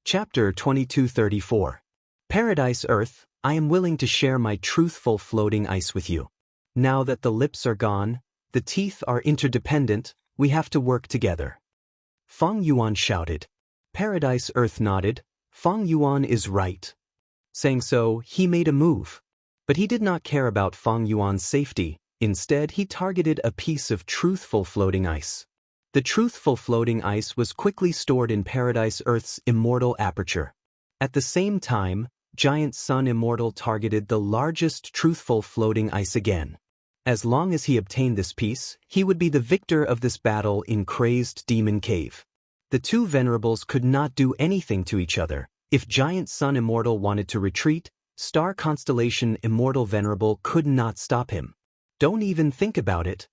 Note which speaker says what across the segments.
Speaker 1: Chapter 2234. Paradise Earth, I am willing to share my truthful floating ice with you. Now that the lips are gone, the teeth are interdependent, we have to work together. Feng Yuan shouted. Paradise Earth nodded. Feng Yuan is right. Saying so, he made a move. But he did not care about Feng Yuan's safety. Instead, he targeted a piece of truthful floating ice. The truthful floating ice was quickly stored in Paradise Earth's immortal aperture. At the same time, Giant Sun Immortal targeted the largest truthful floating ice again. As long as he obtained this piece, he would be the victor of this battle in Crazed Demon Cave. The two venerables could not do anything to each other. If Giant Sun Immortal wanted to retreat, Star Constellation Immortal Venerable could not stop him. Don't even think about it.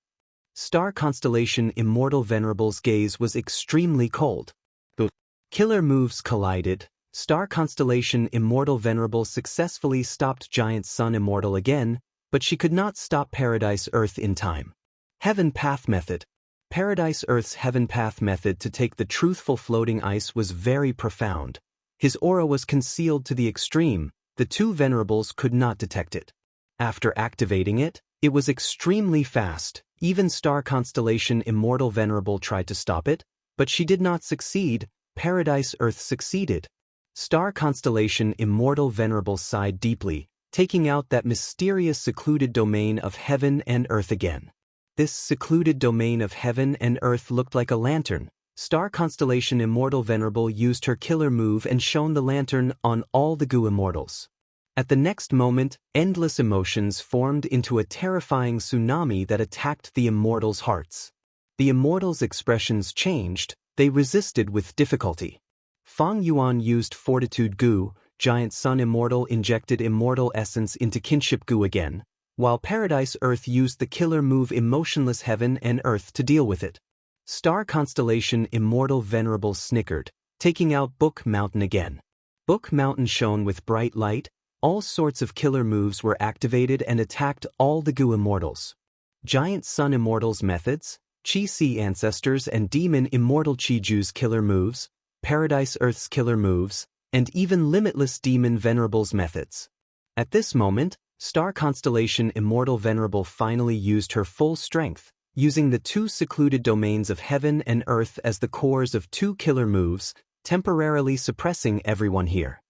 Speaker 1: Star Constellation Immortal Venerable's gaze was extremely cold. The killer moves collided. Star Constellation Immortal Venerable successfully stopped Giant Sun Immortal again, but she could not stop Paradise Earth in time. Heaven Path Method. Paradise Earth's Heaven Path method to take the truthful floating ice was very profound. His aura was concealed to the extreme. The two venerables could not detect it. After activating it, it was extremely fast. Even Star Constellation Immortal Venerable tried to stop it, but she did not succeed. Paradise Earth succeeded. Star Constellation Immortal Venerable sighed deeply, taking out that mysterious secluded domain of heaven and earth again. This secluded domain of heaven and earth looked like a lantern. Star Constellation Immortal Venerable used her killer move and shone the lantern on all the Gu Immortals. At the next moment, endless emotions formed into a terrifying tsunami that attacked the Immortals' hearts. The Immortals' expressions changed, they resisted with difficulty. Feng Yuan used Fortitude Gu, Giant Sun Immortal injected Immortal Essence into Kinship Gu again, while Paradise Earth used the killer move Emotionless Heaven and Earth to deal with it. Star Constellation Immortal Venerable snickered, taking out Book Mountain again. Book Mountain shone with bright light. All sorts of killer moves were activated and attacked all the Gu Immortals. Giant Sun Immortals methods, Chi Si Ancestors and Demon Immortal Chi Ju's killer moves, Paradise Earth's killer moves, and even Limitless Demon Venerables methods. At this moment, Star Constellation Immortal Venerable finally used her full strength, using the two secluded domains of heaven and earth as the cores of two killer moves, temporarily suppressing everyone here.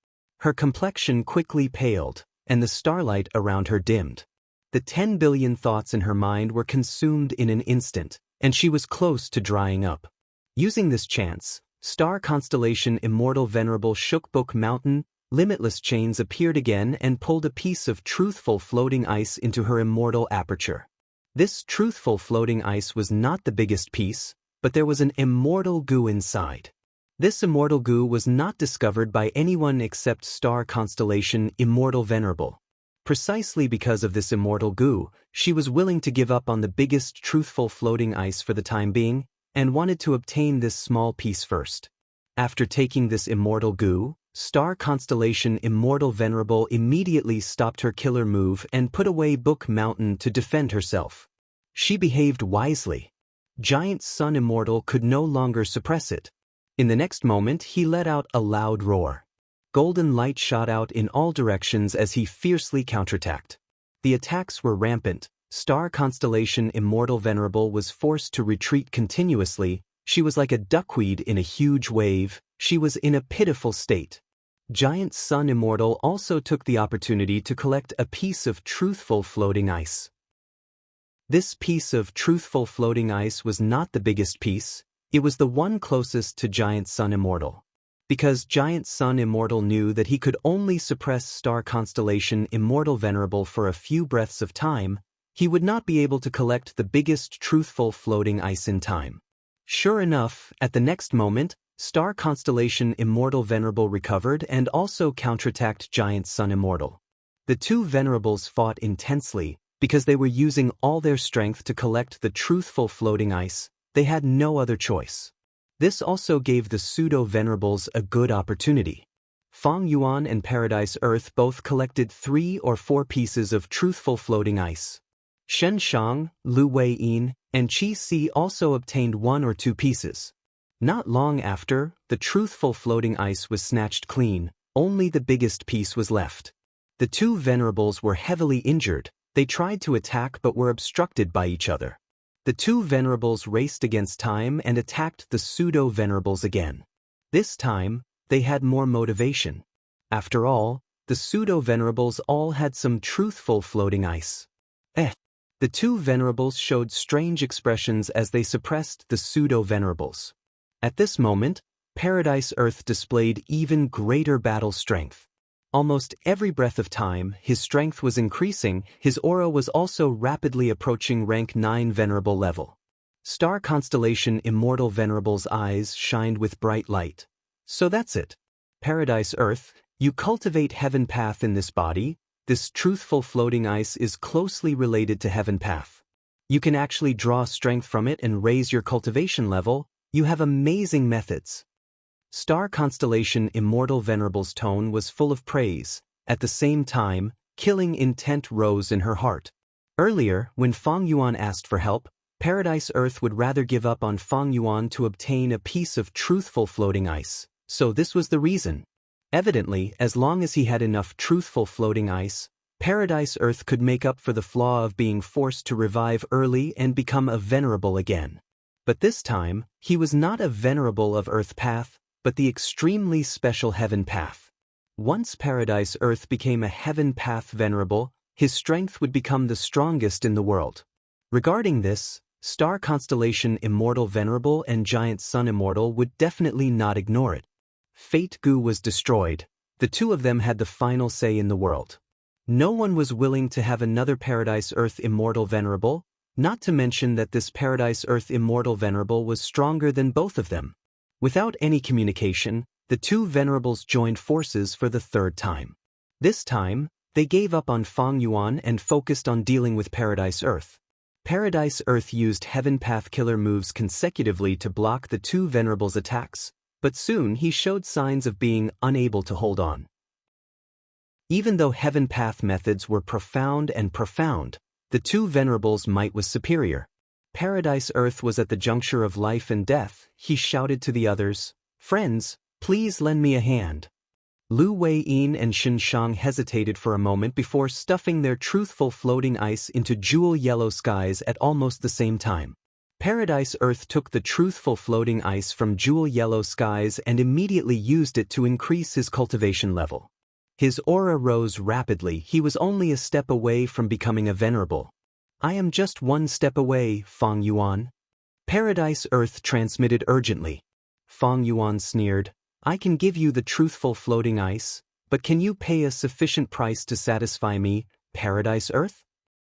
Speaker 1: Her complexion quickly paled, and the starlight around her dimmed. The 10 billion thoughts in her mind were consumed in an instant, and she was close to drying up. Using this chance, Star Constellation Immortal Venerable shook Book Mountain. Limitless chains appeared again and pulled a piece of truthful floating ice into her immortal aperture. This truthful floating ice was not the biggest piece, but there was an immortal Gu inside. This immortal Gu was not discovered by anyone except Star Constellation Immortal Venerable. Precisely because of this immortal Gu, she was willing to give up on the biggest truthful floating ice for the time being, and wanted to obtain this small piece first. After taking this immortal Gu, Star Constellation Immortal Venerable immediately stopped her killer move and put away Book Mountain to defend herself. She behaved wisely. Giant Sun Immortal could no longer suppress it. In the next moment, he let out a loud roar. Golden light shot out in all directions as he fiercely counterattacked. The attacks were rampant. Star Constellation Immortal Venerable was forced to retreat continuously. She was like a duckweed in a huge wave. She was in a pitiful state. Giant Sun Immortal also took the opportunity to collect a piece of truthful floating ice. This piece of truthful floating ice was not the biggest piece. It was the one closest to Giant Sun Immortal. Because Giant Sun Immortal knew that he could only suppress Star Constellation Immortal Venerable for a few breaths of time, he would not be able to collect the biggest truthful floating ice in time. Sure enough, at the next moment, Star Constellation Immortal Venerable recovered and also counterattacked Giant Sun Immortal. The two venerables fought intensely, because they were using all their strength to collect the truthful floating ice. They had no other choice. This also gave the pseudo-venerables a good opportunity. Feng Yuan and Paradise Earth both collected 3 or 4 pieces of truthful floating ice. Shen Shang, Lu Wei-yin, and Chi Si also obtained 1 or 2 pieces. Not long after, the truthful floating ice was snatched clean, only the biggest piece was left. The two venerables were heavily injured. They tried to attack but were obstructed by each other. The two venerables raced against time and attacked the pseudo-venerables again. This time, they had more motivation. After all, the pseudo-venerables all had some truthful floating ice. The two venerables showed strange expressions as they suppressed the pseudo-venerables. At this moment, Paradise Earth displayed even greater battle strength. Almost every breath of time, his strength was increasing. His aura was also rapidly approaching rank 9 venerable level. Star constellation Immortal Venerable's eyes shined with bright light. So that's it. Paradise Earth, you cultivate Heaven Path in this body. This truthful floating ice is closely related to Heaven Path. You can actually draw strength from it and raise your cultivation level. You have amazing methods. Star constellation Immortal Venerable's tone was full of praise. At the same time, killing intent rose in her heart. Earlier, when Fang Yuan asked for help, Paradise Earth would rather give up on Fang Yuan to obtain a piece of truthful floating ice. So this was the reason. Evidently, as long as he had enough truthful floating ice, Paradise Earth could make up for the flaw of being forced to revive early and become a venerable again. But this time, he was not a venerable of Earth Path, but the extremely special Heaven Path. Once Paradise Earth became a Heaven Path venerable, his strength would become the strongest in the world. Regarding this, Star constellation Immortal Venerable and Giant Sun Immortal would definitely not ignore it. Fate Gu was destroyed. The two of them had the final say in the world. No one was willing to have another Paradise Earth Immortal Venerable, not to mention that this Paradise Earth Immortal Venerable was stronger than both of them. Without any communication, the two venerables joined forces for the third time. This time, they gave up on Fang Yuan and focused on dealing with Paradise Earth. Paradise Earth used Heaven Path killer moves consecutively to block the two venerables' attacks, but soon he showed signs of being unable to hold on. Even though Heaven Path methods were profound, the two venerables' might was superior. Paradise Earth was at the juncture of life and death. He shouted to the others, "Friends, please lend me a hand." Lu Wei-yin and Shen Shang hesitated for a moment before stuffing their truthful floating ice into jewel yellow skies at almost the same time. Paradise Earth took the truthful floating ice from jewel yellow skies and immediately used it to increase his cultivation level. His aura rose rapidly. He was only a step away from becoming a venerable. "I am just one step away, Fang Yuan." Paradise Earth transmitted urgently. Fang Yuan sneered, "I can give you the truthful floating ice, but can you pay a sufficient price to satisfy me, Paradise Earth?"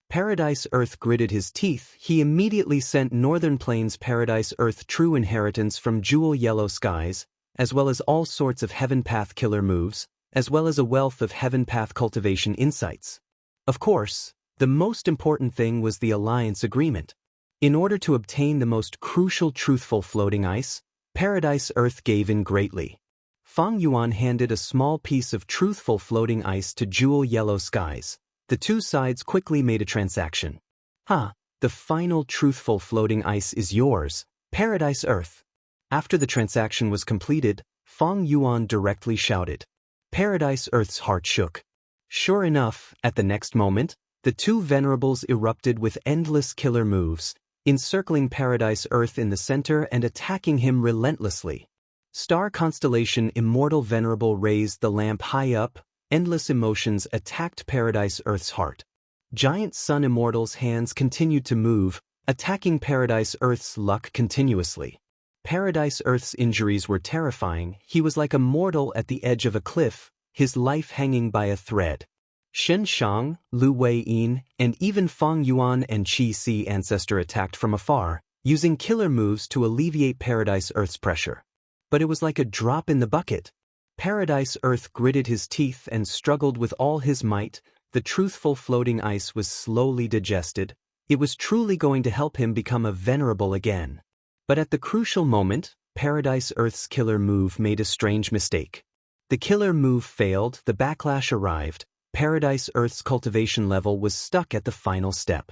Speaker 1: Paradise Earth gritted his teeth. He immediately sent Northern Plains Paradise Earth true inheritance from jewel yellow skies, as well as all sorts of Heaven Path killer moves, as well as a wealth of Heaven Path cultivation insights. Of course, the most important thing was the alliance agreement. In order to obtain the most crucial truthful floating ice, Paradise Earth gave in greatly. Fang Yuan handed a small piece of truthful floating ice to jewel yellow skies. The two sides quickly made a transaction. The final truthful floating ice is yours, Paradise Earth." After the transaction was completed, Fang Yuan directly shouted. Paradise Earth's heart shook. Sure enough, at the next moment, the two venerables erupted with endless killer moves, encircling Paradise Earth in the center and attacking him relentlessly. Star constellation Immortal Venerable raised the lamp high up. Endless emotions attacked Paradise Earth's heart. Giant Sun Immortal's hands continued to move, attacking Paradise Earth's luck continuously. Paradise Earth's injuries were terrifying. He was like a mortal at the edge of a cliff, his life hanging by a thread. Shen Shang, Lu Wei-yin, and even Fang Yuan and Qi Si Ancestor attacked from afar, using killer moves to alleviate Paradise Earth's pressure. But it was like a drop in the bucket. Paradise Earth gritted his teeth and struggled with all his might. The truthful floating ice was slowly digested. It was truly going to help him become a venerable again. But at the crucial moment, Paradise Earth's killer move made a strange mistake. The killer move failed. The backlash arrived. Paradise Earth's cultivation level was stuck at the final step.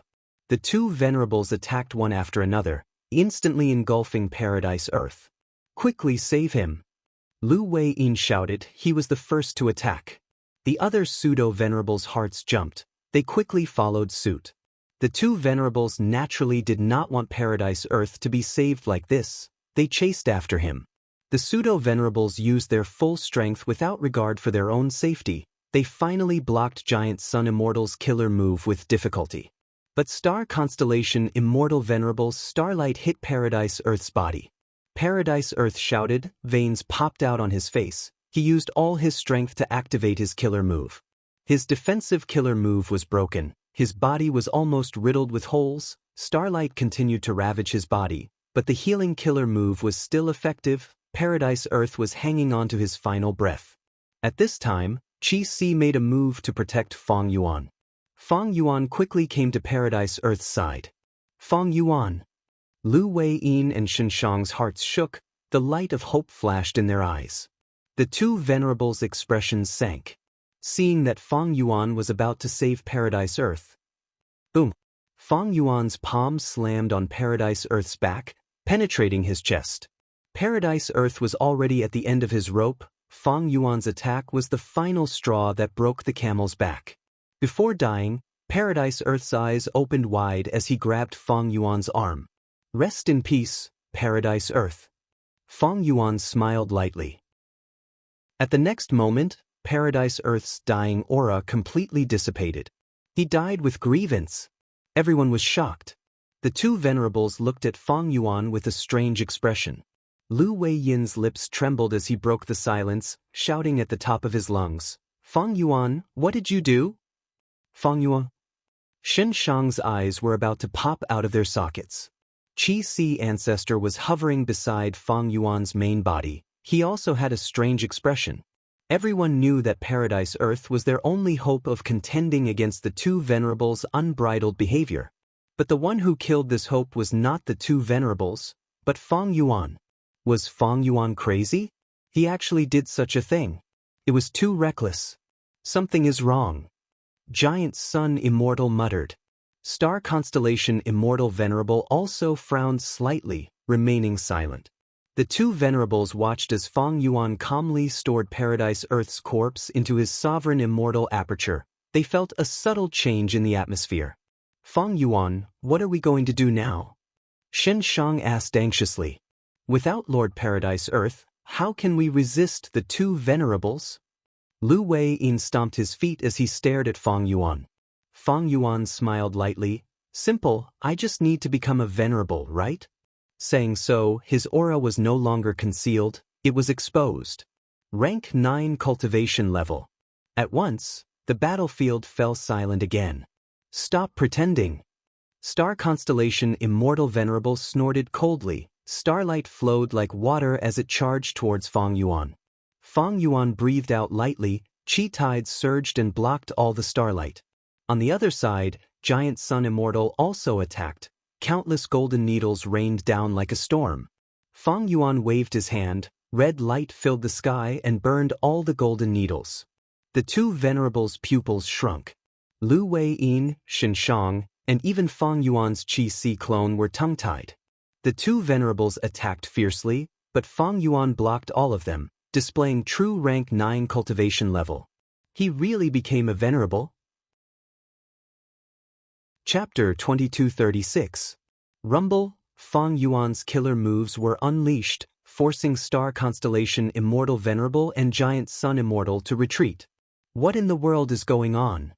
Speaker 1: The two venerables attacked one after another, instantly engulfing Paradise Earth. Quickly save him! Lu Wei-yin shouted. He was the first to attack. The other pseudo-venerables' hearts jumped. They quickly followed suit. The two venerables naturally did not want Paradise Earth to be saved like this. They chased after him. The pseudo-venerables used their full strength without regard for their own safety. They finally blocked Giant Sun Immortal's killer move with difficulty. But Star Constellation Immortal Venerable's starlight hit Paradise Earth's body. Paradise Earth shouted, veins popped out on his face. He used all his strength to activate his killer move. His defensive killer move was broken. His body was almost riddled with holes. Starlight continued to ravage his body, but the healing killer move was still effective. Paradise Earth was hanging on to his final breath. At this time, Qi Si made a move to protect Feng Yuan. Feng Yuan quickly came to Paradise Earth's side. Feng Yuan! Lu Wei-yin and Shenshang's hearts shook. The light of hope flashed in their eyes. The two venerables' expressions sank. Seeing that Feng Yuan was about to save Paradise Earth. Boom! Feng Yuan's palm slammed on Paradise Earth's back, penetrating his chest. Paradise Earth was already at the end of his rope. Feng Yuan's attack was the final straw that broke the camel's back. Before dying, Paradise Earth's eyes opened wide as he grabbed Feng Yuan's arm. Rest in peace, Paradise Earth. Feng Yuan smiled lightly. At the next moment, Paradise Earth's dying aura completely dissipated. He died with grievance. Everyone was shocked. The two venerables looked at Feng Yuan with a strange expression. Lu Wei-yin's lips trembled as he broke the silence, shouting at the top of his lungs. Feng Yuan, what did you do? Feng Yuan? Shenshang's eyes were about to pop out of their sockets. Qi Si Ancestor was hovering beside Feng Yuan's main body. He also had a strange expression. Everyone knew that Paradise Earth was their only hope of contending against the two venerables' unbridled behavior. But the one who killed this hope was not the two venerables, but Feng Yuan. Was Feng Yuan crazy? He actually did such a thing. It was too reckless. Something is wrong. Giant Sun Immortal muttered. Star Constellation Immortal Venerable also frowned slightly, remaining silent. The two venerables watched as Feng Yuan calmly stored Paradise Earth's corpse into his sovereign immortal aperture. They felt a subtle change in the atmosphere. Feng Yuan, what are we going to do now? Shenshang asked anxiously. Without Lord Paradise Earth, how can we resist the two venerables? Lu Wei-yin stomped his feet as he stared at Feng Yuan. Feng Yuan smiled lightly. Simple, I just need to become a venerable, right? Saying so, his aura was no longer concealed, it was exposed. Rank 9 cultivation level. At once, the battlefield fell silent again. Stop pretending. Star Constellation Immortal Venerable snorted coldly. Starlight flowed like water as it charged towards Feng Yuan. Feng Yuan breathed out lightly. Qi tides surged and blocked all the starlight. On the other side, Giant Sun Immortal also attacked. Countless golden needles rained down like a storm. Feng Yuan waved his hand. Red light filled the sky and burned all the golden needles. The two venerables' pupils shrunk. Lu Wei-yin, Shenshang, and even Feng Yuan's Qi Si clone were tongue-tied. The two venerables attacked fiercely, but Feng Yuan blocked all of them, displaying true rank 9 cultivation level. He really became a venerable? Chapter 2236. Rumble. Feng Yuan's killer moves were unleashed, forcing Star Constellation Immortal Venerable and Giant Sun Immortal to retreat. What in the world is going on?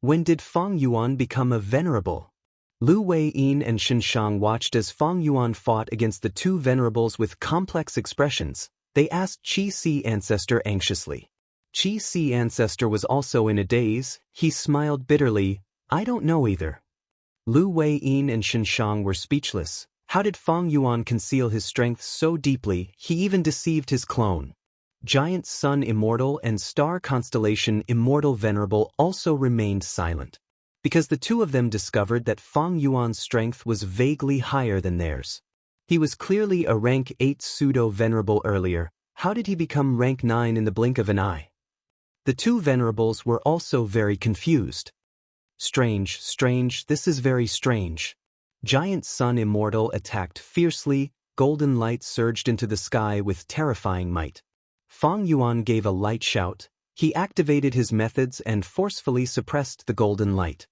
Speaker 1: When did Feng Yuan become a venerable? Lu Wei-yin and Shenshang watched as Feng Yuan fought against the two venerables with complex expressions. They asked Qi Si Ancestor anxiously. Qi Si Ancestor was also in a daze. He smiled bitterly. I don't know either. Lu Wei-yin and Shenshang were speechless. How did Feng Yuan conceal his strength so deeply? He even deceived his clone. Giant Sun Immortal and Star Constellation Immortal Venerable also remained silent. Because the two of them discovered that Feng Yuan's strength was vaguely higher than theirs. He was clearly a rank 8 pseudo-venerable earlier. How did he become rank 9 in the blink of an eye? The two venerables were also very confused. Strange, this is very strange. Giant Sun Immortal attacked fiercely. golden light surged into the sky with terrifying might. Fang Yuan gave a light shout. He activated his methods and forcefully suppressed the golden light.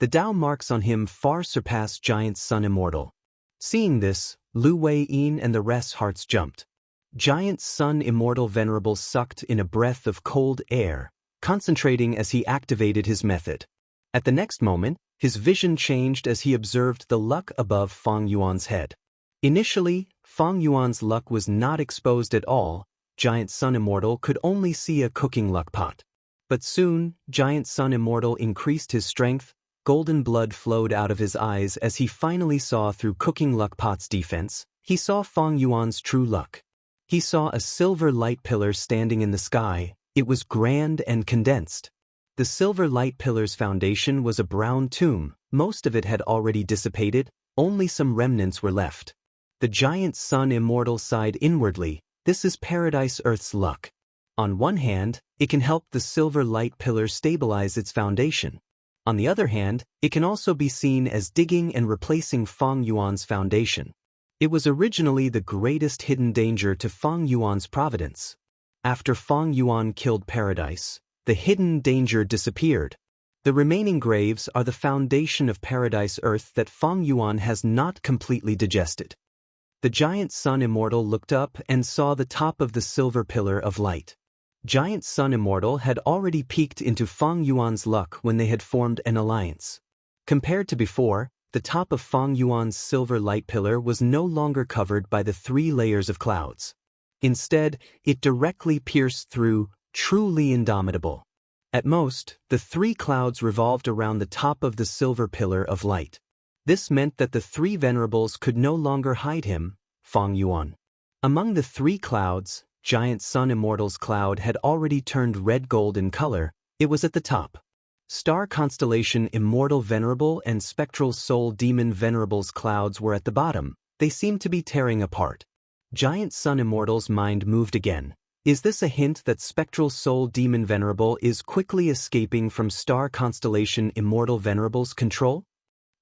Speaker 1: The Tao marks on him far surpassed Giant Sun Immortal. Seeing this, Lu Wei-yin and the rest's hearts jumped. Giant Sun Immortal Venerable sucked in a breath of cold air, concentrating as he activated his method. At the next moment, his vision changed as he observed the luck above Fang Yuan's head. Initially, Fang Yuan's luck was not exposed at all. Giant Sun Immortal could only see a cooking luck pot. But soon, Giant Sun Immortal increased his strength. Golden blood flowed out of his eyes as he finally saw through cooking luck pot's defense. He saw Fang Yuan's true luck. He saw a silver light pillar standing in the sky. It was grand and condensed. The silver light pillar's foundation was a brown tomb. Most of it had already dissipated, only some remnants were left. The Giant Sun Immortal sighed inwardly. This is Paradise Earth's luck. On one hand, it can help the silver light pillar stabilize its foundation. On the other hand, it can also be seen as digging and replacing Fang Yuan's foundation. It was originally the greatest hidden danger to Fang Yuan's providence. After Fang Yuan killed Paradise, the hidden danger disappeared. The remaining graves are the foundation of Paradise Earth that Fang Yuan has not completely digested. The Giant Sun Immortal looked up and saw the top of the silver pillar of light. Giant Sun Immortal had already peeked into Fang Yuan's luck when they had formed an alliance. Compared to before, the top of Fang Yuan's silver light pillar was no longer covered by the 3 layers of clouds. Instead, it directly pierced through, truly indomitable. At most, the 3 clouds revolved around the top of the silver pillar of light. This meant that the 3 venerables could no longer hide him, Fang Yuan. Among the 3 clouds, Giant Sun Immortal's cloud had already turned red-gold in color. It was at the top. Star Constellation Immortal Venerable and Spectral Soul Demon Venerable's clouds were at the bottom. They seemed to be tearing apart. Giant Sun Immortal's mind moved again. Is this a hint that Spectral Soul Demon Venerable is quickly escaping from Star Constellation Immortal Venerable's control?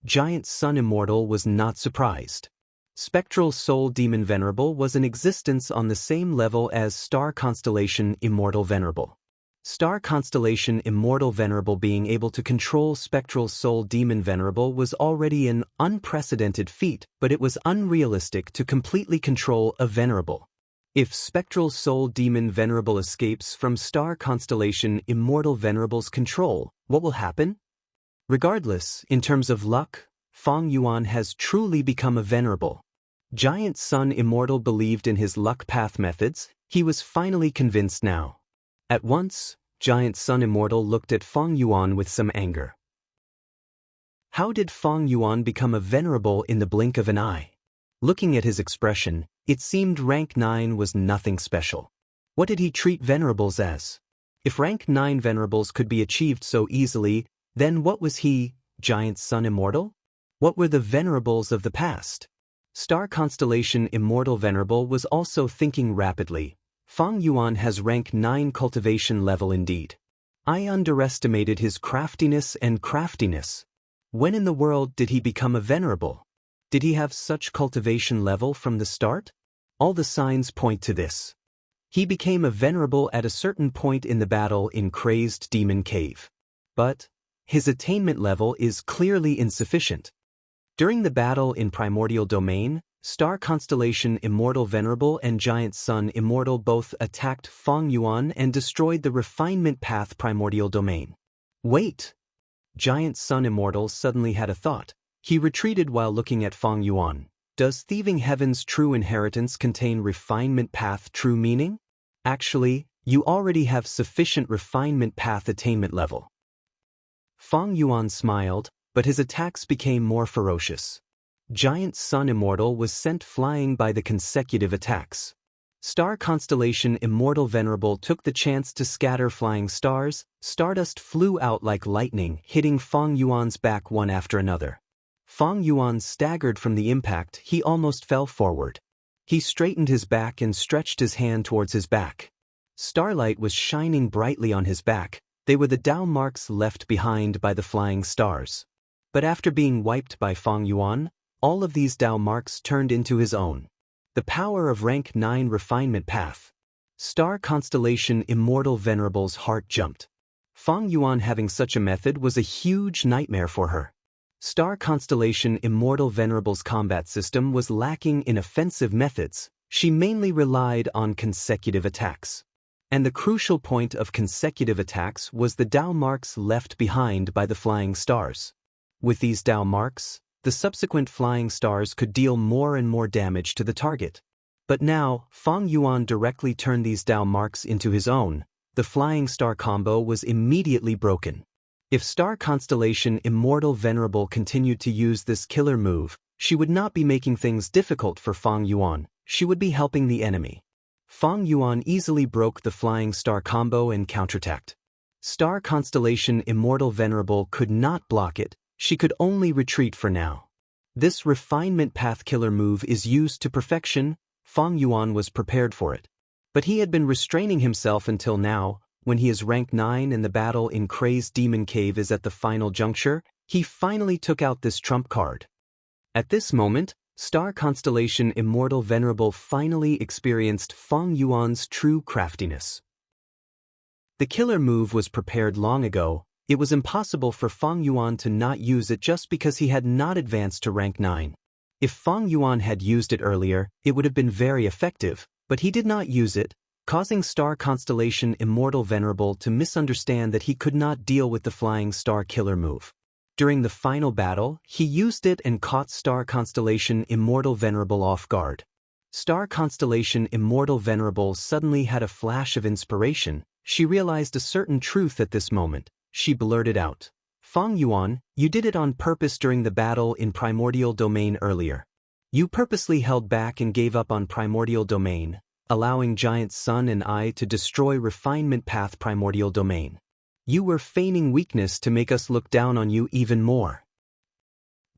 Speaker 1: Giant Sun Immortal was not surprised. Spectral Soul Demon Venerable was in existence on the same level as Star Constellation Immortal Venerable. Star Constellation Immortal Venerable being able to control Spectral Soul Demon Venerable was already an unprecedented feat, but it was unrealistic to completely control a Venerable. If Spectral Soul Demon Venerable escapes from Star Constellation Immortal Venerable's control, what will happen? Regardless, in terms of luck, Fang Yuan has truly become a Venerable. Giant Sun Immortal believed in his luck path methods. He was finally convinced now. At once, Giant Sun Immortal looked at Fang Yuan with some anger. How did Fang Yuan become a Venerable in the blink of an eye? Looking at his expression, it seemed rank 9 was nothing special. What did he treat Venerables as? If rank 9 Venerables could be achieved so easily, then what was he, Giant Sun Immortal? What were the Venerables of the past? Star Constellation Immortal Venerable was also thinking rapidly. Fang Yuan has rank 9 cultivation level indeed. I underestimated his craftiness and craftiness. When in the world did he become a Venerable? Did he have such cultivation level from the start? All the signs point to this. He became a Venerable at a certain point in the battle in Crazed Demon Cave. But his attainment level is clearly insufficient. During the battle in Primordial Domain, Star Constellation Immortal Venerable and Giant Sun Immortal both attacked Fang Yuan and destroyed the Refinement Path Primordial Domain. Wait! Giant Sun Immortal suddenly had a thought. He retreated while looking at Fang Yuan. Does Thieving Heaven's true inheritance contain Refinement Path true meaning? Actually, you already have sufficient Refinement Path attainment level. Fang Yuan smiled, but his attacks became more ferocious. Giant Sun Immortal was sent flying by the consecutive attacks. Star Constellation Immortal Venerable took the chance to scatter flying stars. Stardust flew out like lightning, hitting Fang Yuan's back one after another. Fang Yuan staggered from the impact. He almost fell forward. He straightened his back and stretched his hand towards his back. Starlight was shining brightly on his back. They were the Tao marks left behind by the flying stars. But after being wiped by Fang Yuan, all of these Tao marks turned into his own. The power of rank 9 refinement path. Star constellation Immortal Venerable's heart jumped. Fang Yuan having such a method was a huge nightmare for her. Star constellation Immortal Venerable's combat system was lacking in offensive methods. She mainly relied on consecutive attacks. And the crucial point of consecutive attacks was the Dao marks left behind by the flying stars. With these Dao marks, the subsequent flying stars could deal more and more damage to the target. But now, Fang Yuan directly turned these Dao marks into his own. The flying star combo was immediately broken. If Star Constellation Immortal Venerable continued to use this killer move, she would not be making things difficult for Fang Yuan, she would be helping the enemy. Fang Yuan easily broke the flying star combo and counterattacked. Star Constellation Immortal Venerable could not block it, she could only retreat for now. This refinement path killer move is used to perfection. Fang Yuan was prepared for it. But he had been restraining himself until now. When he is rank 9 and the battle in Crazed Demon Cave is at the final juncture, he finally took out this trump card. At this moment, Star Constellation Immortal Venerable finally experienced Fang Yuan's true craftiness. The killer move was prepared long ago. It was impossible for Fang Yuan to not use it just because he had not advanced to rank 9. If Fang Yuan had used it earlier, it would have been very effective, but he did not use it, causing Star Constellation Immortal Venerable to misunderstand that he could not deal with the Flying Star Killer move. During the final battle, he used it and caught Star Constellation Immortal Venerable off guard. Star Constellation Immortal Venerable suddenly had a flash of inspiration. She realized a certain truth at this moment. She blurted out, "Fang Yuan, you did it on purpose during the battle in Primordial Domain earlier. You purposely held back and gave up on Primordial Domain, allowing Giant Sun and I to destroy Refinement Path Primordial Domain. You were feigning weakness to make us look down on you even more."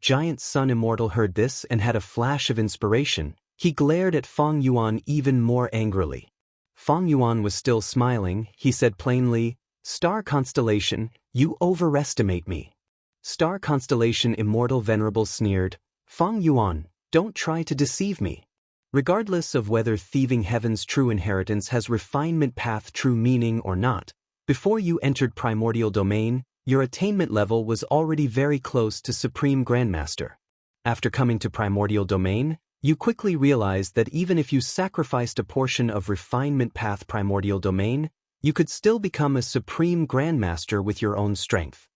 Speaker 1: Giant Sun Immortal heard this and had a flash of inspiration. He glared at Fang Yuan even more angrily. Fang Yuan was still smiling. He said plainly, "Star Constellation, you overestimate me." Star Constellation Immortal Venerable sneered, "Fang Yuan, don't try to deceive me. Regardless of whether Thieving Heaven's true inheritance has Refinement Path true meaning or not, before you entered Primordial Domain, your attainment level was already very close to Supreme Grandmaster. After coming to Primordial Domain, you quickly realized that even if you sacrificed a portion of Refinement Path Primordial Domain, you could still become a Supreme Grandmaster with your own strength.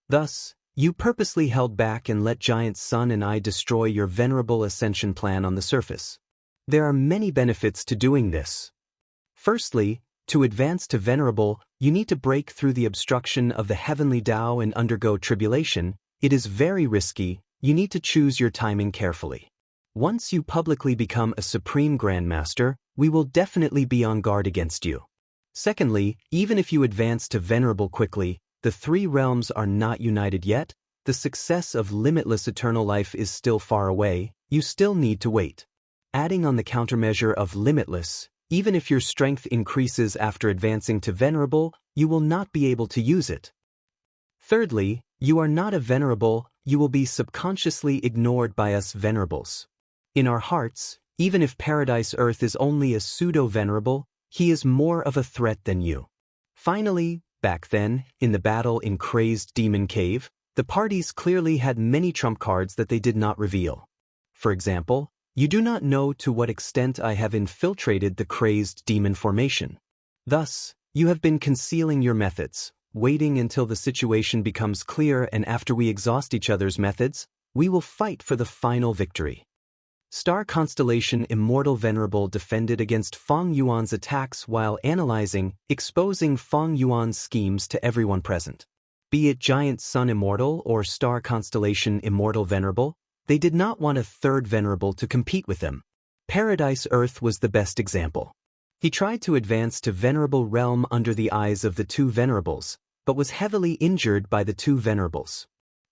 Speaker 1: Thus, you purposely held back and let Giant Sun and I destroy your venerable ascension plan on the surface. There are many benefits to doing this. Firstly, to advance to Venerable, you need to break through the obstruction of the Heavenly Tao and undergo tribulation. It is very risky. You need to choose your timing carefully. Once you publicly become a Supreme Grandmaster, we will definitely be on guard against you. Secondly, even if you advance to Venerable quickly, the three realms are not united yet. The success of limitless eternal life is still far away. You still need to wait. Adding on the countermeasure of limitless, even if your strength increases after advancing to Venerable, you will not be able to use it. Thirdly, you are not a Venerable, you will be subconsciously ignored by us Venerables. In our hearts, even if Paradise Earth is only a pseudo-Venerable, he is more of a threat than you. Finally, back then, in the battle in Crazed Demon Cave, the parties clearly had many trump cards that they did not reveal. For example, you do not know to what extent I have infiltrated the Crazed Demon formation. Thus, you have been concealing your methods, waiting until the situation becomes clear, and after we exhaust each other's methods, we will fight for the final victory. Star Constellation Immortal Venerable defended against Fang Yuan's attacks while analyzing, exposing Fang Yuan's schemes to everyone present. Be it Giant Sun Immortal or Star Constellation Immortal Venerable, they did not want a third Venerable to compete with them. Paradise Earth was the best example. He tried to advance to Venerable Realm under the eyes of the two Venerables, but was heavily injured by the two Venerables.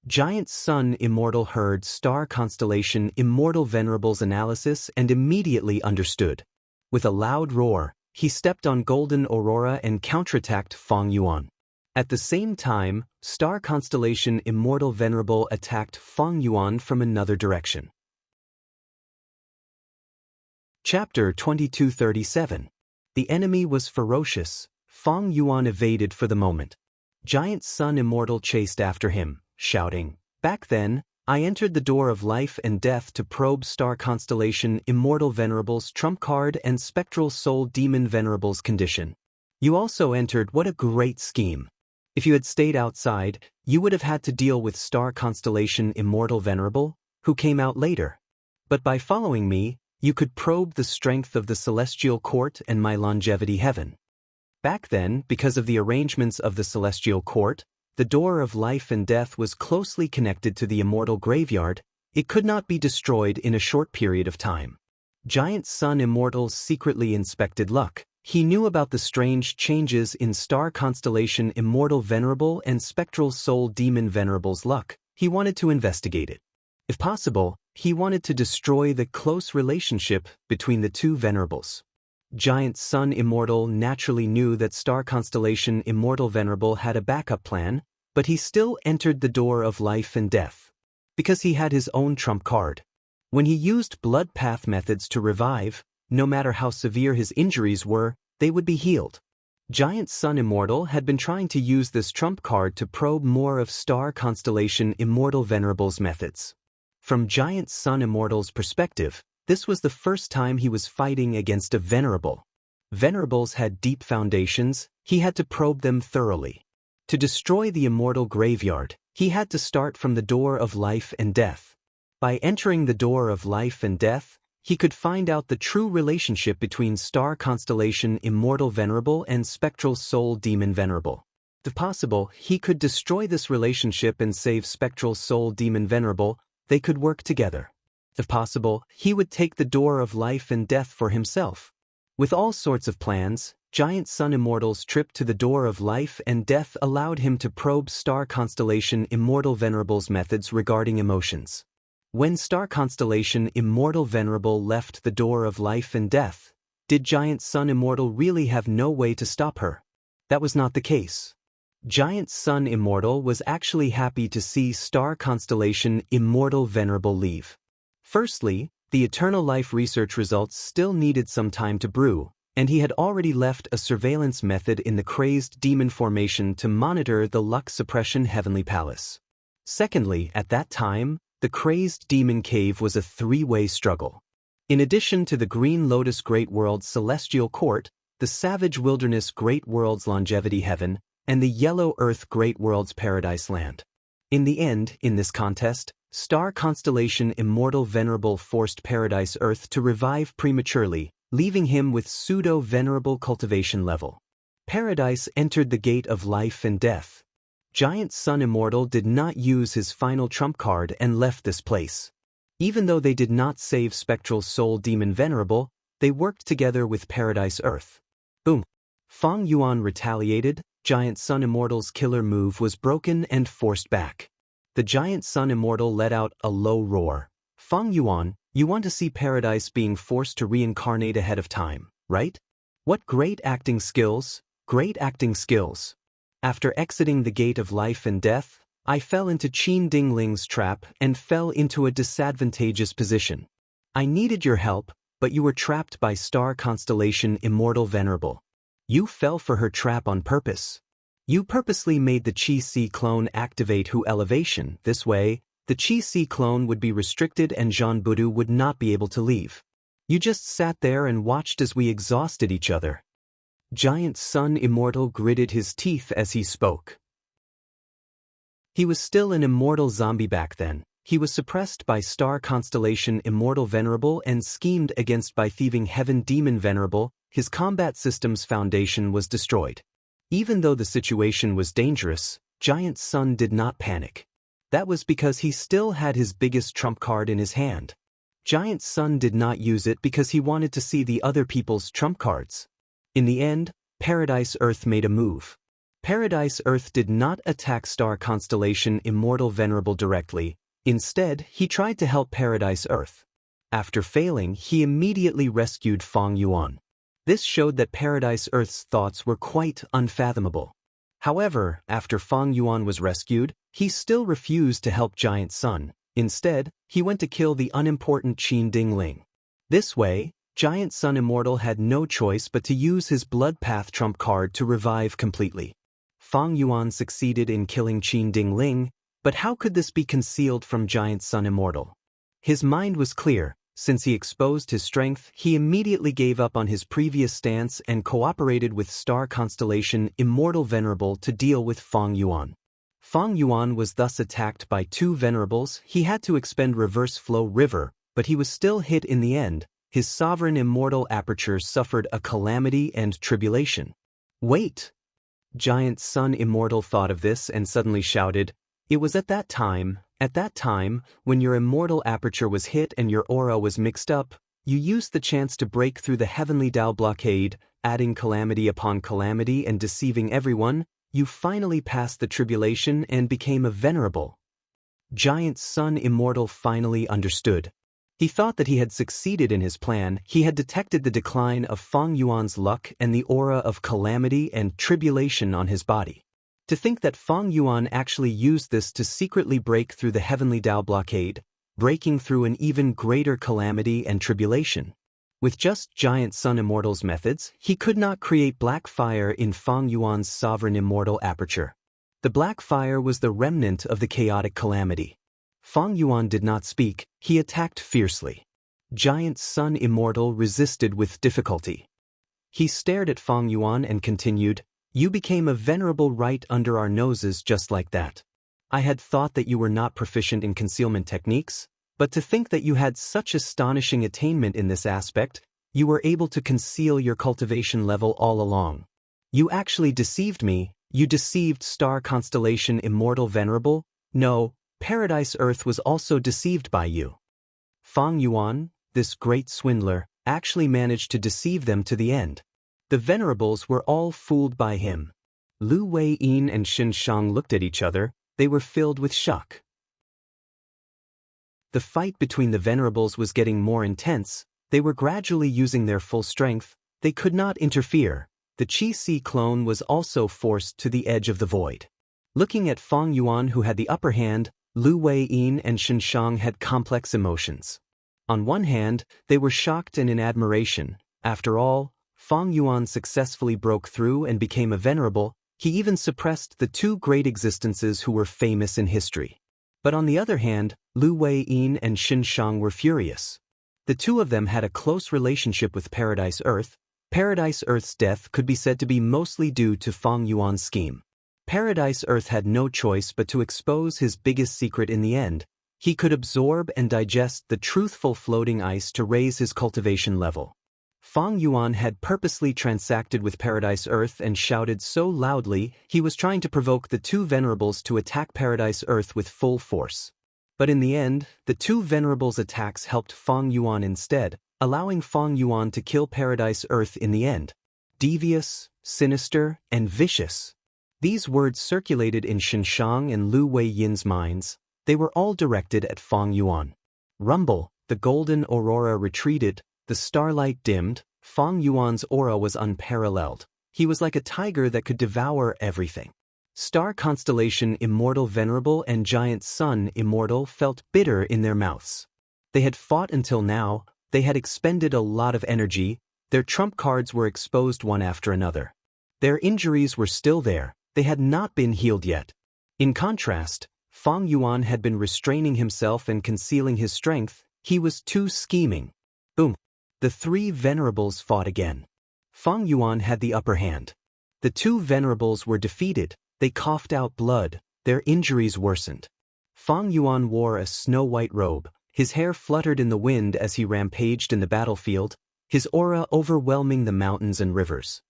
Speaker 1: Giant Sun Immortal heard Star Constellation Immortal Venerable's analysis and immediately understood. With a loud roar, he stepped on Golden Aurora and counterattacked Fang Yuan. At the same time, Star Constellation Immortal Venerable attacked Fang Yuan from another direction. Chapter 2237. The enemy was ferocious. Feng Yuan evaded for the moment. Giant Sun Immortal chased after him, shouting, "Back then, I entered the door of life and death to probe Star Constellation Immortal Venerable's trump card and Spectral Soul Demon Venerable's condition. You also entered. What a great scheme. If you had stayed outside, you would have had to deal with Star Constellation Immortal Venerable, who came out later. But by following me, you could probe the strength of the Celestial Court and my longevity heaven. Back then, because of the arrangements of the Celestial Court, the door of life and death was closely connected to the immortal graveyard. It could not be destroyed in a short period of time. Giant Sun Immortal secretly inspected luck. He knew about the strange changes in Star Constellation Immortal Venerable and Spectral Soul Demon Venerable's luck. He wanted to investigate it. If possible, he wanted to destroy the close relationship between the two venerables. Giant Sun Immortal naturally knew that Star Constellation Immortal Venerable had a backup plan, but he still entered the door of life and death. Because he had his own trump card. When he used blood path methods to revive, no matter how severe his injuries were, they would be healed. Giant Sun Immortal had been trying to use this trump card to probe more of Star Constellation Immortal Venerable's methods. From Giant Sun Immortal's perspective, this was the first time he was fighting against a venerable. Venerables had deep foundations. He had to probe them thoroughly. To destroy the immortal graveyard, he had to start from the door of life and death. By entering the door of life and death, he could find out the true relationship between Star Constellation Immortal Venerable and Spectral Soul Demon Venerable. If possible, he could destroy this relationship and save Spectral Soul Demon Venerable. They could work together. If possible, he would take the door of life and death for himself. With all sorts of plans, Giant Sun Immortal's trip to the door of life and death allowed him to probe Star Constellation Immortal Venerable's methods regarding emotions. When Star Constellation Immortal Venerable left the door of life and death, did Giant Sun Immortal really have no way to stop her? That was not the case. Giant Sun Immortal was actually happy to see Star Constellation Immortal Venerable leave. Firstly, the Eternal Life research results still needed some time to brew, and he had already left a surveillance method in the Crazed Demon Formation to monitor the Luck Suppression Heavenly Palace. Secondly, at that time, the Crazed Demon Cave was a three-way struggle. In addition to the Green Lotus Great World's Celestial Court, the Savage Wilderness Great World's Longevity Heaven, and the Yellow Earth Great World's Paradise Land. In the end, in this contest, Star Constellation Immortal Venerable forced Paradise Earth to revive prematurely, leaving him with pseudo-venerable cultivation level. Paradise entered the gate of life and death. Giant Sun Immortal did not use his final trump card and left this place. Even though they did not save Spectral Soul Demon Venerable, they worked together with Paradise Earth. Boom! Feng Yuan retaliated. Giant Sun Immortal's killer move was broken and forced back. The Giant Sun Immortal let out a low roar. Feng Yuan, you want to see Paradise being forced to reincarnate ahead of time, right? What great acting skills, great acting skills. After exiting the gate of life and death, I fell into Qin Dingling's trap and fell into a disadvantageous position. I needed your help, but you were trapped by Star Constellation Immortal Venerable. You fell for her trap on purpose. You purposely made the Qi-Si clone activate Hu elevation. This way, the Qi-Si clone would be restricted and Jean Budu would not be able to leave. You just sat there and watched as we exhausted each other. Giant Sun Immortal gritted his teeth as he spoke. He was still an immortal zombie back then. He was suppressed by Star Constellation Immortal Venerable and schemed against by Thieving Heaven Demon Venerable. His combat system's foundation was destroyed. Even though the situation was dangerous, Giant Sun did not panic. That was because he still had his biggest trump card in his hand. Giant Sun did not use it because he wanted to see the other people's trump cards. In the end, Paradise Earth made a move. Paradise Earth did not attack Star Constellation Immortal Venerable directly. Instead, he tried to help Paradise Earth. After failing, he immediately rescued Feng Yuan. This showed that Paradise Earth's thoughts were quite unfathomable. However, after Feng Yuan was rescued, he still refused to help Giant Sun. Instead, he went to kill the unimportant Qin Dingling. This way, Giant Sun Immortal had no choice but to use his Blood Path trump card to revive completely. Fang Yuan succeeded in killing Qin Ding Ling, but how could this be concealed from Giant Sun Immortal? His mind was clear. Since he exposed his strength, he immediately gave up on his previous stance and cooperated with star constellation Immortal Venerable to deal with Fang Yuan. Fang Yuan was thus attacked by two venerables. He had to expend Reverse Flow River, but he was still hit in the end. His sovereign immortal aperture suffered a calamity and tribulation. Wait! Giant Sun Immortal thought of this and suddenly shouted, "It was at that time, when your immortal aperture was hit and your aura was mixed up, you used the chance to break through the heavenly Tao blockade, adding calamity upon calamity and deceiving everyone. You finally passed the tribulation and became a venerable." Giant Sun Immortal finally understood. He thought that he had succeeded in his plan. He had detected the decline of Fang Yuan's luck and the aura of calamity and tribulation on his body. To think that Fang Yuan actually used this to secretly break through the heavenly Tao blockade, breaking through an even greater calamity and tribulation. With just Giant Sun Immortal's methods, he could not create black fire in Fang Yuan's sovereign immortal aperture. The black fire was the remnant of the chaotic calamity. Fang Yuan did not speak, he attacked fiercely. Giant Sun Immortal resisted with difficulty. He stared at Fang Yuan and continued, "You became a venerable right under our noses just like that. I had thought that you were not proficient in concealment techniques, but to think that you had such astonishing attainment in this aspect, you were able to conceal your cultivation level all along. You actually deceived me, you deceived Star Constellation Immortal Venerable. No, Paradise Earth was also deceived by you." Fang Yuan, this great swindler, actually managed to deceive them to the end. The venerables were all fooled by him. Lu Wei-yin and Xin Shang looked at each other. They were filled with shock. The fight between the venerables was getting more intense. They were gradually using their full strength. They could not interfere. The Qi-Si clone was also forced to the edge of the void. Looking at Fang Yuan, who had the upper hand, Lu Wei-yin and Xin Shang had complex emotions. On one hand, they were shocked and in admiration. After all, Fang Yuan successfully broke through and became a venerable. He even suppressed the two great existences who were famous in history. But on the other hand, Lu Wei-yin and Xin Shang were furious. The two of them had a close relationship with Paradise Earth. Paradise Earth's death could be said to be mostly due to Fang Yuan's scheme. Paradise Earth had no choice but to expose his biggest secret in the end. He could absorb and digest the truthful floating ice to raise his cultivation level. Fang Yuan had purposely transacted with Paradise Earth and shouted so loudly he was trying to provoke the two venerables to attack Paradise Earth with full force. But in the end, the two venerables' attacks helped Fang Yuan instead, allowing Fang Yuan to kill Paradise Earth in the end. Devious, sinister, and vicious. These words circulated in Xin Shang and Lu Wei-yin's minds. They were all directed at Fang Yuan. Rumble, the golden aurora retreated, the starlight dimmed. Fang Yuan's aura was unparalleled. He was like a tiger that could devour everything. Star Constellation Immortal Venerable and Giant Sun Immortal felt bitter in their mouths. They had fought until now, they had expended a lot of energy, their trump cards were exposed one after another. Their injuries were still there, they had not been healed yet. In contrast, Fang Yuan had been restraining himself and concealing his strength. He was too scheming. Boom. The three venerables fought again. Fang Yuan had the upper hand. The two venerables were defeated. They coughed out blood. Their injuries worsened. Fang Yuan wore a snow-white robe. His hair fluttered in the wind as he rampaged in the battlefield, his aura overwhelming the mountains and rivers.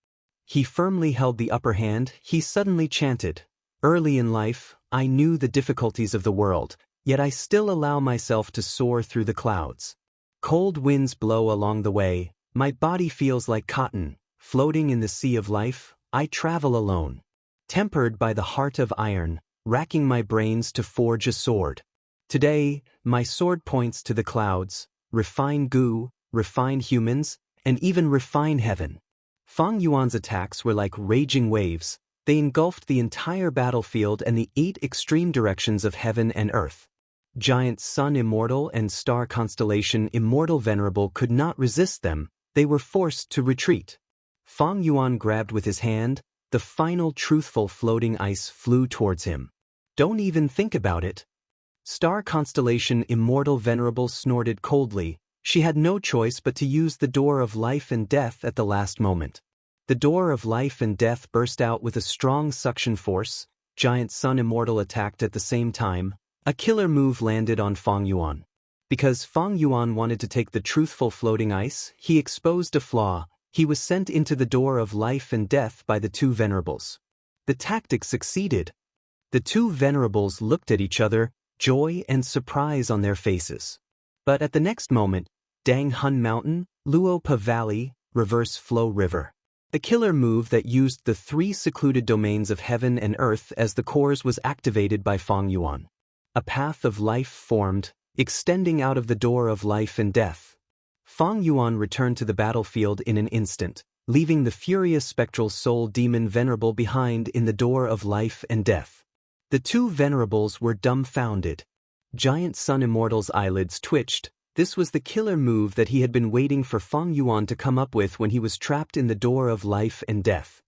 Speaker 1: He firmly held the upper hand. He suddenly chanted, "Early in life, I knew the difficulties of the world, yet I still allow myself to soar through the clouds. Cold winds blow along the way, my body feels like cotton, floating in the sea of life, I travel alone. Tempered by the heart of iron, racking my brains to forge a sword. Today, my sword points to the clouds, refine goo, refine humans, and even refine heaven." Fang Yuan's attacks were like raging waves. They engulfed the entire battlefield and the 8 extreme directions of heaven and earth. Giant Sun Immortal and Star Constellation Immortal Venerable could not resist them. They were forced to retreat. Fang Yuan grabbed with his hand, the final truthful floating ice flew towards him. Don't even think about it. Star constellation Immortal Venerable snorted coldly. She had no choice but to use the door of life and death at the last moment. The door of life and death burst out with a strong suction force. Giant Sun Immortal attacked at the same time. A killer move landed on Fang Yuan. Because Fang Yuan wanted to take the truthful floating ice, he exposed a flaw. He was sent into the door of life and death by the two venerables. The tactic succeeded. The two venerables looked at each other, joy and surprise on their faces. But at the next moment, Dang Hun Mountain, Luo Pa Valley, Reverse Flow River. The killer move that used the three secluded domains of heaven and earth as the cores was activated by Fang Yuan. A path of life formed, extending out of the door of life and death. Fang Yuan returned to the battlefield in an instant, leaving the furious spectral soul demon venerable behind in the door of life and death. The two venerables were dumbfounded. Giant Sun Immortal's eyelids twitched. This was the killer move that he had been waiting for Fang Yuan to come up with when he was trapped in the door of life and death.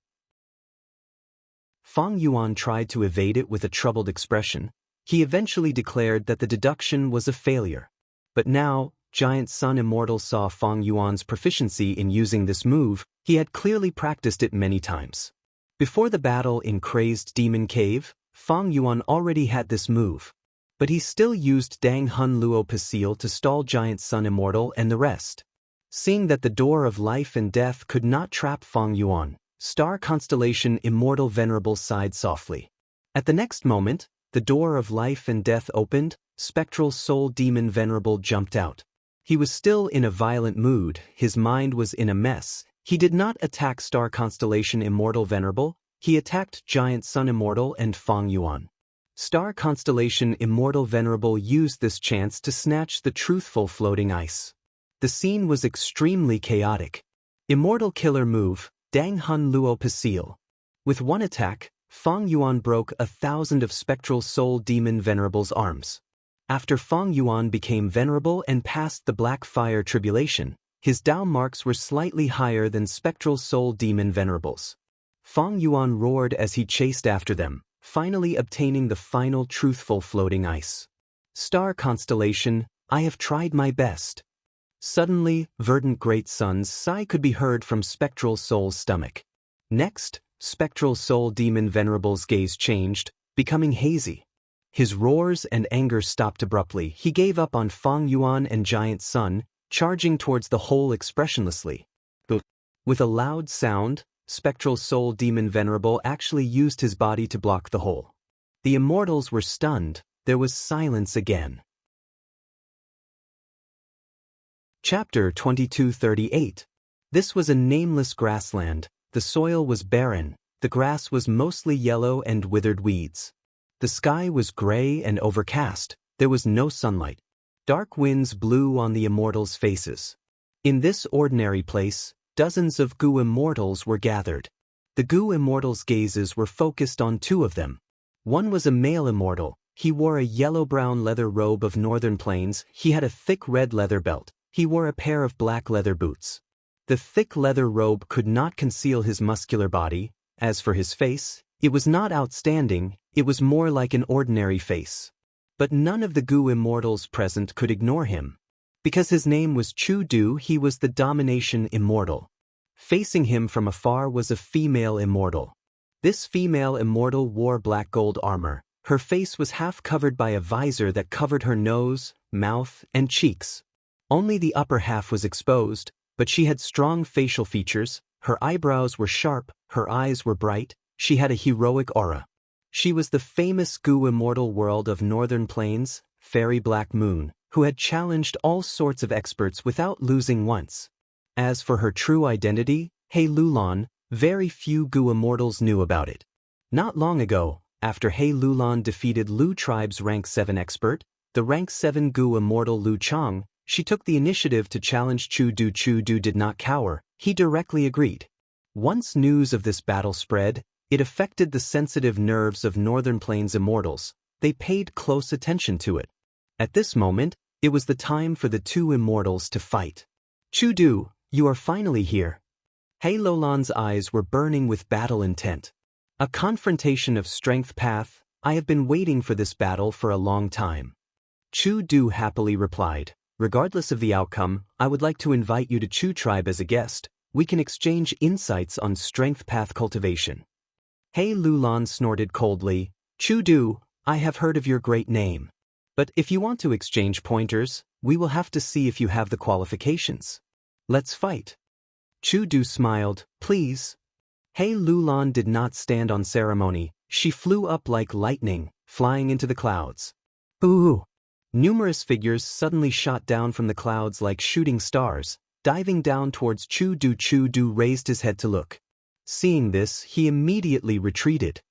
Speaker 1: Fang Yuan tried to evade it with a troubled expression. He eventually declared that the deduction was a failure. But now, Giant Sun Immortal saw Fang Yuan's proficiency in using this move. He had clearly practiced it many times. Before the battle in Crazed Demon Cave, Fang Yuan already had this move. But he still used Dang Hun Luo Pa Seal to stall Giant Sun Immortal and the rest. Seeing that the door of life and death could not trap Fang Yuan, Star Constellation Immortal Venerable sighed softly. At the next moment, the door of life and death opened. Spectral Soul Demon Venerable jumped out. He was still in a violent mood, his mind was in a mess. He did not attack Star Constellation Immortal Venerable, he attacked Giant Sun Immortal and Fang Yuan. Star Constellation Immortal Venerable used this chance to snatch the truthful floating ice. The scene was extremely chaotic. Immortal killer move, Dang Hun Luo Pa Seal. With one attack, Fang Yuan broke 1,000 of Spectral Soul Demon Venerable's arms. After Fang Yuan became venerable and passed the Black Fire Tribulation, his Dao marks were slightly higher than Spectral Soul Demon Venerables. Fang Yuan roared as he chased after them, finally obtaining the final truthful floating ice. Star Constellation, I have tried my best. Suddenly, verdant great sun's sigh could be heard from Spectral Soul's stomach. Next, Spectral Soul Demon Venerable's gaze changed, becoming hazy. His roars and anger stopped abruptly. He gave up on Fang Yuan and Giant Sun, charging towards the hole expressionlessly. With a loud sound, Spectral Soul Demon Venerable actually used his body to block the hole. The immortals were stunned. There was silence again. Chapter 2238. This was a nameless grassland. The soil was barren. The grass was mostly yellow and withered weeds. The sky was gray and overcast. There was no sunlight. Dark winds blew on the immortals' faces. In this ordinary place, dozens of Gu immortals were gathered. The Gu immortals' gazes were focused on two of them. One was a male immortal. He wore a yellow-brown leather robe of northern plains. He had a thick red leather belt. He wore a pair of black leather boots. The thick leather robe could not conceal his muscular body. As for his face, it was not outstanding, it was more like an ordinary face. But none of the Gu immortals present could ignore him. Because his name was Chu Du, he was the domination immortal. Facing him from afar was a female immortal. This female immortal wore black gold armor. Her face was half covered by a visor that covered her nose, mouth, and cheeks. Only the upper half was exposed, but she had strong facial features. Her eyebrows were sharp, her eyes were bright, she had a heroic aura. She was the famous Gu immortal world of Northern Plains, Fairy Black Moon, who had challenged all sorts of experts without losing once. As for her true identity, He Lulan, very few Gu immortals knew about it. Not long ago, after He Lulan defeated Lu Tribe's Rank 7 expert, the Rank 7 Gu immortal Lu Chang, she took the initiative to challenge Chu Du. Chu Du did not cower, he directly agreed. Once news of this battle spread, it affected the sensitive nerves of Northern Plains immortals. They paid close attention to it. At this moment, it was the time for the two immortals to fight. Chu Du, You are finally here. Hei Lolan's eyes were burning with battle intent. A confrontation of strength path. I have been waiting for this battle for a long time. Chu Du happily replied. Regardless of the outcome, I would like to invite you to Chu Tribe as a guest. We can exchange insights on strength path cultivation. Hei Lulan snorted coldly. Chu Du, I have heard of your great name. But if you want to exchange pointers, we will have to see if you have the qualifications. Let's fight. Chu Du smiled. Please. Hei Lulan did not stand on ceremony. She flew up like lightning, flying into the clouds. Ooh! Numerous figures suddenly shot down from the clouds like shooting stars, diving down towards Chu Du. Chu Du raised his head to look. Seeing this, he immediately retreated.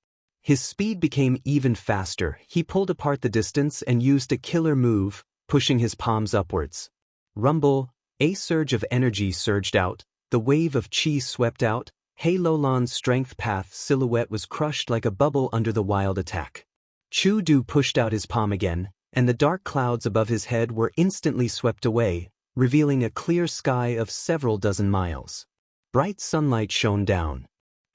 Speaker 1: His speed became even faster. He pulled apart the distance and used a killer move, pushing his palms upwards. Rumble, a surge of energy surged out, the wave of chi swept out. Hei Lolan's strength path silhouette was crushed like a bubble under the wild attack. Chu Du pushed out his palm again, and the dark clouds above his head were instantly swept away, revealing a clear sky of several dozen miles. Bright sunlight shone down.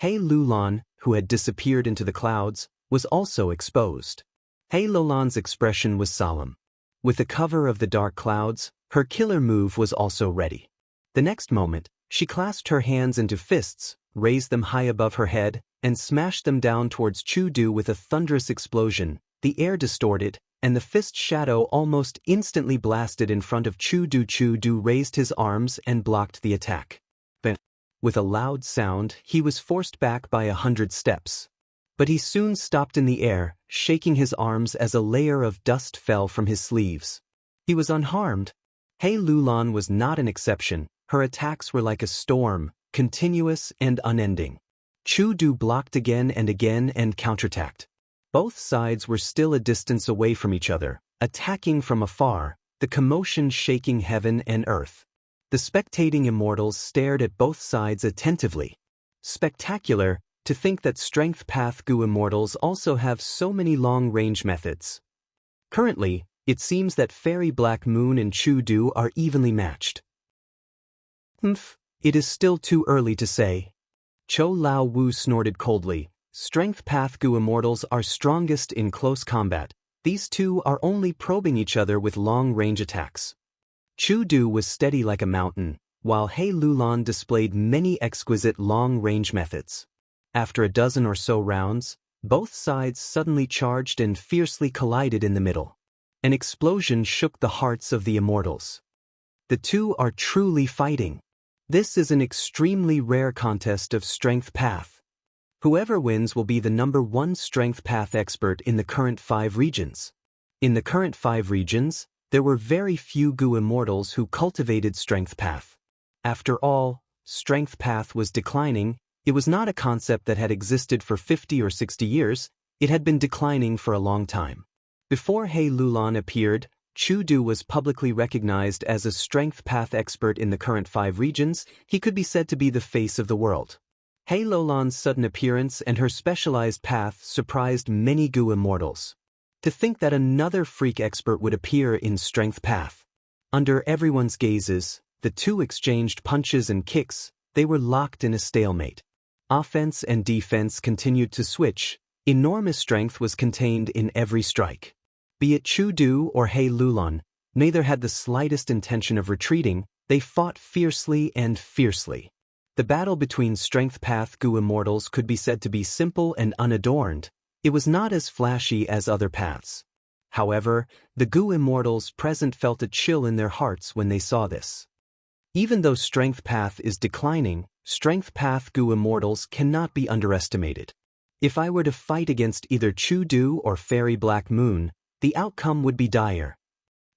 Speaker 1: Hei Lulan, who had disappeared into the clouds, was also exposed. Hei Lolan's expression was solemn. With the cover of the dark clouds, her killer move was also ready. The next moment, she clasped her hands into fists, raised them high above her head, and smashed them down towards Chu Du with a thunderous explosion. The air distorted, and the fist shadow almost instantly blasted in front of Chu Du. Chu Du raised his arms and blocked the attack. With a loud sound, he was forced back by 100 steps. But he soon stopped in the air, shaking his arms as a layer of dust fell from his sleeves. He was unharmed. Hei Lulan was not an exception. Her attacks were like a storm, continuous and unending. Chu Du blocked again and counterattacked. Both sides were still a distance away from each other, attacking from afar, the commotion shaking heaven and earth. The spectating immortals stared at both sides attentively. Spectacular, to think that Strength Path Gu immortals also have so many long-range methods. Currently, it seems that Fairy Black Moon and Chu Du are evenly matched. It is still too early to say. Cho Lao Wu snorted coldly. Strength Path Gu immortals are strongest in close combat. These two are only probing each other with long-range attacks. Chu Du was steady like a mountain, while Hei Lulan displayed many exquisite long-range methods. After a dozen or so rounds, both sides suddenly charged and fiercely collided in the middle. An explosion shook the hearts of the immortals. The two are truly fighting. This is an extremely rare contest of Strength Path. Whoever wins will be the #1 Strength Path expert in the current 5 regions. In the current 5 regions, there were very few Gu immortals who cultivated Strength Path. After all, Strength Path was declining. It was not a concept that had existed for 50 or 60 years, it had been declining for a long time. Before Hei Lulan appeared, Chu Du was publicly recognized as a Strength Path expert in the current 5 regions. He could be said to be the face of the world. Hei Lulan's sudden appearance and her specialized path surprised many Gu immortals. To think that another freak expert would appear in Strength Path. Under everyone's gazes, the two exchanged punches and kicks. They were locked in a stalemate. Offense and defense continued to switch. Enormous strength was contained in every strike. Be it Chu Du or Hei Lulan, neither had the slightest intention of retreating. They fought fiercely and fiercely. The battle between Strength Path Gu immortals could be said to be simple and unadorned. It was not as flashy as other paths. However, the Gu immortals present felt a chill in their hearts when they saw this. Even though Strength Path is declining, Strength Path Gu immortals cannot be underestimated. If I were to fight against either Chu Du or Fairy Black Moon, the outcome would be dire.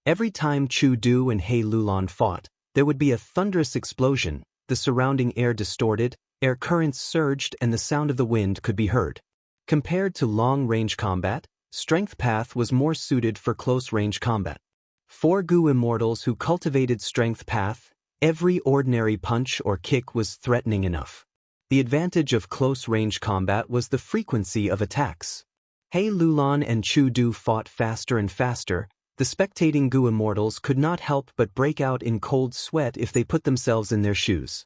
Speaker 1: Every time Chu Du and Hei Lulan fought, there would be a thunderous explosion. The surrounding air distorted, air currents surged, and the sound of the wind could be heard. Compared to long-range combat, Strength Path was more suited for close-range combat. For Gu immortals who cultivated Strength Path, every ordinary punch or kick was threatening enough. The advantage of close-range combat was the frequency of attacks. Hei Lulan and Chu Du fought faster and faster, The spectating Gu immortals could not help but break out in cold sweat if they put themselves in their shoes.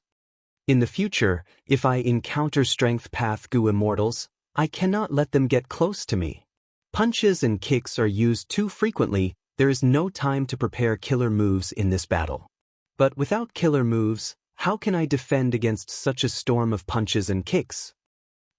Speaker 1: In the future, if I encounter Strength Path Gu immortals, I cannot let them get close to me. Punches and kicks are used too frequently, there is no time to prepare killer moves in this battle. But without killer moves, how can I defend against such a storm of punches and kicks?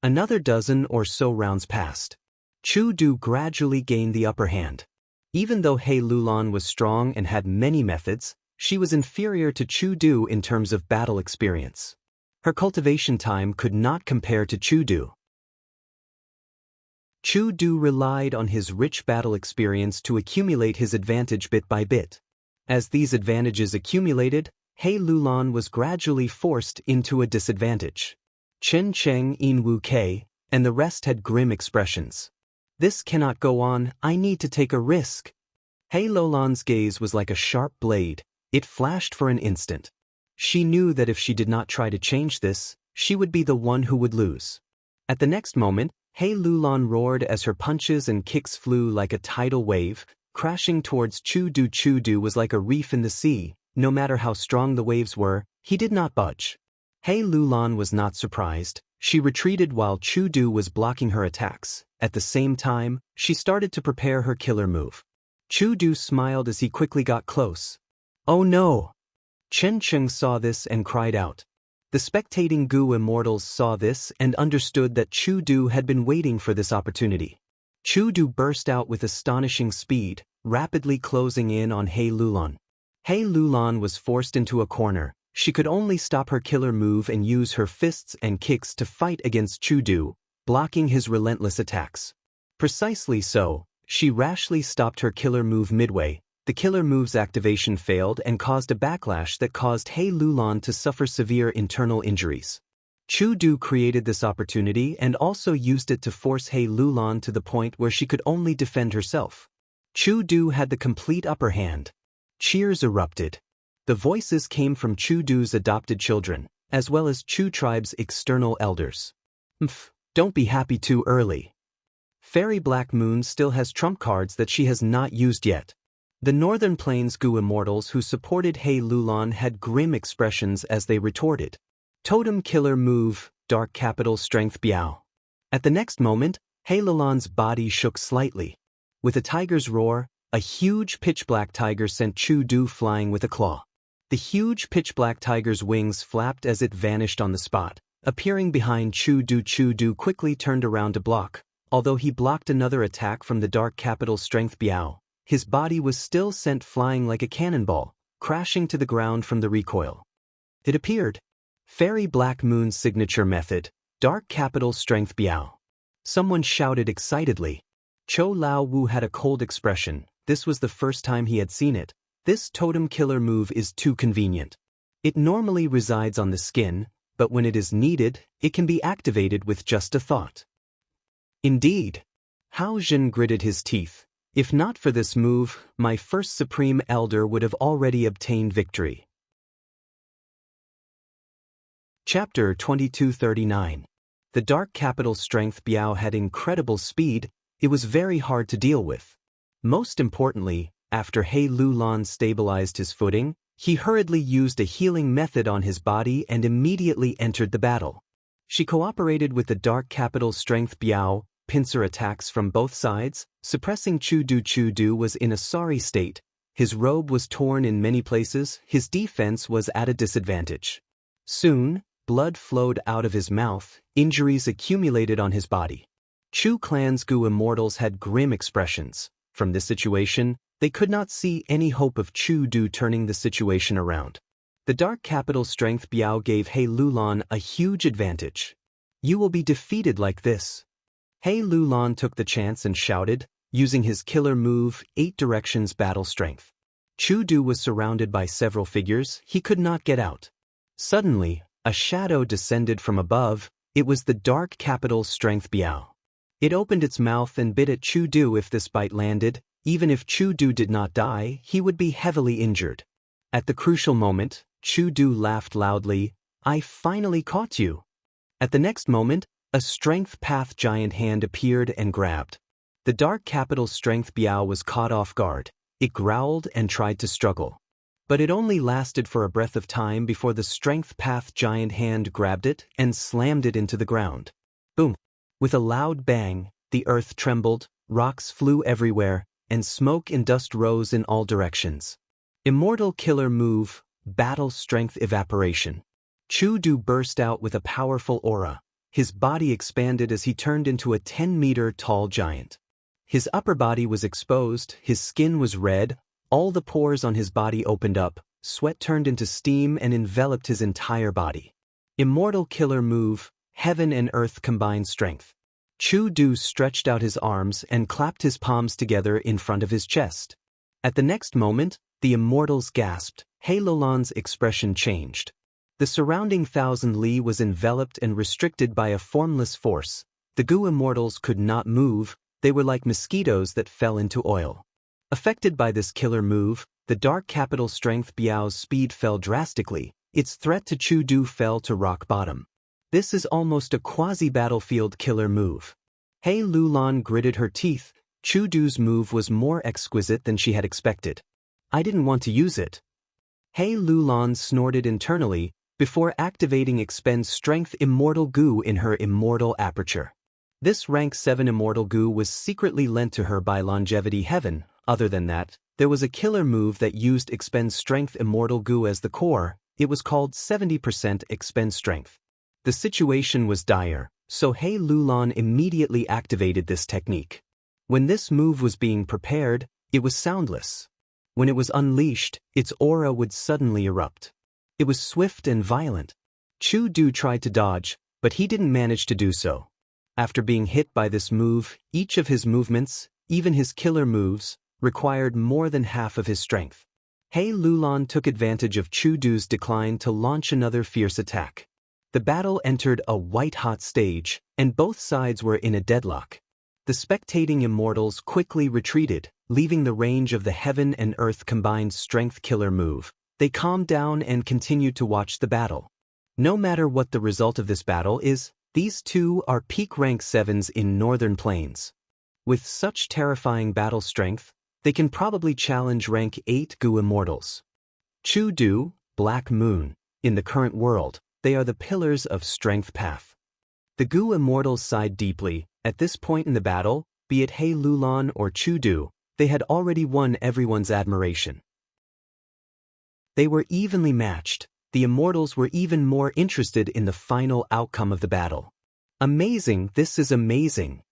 Speaker 1: Another dozen or so rounds passed. Chu Du gradually gained the upper hand. Even though He Lulan was strong and had many methods, she was inferior to Chu Du in terms of battle experience. Her cultivation time could not compare to Chu Du. Chu Du relied on his rich battle experience to accumulate his advantage bit by bit. As these advantages accumulated, He Lulan was gradually forced into a disadvantage. Chen Cheng In Wu Kei and the rest had grim expressions. This cannot go on, I need to take a risk. He Lulan's gaze was like a sharp blade, it flashed for an instant. She knew that if she did not try to change this, she would be the one who would lose. At the next moment, He Lulan roared as her punches and kicks flew like a tidal wave, crashing towards Chu Du. Chu Du was like a reef in the sea, no matter how strong the waves were, he did not budge. He Lulan was not surprised, she retreated while Chu Du was blocking her attacks. At the same time, she started to prepare her killer move. Chu Du smiled as he quickly got close. Oh no! Chen Cheng saw this and cried out. The spectating Gu immortals saw this and understood that Chu Du had been waiting for this opportunity. Chu Du burst out with astonishing speed, rapidly closing in on He Lulan. He Lulan was forced into a corner. She could only stop her killer move and use her fists and kicks to fight against Chu Du, blocking his relentless attacks. Precisely so, she rashly stopped her killer move midway. The killer move's activation failed and caused a backlash that caused He Lulan to suffer severe internal injuries. Chu Du created this opportunity and also used it to force He Lulan to the point where she could only defend herself. Chu Du had the complete upper hand. Cheers erupted. The voices came from Chu Du's adopted children, as well as Chu tribe's external elders. Don't be happy too early. Fairy Black Moon still has trump cards that she has not used yet. The Northern Plains Gu immortals who supported He Lulan had grim expressions as they retorted. Totem killer move, Dark Capital Strength Biao. At the next moment, He Lulan's body shook slightly. With a tiger's roar, a huge pitch-black tiger sent Chu Du flying with a claw. The huge pitch-black tiger's wings flapped as it vanished on the spot, appearing behind Chu Du. Chu Du quickly turned around to block. Although he blocked another attack from the Dark Capital Strength Biao, his body was still sent flying like a cannonball, crashing to the ground from the recoil. It appeared. Fairy Black Moon's signature method, Dark Capital Strength Biao. Someone shouted excitedly. Cho Lao Wu had a cold expression. This was the first time he had seen it. This totem killer move is too convenient. It normally resides on the skin, but when it is needed, it can be activated with just a thought. Indeed. Hao Jin gritted his teeth. If not for this move, my first Supreme Elder would have already obtained victory. Chapter 2239. The Dark Capital Strength Biao had incredible speed, it was very hard to deal with. Most importantly, after He Lulan stabilized his footing, he hurriedly used a healing method on his body and immediately entered the battle. She cooperated with the Dark Capital Strength Biao, pincer attacks from both sides, suppressing Chu Du. Chu Du was in a sorry state. His robe was torn in many places, his defense was at a disadvantage. Soon, blood flowed out of his mouth, injuries accumulated on his body. Chu Clan's Gu immortals had grim expressions. From this situation, they could not see any hope of Chu Du turning the situation around. The Dark Capital Strength Biao gave He Lulan a huge advantage. You will be defeated like this. He Lulan took the chance and shouted, using his killer move, 8 Directions Battle Strength. Chu Du was surrounded by several figures, he could not get out. Suddenly, a shadow descended from above, it was the Dark Capital Strength Biao. It opened its mouth and bit at Chu Du. If this bite landed, even if Chu Du did not die, he would be heavily injured. At the crucial moment, Chu Du laughed loudly, I finally caught you. At the next moment, a Strength Path giant hand appeared and grabbed. The Dark Capital Strength Biao was caught off guard. It growled and tried to struggle. But it only lasted for a breath of time before the strength path giant hand grabbed it and slammed it into the ground. Boom! With a loud bang, the earth trembled, rocks flew everywhere, and smoke and dust rose in all directions. Immortal killer move, battle strength evaporation. Chu-Du burst out with a powerful aura. His body expanded as he turned into a 10-meter-tall giant. His upper body was exposed, his skin was red, all the pores on his body opened up, sweat turned into steam and enveloped his entire body. Immortal killer move, heaven and earth combined strength. Chu-Du stretched out his arms and clapped his palms together in front of his chest. At the next moment, the immortals gasped. Halolan's expression changed. The surrounding 1,000 li was enveloped and restricted by a formless force. The Gu immortals could not move, they were like mosquitoes that fell into oil. Affected by this killer move, the dark capital strength Biao's speed fell drastically, its threat to Chu-Du fell to rock bottom. This is almost a quasi-battlefield killer move. He Lulan gritted her teeth. Chu-Du's move was more exquisite than she had expected. I didn't want to use it. He Lulan snorted internally, before activating Expend Strength Immortal Gu in her Immortal Aperture. This rank 7 Immortal Gu was secretly lent to her by Longevity Heaven. Other than that, there was a killer move that used Expend Strength Immortal Gu as the core. It was called 70% Expend Strength. The situation was dire, so He Lulan immediately activated this technique. When this move was being prepared, it was soundless. When it was unleashed, its aura would suddenly erupt. It was swift and violent. Chu-Du tried to dodge, but he didn't manage to do so. After being hit by this move, each of his movements, even his killer moves, required more than half of his strength. He Lulan took advantage of Chu-Du's decline to launch another fierce attack. The battle entered a white-hot stage, and both sides were in a deadlock. The spectating immortals quickly retreated, leaving the range of the heaven and earth combined strength killer move. They calmed down and continued to watch the battle. No matter what the result of this battle is, these two are peak rank 7s in Northern Plains. With such terrifying battle strength, they can probably challenge rank 8 Gu immortals. Chu-Du, Black Moon. In the current world, they are the pillars of strength path. The Gu immortals sighed deeply. At this point in the battle, be it He Lulan or Chu-Du, they had already won everyone's admiration. They were evenly matched. The immortals were even more interested in the final outcome of the battle. Amazing, this is amazing.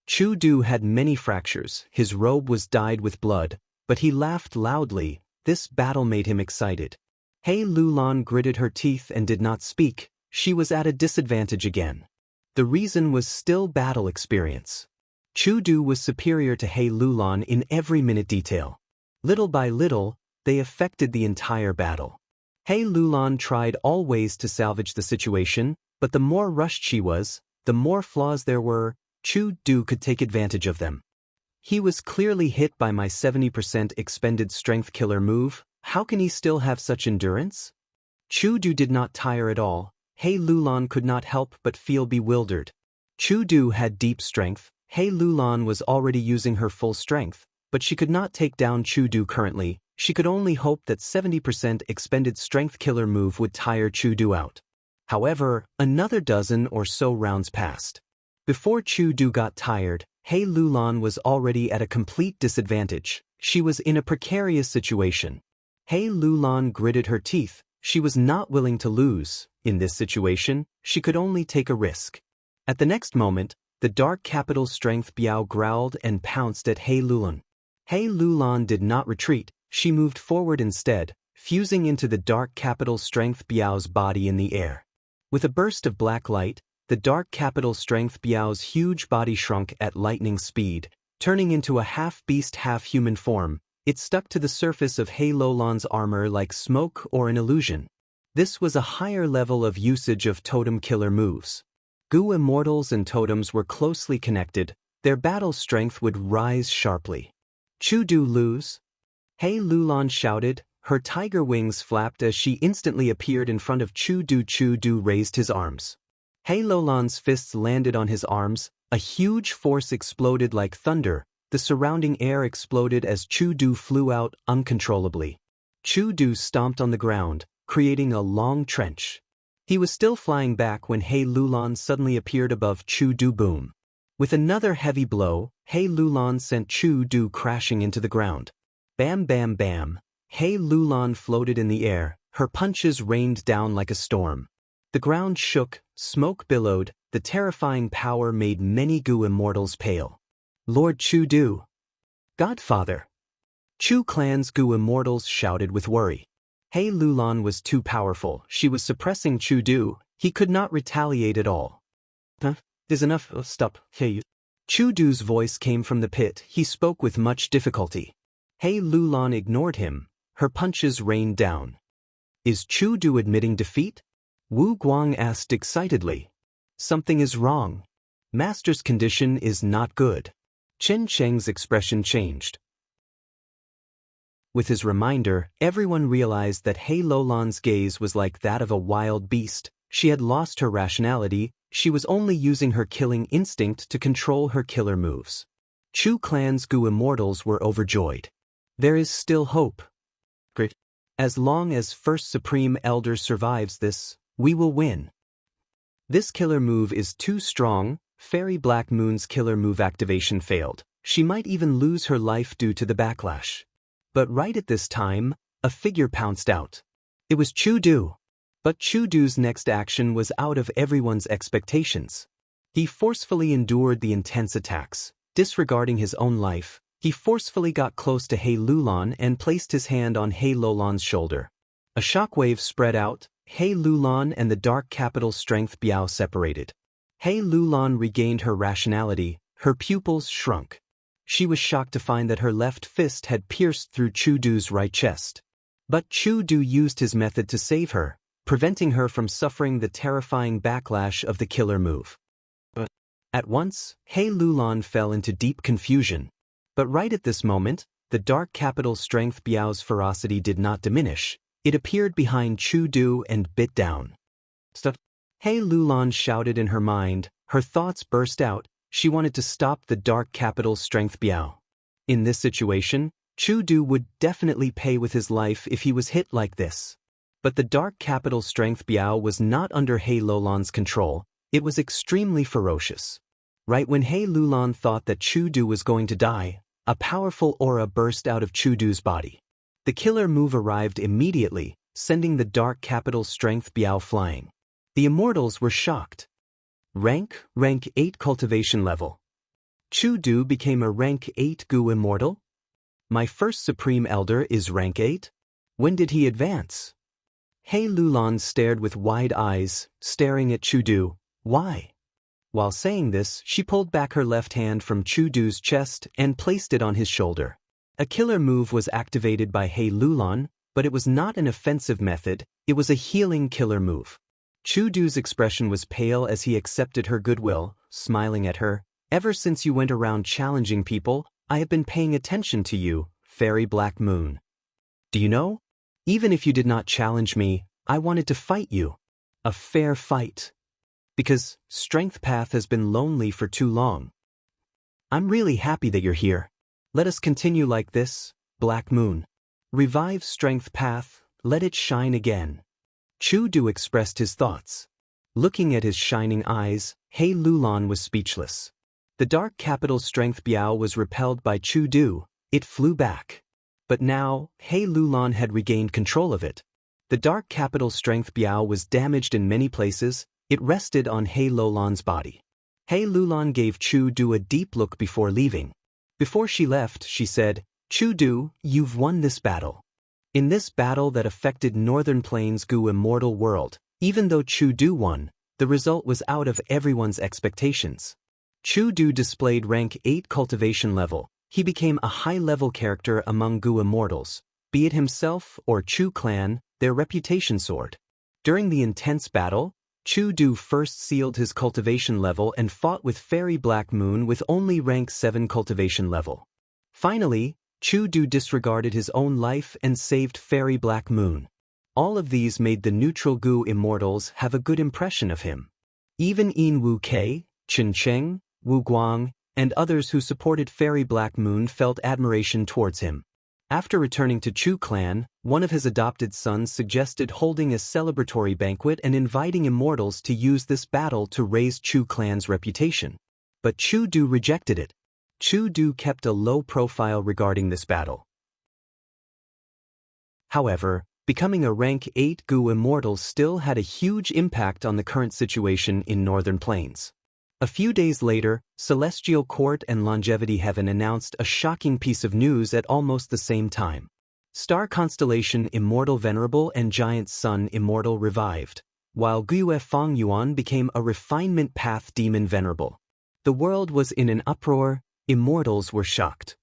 Speaker 1: Chu-Du had many fractures, his robe was dyed with blood, but he laughed loudly. This battle made him excited. He Lulan gritted her teeth and did not speak. She was at a disadvantage again. The reason was still battle experience. Chu-Du was superior to He Lulan in every minute detail. Little by little, they affected the entire battle. He Lulan tried all ways to salvage the situation, but the more rushed she was, the more flaws there were. Chu-Du could take advantage of them. He was clearly hit by my 70% expended strength killer move. How can he still have such endurance? Chu-Du did not tire at all. He Lulan could not help but feel bewildered. Chu-Du had deep strength. He Lulan was already using her full strength, but she could not take down Chu-Du currently. She could only hope that 70% expended strength killer move would tire Chu-Du out. However, another dozen or so rounds passed. Before Chu-Du got tired, He Lulan was already at a complete disadvantage. She was in a precarious situation. He Lulan gritted her teeth. She was not willing to lose. In this situation, she could only take a risk. At the next moment, the dark capital strength Biao growled and pounced at He Lulan. He Lulan did not retreat. She moved forward instead, fusing into the dark capital strength Biao's body in the air. With a burst of black light, the dark capital strength Biao's huge body shrunk at lightning speed, turning into a half-beast half-human form. It stuck to the surface of He Lulan's armor like smoke or an illusion. This was a higher level of usage of totem killer moves. Gu immortals and totems were closely connected. Their battle strength would rise sharply. Chu-Du lose? He Lulan shouted. Her tiger wings flapped as she instantly appeared in front of Chu-Du. Chu-Du raised his arms. He Lulan's fists landed on his arms. A huge force exploded like thunder. The The surrounding air exploded as Chu Du flew out uncontrollably. Chu Du stomped on the ground, creating a long trench. He was still flying back when He Lulan suddenly appeared above Chu Du. Boom! With another heavy blow, He Lulan sent Chu Du crashing into the ground. Bam bam bam! He Lulan floated in the air, her punches rained down like a storm. The ground shook, smoke billowed, the terrifying power made many Gu immortals pale. Lord Chu Du! Godfather! Chu clan's Gu immortals shouted with worry. He Lulan was too powerful, she was suppressing Chu Du, he could not retaliate at all. There's enough, stop, He. Chu Du's voice came from the pit, he spoke with much difficulty. He Lulan ignored him, her punches rained down. Is Chu Du admitting defeat? Wu Guang asked excitedly. Something is wrong. Master's condition is not good. Chen Cheng's expression changed. With his reminder, everyone realized that He Lulan's gaze was like that of a wild beast. She had lost her rationality, she was only using her killing instinct to control her killer moves. Chu clan's Gu immortals were overjoyed. There is still hope. Great. As long as First Supreme Elder survives this, we will win. This killer move is too strong. Fairy Black Moon's killer move activation failed. She might even lose her life due to the backlash. But right at this time, a figure pounced out. It was Chu Du. But Chu Du's next action was out of everyone's expectations. He forcefully endured the intense attacks. Disregarding his own life, he forcefully got close to He Lulan and placed his hand on He Lulan's shoulder. A shockwave spread out, He Lulan and the Dark Capital Strength Biao separated. He Lulan regained her rationality, her pupils shrunk. She was shocked to find that her left fist had pierced through Chu Du's right chest. But Chu Du used his method to save her, preventing her from suffering the terrifying backlash of the killer move. At once, He Lulan fell into deep confusion. But right at this moment, the Dark Capital Strength Biao's ferocity did not diminish. It appeared behind Chu Du and bit down. Stop! He Lulan shouted in her mind, her thoughts burst out, she wanted to stop the Dark Capital Strength Biao. In this situation, Chu Du would definitely pay with his life if he was hit like this. But the Dark Capital Strength Biao was not under He Lulan's control, it was extremely ferocious. Right when He Lulan thought that Chu Du was going to die, a powerful aura burst out of Chu Du's body. The killer move arrived immediately, sending the Dark Capital Strength Biao flying. The immortals were shocked. Rank 8 cultivation level. Chu Du became a rank 8 Gu immortal? My first Supreme Elder is rank 8? When did he advance? He Lulan stared with wide eyes, staring at Chu Du. Why? While saying this, she pulled back her left hand from Chu Du's chest and placed it on his shoulder. A killer move was activated by He Lulan, but it was not an offensive method, it was a healing killer move. Chu Du's expression was pale as he accepted her goodwill, smiling at her. Ever since you went around challenging people, I have been paying attention to you, Fairy Black Moon. Do you know? Even if you did not challenge me, I wanted to fight you. A fair fight. Because Strength Path has been lonely for too long. I'm really happy that you're here. Let us continue like this, Black Moon. Revive Strength Path, let it shine again. Chu Du expressed his thoughts. Looking at his shining eyes, He Lulan was speechless. The Dark Capital Strength Biao was repelled by Chu Du, it flew back. But now, He Lulan had regained control of it. The Dark Capital Strength Biao was damaged in many places, it rested on He Lulan's body. He Lulan gave Chu Du a deep look before leaving. Before she left, she said, Chu Du, you've won this battle. In this battle that affected Northern Plains Gu immortal world, even though Chu Du won, the result was out of everyone's expectations. Chu Du displayed rank 8 cultivation level, he became a high-level character among Gu immortals, be it himself or Chu clan, their reputation soared. During the intense battle, Chu Du first sealed his cultivation level and fought with Fairy Black Moon with only rank 7 cultivation level. Finally, Chu Du disregarded his own life and saved Fairy Black Moon. All of these made the neutral Gu immortals have a good impression of him. Even Yin Wu Kei, Chen Cheng, Wu Guang, and others who supported Fairy Black Moon felt admiration towards him. After returning to Chu clan, one of his adopted sons suggested holding a celebratory banquet and inviting immortals to use this battle to raise Chu clan's reputation. But Chu Du rejected it. Chu Du kept a low profile regarding this battle. However, becoming a rank 8 Gu immortal still had a huge impact on the current situation in Northern Plains. A few days later, Celestial Court and Longevity Heaven announced a shocking piece of news at almost the same time. Star Constellation Immortal Venerable and Giant Sun Immortal revived, while Guiyue Feng Yuan became a Refinement Path Demon Venerable. The world was in an uproar, immortals were shocked.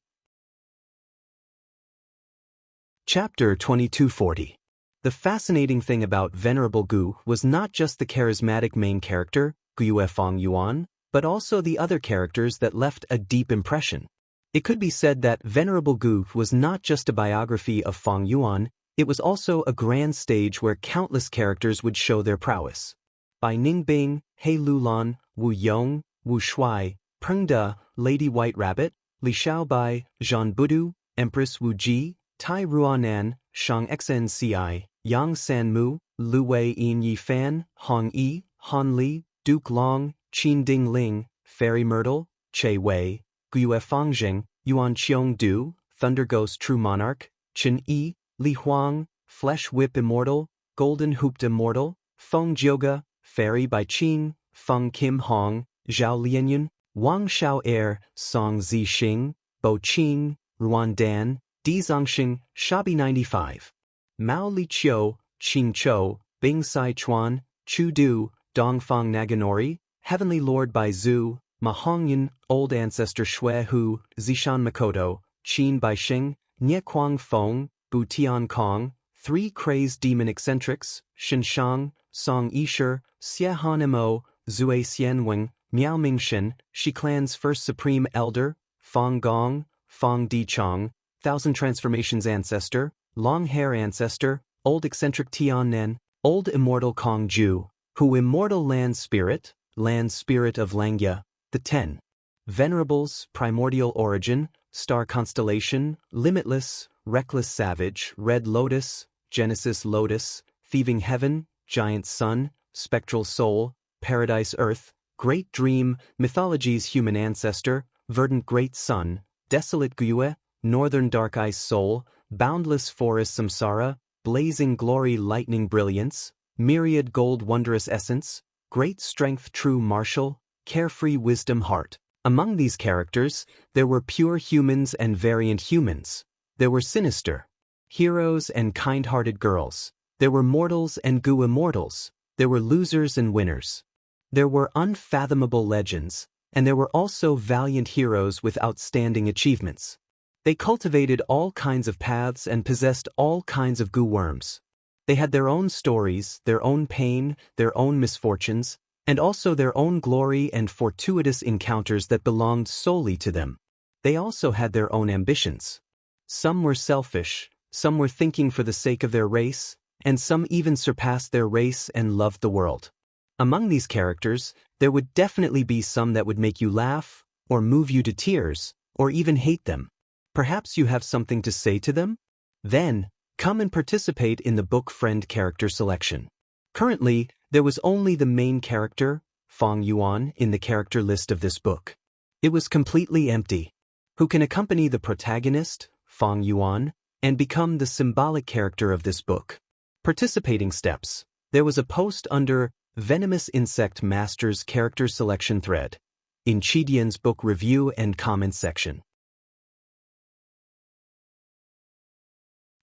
Speaker 1: Chapter 2240. The fascinating thing about Venerable Gu was not just the charismatic main character, Guiyue Feng Yuan, but also the other characters that left a deep impression. It could be said that Venerable Gu was not just a biography of Feng Yuan, it was also a grand stage where countless characters would show their prowess. By Ning Bing, He Lulan, Wu Yong, Wu Shuai, Peng De, Lady White Rabbit, Li Xiaobai, Zhang Budu, Empress Wu Ji, Tai Ruanan, Shang Xnci, Yang San Mu, Lu Wei Yin Yi Fan, Hong Yi, Han Li, Duke Long, Qin Ding Ling, Fairy Myrtle, Che Wei, Guiyue Fangzheng, Yuan Qiong Du, Thunder Ghost True Monarch, Chen Yi, Li Huang, Flesh Whip Immortal, Golden Hooped Immortal, Feng Jioga, Fairy by Qing, Feng Kim Hong, Zhao Lianyun, Wang Xiao Air, Song Zi Xing, Bo Qing, Ruan Dan, Di Zongxing, Shabi 95. Mao Li Qiu, Qing Chou, Bing Sai Chuan, Chu Du, Dongfang Naganori, Heavenly Lord Bai Zhu, Ma Hongyan, Old Ancestor Shui Hu, Zishan Makoto, Qin Baixing, Nie Kuang Feng, Bu Tian Kong, 3 Crazed Demon Eccentrics, Shen Shang, Song Yisher, Xie Han Mo, Zue Xianweng, Miao Mingshen, Shi Clan's First Supreme Elder, Fong Gong, Fong Di Chong, Thousand Transformations Ancestor, Long Hair Ancestor, Old Eccentric Tian Nen, Old Immortal Kong Ju, Hu Immortal Land Spirit of Langya, the 10 Venerables, Primordial Origin, Star Constellation, Limitless, Reckless Savage, Red Lotus, Genesis Lotus, Thieving Heaven, Giant Sun, Spectral Soul, Paradise Earth, Great Dream, Mythology's Human Ancestor, Verdant Great Sun, Desolate Guiyue, Northern Dark Ice Soul, Boundless Forest Samsara, Blazing Glory Lightning Brilliance, Myriad Gold Wondrous Essence, Great Strength True Martial, Carefree Wisdom Heart. Among these characters, there were pure humans and variant humans. There were sinister heroes and kind-hearted girls. There were mortals and Gu immortals. There were losers and winners. There were unfathomable legends, and there were also valiant heroes with outstanding achievements. They cultivated all kinds of paths and possessed all kinds of Gu worms. They had their own stories, their own pain, their own misfortunes, and also their own glory and fortuitous encounters that belonged solely to them. They also had their own ambitions. Some were selfish, some were thinking for the sake of their race, and some even surpassed their race and loved the world. Among these characters, there would definitely be some that would make you laugh, or move you to tears, or even hate them. Perhaps you have something to say to them? Then, come and participate in the book friend character selection. Currently, there was only the main character, Feng Yuan, in the character list of this book. It was completely empty. Who can accompany the protagonist, Feng Yuan, and become the symbolic character of this book? Participating steps. There was a post under Venomous Insect Masters character selection thread in Chidian's book review and comments section.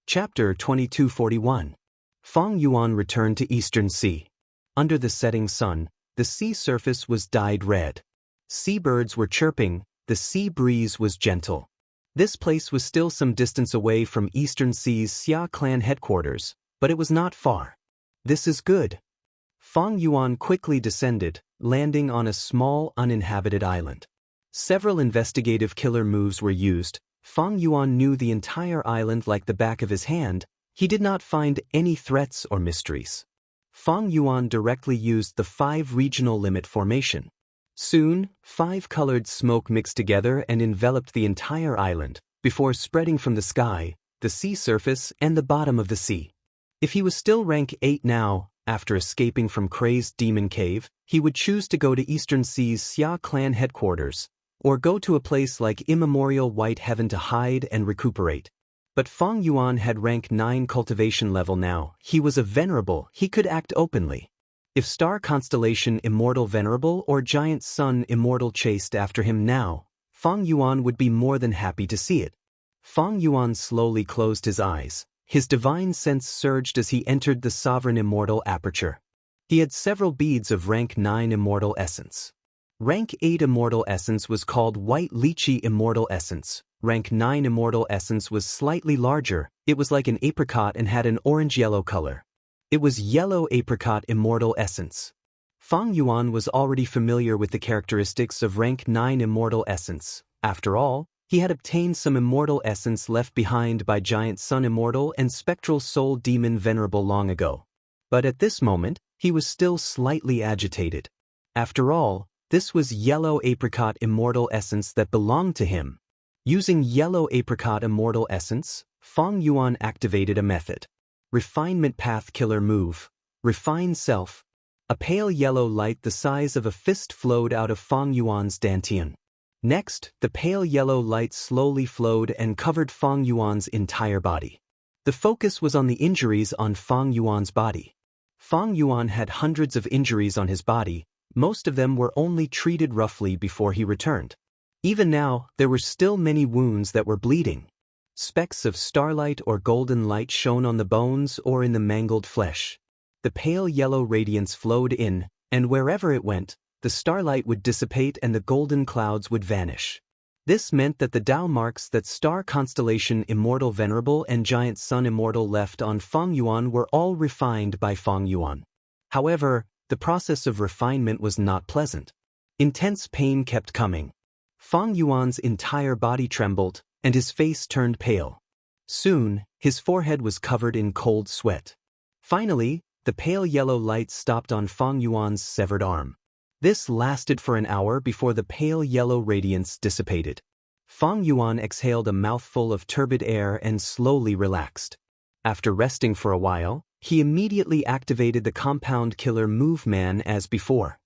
Speaker 1: Chapter 2241. Feng Yuan returned to Eastern Sea. Under the setting sun, the sea surface was dyed red. Seabirds were chirping, the sea breeze was gentle. This place was still some distance away from Eastern Sea's Xia clan headquarters, but it was not far. This is good. Feng Yuan quickly descended, landing on a small uninhabited island. Several investigative killer moves were used. Feng Yuan knew the entire island like the back of his hand. He did not find any threats or mysteries. Feng Yuan directly used the 5 regional limit formation. Soon, 5 colored smoke mixed together and enveloped the entire island, before spreading from the sky, the sea surface, and the bottom of the sea. If he was still rank 8 now, after escaping from Crazed Demon Cave, he would choose to go to Eastern Sea's Xia clan headquarters, or go to a place like Immemorial White Heaven to hide and recuperate. But Feng Yuan had rank 9 cultivation level now. He was a venerable, he could act openly. If Star Constellation Immortal Venerable or Giant Sun Immortal chased after him now, Feng Yuan would be more than happy to see it. Feng Yuan slowly closed his eyes. His divine sense surged as he entered the Sovereign Immortal Aperture. He had several beads of rank 9 Immortal Essence. Rank 8 Immortal Essence was called White Lychee Immortal Essence. Rank 9 Immortal Essence was slightly larger. It was like an apricot and had an orange-yellow color. It was Yellow Apricot Immortal Essence. Feng Yuan was already familiar with the characteristics of rank 9 Immortal Essence. After all, he had obtained some Immortal Essence left behind by Giant Sun Immortal and Spectral Soul Demon Venerable long ago. But at this moment, he was still slightly agitated. After all, this was Yellow Apricot Immortal Essence that belonged to him. Using Yellow Apricot Immortal Essence, Feng Yuan activated a method. Refinement Path Killer Move. Refine Self. A pale yellow light the size of a fist flowed out of Feng Yuan's dantian. Next, the pale yellow light slowly flowed and covered Feng Yuan's entire body. The focus was on the injuries on Feng Yuan's body. Feng Yuan had hundreds of injuries on his body. Most of them were only treated roughly before he returned. Even now, there were still many wounds that were bleeding. Specks of starlight or golden light shone on the bones or in the mangled flesh. The pale yellow radiance flowed in, and wherever it went, the starlight would dissipate and the golden clouds would vanish. This meant that the Tao marks that Star Constellation Immortal Venerable and Giant Sun Immortal left on Feng Yuan were all refined by Feng Yuan. However, the process of refinement was not pleasant. Intense pain kept coming. Feng Yuan's entire body trembled, and his face turned pale. Soon, his forehead was covered in cold sweat. Finally, the pale yellow light stopped on Feng Yuan's severed arm. This lasted for an hour before the pale yellow radiance dissipated. Feng Yuan exhaled a mouthful of turbid air and slowly relaxed. After resting for a while, he immediately activated the Compound Killer Move Man as before.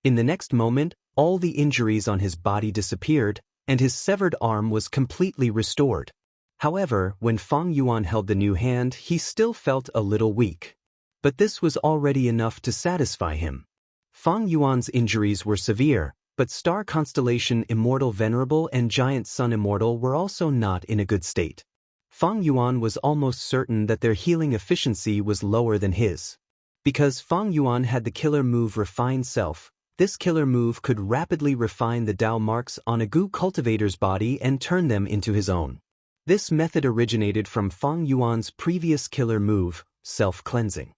Speaker 1: In the next moment, all the injuries on his body disappeared, and his severed arm was completely restored. However, when Feng Yuan held the new hand, he still felt a little weak. But this was already enough to satisfy him. Feng Yuan's injuries were severe, but Star Constellation Immortal Venerable and Giant Sun Immortal were also not in a good state. Feng Yuan was almost certain that their healing efficiency was lower than his. Because Feng Yuan had the killer move Refine Self, this killer move could rapidly refine the Tao marks on a Gu cultivator's body and turn them into his own. This method originated from Feng Yuan's previous killer move, self-cleansing.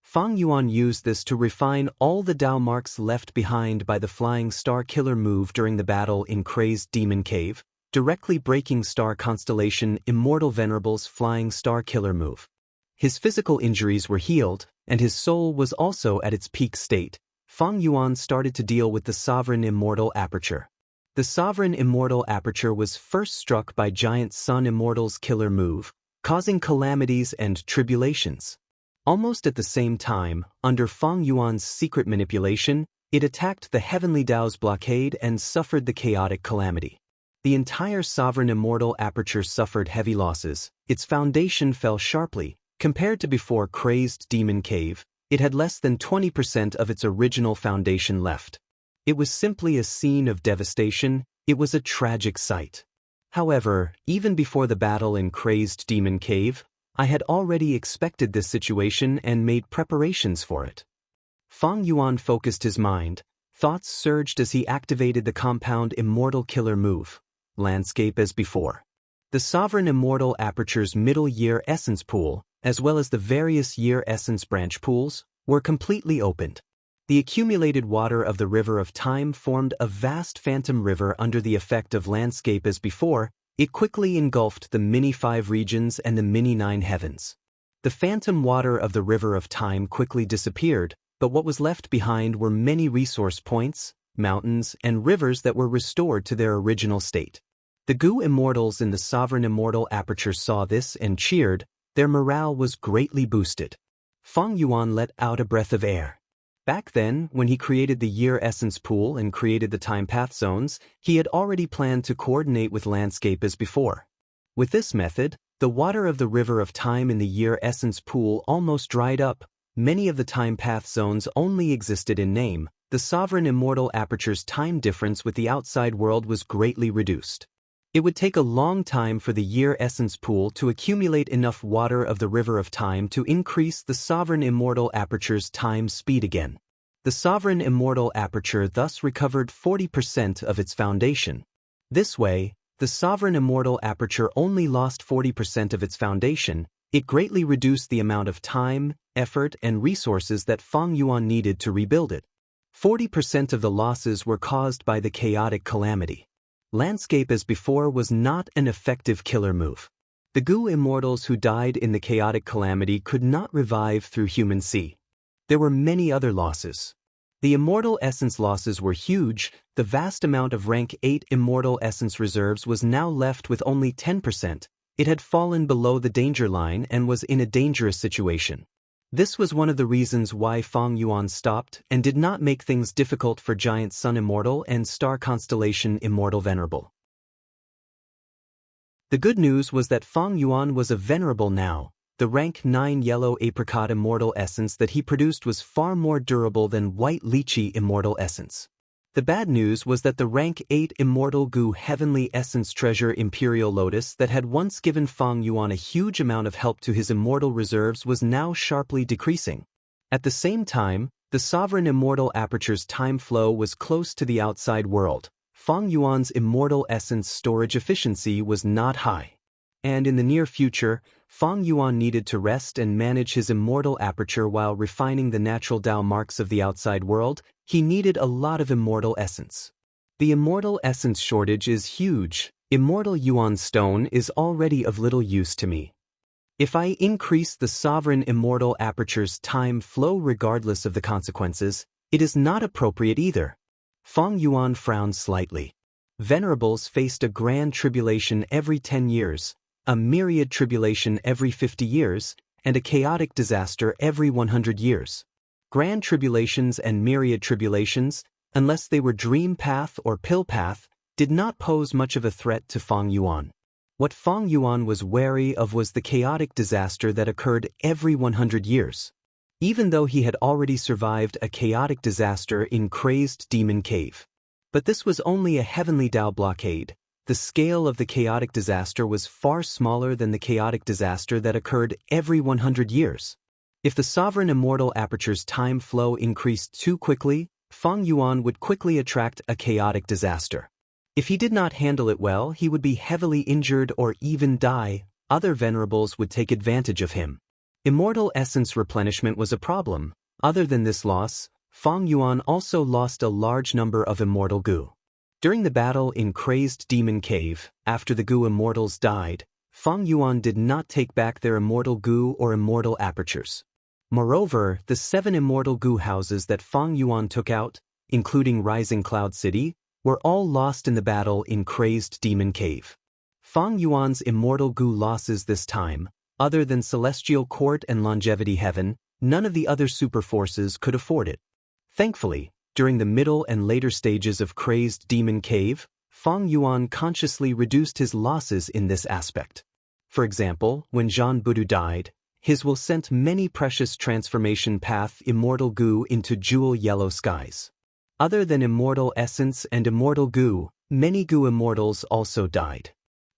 Speaker 1: Feng Yuan used this to refine all the Tao marks left behind by the Flying Star killer move during the battle in Crazed Demon Cave, directly breaking Star Constellation Immortal Venerable's Flying Star killer move. His physical injuries were healed, and his soul was also at its peak state. Feng Yuan started to deal with the Sovereign Immortal Aperture. The Sovereign Immortal Aperture was first struck by Giant Sun Immortal's killer move, causing calamities and tribulations. Almost at the same time, under Feng Yuan's secret manipulation, it attacked the Heavenly Tao's blockade and suffered the chaotic calamity. The entire Sovereign Immortal Aperture suffered heavy losses. Its foundation fell sharply. Compared to before Crazed Demon Cave, it had less than 20% of its original foundation left. It was simply a scene of devastation. It was a tragic sight. However, even before the battle in Crazed Demon Cave, I had already expected this situation and made preparations for it. Feng Yuan focused his mind. Thoughts surged as he activated the Compound Immortal Killer move. Landscape as before. The Sovereign Immortal Aperture's Middle Year Essence Pool, as well as the various Year Essence branch pools, were completely opened. The accumulated water of the River of Time formed a vast phantom river under the effect of landscape as before. It quickly engulfed the Mini-5 regions and the Mini-9 heavens. The phantom water of the River of Time quickly disappeared, but what was left behind were many resource points, mountains, and rivers that were restored to their original state. The Gu immortals in the Sovereign Immortal Aperture saw this and cheered. Their morale was greatly boosted. Feng Yuan let out a breath of air. Back then, when he created the Year Essence Pool and created the Time Path Zones, he had already planned to coordinate with landscape as before. With this method, the water of the River of Time in the Year Essence Pool almost dried up. Many of the Time Path Zones only existed in name. The Sovereign Immortal Aperture's time difference with the outside world was greatly reduced. It would take a long time for the Year Essence Pool to accumulate enough water of the River of Time to increase the Sovereign Immortal Aperture's time speed again. The Sovereign Immortal Aperture thus recovered 40% of its foundation. This way, the Sovereign Immortal Aperture only lost 40% of its foundation. It greatly reduced the amount of time, effort, and resources that Feng Yuan needed to rebuild it. 40% of the losses were caused by the chaotic calamity. Landscape as before was not an effective killer move. The Gu immortals who died in the chaotic calamity could not revive through human sea. There were many other losses. The immortal essence losses were huge. The vast amount of rank 8 immortal essence reserves was now left with only 10%. It had fallen below the danger line and was in a dangerous situation. This was one of the reasons why Feng Yuan stopped and did not make things difficult for Giant Sun Immortal and Star Constellation Immortal Venerable. The good news was that Feng Yuan was a Venerable now. The rank 9 Yellow Apricot Immortal Essence that he produced was far more durable than White Lychee Immortal Essence. The bad news was that the rank 8 Immortal Gu Heavenly Essence Treasure Imperial Lotus that had once given Feng Yuan a huge amount of help to his immortal reserves was now sharply decreasing. At the same time, the Sovereign Immortal Aperture's time flow was close to the outside world. Feng Yuan's immortal essence storage efficiency was not high. And in the near future, Feng Yuan needed to rest and manage his immortal aperture while refining the natural Tao marks of the outside world. He needed a lot of immortal essence. The immortal essence shortage is huge. Immortal Yuan Stone is already of little use to me. If I increase the Sovereign Immortal Aperture's time flow regardless of the consequences, it is not appropriate either. Feng Yuan frowned slightly. Venerables faced a grand tribulation every 10 years, a myriad tribulation every 50 years, and a chaotic disaster every 100 years. Grand tribulations and myriad tribulations, unless they were dream path or pill path, did not pose much of a threat to Feng Yuan. What Feng Yuan was wary of was the chaotic disaster that occurred every 100 years. Even though he had already survived a chaotic disaster in Crazed Demon Cave. But this was only a heavenly Tao blockade. The scale of the chaotic disaster was far smaller than the chaotic disaster that occurred every 100 years. If the Sovereign Immortal Aperture's time flow increased too quickly, Feng Yuan would quickly attract a chaotic disaster. If he did not handle it well, he would be heavily injured or even die. Other venerables would take advantage of him. Immortal essence replenishment was a problem. Other than this loss, Feng Yuan also lost a large number of immortal Gu. During the battle in Crazed Demon Cave, after the Gu immortals died, Feng Yuan did not take back their immortal Gu or immortal apertures. Moreover, the 7 immortal Gu houses that Feng Yuan took out, including Rising Cloud City, were all lost in the battle in Crazed Demon Cave. Feng Yuan's immortal Gu losses this time, other than Celestial Court and Longevity Heaven, none of the other super forces could afford it. Thankfully, during the middle and later stages of Crazed Demon Cave, Feng Yuan consciously reduced his losses in this aspect. For example, when Zhan Budu died, his will sent many precious transformation path immortal Gu into jewel yellow skies. Other than immortal essence and immortal Gu, many Gu immortals also died.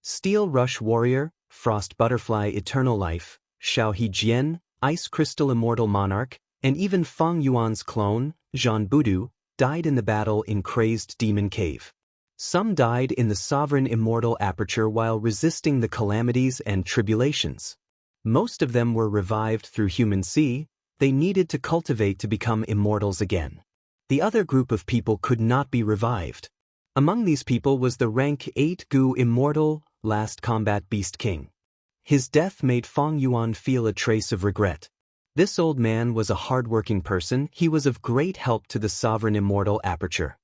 Speaker 1: Steel Rush Warrior, Frost Butterfly Eternal Life, Xiao He Jian, Ice Crystal Immortal Monarch, and even Feng Yuan's clone, Zhan Budu, died in the battle in Crazed Demon Cave. Some died in the Sovereign Immortal Aperture while resisting the calamities and tribulations. Most of them were revived through human sea. They needed to cultivate to become immortals again. The other group of people could not be revived. Among these people was the rank 8 Gu Immortal, Last Combat Beast King. His death made Feng Yuan feel a trace of regret. This old man was a hard-working person. He was of great help to the sovereign immortal Aperture.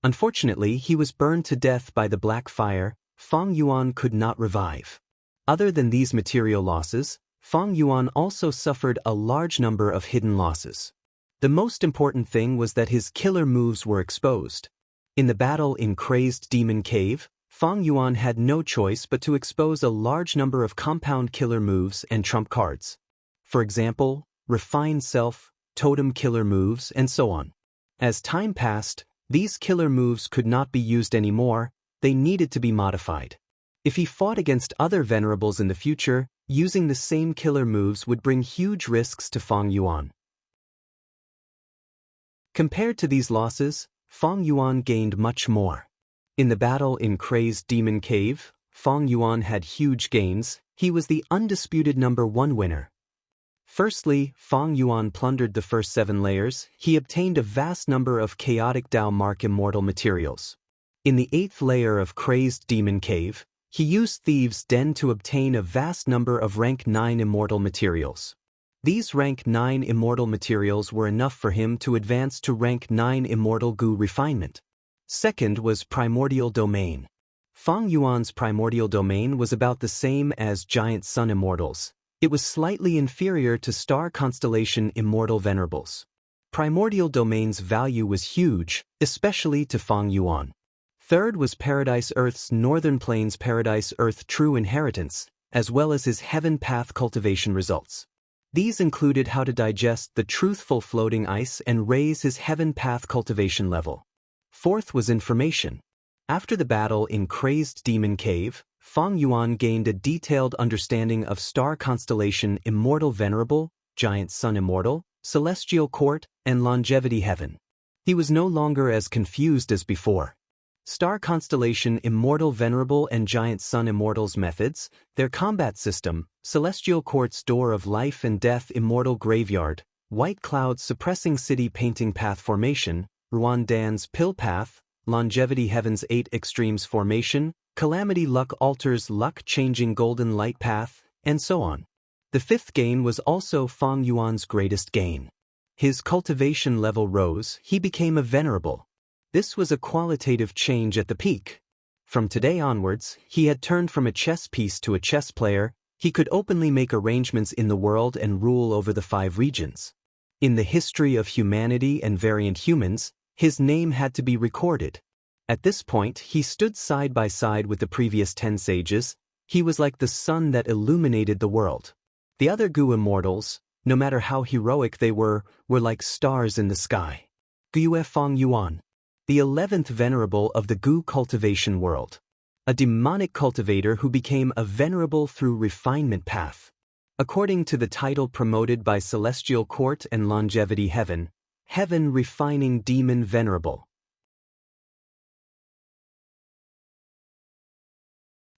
Speaker 1: Unfortunately, he was burned to death by the black fire. Fang Yuan could not revive. Other than these material losses, Fang Yuan also suffered a large number of hidden losses. The most important thing was that his killer moves were exposed. In the battle in Crazed Demon Cave, Fang Yuan had no choice but to expose a large number of compound killer moves and trump cards. For example, Refined Self, Totem killer moves, and so on. As time passed, these killer moves could not be used anymore. They needed to be modified. If he fought against other venerables in the future, using the same killer moves would bring huge risks to Fang Yuan. Compared to these losses, Fang Yuan gained much more. In the battle in Crazed Demon Cave, Fang Yuan had huge gains. He was the undisputed #1 winner. Firstly, Fang Yuan plundered the first 7 layers. He obtained a vast number of chaotic Dao Mark immortal materials. In the 8th layer of Crazed Demon Cave, he used Thieves' Den to obtain a vast number of rank 9 immortal materials. These rank 9 immortal materials were enough for him to advance to rank 9 immortal Gu refinement. Second was Primordial Domain. Fang Yuan's Primordial Domain was about the same as Giant Sun Immortals. It was slightly inferior to Star Constellation Immortal Venerables. Primordial Domain's value was huge, especially to Fang Yuan. Third was Paradise Earth's Northern Plains Paradise Earth True Inheritance, as well as his Heaven Path cultivation results. These included how to digest the truthful floating ice and raise his Heaven Path cultivation level. Fourth was Information. After the battle in Crazed Demon Cave, Fang Yuan gained a detailed understanding of Star Constellation Immortal Venerable, Giant Sun Immortal, Celestial Court, and Longevity Heaven. He was no longer as confused as before. Star Constellation Immortal Venerable and Giant Sun Immortals methods, their combat system, Celestial Court's Door of Life and Death Immortal Graveyard, White Cloud's Suppressing City Painting Path Formation, Ruan Dan's Pill Path, Longevity Heaven's 8 Extremes Formation, Calamity Luck Altars Luck Changing Golden Light Path, and so on. The 5th gain was also Fang Yuan's greatest gain. His cultivation level rose. He became a venerable. This was a qualitative change at the peak. From today onwards, he had turned from a chess piece to a chess player. He could openly make arrangements in the world and rule over the 5 regions. In the history of humanity and variant humans, his name had to be recorded. At this point, he stood side by side with the previous 10 sages. He was like the sun that illuminated the world. The other Gu immortals, no matter how heroic they were like stars in the sky. Gu Fang Yuan, the 11th venerable of the Gu cultivation world. A demonic cultivator who became a venerable through refinement path. According to the title promoted by Celestial Court and Longevity Heaven, Heaven Refining Demon Venerable.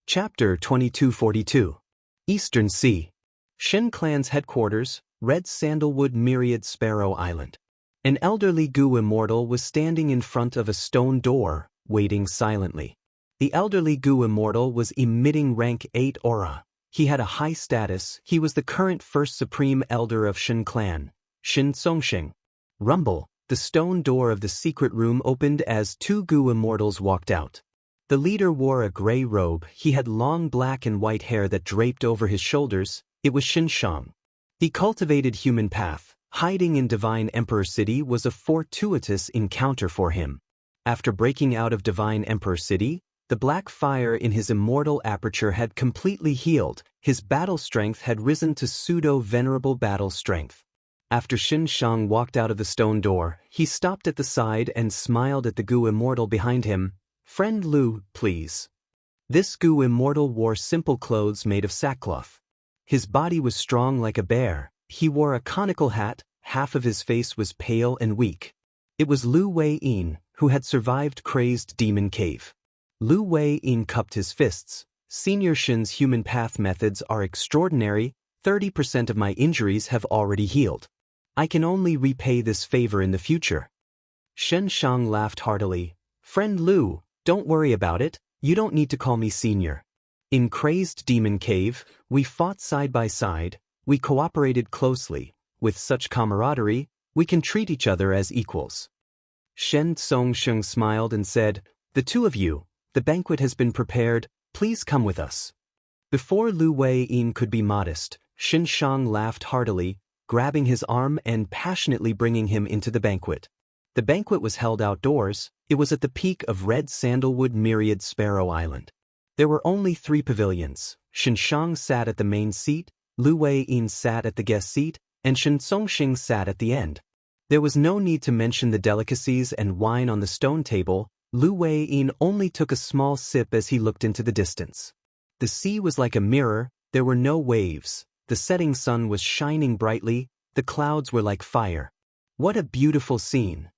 Speaker 1: Chapter 2242. Eastern Sea. Shin Clan's headquarters, Red Sandalwood Myriad Sparrow Island. An elderly Gu immortal was standing in front of a stone door, waiting silently. The elderly Gu immortal was emitting rank 8 aura. He had a high status. He was the current first supreme elder of Shin Clan, Shin Songxing. Rumble, the stone door of the secret room opened as 2 Gu immortals walked out. The leader wore a gray robe. He had long black and white hair that draped over his shoulders. It was Shin Shang. He cultivated human path. Hiding in Divine Emperor City was a fortuitous encounter for him. After breaking out of Divine Emperor City, the black fire in his immortal aperture had completely healed. His battle strength had risen to pseudo-venerable battle strength. After Shin Shang walked out of the stone door, he stopped at the side and smiled at the Gu immortal behind him. "Friend Lu, please." This Gu immortal wore simple clothes made of sackcloth. His body was strong like a bear. He wore a conical hat. Half of his face was pale and weak. It was Lu Wei-yin, who had survived Crazed Demon Cave. Lu Wei-yin cupped his fists. "Senior Shin's human path methods are extraordinary. 30% of my injuries have already healed. I can only repay this favor in the future." Shen Shang laughed heartily. "Friend Lu, don't worry about it. You don't need to call me senior. In Crazed Demon Cave, we fought side by side. We cooperated closely. with such camaraderie, we can treat each other as equals. Shen Songsheng smiled and said, "The two of you, the banquet has been prepared, please come with us." Before Lu Wei-yin could be modest, Shen Shang laughed heartily, grabbing his arm and passionately bringing him into the banquet. The banquet was held outdoors. It was at the peak of red sandalwood myriad Sparrow Island. There were only 3 pavilions. Shen Shang sat at the main seat, Lu Wei-yin sat at the guest seat, and Shen Songsheng sat at the end. There was no need to mention the delicacies and wine on the stone table. Lu Wei-yin only took a small sip as he looked into the distance. The sea was like a mirror, there were no waves, the setting sun was shining brightly, the clouds were like fire. What a beautiful scene!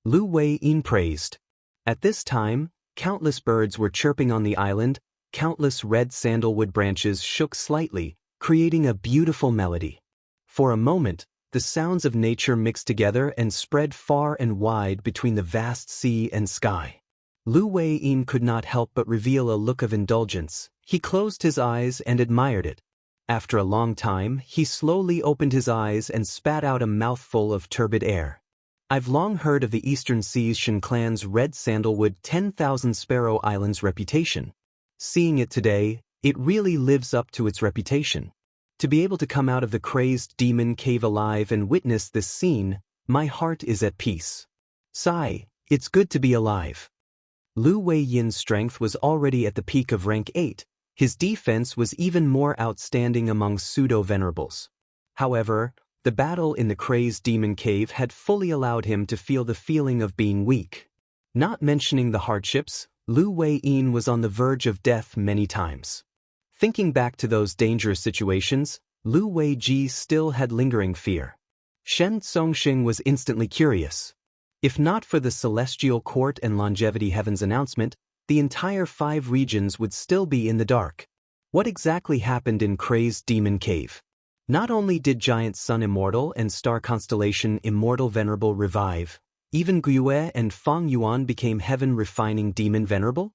Speaker 1: Lu Wei-yin praised. At this time, countless birds were chirping on the island, countless red sandalwood branches shook slightly, creating a beautiful melody. For a moment, the sounds of nature mixed together and spread far and wide between the vast sea and sky. Lu Wei-yin could not help but reveal a look of indulgence. He closed his eyes and admired it. After a long time, he slowly opened his eyes and spat out a mouthful of turbid air. I've long heard of the Eastern Sea's Shen clan's red sandalwood 10,000 Sparrow Islands reputation. Seeing it today, it really lives up to its reputation. To be able to come out of the crazed demon cave alive and witness this scene, my heart is at peace. Sigh, it's good to be alive. Lu Wei-yin's strength was already at the peak of rank 8. His defense was even more outstanding among pseudo-venerables. However, the battle in the crazed demon cave had fully allowed him to feel the feeling of being weak. Not mentioning the hardships, Lu Wei-yin was on the verge of death many times. Thinking back to those dangerous situations, Lu Wei-ji still had lingering fear. Shen Songsheng was instantly curious. If not for the Celestial Court and Longevity Heaven's announcement, the entire 5 regions would still be in the dark. What exactly happened in Crazed Demon Cave? Not only did Giant Sun Immortal and Star Constellation Immortal Venerable revive, even Guiyue and Feng Yuan became Heaven-refining Demon Venerable?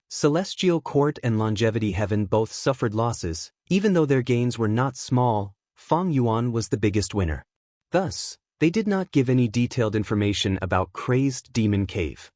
Speaker 1: Celestial Court and Longevity Heaven both suffered losses. Even though their gains were not small, Feng Yuan was the biggest winner. Thus, they did not give any detailed information about Crazed Demon Cave.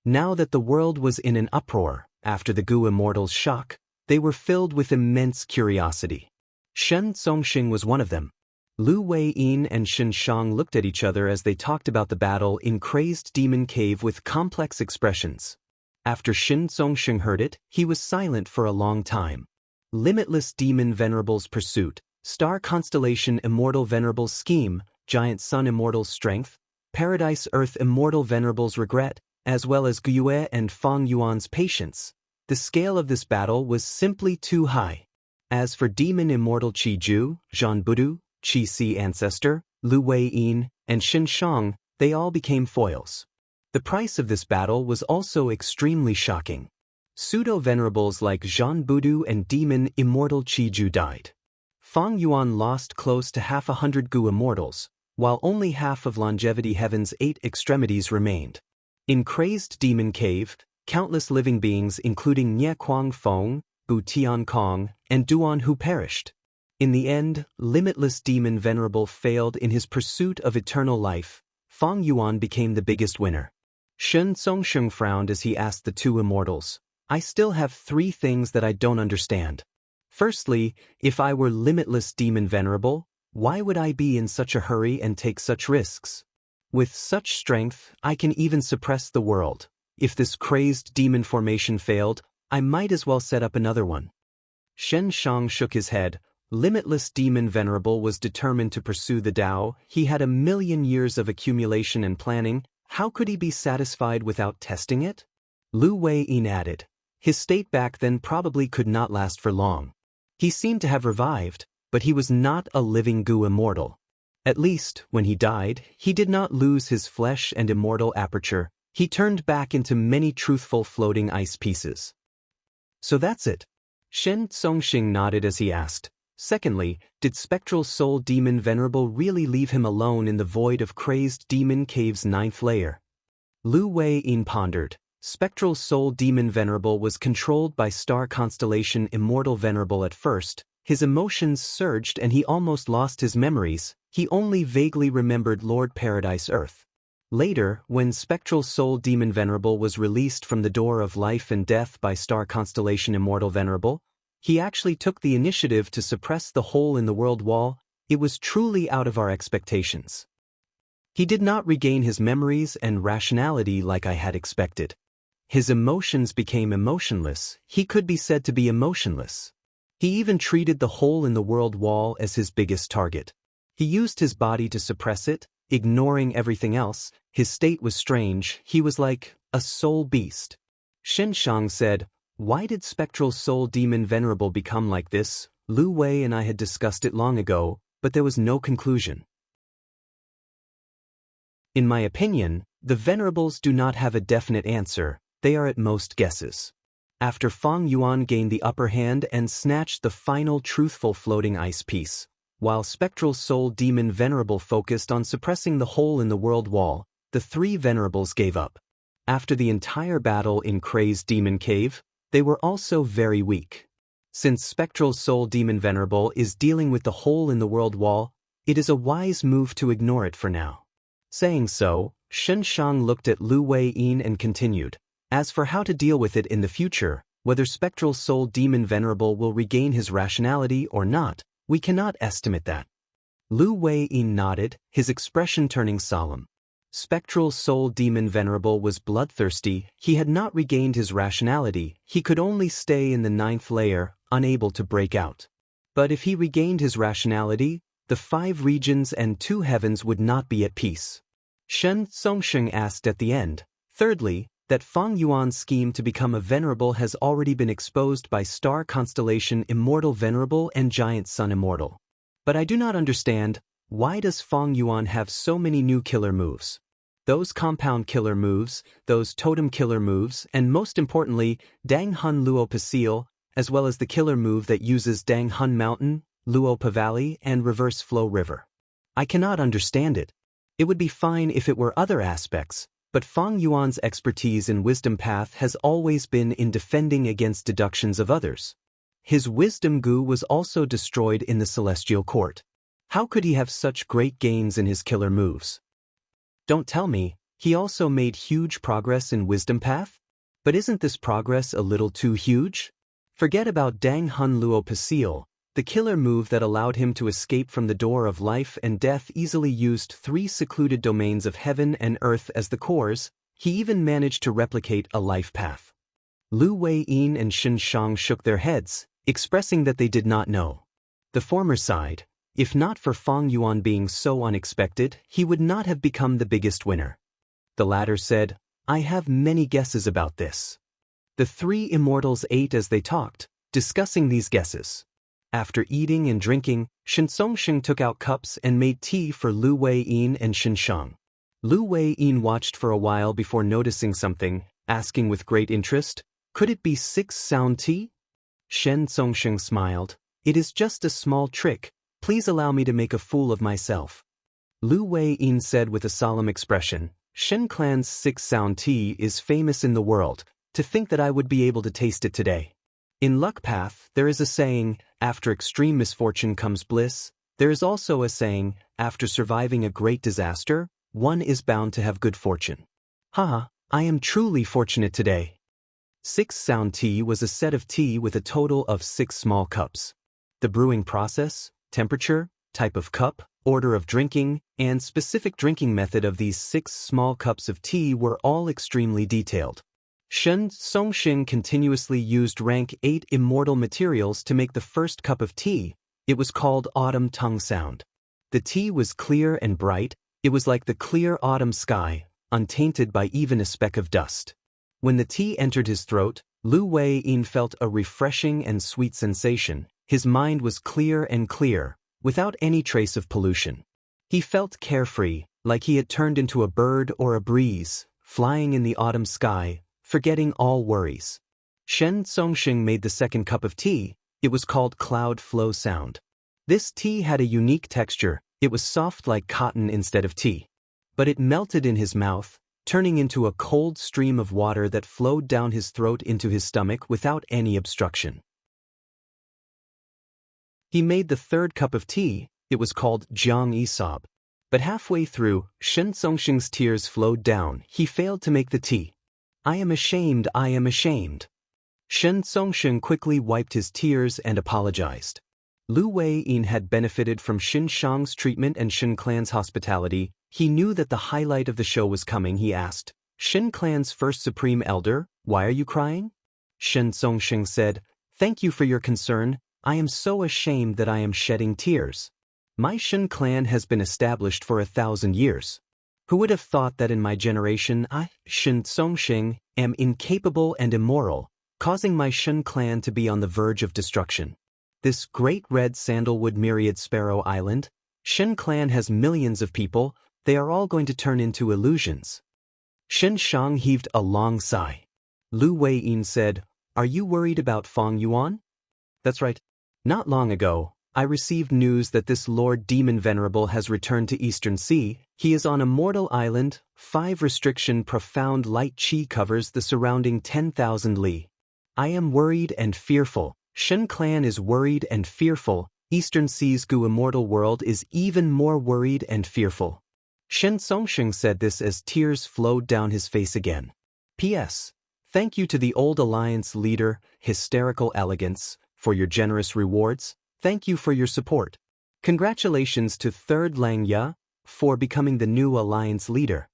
Speaker 1: Now that the world was in an uproar, after the Gu Immortals' shock, they were filled with immense curiosity. Shen Songsheng was one of them. Lu Wei-yin and Shen Shang looked at each other as they talked about the battle in Crazed Demon Cave with complex expressions. After Shen Songsheng heard it, he was silent for a long time. Limitless Demon Venerable's pursuit, Star Constellation Immortal Venerable's scheme, Giant Sun Immortal's strength, Paradise Earth Immortal Venerable's regret, as well as Guiyue and Feng Yuan's patience. The scale of this battle was simply too high. As for Demon Immortal Qi Ju, Zhan Budu, Qi Si Ancestor, Lu Wei-yin, and Shen Shang, they all became foils. The price of this battle was also extremely shocking. Pseudo-venerables like Zhan Budu and Demon Immortal Qi Ju died. Feng Yuan lost close to 100 Gu Immortals, while only half of Longevity Heaven's 8 extremities remained. In Crazed Demon Cave, countless living beings including Nye Kuang Feng, Bu Tian Kong, and Duan Hu perished. In the end, Limitless Demon Venerable failed in his pursuit of eternal life. Feng Yuan became the biggest winner. Shen Songsheng frowned as he asked the 2 immortals, "I still have 3 things that I don't understand. Firstly, if I were Limitless Demon Venerable, why would I be in such a hurry and take such risks? With such strength, I can even suppress the world. If this crazed demon formation failed, I might as well set up another one." Shen Shang shook his head. Limitless Demon Venerable was determined to pursue the Tao. He had 1,000,000 years of accumulation and planning. How could he be satisfied without testing it? Lu Wei-yin added. His state back then probably could not last for long. He seemed to have revived, but he was not a living Gu Immortal. At least, when he died, he did not lose his flesh and immortal aperture. He turned back into many truthful floating ice pieces. So that's it. Shen Songsheng nodded as he asked. Secondly, did Spectral Soul Demon Venerable really leave him alone in the void of Crazed Demon Cave's 9th layer? Lu Wei-yin pondered. Spectral Soul Demon Venerable was controlled by Star Constellation Immortal Venerable at first, His emotions surged and he almost lost his memories. He only vaguely remembered Lord Paradise Earth. Later, when Spectral Soul Demon Venerable was released from the door of life and death by star constellation Immortal Venerable, he actually took the initiative to suppress the hole in the world wall. It was truly out of our expectations. He did not regain his memories and rationality like I had expected. His emotions became emotionless. He could be said to be emotionless. He even treated the hole in the world wall as his biggest target. He used his body to suppress it, ignoring everything else. His state was strange. He was like a soul beast. Shen Shang said, "Why did Spectral Soul Demon Venerable become like this?" Lu Wei and I had discussed it long ago, but there was no conclusion. In my opinion, the Venerables do not have a definite answer. They are at most guesses. After Fang Yuan gained the upper hand and snatched the final truthful floating ice piece, while Spectral Soul Demon Venerable focused on suppressing the hole in the world wall, the three Venerables gave up. After the entire battle in Crazed Demon Cave, they were also very weak. Since Spectral Soul Demon Venerable is dealing with the hole in the world wall, it is a wise move to ignore it for now. Saying so, Shen Shang looked at Lu Wei-yin and continued, "As for how to deal with it in the future, whether Spectral Soul Demon Venerable will regain his rationality or not, we cannot estimate that." Lu Wei-yin nodded, his expression turning solemn. Spectral Soul Demon Venerable was bloodthirsty. He had not regained his rationality. He could only stay in the 9th layer, unable to break out. But if he regained his rationality, the 5 regions and 2 heavens would not be at peace. Shen Songsheng asked at the end, "Thirdly, that Fang Yuan's scheme to become a venerable has already been exposed by star constellation Immortal Venerable and Giant Sun Immortal. But I do not understand, why does Fang Yuan have so many new killer moves? Those compound killer moves, those totem killer moves, and most importantly, Dang Hun Luo Pasil, as well as the killer move that uses Dang Hun Mountain, Luopa Valley, and Reverse Flow River. I cannot understand it. It would be fine if it were other aspects, but Fang Yuan's expertise in Wisdom Path has always been in defending against deductions of others. His Wisdom Goo was also destroyed in the Celestial Court. How could he have such great gains in his killer moves? Don't tell me, he also made huge progress in Wisdom Path? But isn't this progress a little too huge? Forget about Dang Hun Luo Pasil. The killer move that allowed him to escape from the door of life and death easily used 3 secluded domains of heaven and earth as the cores. He even managed to replicate a life path. Lu Wei-yin and Shen Shang shook their heads, expressing that they did not know. The former sighed. If not for Fang Yuan being so unexpected, he would not have become the biggest winner. The latter said, "I have many guesses about this." The 3 immortals ate as they talked, discussing these guesses. After eating and drinking, Shen Songsheng took out cups and made tea for Lu Wei-yin and Shen Shang. Lu Wei-yin watched for a while before noticing something, asking with great interest, "Could it be 6 sound tea?" Shen Songsheng smiled, "It is just a small trick. Please allow me to make a fool of myself." Lu Wei-yin said with a solemn expression, "Shen Clan's 6 sound tea is famous in the world. To think that I would be able to taste it today." In Luck Path, there is a saying, "After extreme misfortune comes bliss." There is also a saying, "After surviving a great disaster, one is bound to have good fortune." Haha, I am truly fortunate today. 6 sound tea was a set of tea with a total of 6 small cups. The brewing process, temperature, type of cup, order of drinking, and specific drinking method of these 6 small cups of tea were all extremely detailed. Shen Songsheng continuously used rank 8 immortal materials to make the first cup of tea. It was called Autumn Tongue Sound. The tea was clear and bright. It was like the clear autumn sky, untainted by even a speck of dust. When the tea entered his throat, Lu Wei-yin felt a refreshing and sweet sensation. His mind was clear and clear, without any trace of pollution. He felt carefree, like he had turned into a bird or a breeze, flying in the autumn sky, forgetting all worries. Shen Songsheng made the second cup of tea. It was called Cloud Flow Sound. This tea had a unique texture. It was soft like cotton instead of tea. But it melted in his mouth, turning into a cold stream of water that flowed down his throat into his stomach without any obstruction. He made the third cup of tea. It was called Jiang Isab. But halfway through, Shen Songsheng's tears flowed down. He failed to make the tea. I am ashamed, I am ashamed. Shen Songsheng quickly wiped his tears and apologized. Lu Weiyin had benefited from Xin Shang's treatment and Shen clan's hospitality. He knew that the highlight of the show was coming. He asked, Shen clan's first supreme elder, why are you crying? Shen Songsheng said, thank you for your concern. I am so ashamed that I am shedding tears. My Shen clan has been established for 1,000 years. Who would have thought that in my generation I, Shen Songsheng, am incapable and immoral, causing my Shen clan to be on the verge of destruction? This great red sandalwood myriad sparrow island, Shen clan has millions of people, they are all going to turn into illusions. Shen Shang heaved a long sigh. Lu Weiyin said, are you worried about Fang Yuan? That's right. Not long ago, I received news that this Lord Demon Venerable has returned to Eastern Sea. He is on a mortal island. 5 restriction profound light chi covers the surrounding 10,000 li. I am worried and fearful. Shen clan is worried and fearful. Eastern Sea's Gu immortal world is even more worried and fearful. Shen Songsheng said this as tears flowed down his face again. P.S. Thank you to the old alliance leader, Hysterical Elegance, for your generous rewards. Thank you for your support. Congratulations to Third Lang Ya for becoming the new alliance leader.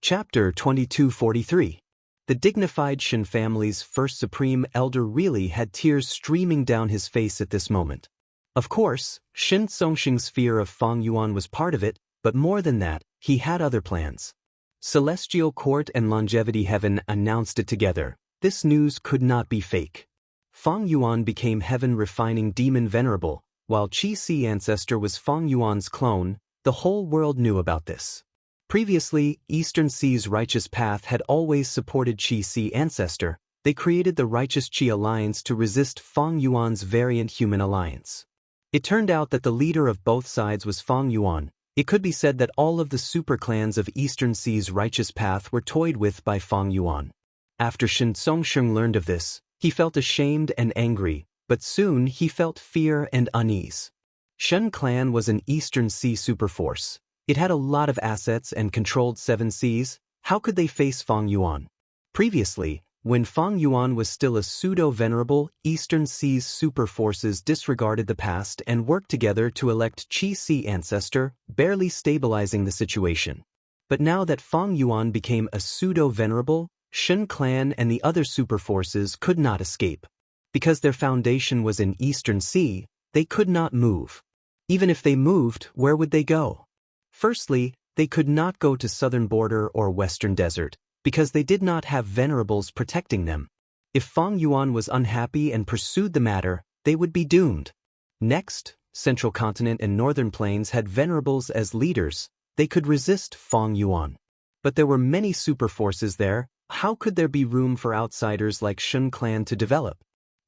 Speaker 1: Chapter 2243. The dignified Shen family's first supreme elder really had tears streaming down his face at this moment. Of course, Shen Songsheng's fear of Fang Yuan was part of it, but more than that, he had other plans. Celestial Court and Longevity Heaven announced it together. This news could not be fake. Fang Yuan became Heaven Refining Demon Venerable, while Qi Si Ancestor was Fang Yuan's clone. The whole world knew about this. Previously, Eastern Sea's Righteous Path had always supported Qi Si Ancestor. They created the Righteous Qi Alliance to resist Fang Yuan's variant human alliance. It turned out that the leader of both sides was Fang Yuan. It could be said that all of the super clans of Eastern Sea's Righteous Path were toyed with by Fang Yuan. After Shen Songsheng learned of this, he felt ashamed and angry, but soon he felt fear and unease. Shen clan was an Eastern Sea superforce. It had a lot of assets and controlled 7 seas. How could they face Fang Yuan? Previously, when Fang Yuan was still a pseudo-venerable, Eastern Sea's super forces disregarded the past and worked together to elect Qi Si Ancestor, barely stabilizing the situation. But now that Fang Yuan became a pseudo-venerable, Shen clan and the other super forces could not escape. Because their foundation was in Eastern Sea, they could not move. Even if they moved, where would they go? Firstly, they could not go to southern border or western desert, because they did not have venerables protecting them. If Fang Yuan was unhappy and pursued the matter, they would be doomed. Next, Central Continent and Northern Plains had venerables as leaders. They could resist Fang Yuan. But there were many super forces there. How could there be room for outsiders like Shen clan to develop?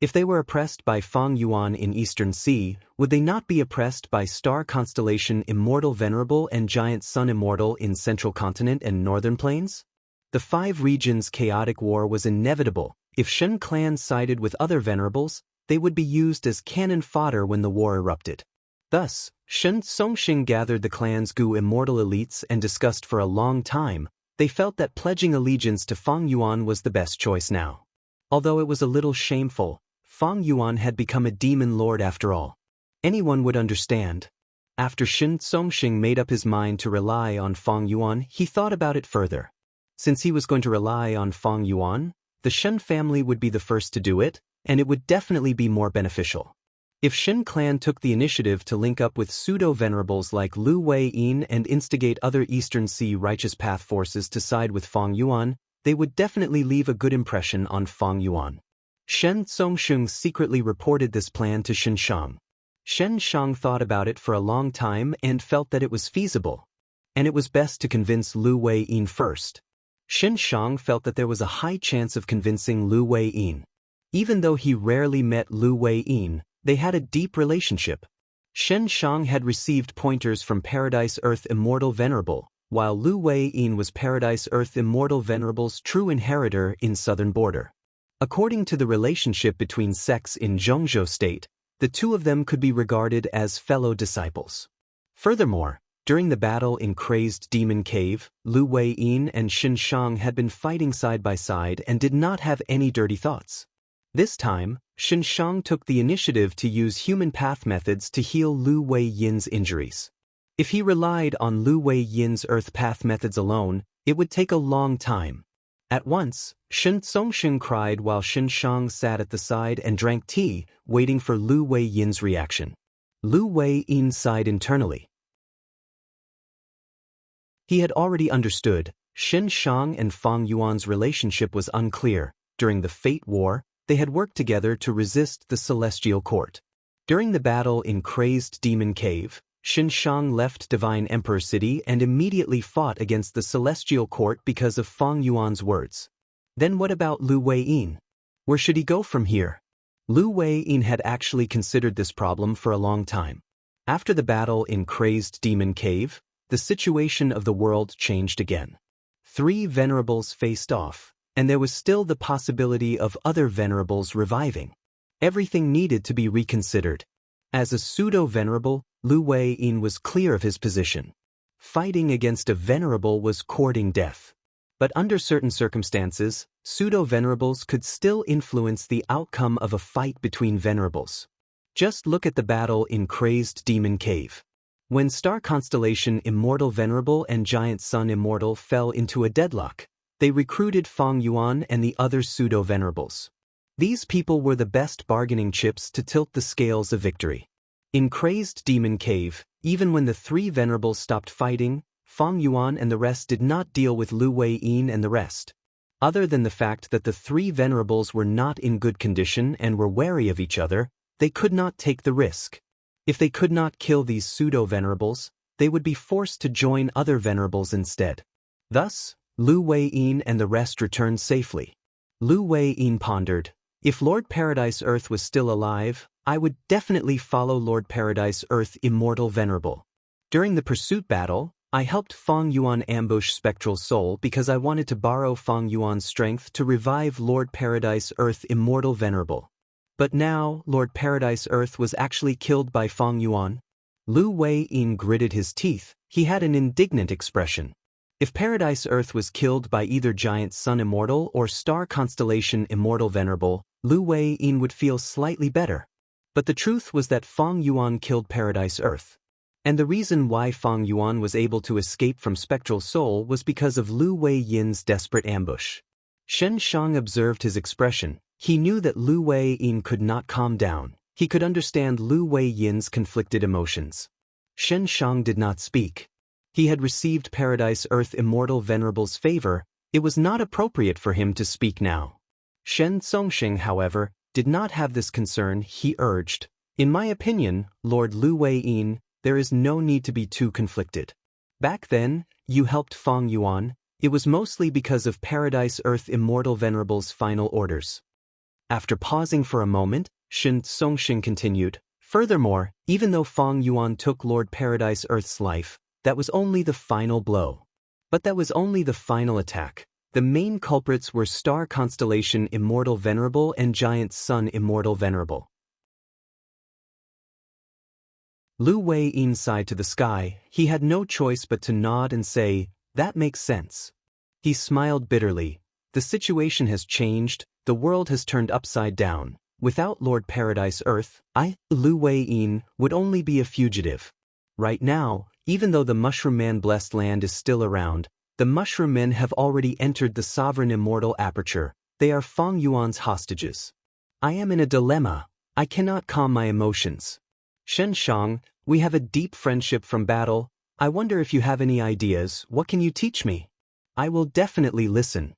Speaker 1: If they were oppressed by Fang Yuan in Eastern Sea, would they not be oppressed by Star Constellation Immortal Venerable and Giant Sun Immortal in Central Continent and Northern Plains? The 5 regions' chaotic war was inevitable. If Shen clan sided with other venerables, they would be used as cannon fodder when the war erupted. Thus, Shen Songsheng gathered the clan's Gu immortal elites and discussed for a long time. They felt that pledging allegiance to Fang Yuan was the best choice now. Although it was a little shameful, Fang Yuan had become a demon lord after all. Anyone would understand. After Shen Songsheng made up his mind to rely on Fang Yuan, he thought about it further. Since he was going to rely on Fang Yuan, the Shen family would be the first to do it, and it would definitely be more beneficial. If Shen clan took the initiative to link up with pseudo-venerables like Lu Weiyin and instigate other Eastern Sea Righteous Path forces to side with Fang Yuan, they would definitely leave a good impression on Fang Yuan. Shen Songsheng secretly reported this plan to Shen Shang. Shen Shang thought about it for a long time and felt that it was feasible. And it was best to convince Lu Weiyin first. Shen Shang felt that there was a high chance of convincing Lu Weiyin. Even though he rarely met Lu Weiyin, they had a deep relationship. Shen Shang had received pointers from Paradise Earth Immortal Venerable, while Lu Weiyin was Paradise Earth Immortal Venerable's true inheritor in southern border. According to the relationship between sects in Zhongzhou state, the two of them could be regarded as fellow disciples. Furthermore, during the battle in Crazed Demon Cave, Lu Wei-yin and Xin Shang had been fighting side by side and did not have any dirty thoughts. This time, Xin Shang took the initiative to use human path methods to heal Lu Wei-yin's injuries. If he relied on Lu Wei-yin's earth path methods alone, it would take a long time. At once, Shen Zongxing cried while Xin Shang sat at the side and drank tea, waiting for Lu Wei-yin's reaction. Lu Wei-yin sighed internally. He had already understood, Xin Shang and Fang Yuan's relationship was unclear. During the Fate War, they had worked together to resist the Celestial Court. During the battle in Crazed Demon Cave, Xin Shang left Divine Emperor City and immediately fought against the Celestial Court because of Fang Yuan's words. Then what about Lu Wei-yin? Where should he go from here? Lu Wei-yin had actually considered this problem for a long time. After the battle in Crazed Demon Cave, the situation of the world changed again. 3 venerables faced off, and there was still the possibility of other venerables reviving. Everything needed to be reconsidered. As a pseudo-venerable, Lu Wei-yin was clear of his position. Fighting against a venerable was courting death. But under certain circumstances, pseudo-venerables could still influence the outcome of a fight between venerables. Just look at the battle in Crazed Demon Cave. When Star Constellation Immortal Venerable and Giant Sun Immortal fell into a deadlock, they recruited Fang Yuan and the other pseudo-venerables. These people were the best bargaining chips to tilt the scales of victory. In Crazed Demon Cave, even when the 3 venerables stopped fighting, Fang Yuan and the rest did not deal with Lu Wei-yin and the rest. Other than the fact that the 3 venerables were not in good condition and were wary of each other, they could not take the risk. If they could not kill these pseudo-venerables, they would be forced to join other venerables instead. Thus, Lu Wei-yin and the rest returned safely. Lu Wei-yin pondered, if Lord Paradise Earth was still alive, I would definitely follow Lord Paradise Earth Immortal Venerable. During the pursuit battle, I helped Fang Yuan ambush Spectral Soul because I wanted to borrow Fang Yuan's strength to revive Lord Paradise Earth Immortal Venerable. But now, Lord Paradise Earth was actually killed by Fang Yuan. Lu Wei-yin gritted his teeth. He had an indignant expression. If Paradise Earth was killed by either Giant Sun Immortal or Star Constellation Immortal Venerable, Lu Wei-yin would feel slightly better. But the truth was that Fang Yuan killed Paradise Earth. And the reason why Fang Yuan was able to escape from Spectral Soul was because of Lu Wei-yin's desperate ambush. Shen Shang observed his expression. He knew that Lu Wei-yin could not calm down. He could understand Lu Wei-yin's conflicted emotions. Shen Shang did not speak. He had received Paradise Earth Immortal Venerable's favor. It was not appropriate for him to speak now. Shen Zongxing, however, did not have this concern. He urged, in my opinion, Lord Lu Wei-yin, there is no need to be too conflicted. Back then, you helped Fang Yuan. It was mostly because of Paradise Earth Immortal Venerable's final orders. After pausing for a moment, Shen Zongxing continued, furthermore, even though Fang Yuan took Lord Paradise Earth's life, that was only the final blow. But that was only the final attack. The main culprits were Star Constellation Immortal Venerable and Giant Sun Immortal Venerable. Lu Wei-yin sighed to the sky. He had no choice but to nod and say, that makes sense. He smiled bitterly. The situation has changed. The world has turned upside down. Without Lord Paradise Earth, Lu Wei-yin, would only be a fugitive. Right now, even though the Mushroom Man blessed land is still around, the Mushroom Men have already entered the Sovereign Immortal Aperture. They are Fang Yuan's hostages. I am in a dilemma. I cannot calm my emotions. Shen Shang, we have a deep friendship from battle. I wonder if you have any ideas. What can you teach me? I will definitely listen.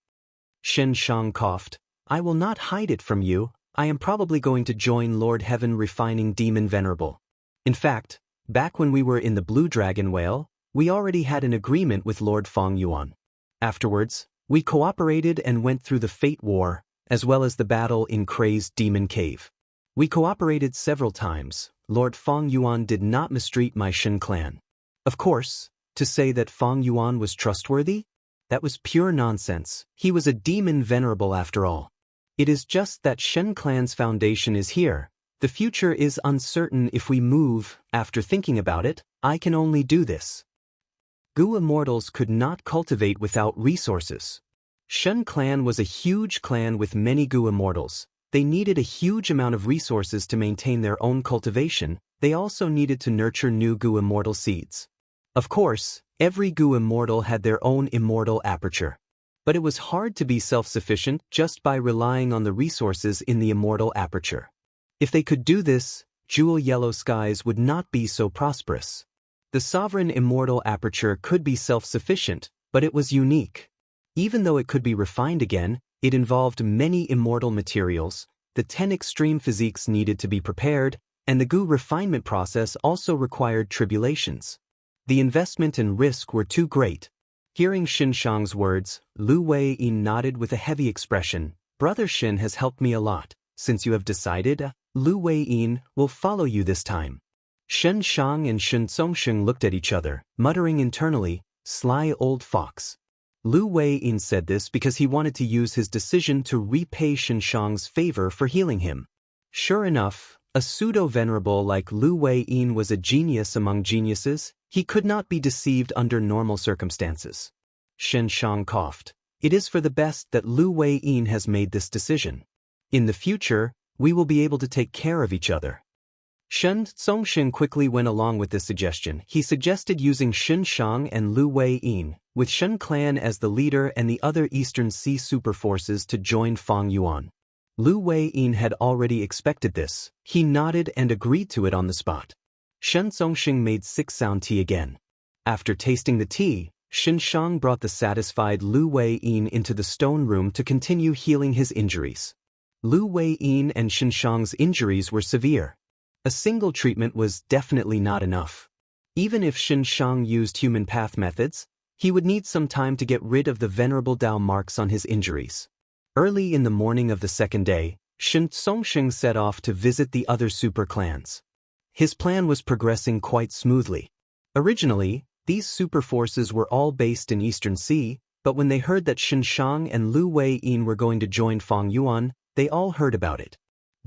Speaker 1: Shen Shang coughed. I will not hide it from you. I am probably going to join Lord Heaven Refining Demon Venerable. In fact, back when we were in the Blue Dragon Whale, we already had an agreement with Lord Fang Yuan. Afterwards, we cooperated and went through the Fate War, as well as the battle in Crazed Demon Cave. We cooperated several times. Lord Fang Yuan did not mistreat my Shen clan. Of course, to say that Fang Yuan was trustworthy? That was pure nonsense. He was a demon venerable after all. It is just that Shen clan's foundation is here. The future is uncertain if we move. After thinking about it, I can only do this. Gu immortals could not cultivate without resources. Shen clan was a huge clan with many Gu immortals. They needed a huge amount of resources to maintain their own cultivation. They also needed to nurture new Gu immortal seeds. Of course, every Gu immortal had their own immortal aperture. But it was hard to be self-sufficient just by relying on the resources in the immortal aperture. If they could do this, Jewel Yellow Skies would not be so prosperous. The sovereign immortal aperture could be self-sufficient, but it was unique. Even though it could be refined again, it involved many immortal materials, the 10 extreme physiques needed to be prepared, and the Gu refinement process also required tribulations. The investment and risk were too great. Hearing Xin Shang's words, Lu Wei-yin nodded with a heavy expression. Brother Xin has helped me a lot. Since you have decided, Lu Wei-yin will follow you this time. Shen Shang and Shen Zongsheng looked at each other, muttering internally, sly old fox. Lu Wei-yin said this because he wanted to use his decision to repay Shen Shang's favor for healing him. Sure enough, a pseudo-venerable like Lu Wei-yin was a genius among geniuses. He could not be deceived under normal circumstances. Shen Shang coughed. It is for the best that Lu Wei-yin has made this decision. In the future, we will be able to take care of each other. Shen Zongsheng quickly went along with this suggestion. He suggested using Shen Shang and Lu Wei-yin, with Shen clan as the leader and the other Eastern Sea super forces to join Fang Yuan. Lu Wei-yin had already expected this. He nodded and agreed to it on the spot. Shen Zongsheng made 6-sound tea again. After tasting the tea, Shen Shang brought the satisfied Lu Wei-yin into the stone room to continue healing his injuries. Lu Wei-yin and Shen Shang's injuries were severe. A single treatment was definitely not enough. Even if Shen Shang used human path methods, he would need some time to get rid of the venerable Dao marks on his injuries. Early in the morning of the second day, Shen Zongsheng set off to visit the other super clans. His plan was progressing quite smoothly. Originally, these super forces were all based in Eastern Sea, but when they heard that Shen Shang and Lu Wei-yin were going to join Fang Yuan, they all heard about it.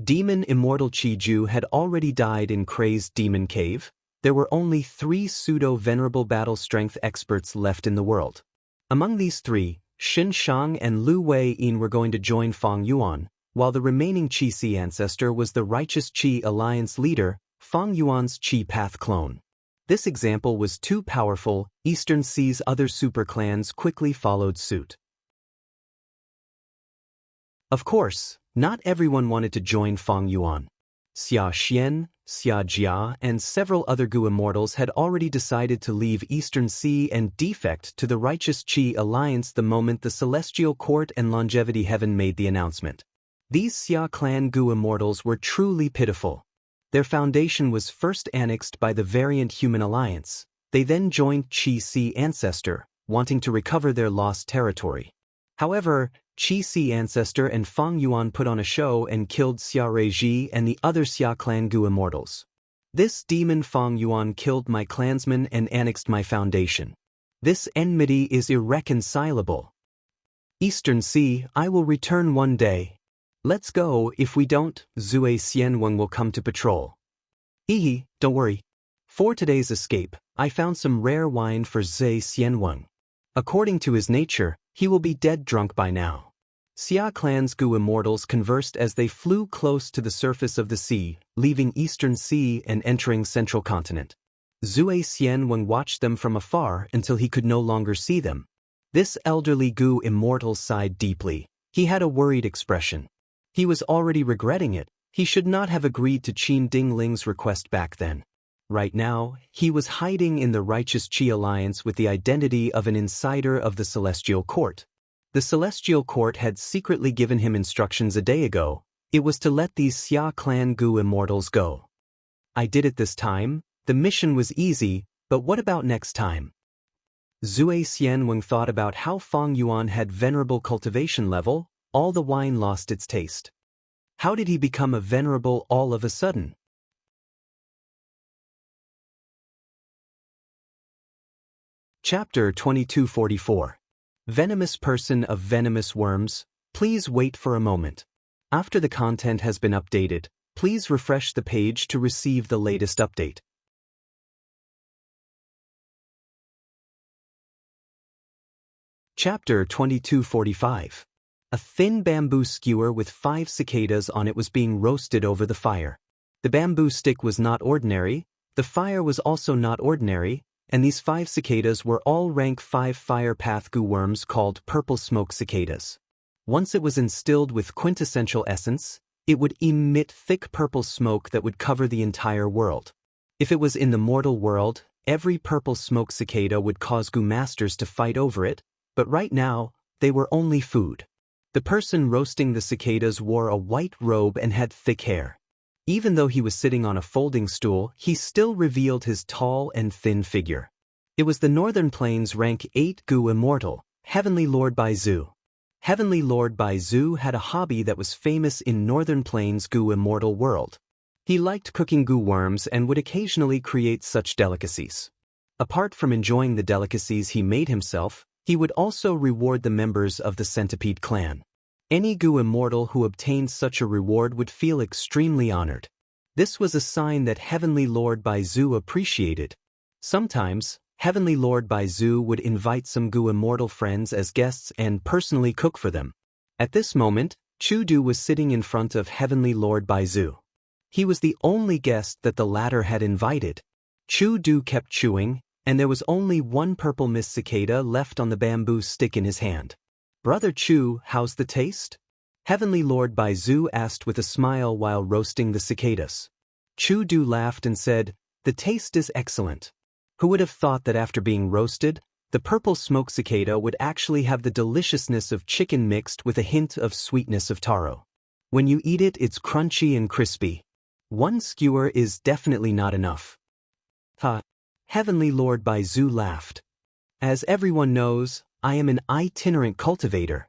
Speaker 1: Demon Immortal Qi Ju had already died in Crazed Demon Cave. There were only 3 pseudo-venerable battle strength experts left in the world. Among these 3, Shen Shang and Lu Wei-yin were going to join Fang Yuan, while the remaining Qi Si ancestor was the Righteous Qi Alliance leader, Fang Yuan's Qi Path clone. This example was too powerful. Eastern Sea's other super clans quickly followed suit. Of course, not everyone wanted to join Fang Yuan. Xia Xian, Xia Jia, and several other Gu immortals had already decided to leave Eastern Sea and defect to the Righteous Qi Alliance the moment the Celestial Court and Longevity Heaven made the announcement. These Xia clan Gu immortals were truly pitiful. Their foundation was first annexed by the Variant Human Alliance. They then joined Qi Si Ancestor, wanting to recover their lost territory. However, Qi Si Ancestor and Fang Yuan put on a show and killed Xia Reiji and the other Xia clan Gu immortals. This demon Fang Yuan killed my clansmen and annexed my foundation. This enmity is irreconcilable. Eastern Sea, I will return one day. Let's go. If we don't, Zue Xianweng will come to patrol. Don't worry. For today's escape, I found some rare wine for Zue Xianweng. According to his nature, he will be dead drunk by now. Xia clan's Gu immortals conversed as they flew close to the surface of the sea, leaving Eastern Sea and entering Central Continent. Zue Xianweng watched them from afar until he could no longer see them. This elderly Gu immortal sighed deeply. He had a worried expression. He was already regretting it. He should not have agreed to Qin Dingling's request back then. Right now, he was hiding in the Righteous Qi Alliance with the identity of an insider of the Celestial Court. The Celestial Court had secretly given him instructions a day ago. It was to let these Xia clan Gu immortals go. I did it this time. The mission was easy, but what about next time? Zue Xianweng thought about how Fang Yuan had venerable cultivation level. All the wine lost its taste. How did he become a venerable all of a sudden? Chapter 2244. Venomous person of venomous worms, please wait for a moment. After the content has been updated, please refresh the page to receive the latest update. Chapter 2245. A thin bamboo skewer with 5 cicadas on it was being roasted over the fire. The bamboo stick was not ordinary, the fire was also not ordinary, and these 5 cicadas were all rank 5 fire path goo worms called purple smoke cicadas. Once it was instilled with quintessential essence, it would emit thick purple smoke that would cover the entire world. If it was in the mortal world, every purple smoke cicada would cause goo masters to fight over it, but right now, they were only food. The person roasting the cicadas wore a white robe and had thick hair. Even though he was sitting on a folding stool, he still revealed his tall and thin figure. It was the Northern Plains rank 8 goo immortal, Heavenly Lord Baizu. Heavenly Lord Baizu had a hobby that was famous in Northern Plains goo immortal world. He liked cooking goo worms and would occasionally create such delicacies. Apart from enjoying the delicacies he made himself, he would also reward the members of the Centipede clan. Any goo immortal who obtained such a reward would feel extremely honored. This was a sign that Heavenly Lord Baizu appreciated. Sometimes, Heavenly Lord Baizu would invite some goo immortal friends as guests and personally cook for them. At this moment, Chudu was sitting in front of Heavenly Lord Baizu. He was the only guest that the latter had invited. Chudu kept chewing, and there was only one purple mist cicada left on the bamboo stick in his hand. "Brother Chu, how's the taste?" Heavenly Lord Baizu asked with a smile while roasting the cicadas. Chudu laughed and said, "The taste is excellent." Who would have thought that after being roasted, the purple smoke cicada would actually have the deliciousness of chicken mixed with a hint of sweetness of taro. When you eat it, it's crunchy and crispy. One skewer is definitely not enough. Ha! Heavenly Lord Baizu laughed. As everyone knows, I am an itinerant cultivator.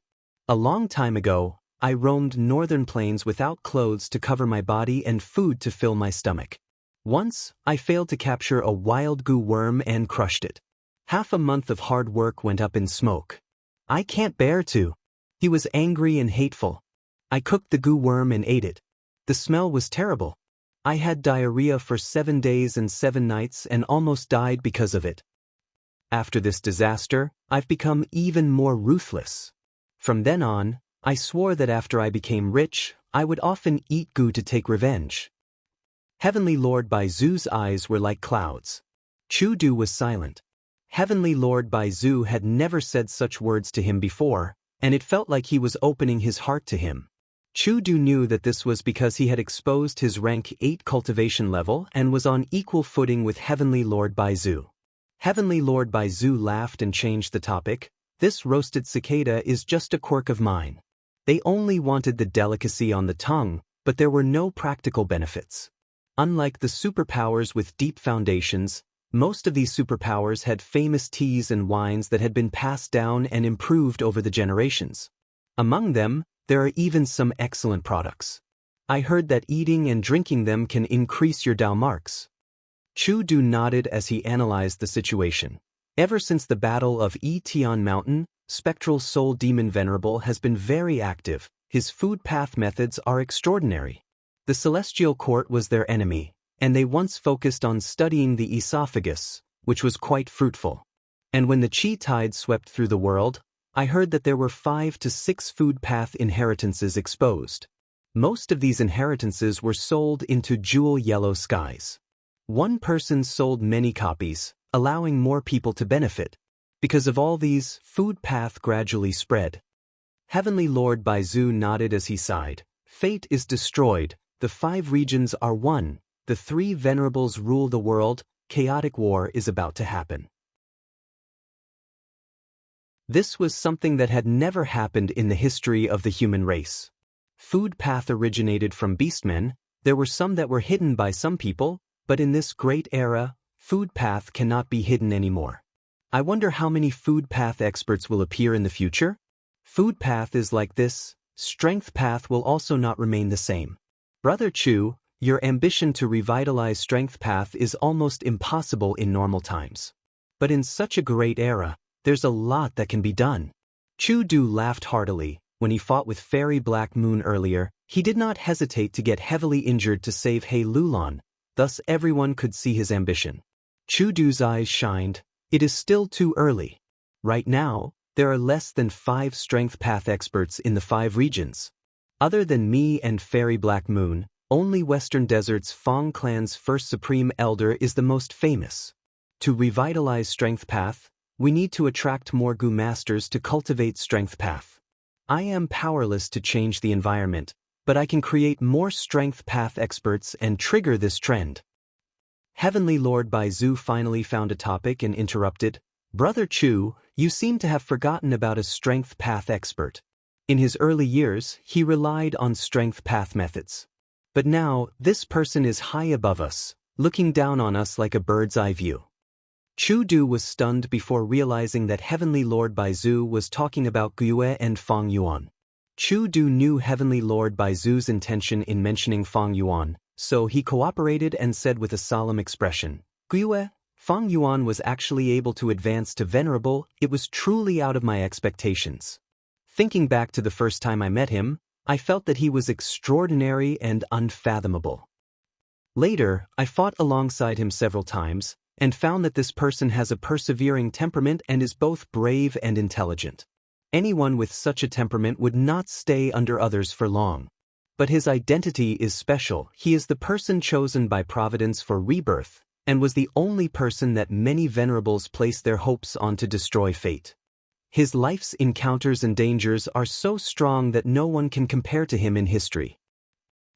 Speaker 1: A long time ago, I roamed Northern Plains without clothes to cover my body and food to fill my stomach. Once, I failed to capture a wild goo worm and crushed it. Half a month of hard work went up in smoke. I can't bear to. He was angry and hateful. I cooked the goo worm and ate it. The smell was terrible. I had diarrhea for 7 days and 7 nights and almost died because of it. After this disaster, I've become even more ruthless. From then on, I swore that after I became rich, I would often eat goo to take revenge. Heavenly Lord Baizu's eyes were like clouds. Chudu was silent. Heavenly Lord Baizu had never said such words to him before, and it felt like he was opening his heart to him. Chudu knew that this was because he had exposed his rank 8 cultivation level and was on equal footing with Heavenly Lord Baizu. Heavenly Lord Baizu laughed and changed the topic. "This roasted cicada is just a quirk of mine. They only wanted the delicacy on the tongue, but there were no practical benefits. Unlike the superpowers with deep foundations, most of these superpowers had famous teas and wines that had been passed down and improved over the generations. Among them, there are even some excellent products. I heard that eating and drinking them can increase your Dao marks." Chudu nodded as he analyzed the situation. Ever since the Battle of Tian Mountain, Spectral Soul Demon Venerable has been very active. His food path methods are extraordinary. The Celestial Court was their enemy, and they once focused on studying the esophagus, which was quite fruitful. And when the Chi tide swept through the world, I heard that there were 5 to 6 food path inheritances exposed. Most of these inheritances were sold into jewel yellow skies. One person sold many copies, allowing more people to benefit. Because of all these, food path gradually spread. Heavenly Lord Baizu nodded as he sighed. "Fate is destroyed. The 5 regions are one. The 3 venerables rule the world. Chaotic war is about to happen." This was something that had never happened in the history of the human race. Food path originated from beastmen. There were some that were hidden by some people, but in this great era, food path cannot be hidden anymore. I wonder how many food path experts will appear in the future? Food path is like this. Strength path will also not remain the same. Brother Chu, your ambition to revitalize strength path is almost impossible in normal times. But in such a great era, there's a lot that can be done. Chu Du laughed heartily. When he fought with Fairy Black Moon earlier, He did not hesitate to get heavily injured to save He Lulan, thus everyone could see his ambition. Chu Du's eyes shined. It is still too early. Right now, there are less than 5 strength path experts in the 5 regions. Other than me and Fairy Black Moon, only Western Desert's Fong clan's first Supreme Elder is the most famous. To revitalize Strength Path, we need to attract more Gu Masters to cultivate Strength Path. I am powerless to change the environment, but I can create more Strength Path experts and trigger this trend. Heavenly Lord Baizu finally found a topic and interrupted. Brother Chu, you seem to have forgotten about a Strength Path expert. In his early years, he relied on Strength Path methods. But now, this person is high above us, looking down on us like a bird's eye view. Chu Du was stunned before realizing that Heavenly Lord Baizu was talking about Gue and Fong Yuan. Chu Du knew Heavenly Lord Baizu's intention in mentioning Fong Yuan, so he cooperated and said with a solemn expression, Gue, Fong Yuan was actually able to advance to Venerable. It was truly out of my expectations. Thinking back to the first time I met him, I felt that he was extraordinary and unfathomable. Later, I fought alongside him several times, and found that this person has a persevering temperament and is both brave and intelligent. Anyone with such a temperament would not stay under others for long. But his identity is special. He is the person chosen by Providence for rebirth, and was the only person that many venerables place their hopes on to destroy fate. His life's encounters and dangers are so strong that no one can compare to him in history.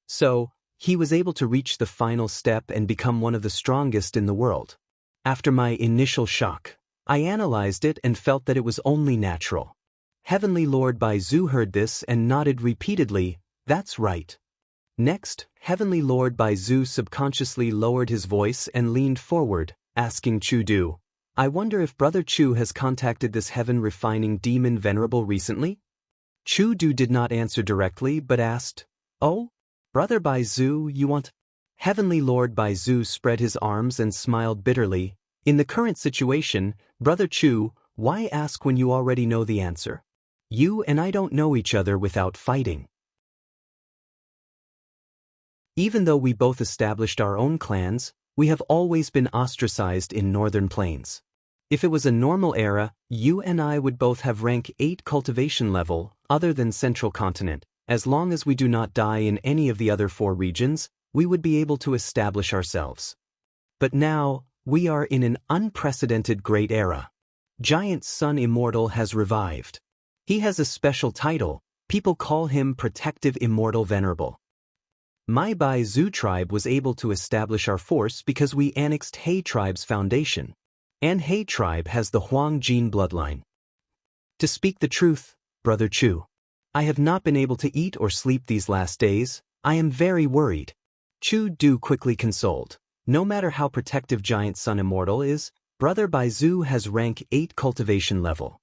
Speaker 1: So, he was able to reach the final step and become one of the strongest in the world. After my initial shock, I analyzed it and felt that it was only natural. Heavenly Lord Baizu heard this and nodded repeatedly. That's right. Next, Heavenly Lord Baizu subconsciously lowered his voice and leaned forward, asking Chu Du, I wonder if Brother Chu has contacted this heaven-refining demon venerable recently? Chu Du did not answer directly but asked, Oh, Brother Baizu, you want? Heavenly Lord Baizu spread his arms and smiled bitterly. In the current situation, Brother Chu, why ask when you already know the answer? You and I don't know each other without fighting. Even though we both established our own clans, we have always been ostracized in Northern Plains. If it was a normal era, you and I would both have rank 8 cultivation level, other than Central Continent. As long as we do not die in any of the other 4 regions, we would be able to establish ourselves. But now, we are in an unprecedented great era. Giant Sun Immortal has revived. He has a special title. People call him Protective Immortal Venerable. My Baizu tribe was able to establish our force because we annexed He tribe's foundation. And He tribe has the Huang Jin bloodline. To speak the truth, Brother Chu, I have not been able to eat or sleep these last days. I am very worried. Chu Du quickly consoled. No matter how protective Giant Sun Immortal is, Brother Baizu has rank 8 cultivation level.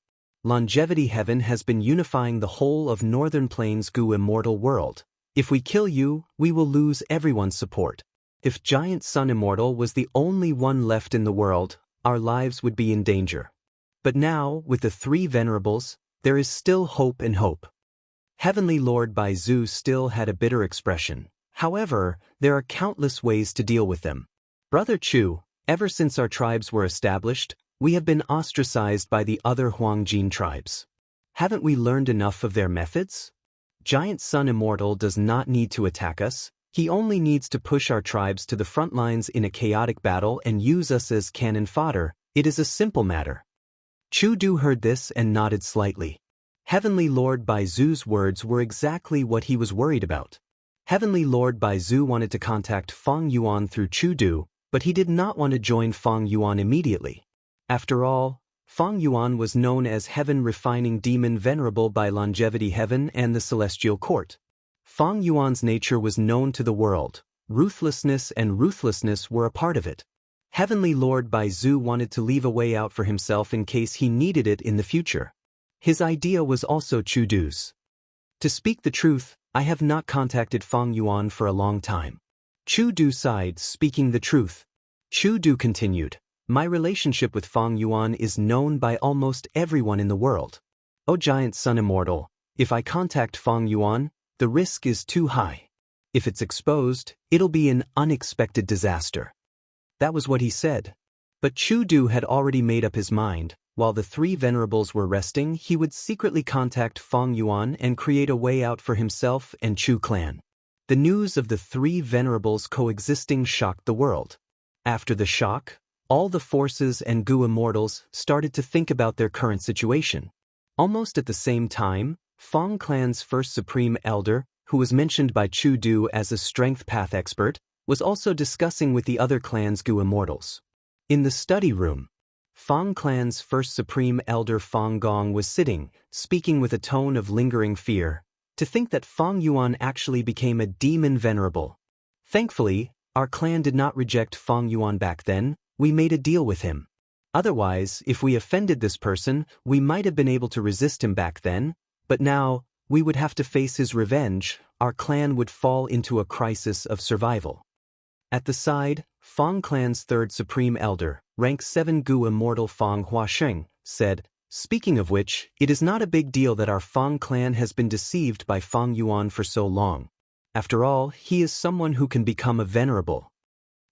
Speaker 1: Longevity Heaven has been unifying the whole of Northern Plains Gu Immortal world. If we kill you, we will lose everyone's support. If Giant Sun Immortal was the only one left in the world, our lives would be in danger. But now, with the 3 venerables, there is still hope and hope. Heavenly Lord Baizu still had a bitter expression. However, there are countless ways to deal with them. Brother Chu, ever since our tribes were established, we have been ostracized by the other Huangjin tribes. Haven't we learned enough of their methods? Giant Sun Immortal does not need to attack us. He only needs to push our tribes to the front lines in a chaotic battle and use us as cannon fodder. It is a simple matter. Chu Du heard this and nodded slightly. Heavenly Lord Baizu's words were exactly what he was worried about. Heavenly Lord Baizu wanted to contact Fong Yuan through Chu Du, but he did not want to join Fong Yuan immediately. After all, Fong Yuan was known as Heaven Refining Demon Venerable by Longevity Heaven and the Celestial Court. Fong Yuan's nature was known to the world. Ruthlessness and ruthlessness were a part of it. Heavenly Lord Baizu wanted to leave a way out for himself in case he needed it in the future. His idea was also Chu Du's. To speak the truth, I have not contacted Fong Yuan for a long time. Chu Du sighed, speaking the truth. Chu Du continued, my relationship with Fong Yuan is known by almost everyone in the world. O Giant Sun Immortal, if I contact Fong Yuan, The risk is too high. If it's exposed, it'll be an unexpected disaster. That was what he said. But Chu Du had already made up his mind. While the three venerables were resting, he would secretly contact Fang Yuan and create a way out for himself and Chu clan. The news of the three venerables coexisting shocked the world. After the shock, all the forces and Gu immortals started to think about their current situation. Almost at the same time, Fang clan's first supreme elder, who was mentioned by Chu Du as a strength path expert, was also discussing with the other clan's Gu immortals. In the study room, Fang clan's first supreme elder Fang Gong was sitting, speaking with a tone of lingering fear. To think that Fang Yuan actually became a demon venerable. Thankfully, our clan did not reject Fang Yuan back then. We made a deal with him. Otherwise, if we offended this person, we might have been able to resist him back then, but now, we would have to face his revenge. Our clan would fall into a crisis of survival. At the side, Fang clan's third supreme elder, rank 7 Gu immortal Fang Huasheng, said, "Speaking of which, it is not a big deal that our Fang clan has been deceived by Fang Yuan for so long. After all, he is someone who can become a venerable."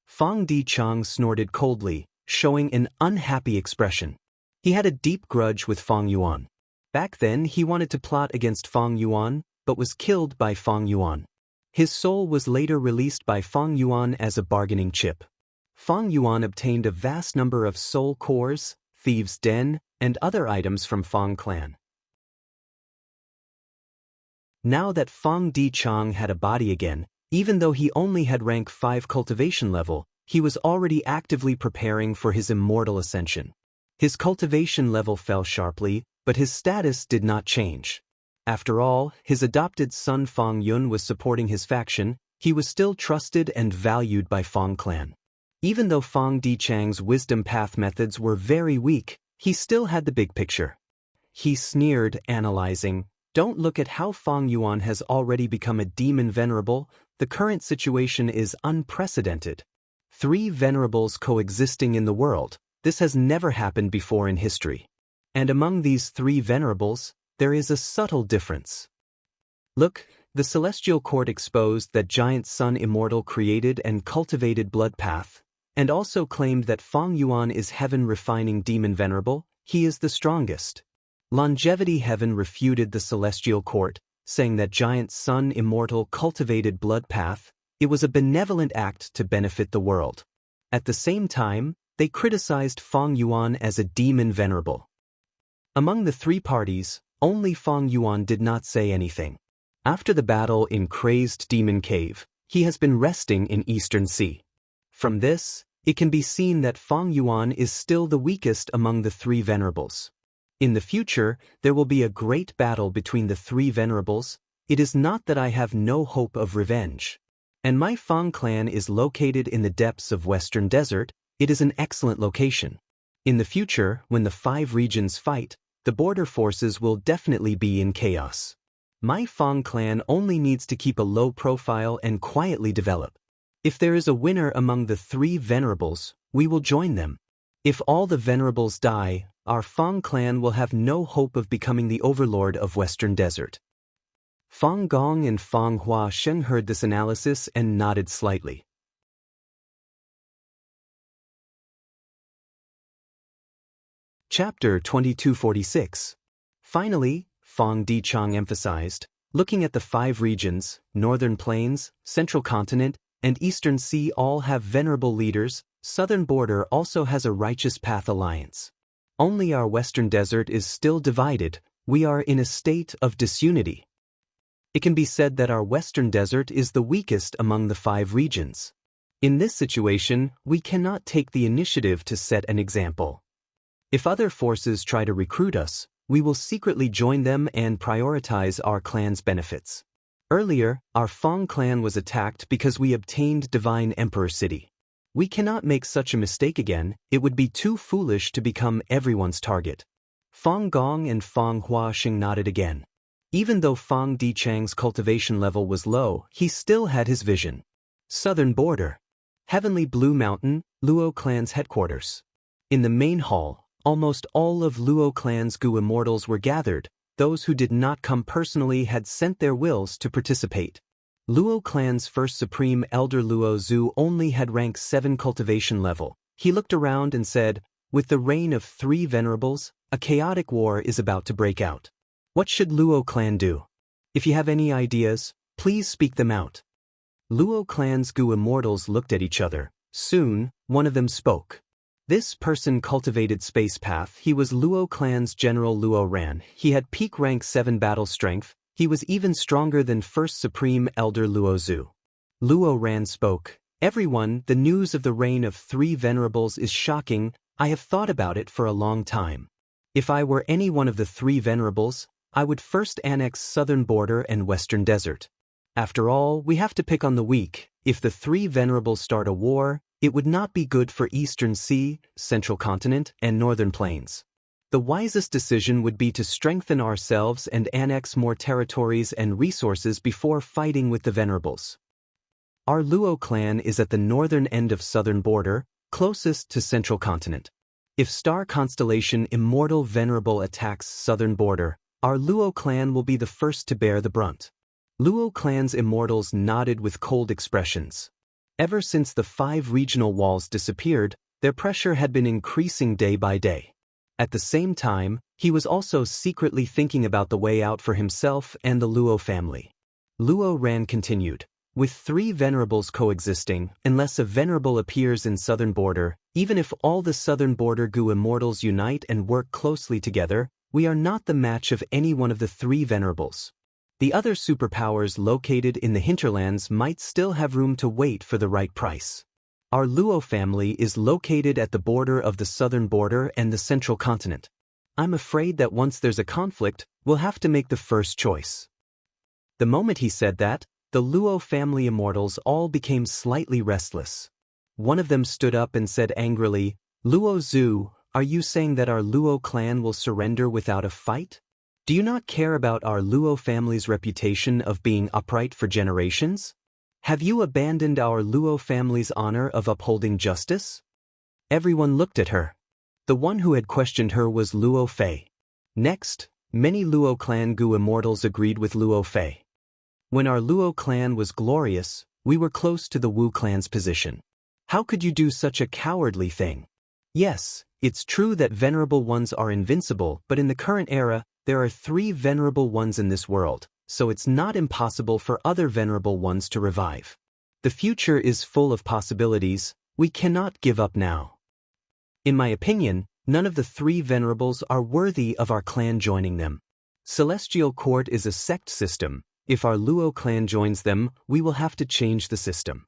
Speaker 1: Fang Dichang snorted coldly, showing an unhappy expression. He had a deep grudge with Fang Yuan. Back then he wanted to plot against Fang Yuan, but was killed by Fang Yuan. His soul was later released by Fang Yuan as a bargaining chip. Fang Yuan obtained a vast number of soul cores, thieves' den, and other items from Fang clan. Now that Fang Dichang had a body again, even though he only had rank 5 cultivation level, he was already actively preparing for his immortal ascension. His cultivation level fell sharply, but his status did not change. After all, his adopted son Fang Yun was supporting his faction. He was still trusted and valued by Fang clan. Even though Fang Dichang's wisdom path methods were very weak, he still had the big picture. He sneered, analyzing, "Don't look at how Fang Yuan has already become a demon venerable. The current situation is unprecedented. 3 venerables coexisting in the world. This has never happened before in history. And among these 3 venerables, there is a subtle difference. Look, the celestial court exposed that giant sun immortal created and cultivated blood path, and also claimed that Fang Yuan is heaven refining demon venerable. He is the strongest. Longevity Heaven refuted the celestial court, saying that giant sun immortal cultivated blood path. It was a benevolent act to benefit the world. At the same time, they criticized Fang Yuan as a demon venerable. Among the 3 parties, only Fang Yuan did not say anything. After the battle in Crazed Demon Cave, he has been resting in Eastern Sea. From this, it can be seen that Fang Yuan is still the weakest among the 3 venerables. In the future, there will be a great battle between the 3 venerables. It is not that I have no hope of revenge. And my Fang clan is located in the depths of Western Desert. It is an excellent location. In the future, when the 5 regions fight, the border forces will definitely be in chaos. My Fang clan only needs to keep a low profile and quietly develop. If there is a winner among the 3 venerables, we will join them. If all the venerables die, our Fang clan will have no hope of becoming the overlord of Western Desert. Fang Gong and Fang Huasheng heard this analysis and nodded slightly. Chapter 2246. Finally, Fang Dichang emphasized, looking at the 5 regions, Northern Plains, Central Continent, and Eastern Sea all have venerable leaders. Southern Border also has a Righteous Path alliance. Only our Western Desert is still divided. We are in a state of disunity. It can be said that our Western Desert is the weakest among the 5 regions. In this situation, we cannot take the initiative to set an example. If other forces try to recruit us, we will secretly join them and prioritize our clan's benefits. Earlier, our Fang clan was attacked because we obtained Divine Emperor City. We cannot make such a mistake again. It would be too foolish to become everyone's target. Fang Gong and Fang Huasheng nodded again. Even though Fang Dichang's cultivation level was low, he still had his vision. Southern Border. Heavenly Blue Mountain, Luo clan's headquarters. In the main hall, almost all of Luo clan's Gu immortals were gathered. Those who did not come personally had sent their wills to participate. Luo clan's first supreme elder Luo Zhu only had rank 7 cultivation level. He looked around and said, "With the reign of 3 venerables, a chaotic war is about to break out. What should Luo clan do? If you have any ideas, please speak them out." Luo clan's Gu immortals looked at each other. Soon, one of them spoke. This person cultivated space path. He was Luo clan's General Luo Ran. He had peak rank 7 battle strength. He was even stronger than first supreme elder Luo Zhu. Luo Ran spoke, "Everyone, the news of the reign of 3 venerables is shocking. I have thought about it for a long time. If I were any one of the 3 venerables, I would first annex southern border and western desert. After all, we have to pick on the weak. If the 3 venerables start a war, it would not be good for Eastern Sea, Central Continent, and Northern Plains. The wisest decision would be to strengthen ourselves and annex more territories and resources before fighting with the venerables. Our Luo clan is at the northern end of southern border, closest to Central Continent. If star constellation Immortal Venerable attacks southern border, our Luo clan will be the first to bear the brunt." Luo clan's immortals nodded with cold expressions. Ever since the 5 regional walls disappeared, their pressure had been increasing day by day. At the same time, he was also secretly thinking about the way out for himself and the Luo family. Luo Ran continued, "With 3 venerables coexisting, unless a venerable appears in southern border, even if all the southern border Gu immortals unite and work closely together, we are not the match of any one of the 3 venerables. The other superpowers located in the hinterlands might still have room to wait for the right price. Our Luo family is located at the border of the southern border and the central continent. I'm afraid that once there's a conflict, we'll have to make the first choice." The moment he said that, the Luo family immortals all became slightly restless. One of them stood up and said angrily, "Luo Zhu, are you saying that our Luo clan will surrender without a fight? Do you not care about our Luo family's reputation of being upright for generations? Have you abandoned our Luo family's honor of upholding justice?" Everyone looked at her. The one who had questioned her was Luo Fei. Next, many Luo clan Gu immortals agreed with Luo Fei. "When our Luo clan was glorious, we were close to the Wu clan's position. How could you do such a cowardly thing? Yes, it's true that venerable ones are invincible, but in the current era, there are 3 venerable ones in this world, so it's not impossible for other venerable ones to revive. The future is full of possibilities. We cannot give up now. In my opinion, none of the 3 venerables are worthy of our clan joining them. Celestial Court is a sect system. If our Luo clan joins them, we will have to change the system."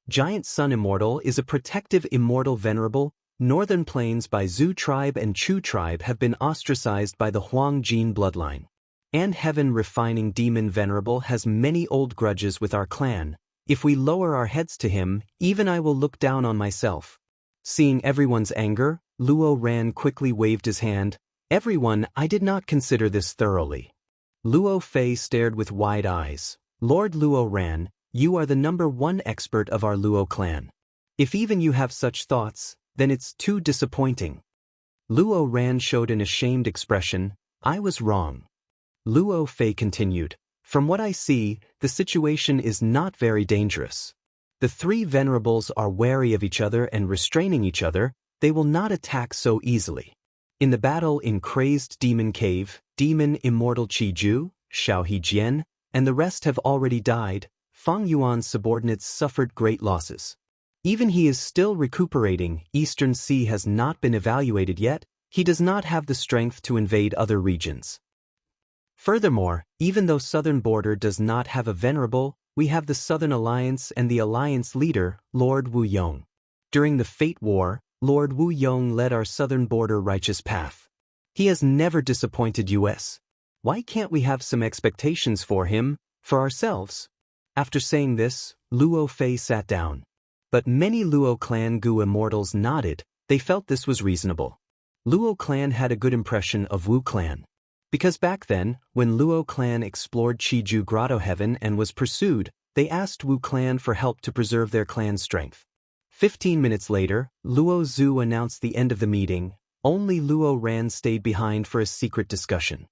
Speaker 1: Giant Sun Immortal is a protective immortal venerable. Northern Plains by Zhu tribe and Chu tribe have been ostracized by the Huang Jin bloodline. And Heaven Refining Demon Venerable has many old grudges with our clan. If we lower our heads to him, even I will look down on myself. Seeing everyone's anger, Luo Ran quickly waved his hand. "Everyone, I did not consider this thoroughly." Luo Fei stared with wide eyes. "Lord Luo Ran, you are the #1 expert of our Luo clan. If even you have such thoughts, then it's too disappointing." Luo Ran showed an ashamed expression. "I was wrong." Luo Fei continued, "From what I see, the situation is not very dangerous. The 3 venerables are wary of each other and restraining each other. They will not attack so easily. In the battle in Crazed Demon Cave, Demon Immortal Qi Ju, Xiao He Jian, and the rest have already died. Fang Yuan's subordinates suffered great losses. Even he is still recuperating. Eastern Sea has not been evaluated yet. He does not have the strength to invade other regions. Furthermore, even though Southern Border does not have a venerable, we have the Southern Alliance and the Alliance leader, Lord Wu Yong. During the Fate War, Lord Wu Yong led our Southern Border righteous path. He has never disappointed us. Why can't we have some expectations for him, for ourselves?" After saying this, Luo Fei sat down. But many Luo clan Gu immortals nodded. They felt this was reasonable. Luo clan had a good impression of Wu clan. Because back then, when Luo clan explored Qiju Grotto Heaven and was pursued, they asked Wu clan for help to preserve their clan's strength. 15 minutes later, Luo Zhu announced the end of the meeting. Only Luo Ran stayed behind for a secret discussion.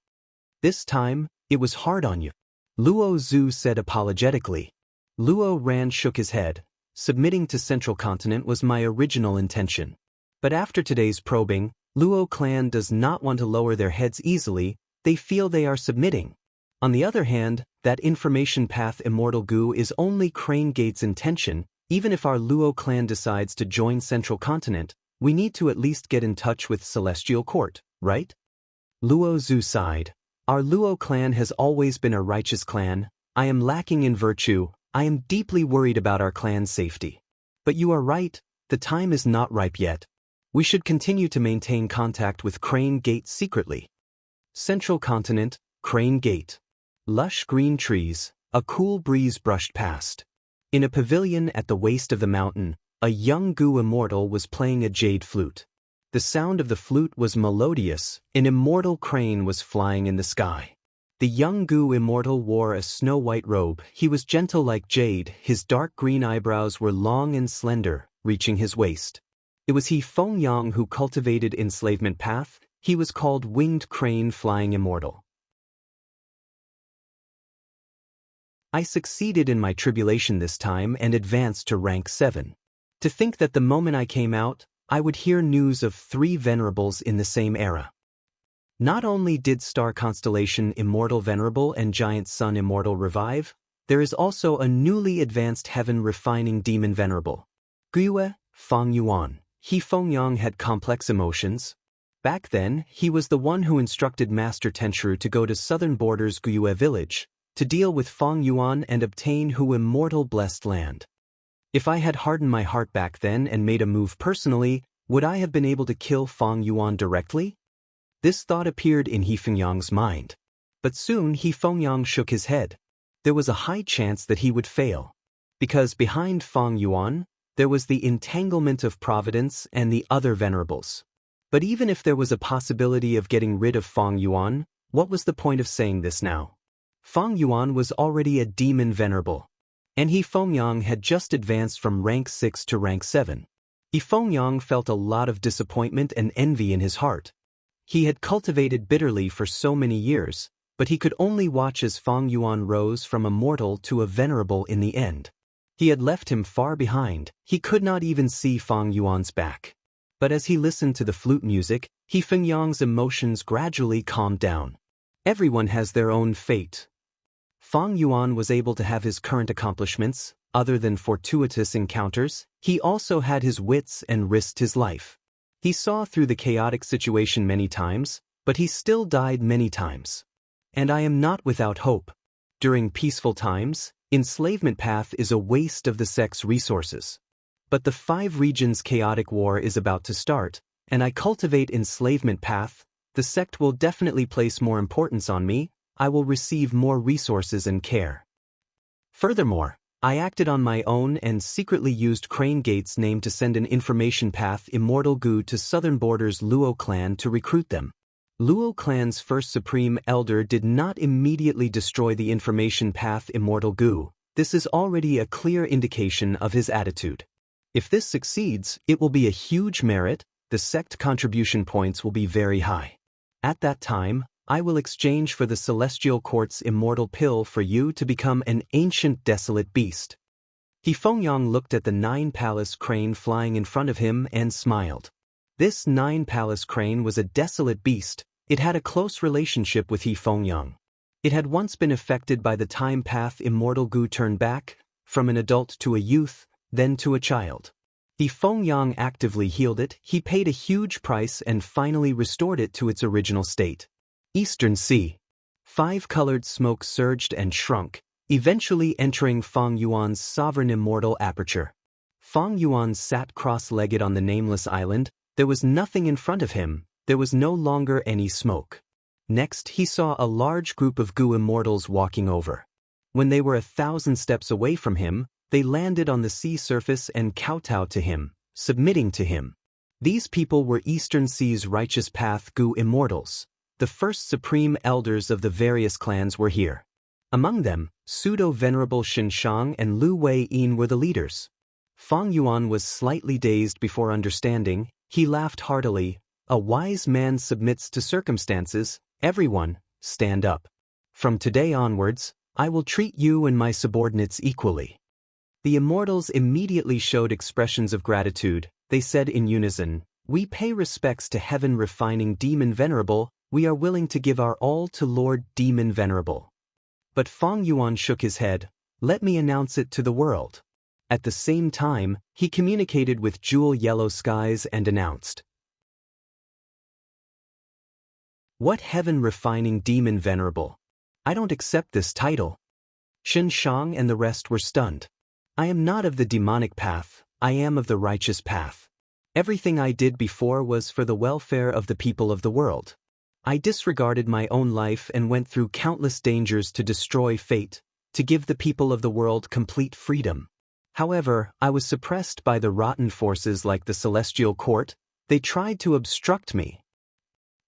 Speaker 1: This time, it was hard on you, Luo Zhu said apologetically. Luo Ran shook his head. Submitting to Central Continent was my original intention. But after today's probing, Luo clan does not want to lower their heads easily, they feel they are submitting. On the other hand, that information path Immortal Gu is only Crane Gate's intention. Even if our Luo clan decides to join Central Continent, we need to at least get in touch with Celestial Court, right? Luo Zhu sighed. Our Luo clan has always been a righteous clan. I am lacking in virtue. I am deeply worried about our clan's safety. But you are right, the time is not ripe yet. We should continue to maintain contact with Crane Gate secretly. Central Continent, Crane Gate. Lush green trees, a cool breeze brushed past. In a pavilion at the waist of the mountain, a young Gu immortal was playing a jade flute. The sound of the flute was melodious, an immortal crane was flying in the sky. The young Gu immortal wore a snow-white robe, he was gentle like jade, his dark green eyebrows were long and slender, reaching his waist. It was he Fengyang who cultivated enslavement path, he was called Winged Crane Flying Immortal. I succeeded in my tribulation this time and advanced to rank 7. To think that the moment I came out, I would hear news of 3 venerables in the same era. Not only did Star Constellation Immortal Venerable and Giant Sun Immortal revive, there is also a newly advanced Heaven Refining Demon Venerable. Guiyue, Feng Yuan. He Fengyang had complex emotions. Back then, he was the one who instructed Master Tenshru to go to southern borders Guiyue village, to deal with Feng Yuan and obtain Hu Immortal Blessed Land. If I had hardened my heart back then and made a move personally, would I have been able to kill Feng Yuan directly? This thought appeared in He Fengyang's mind. But soon He Fengyang shook his head. There was a high chance that he would fail. Because behind Feng Yuan, there was the entanglement of Providence and the other venerables. But even if there was a possibility of getting rid of Feng Yuan, what was the point of saying this now? Feng Yuan was already a demon venerable. And He Fengyang had just advanced from rank 6 to rank 7. He Fengyang felt a lot of disappointment and envy in his heart. He had cultivated bitterly for so many years, but he could only watch as Feng Yuan rose from a mortal to a venerable in the end. He had left him far behind, he could not even see Feng Yuan's back. But as he listened to the flute music, He Fengyang's emotions gradually calmed down. Everyone has their own fate. Feng Yuan was able to have his current accomplishments, other than fortuitous encounters, he also had his wits and risked his life. He saw through the chaotic situation many times, but he still died many times. And I am not without hope. During peaceful times, enslavement path is a waste of the sect's resources. But the 5 regions chaotic war is about to start, and I cultivate enslavement path, the sect will definitely place more importance on me, I will receive more resources and care. Furthermore, I acted on my own and secretly used Crane Gate's name to send an information path Immortal Gu to southern borders Luo clan to recruit them. Luo clan's first supreme elder did not immediately destroy the information path Immortal Gu. This is already a clear indication of his attitude. If this succeeds, it will be a huge merit, the sect contribution points will be very high. At that time, I will exchange for the Celestial Court's immortal pill for you to become an ancient desolate beast. He Fengyang looked at the 9-palace crane flying in front of him and smiled. This 9-palace crane was a desolate beast, it had a close relationship with He Fengyang. It had once been affected by the time path Immortal Gu turned back, from an adult to a youth, then to a child. He Fengyang actively healed it, he paid a huge price and finally restored it to its original state. Eastern Sea. 5-colored smoke surged and shrunk, eventually entering Feng Yuan's sovereign immortal aperture. Feng Yuan sat cross-legged on the nameless island, there was nothing in front of him, there was no longer any smoke. Next he saw a large group of Gu immortals walking over. When they were 1,000 steps away from him, they landed on the sea surface and kowtowed to him, submitting to him. These people were Eastern Sea's righteous path Gu immortals. The first supreme elders of the various clans were here. Among them, pseudo-venerable Xinshang and Lu Wei-yin were the leaders. Feng Yuan was slightly dazed before understanding, he laughed heartily. a wise man submits to circumstances. Everyone, stand up. From today onwards, I will treat you and my subordinates equally. The immortals immediately showed expressions of gratitude. They said in unison, "We pay respects to Heaven Refining Demon Venerable. We are willing to give our all to Lord Demon Venerable." But Feng Yuan shook his head. "Let me announce it to the world." At the same time, he communicated with Jewel Yellow Skies and announced, "What Heaven Refining Demon Venerable? I don't accept this title." Shen Shang and the rest were stunned. "I am not of the demonic path, I am of the righteous path. Everything I did before was for the welfare of the people of the world. I disregarded my own life and went through countless dangers to destroy fate, to give the people of the world complete freedom. However, I was suppressed by the rotten forces like the Celestial Court. They tried to obstruct me.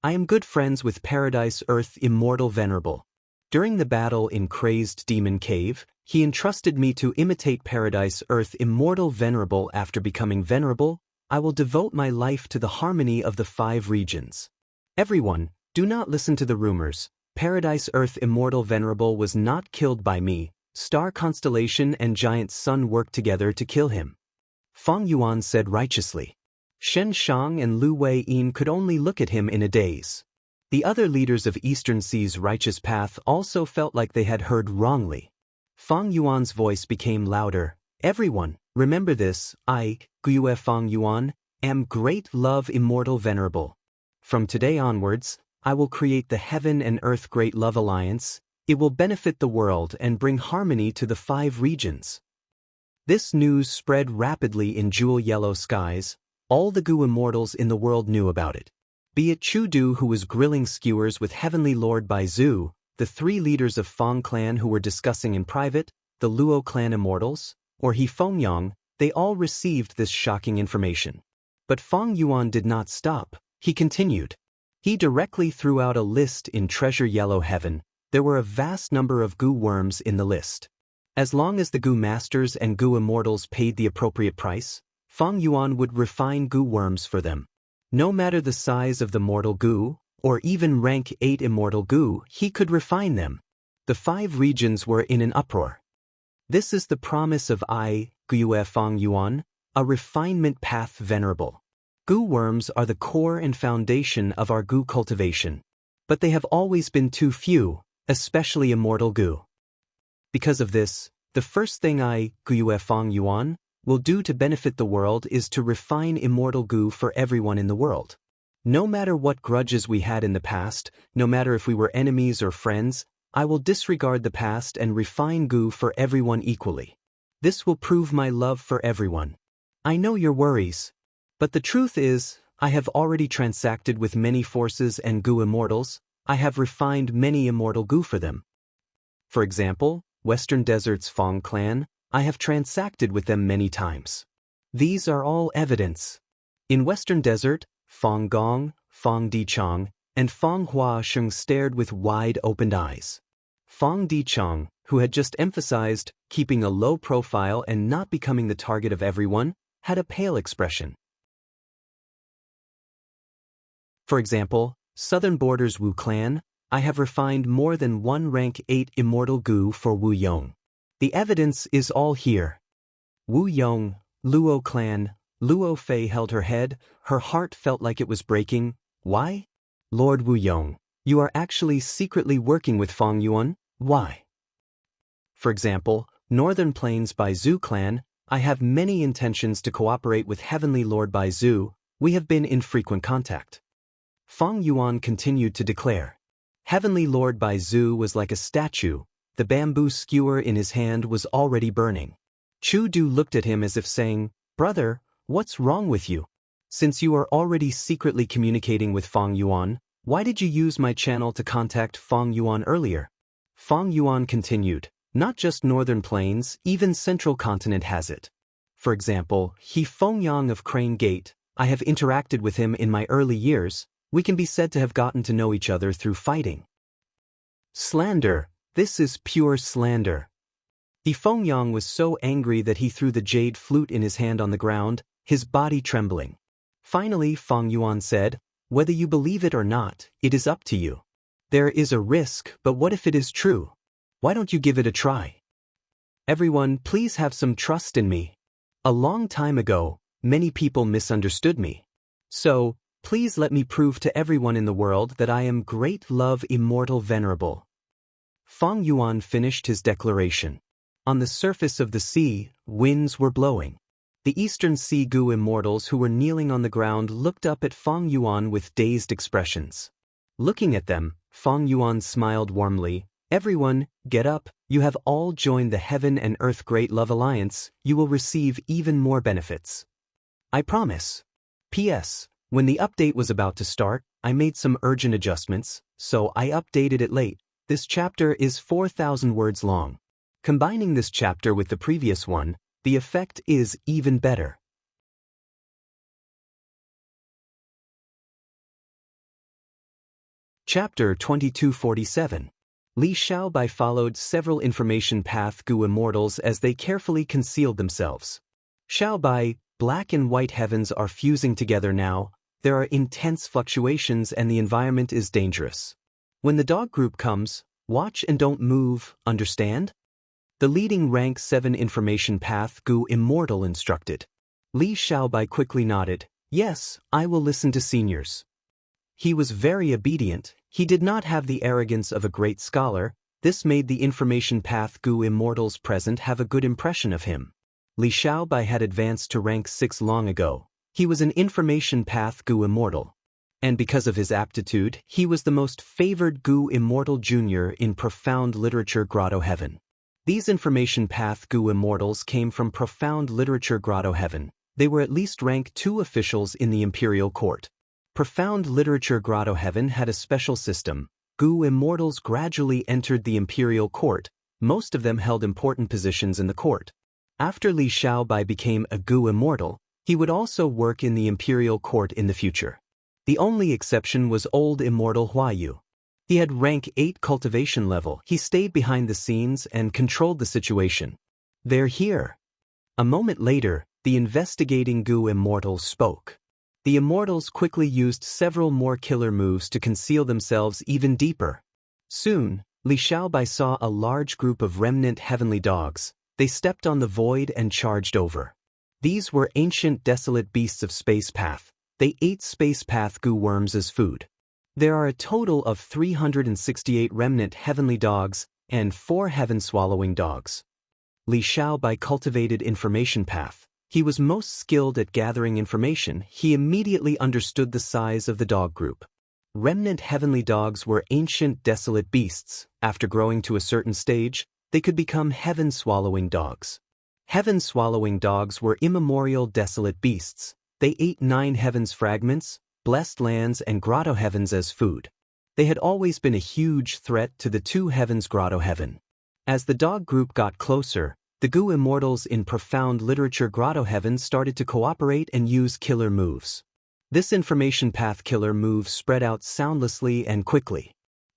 Speaker 1: I am good friends with Paradise Earth Immortal Venerable. During the battle in Crazed Demon Cave, he entrusted me to imitate Paradise Earth Immortal Venerable. After becoming venerable, I will devote my life to the harmony of the 5 regions. Everyone, do not listen to the rumors. Paradise Earth Immortal Venerable was not killed by me. Star Constellation and Giant Sun worked together to kill him." Feng Yuan said righteously. Shen Shang and Lu Wei-yin could only look at him in a daze. The other leaders of Eastern Sea's righteous path also felt like they had heard wrongly. Feng Yuan's voice became louder. "Everyone, remember this, I, Guiyue Feng Yuan, am Great Love Immortal Venerable. From today onwards, I will create the Heaven and Earth Great Love Alliance. It will benefit the world and bring harmony to the 5 regions." This news spread rapidly in Jewel Yellow Skies. All the Gu immortals in the world knew about it. Be it Chu Du, who was grilling skewers with Heavenly Lord Bai Zhu, the 3 leaders of Feng clan who were discussing in private, the Luo clan immortals, or He Fengyang, they all received this shocking information. But Feng Yuan did not stop. He continued. He directly threw out a list in Treasure Yellow Heaven. There were a vast number of Gu worms in the list. As long as the Gu masters and Gu immortals paid the appropriate price, Feng Yuan would refine Gu worms for them. No matter the size of the mortal Gu, or even rank 8 immortal Gu, he could refine them. The 5 regions were in an uproar. This is the promise of I, Guiyue Feng Yuan, a refinement path venerable. Gu worms are the core and foundation of our Gu cultivation. But they have always been too few, especially immortal Gu. Because of this, the first thing I, Guiyue Feng Yuan, will do to benefit the world is to refine immortal Gu for everyone in the world. No matter what grudges we had in the past, no matter if we were enemies or friends, I will disregard the past and refine Gu for everyone equally. This will prove my love for everyone. I know your worries. But the truth is, I have already transacted with many forces and Gu immortals. I have refined many immortal Gu for them. For example, Western Desert's Feng clan, I have transacted with them many times. These are all evidence. In Western Desert, Feng Gong, Feng Dichang, and Feng Hua Sheng stared with wide-opened eyes. Feng Dichang, who had just emphasized keeping a low profile and not becoming the target of everyone, had a pale expression. For example, Southern Borders Wu clan, I have refined more than 1 rank 8 immortal Gu for Wu Yong. The evidence is all here. Wu Yong, Luo clan, Luo Fei held her head, her heart felt like it was breaking. Why? Lord Wu Yong, you are actually secretly working with Feng Yuan? Why? For example, Northern Plains Bai Zhu clan, I have many intentions to cooperate with Heavenly Lord Bai Zhu. We have been in frequent contact. Feng Yuan continued to declare. Heavenly Lord Bai Zhu was like a statue. The bamboo skewer in his hand was already burning. Chu Du looked at him as if saying, "Brother, what's wrong with you? Since you are already secretly communicating with Feng Yuan, why did you use my channel to contact Feng Yuan earlier?" Feng Yuan continued, "Not just Northern Plains, even Central Continent has it. For example, He Fengyang of Crane Gate, I have interacted with him in my early years. We can be said to have gotten to know each other through fighting." Slander. This is pure slander. He Fengyang was so angry that he threw the jade flute in his hand on the ground, his body trembling. Finally, Feng Yuan said, Whether you believe it or not, it is up to you. There is a risk, but what if it is true? Why don't you give it a try? Everyone, please have some trust in me. A long time ago, many people misunderstood me. So, please let me prove to everyone in the world that I am great, love, immortal, venerable. Feng Yuan finished his declaration. On the surface of the sea, winds were blowing. The Eastern Sea Gu immortals who were kneeling on the ground looked up at Feng Yuan with dazed expressions. Looking at them, Feng Yuan smiled warmly. Everyone, get up, you have all joined the Heaven and Earth Great Love Alliance, you will receive even more benefits. I promise. P.S. When the update was about to start, I made some urgent adjustments, so I updated it late. This chapter is 4,000 words long. Combining this chapter with the previous one, the effect is even better. Chapter 2247. Li Xiaobai followed several information path Gu immortals as they carefully concealed themselves. Xiaobai, black and white heavens are fusing together now, there are intense fluctuations and the environment is dangerous. When the dog group comes, watch and don't move, understand? The leading rank 7 information path Gu immortal instructed. Li Xiaobai quickly nodded, yes, I will listen to seniors. He was very obedient, he did not have the arrogance of a great scholar, this made the information path Gu immortals present have a good impression of him. Li Xiaobai had advanced to rank 6 long ago. He was an information path Gu immortal. And because of his aptitude, he was the most favored Gu immortal junior in profound literature Grotto Heaven. These information path Gu immortals came from profound literature Grotto Heaven. They were at least rank 2 officials in the imperial court. Profound literature Grotto Heaven had a special system. Gu immortals gradually entered the imperial court. Most of them held important positions in the court. After Li Xiaobai became a Gu immortal, he would also work in the imperial court in the future. The only exception was old immortal Huayu. He had rank 8 cultivation level. He stayed behind the scenes and controlled the situation. They're here. A moment later, the investigating Gu immortals spoke. The immortals quickly used several more killer moves to conceal themselves even deeper. Soon, Li Xiaobai saw a large group of remnant heavenly dogs. They stepped on the void and charged over. These were ancient desolate beasts of space path. They ate space path Gu worms as food. There are a total of 368 remnant heavenly dogs and 4 heaven-swallowing dogs. Li Xiaobai cultivated information path. He was most skilled at gathering information. He immediately understood the size of the dog group. Remnant heavenly dogs were ancient desolate beasts. After growing to a certain stage, they could become heaven-swallowing dogs. Heaven-swallowing dogs were immemorial desolate beasts. They ate 9 heavens fragments, blessed lands and grotto heavens as food. They had always been a huge threat to the 2 heavens Grotto Heaven. As the dog group got closer, the Gu immortals in profound literature Grotto Heaven started to cooperate and use killer moves. This information path killer moves spread out soundlessly and quickly.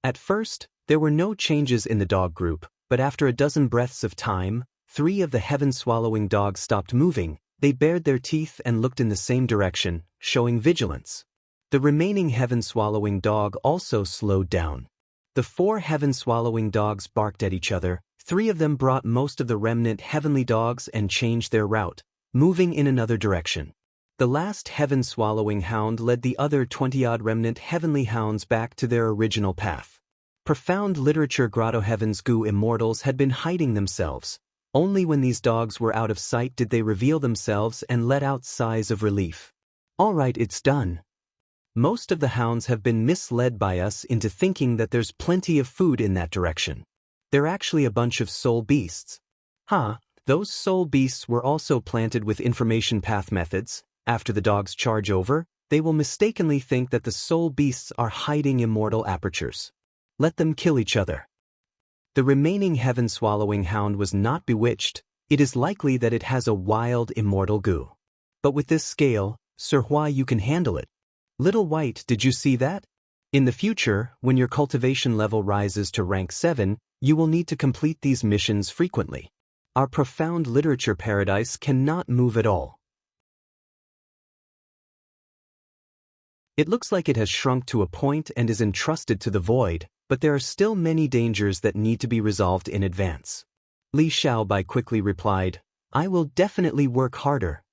Speaker 1: At first, there were no changes in the dog group, but after a dozen breaths of time, 3 of the heaven-swallowing dogs stopped moving. They bared their teeth and looked in the same direction, showing vigilance. The remaining heaven-swallowing dog also slowed down. The 4 heaven-swallowing dogs barked at each other. 3 of them brought most of the remnant heavenly dogs and changed their route, moving in another direction. The last heaven-swallowing hound led the other 20-odd remnant heavenly hounds back to their original path. Profound literature Grotto Heaven's Gu immortals had been hiding themselves. Only when these dogs were out of sight did they reveal themselves and let out sighs of relief. All right, it's done. Most of the hounds have been misled by us into thinking that there's plenty of food in that direction. They're actually a bunch of soul beasts. Those soul beasts were also planted with information path methods. After the dogs charge over, they will mistakenly think that the soul beasts are hiding immortal apertures. Let them kill each other. The remaining heaven-swallowing hound was not bewitched. It is likely that it has a wild immortal Gu. But with this scale, Sir Hua, you can handle it. Little White, did you see that? In the future, when your cultivation level rises to rank 7, you will need to complete these missions frequently. Our profound literature paradise cannot move at all. It looks like it has shrunk to a point and is entrusted to the void, but there are still many dangers that need to be resolved in advance. Li Xiaobai quickly replied, I will definitely work harder.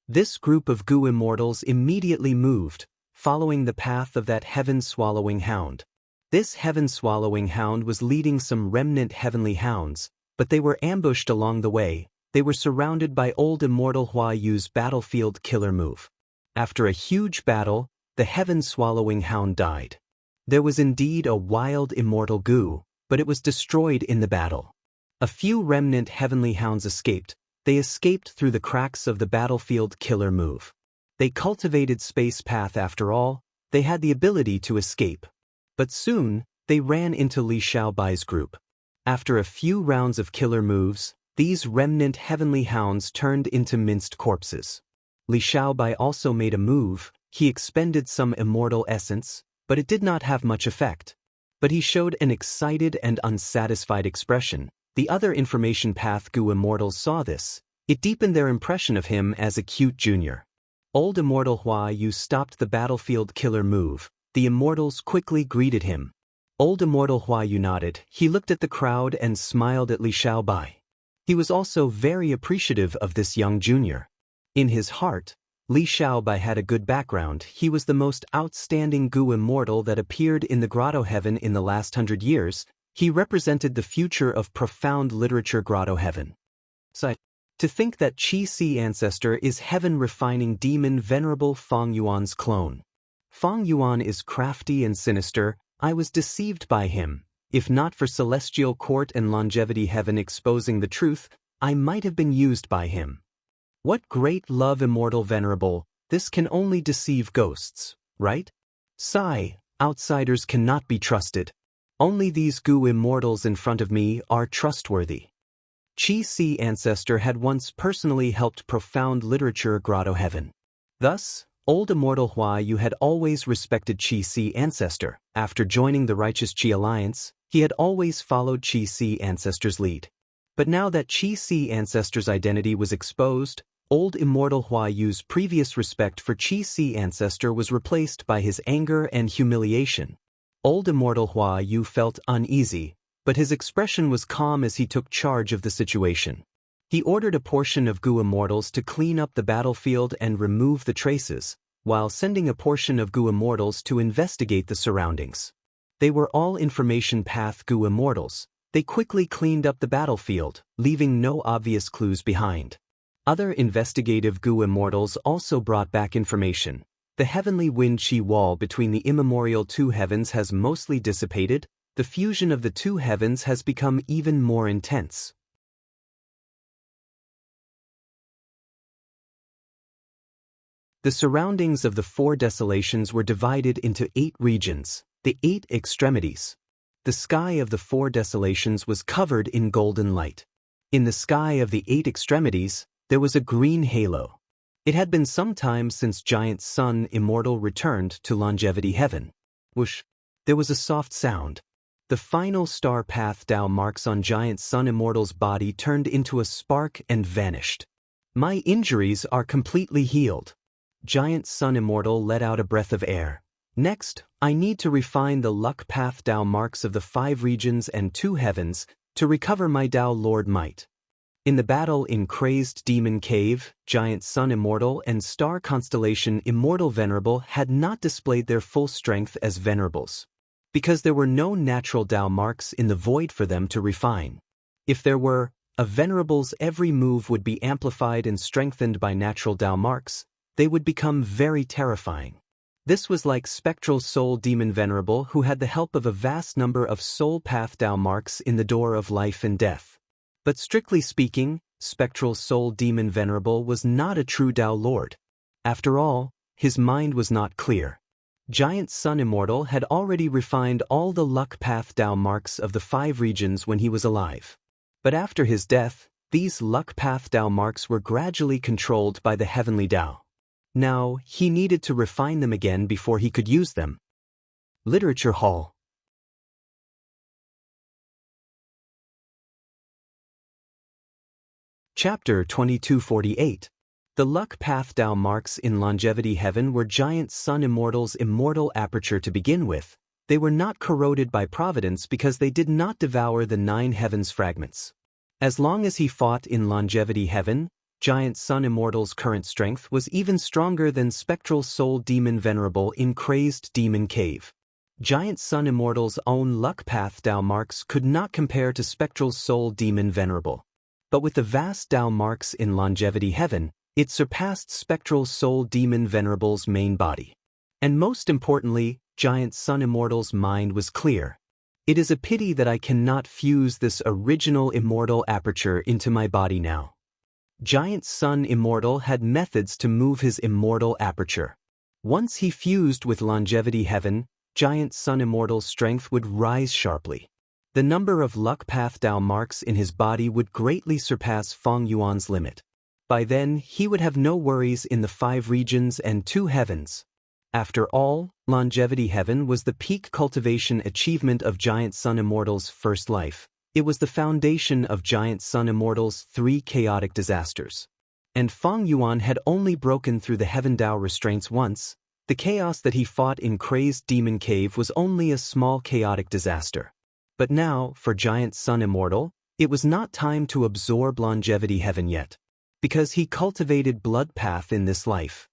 Speaker 1: This group of Gu immortals immediately moved, following the path of that heaven-swallowing hound. This heaven-swallowing hound was leading some remnant heavenly hounds, but they were ambushed along the way. They were surrounded by old immortal Hua Yu's battlefield killer move. After a huge battle, the heaven-swallowing hound died. There was indeed a wild immortal Gu, but it was destroyed in the battle. A few remnant heavenly hounds escaped. They escaped through the cracks of the battlefield killer move. They cultivated space path after all. They had the ability to escape. But soon, they ran into Li Xiaobai's group. After a few rounds of killer moves, these remnant heavenly hounds turned into minced corpses. Li Xiaobai also made a move. He expended some immortal essence, but it did not have much effect. But he showed an excited and unsatisfied expression. The other information path Gu immortals saw this. It deepened their impression of him as a cute junior. Old immortal Hua Yu stopped the battlefield killer move. The immortals quickly greeted him. Old immortal Hua Yu nodded. He looked at the crowd and smiled at Li Xiaobai. He was also very appreciative of this young junior. In his heart, Li Xiaobai had a good background. He was the most outstanding Gu immortal that appeared in the Grotto Heaven in the last 100 years. He represented the future of profound literature Grotto Heaven. So, to think that Qi Si ancestor is heaven-refining demon Venerable Feng Yuan's clone. Feng Yuan is crafty and sinister. I was deceived by him. If not for Celestial Court and Longevity Heaven exposing the truth, I might have been used by him. What great love immortal Venerable, this can only deceive ghosts, right? Sigh, outsiders cannot be trusted. Only these Gu immortals in front of me are trustworthy. Qi Si ancestor had once personally helped profound literature Grotto Heaven. Thus, old immortal Hua Yu had always respected Qi Si ancestor. After joining the Righteous Qi Alliance, he had always followed Qi Si ancestor's lead. But now that Qi Si ancestor's identity was exposed, old immortal Hua Yu's previous respect for Qi Si ancestor was replaced by his anger and humiliation. Old immortal Hua Yu felt uneasy, but his expression was calm as he took charge of the situation. He ordered a portion of Gu immortals to clean up the battlefield and remove the traces, while sending a portion of Gu immortals to investigate the surroundings. They were all information path Gu immortals. They quickly cleaned up the battlefield, leaving no obvious clues behind. Other investigative Gu immortals also brought back information. The heavenly wind Qi wall between the immemorial two heavens has mostly dissipated. The fusion of the two heavens has become even more intense. The surroundings of the four desolations were divided into 8 regions, the 8 extremities. The sky of the 4 desolations was covered in golden light. In the sky of the 8 extremities, there was a green halo. It had been some time since Giant Sun Immortal returned to Longevity Heaven. Whoosh! There was a soft sound. The final star path Tao marks on Giant Sun Immortal's body turned into a spark and vanished. My injuries are completely healed. Giant Sun Immortal let out a breath of air. Next, I need to refine the luck path Tao marks of the 5 regions and 2 heavens to recover my Tao Lord might. In the battle in Crazed Demon Cave, Giant Sun Immortal and Star Constellation Immortal Venerable had not displayed their full strength as Venerables, because there were no natural Tao marks in the void for them to refine. If there were, a Venerable's every move would be amplified and strengthened by natural Tao marks. They would become very terrifying. This was like Spectral Soul Demon Venerable who had the help of a vast number of soul path Tao marks in the door of life and death. But strictly speaking, Spectral Soul Demon Venerable was not a true Tao Lord. After all, his mind was not clear. Giant Sun Immortal had already refined all the luck path Tao marks of the 5 regions when he was alive. But after his death, these luck path Tao marks were gradually controlled by the heavenly Tao. Now, he needed to refine them again before he could use them. Literature Hall. Chapter 2248. The luck path Tao marks in longevity heaven were giant sun immortals' immortal aperture to begin with. They were not corroded by providence because they did not devour the 9 heavens fragments. As long as he fought in longevity heaven, giant sun immortal's current strength was even stronger than spectral soul demon venerable in crazed demon cave. Giant sun immortal's own luck path Tao marks could not compare to spectral soul demon venerable. But with the vast Tao marks in longevity heaven, it surpassed spectral soul demon venerable's main body. And most importantly, giant sun immortal's mind was clear. It is a pity that I cannot fuse this original immortal aperture into my body now. Giant sun immortal had methods to move his immortal aperture. Once he fused with longevity heaven, giant sun immortal's strength would rise sharply. The number of luck path Tao marks in his body would greatly surpass Feng Yuan's limit. By then, he would have no worries in the 5 regions and 2 heavens. After all, longevity heaven was the peak cultivation achievement of giant sun immortal's first life. It was the foundation of giant sun immortal's 3 chaotic disasters. And Feng Yuan had only broken through the heaven Tao restraints once. The chaos that he fought in crazed demon cave was only a small chaotic disaster. But now, for giant sun immortal, it was not time to absorb longevity heaven yet. Because he cultivated blood path in this life.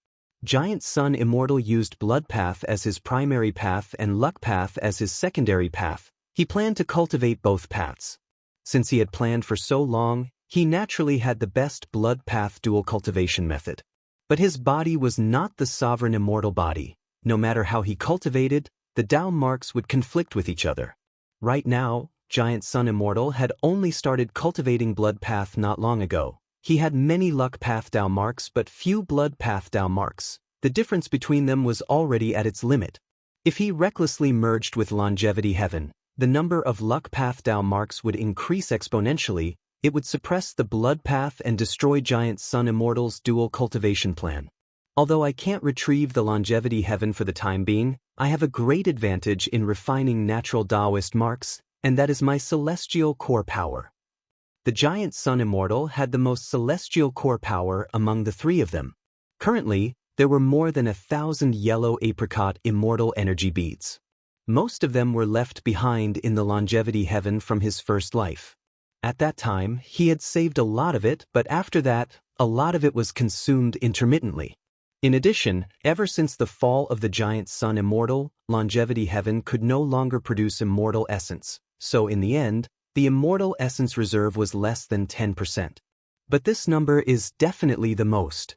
Speaker 1: Giant sun immortal used blood path as his primary path and luck path as his secondary path. He planned to cultivate both paths. Since he had planned for so long, he naturally had the best blood path dual cultivation method. But his body was not the sovereign immortal body. No matter how he cultivated, the Tao marks would conflict with each other. Right now, giant sun immortal had only started cultivating blood path not long ago. He had many luck path Tao marks but few blood path Tao marks. The difference between them was already at its limit. If he recklessly merged with longevity heaven, the number of luck path Tao marks would increase exponentially. It would suppress the blood path and destroy giant sun immortal's dual cultivation plan. Although I can't retrieve the longevity heaven for the time being, I have a great advantage in refining natural Taoist marks, and that is my celestial core power. The giant sun immortal had the most celestial core power among the 3 of them. Currently, there were more than 1,000 yellow apricot immortal energy beads. Most of them were left behind in the longevity heaven from his first life. At that time, he had saved a lot of it, but after that, a lot of it was consumed intermittently. In addition, ever since the fall of the giant sun immortal, longevity heaven could no longer produce immortal essence, so in the end, the immortal essence reserve was less than 10%. But this number is definitely the most.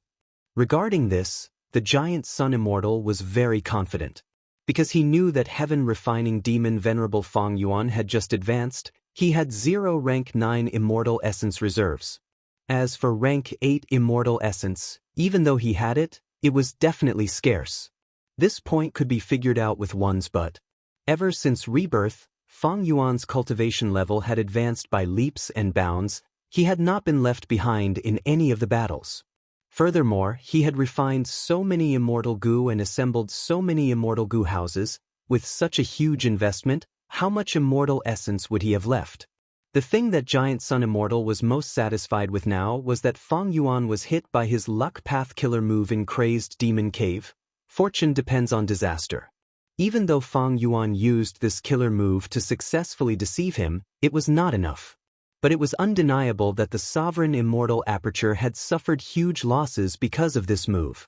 Speaker 1: Regarding this, the giant sun immortal was very confident. Because he knew that heaven refining demon venerable Feng Yuan had just advanced, he had 0 rank 9 immortal essence reserves. As for rank 8 immortal essence, even though he had it, it was definitely scarce. This point could be figured out with one's but. Ever since rebirth, Feng Yuan's cultivation level had advanced by leaps and bounds. He had not been left behind in any of the battles. Furthermore, he had refined so many immortal goo and assembled so many immortal goo houses. With such a huge investment, how much immortal essence would he have left? The thing that giant sun immortal was most satisfied with now was that Feng Yuan was hit by his luck path killer move in crazed demon cave. Fortune depends on disaster. Even though Feng Yuan used this killer move to successfully deceive him, it was not enough. But it was undeniable that the sovereign immortal aperture had suffered huge losses because of this move.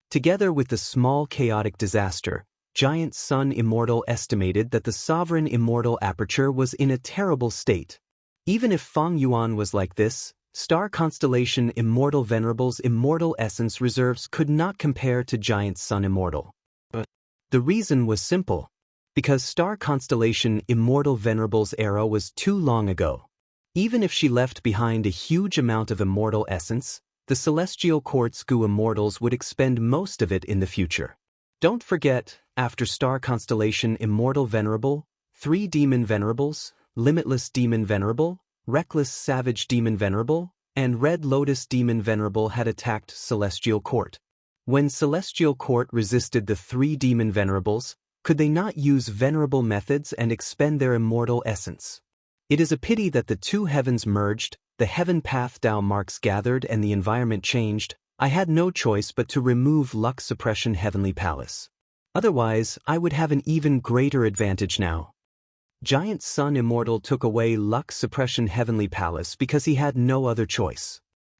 Speaker 1: Together with the small chaotic disaster, giant sun immortal estimated that the sovereign immortal aperture was in a terrible state. Even if Feng Yuan was like this, star constellation immortal venerable's immortal essence reserves could not compare to giant sun immortal. The reason was simple. Because star constellation immortal venerable's era was too long ago. Even if she left behind a huge amount of immortal essence, the celestial quartz goo immortals would expend most of it in the future. Don't forget, after star constellation immortal venerable, 3 demon venerables, limitless demon venerable, reckless savage demon venerable, and red lotus demon venerable had attacked celestial court. When celestial court resisted the 3 demon venerables, could they not use venerable methods and expend their immortal essence? It is a pity that the 2 heavens merged, the heaven path Tao marks gathered and the environment changed, I had no choice but to remove luck suppression Heavenly Palace. Otherwise, I would have an even greater advantage now. Giant Sun Immortal took away luck suppression Heavenly Palace because he had no other choice.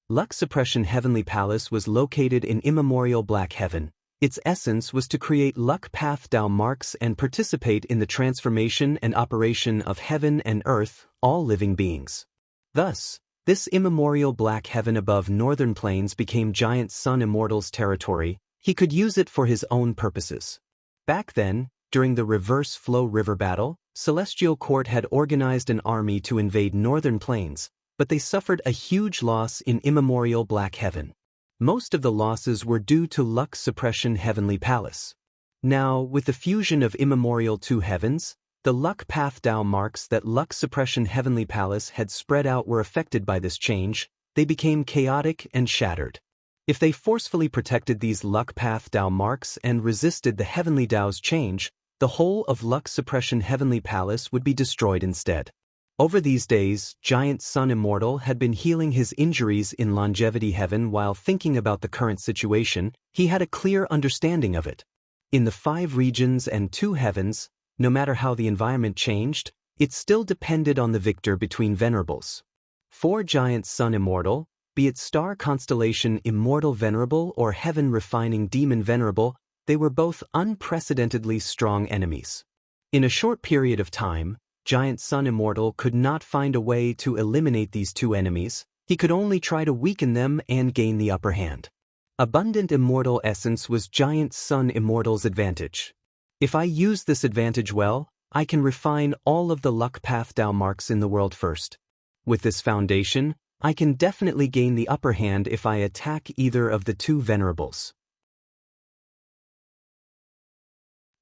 Speaker 1: Luck suppression Heavenly Palace was located in immemorial Black Heaven. Its essence was to create luck path Tao marks and participate in the transformation and operation of heaven and earth, all living beings. Thus, this immemorial Black Heaven above Northern Plains became Giant Sun Immortal's territory. He could use it for his own purposes. Back then, during the Reverse Flow River battle, Celestial Court had organized an army to invade Northern Plains, but they suffered a huge loss in immemorial Black Heaven. Most of the losses were due to luck suppression Heavenly Palace. Now, with the fusion of immemorial two heavens, the luck path Tao marks that luck suppression Heavenly Palace had spread out were affected by this change. They became chaotic and shattered. If they forcefully protected these luck path Tao marks and resisted the Heavenly Tao's change, the whole of luck suppression Heavenly Palace would be destroyed instead. Over these days, Giant Sun Immortal had been healing his injuries in Longevity Heaven while thinking about the current situation. He had a clear understanding of it. In the 5 regions and 2 heavens, no matter how the environment changed, it still depended on the victor between venerables. For Giant Sun Immortal, be it star constellation Immortal Venerable or heaven refining demon Venerable, they were both unprecedentedly strong enemies. In a short period of time, Giant Sun Immortal could not find a way to eliminate these two enemies. He could only try to weaken them and gain the upper hand. Abundant Immortal Essence was Giant Sun Immortal's advantage. If I use this advantage well, I can refine all of the luck path Tao marks in the world first. With this foundation, I can definitely gain the upper hand if I attack either of the two venerables.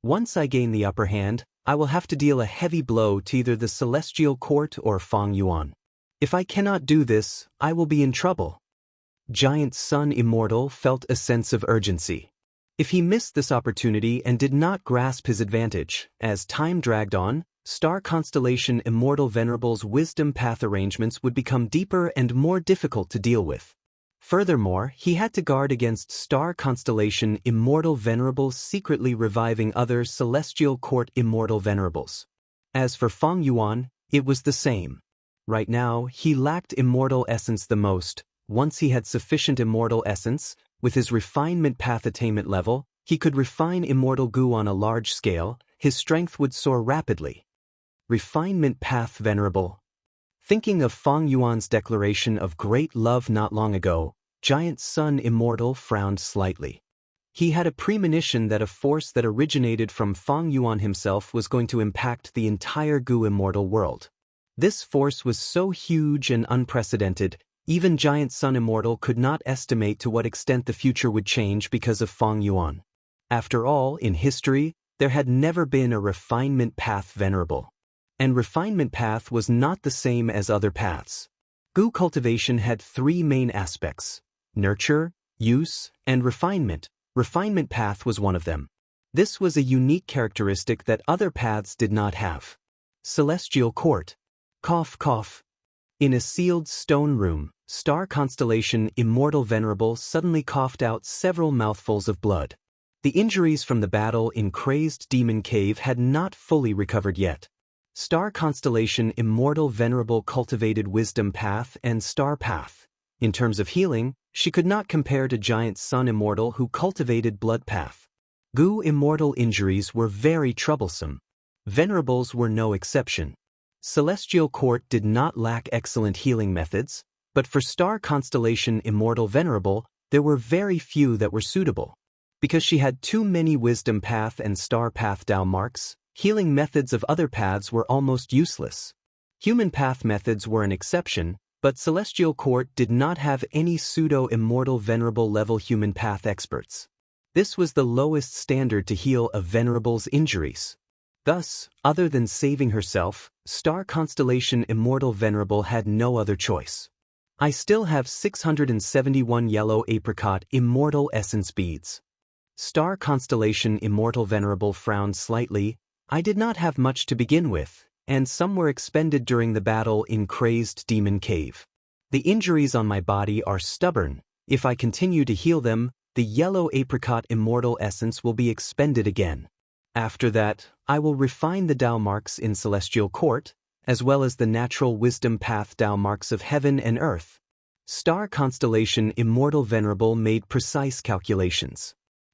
Speaker 1: Once I gain the upper hand, I will have to deal a heavy blow to either the Celestial Court or Fang Yuan. If I cannot do this, I will be in trouble. Giant Sun Immortal felt a sense of urgency. If he missed this opportunity and did not grasp his advantage, as time dragged on, star constellation Immortal Venerable's wisdom path arrangements would become deeper and more difficult to deal with. Furthermore, he had to guard against star constellation Immortal Venerables secretly reviving other Celestial Court Immortal Venerables. As for Fang Yuan, it was the same. Right now, he lacked Immortal Essence the most. Once he had sufficient Immortal Essence, with his refinement path attainment level, he could refine Immortal Goo on a large scale. His strength would soar rapidly. Refinement path Venerable. Thinking of Fang Yuan's declaration of great love not long ago, Giant Sun Immortal frowned slightly. He had a premonition that a force that originated from Fang Yuan himself was going to impact the entire Goo Immortal world. This force was so huge and unprecedented, even Giant Sun Immortal could not estimate to what extent the future would change because of Fang Yuan. After all, in history, there had never been a refinement path venerable. And refinement path was not the same as other paths. Goo cultivation had 3 main aspects: nurture, use, and refinement. Refinement path was one of them. This was a unique characteristic that other paths did not have. Celestial Court. Cough cough. In a sealed stone room, star constellation Immortal Venerable suddenly coughed out several mouthfuls of blood. The injuries from the battle in Crazed Demon Cave had not fully recovered yet. Star constellation Immortal Venerable cultivated Wisdom Path and Star Path. In terms of healing, she could not compare to Giant Sun Immortal who cultivated Blood Path. Goo Immortal injuries were very troublesome. Venerables were no exception. Celestial Court did not lack excellent healing methods, but for Star Constellation Immortal Venerable, there were very few that were suitable. Because she had too many Wisdom Path and Star Path Tao marks, healing methods of other paths were almost useless. Human path methods were an exception, but Celestial Court did not have any pseudo-immortal venerable level human path experts. This was the lowest standard to heal a venerable's injuries. Thus, other than saving herself, Star Constellation Immortal Venerable had no other choice. I still have 671 yellow apricot Immortal Essence beads. Star Constellation Immortal Venerable frowned slightly. I did not have much to begin with, and some were expended during the battle in Crazed Demon Cave. The injuries on my body are stubborn. If I continue to heal them, the yellow apricot immortal essence will be expended again. After that, I will refine the Tao marks in celestial court, as well as the natural wisdom path Tao marks of heaven and earth. Star constellation Immortal Venerable made precise calculations.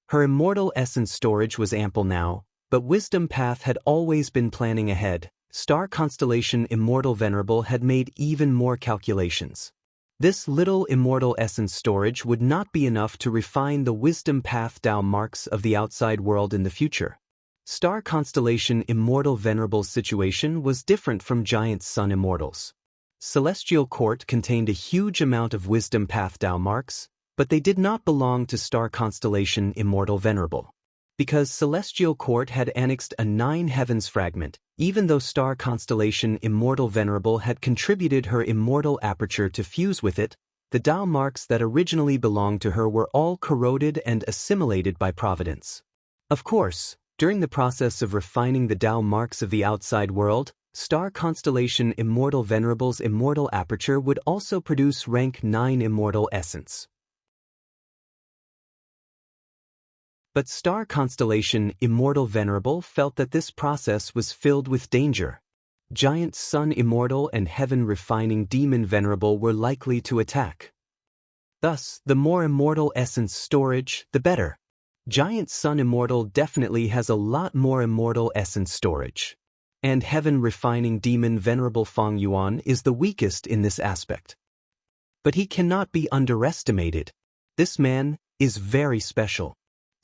Speaker 1: Her immortal essence storage was ample now, but wisdom path had always been planning ahead. Star constellation Immortal Venerable had made even more calculations. This little immortal essence storage would not be enough to refine the wisdom path Tao marks of the outside world in the future. Star constellation Immortal Venerable's situation was different from giant sun immortals. Celestial Court contained a huge amount of wisdom path Tao marks, but they did not belong to Star constellation Immortal Venerable. Because Celestial Court had annexed a 9 heavens fragment, even though Star constellation Immortal Venerable had contributed her immortal aperture to fuse with it, the Tao marks that originally belonged to her were all corroded and assimilated by Providence. Of course, during the process of refining the Tao marks of the outside world, Star constellation Immortal Venerable's immortal aperture would also produce rank 9 immortal essence. But Star constellation Immortal Venerable felt that this process was filled with danger. Giant Sun Immortal and Heaven Refining Demon Venerable were likely to attack. Thus, the more immortal essence storage, the better. Giant Sun Immortal definitely has a lot more immortal essence storage. And Heaven Refining Demon Venerable Feng Yuan is the weakest in this aspect. But he cannot be underestimated. This man is very special.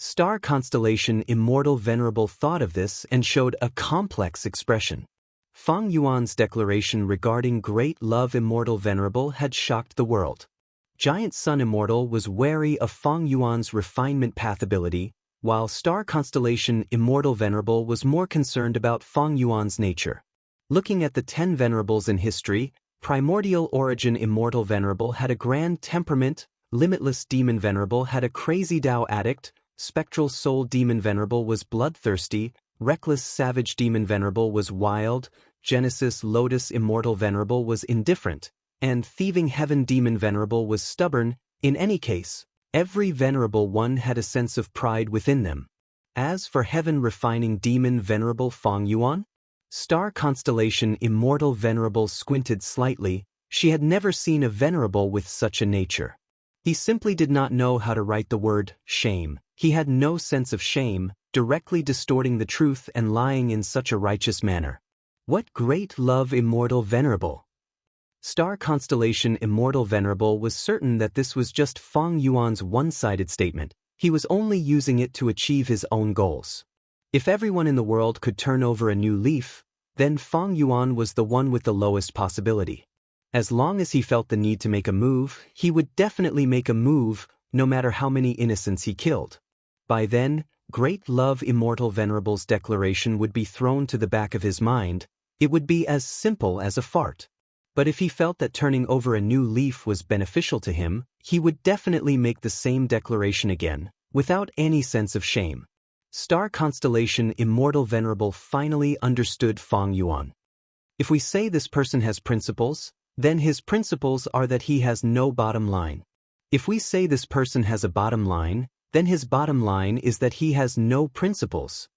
Speaker 1: Star constellation Immortal Venerable thought of this and showed a complex expression. Feng Yuan's declaration regarding great love Immortal Venerable had shocked the world. Giant Sun Immortal was wary of Feng Yuan's refinement path ability, while Star constellation Immortal Venerable was more concerned about Feng Yuan's nature. Looking at the 10 venerables in history, Primordial Origin Immortal Venerable had a grand temperament, Limitless Demon Venerable had a crazy Tao addict, Spectral Soul Demon Venerable was bloodthirsty, Reckless Savage Demon Venerable was wild, Genesis Lotus Immortal Venerable was indifferent, and Thieving Heaven Demon Venerable was stubborn. In any case, every Venerable one had a sense of pride within them. As for Heaven Refining Demon Venerable Feng Yuan, Star constellation Immortal Venerable squinted slightly. She had never seen a Venerable with such a nature. He simply did not know how to write the word shame. He had no sense of shame, directly distorting the truth and lying in such a righteous manner. What great love Immortal Venerable! Star constellation Immortal Venerable was certain that this was just Feng Yuan's one-sided statement. He was only using it to achieve his own goals. If everyone in the world could turn over a new leaf, then Feng Yuan was the one with the lowest possibility. As long as he felt the need to make a move, he would definitely make a move, no matter how many innocents he killed. By then, Great Love Immortal Venerable's declaration would be thrown to the back of his mind. It would be as simple as a fart. But if he felt that turning over a new leaf was beneficial to him, he would definitely make the same declaration again, without any sense of shame. Star constellation Immortal Venerable finally understood Feng Yuan. If we say this person has principles, then his principles are that he has no bottom line. If we say this person has a bottom line, then his bottom line is that he has no principles.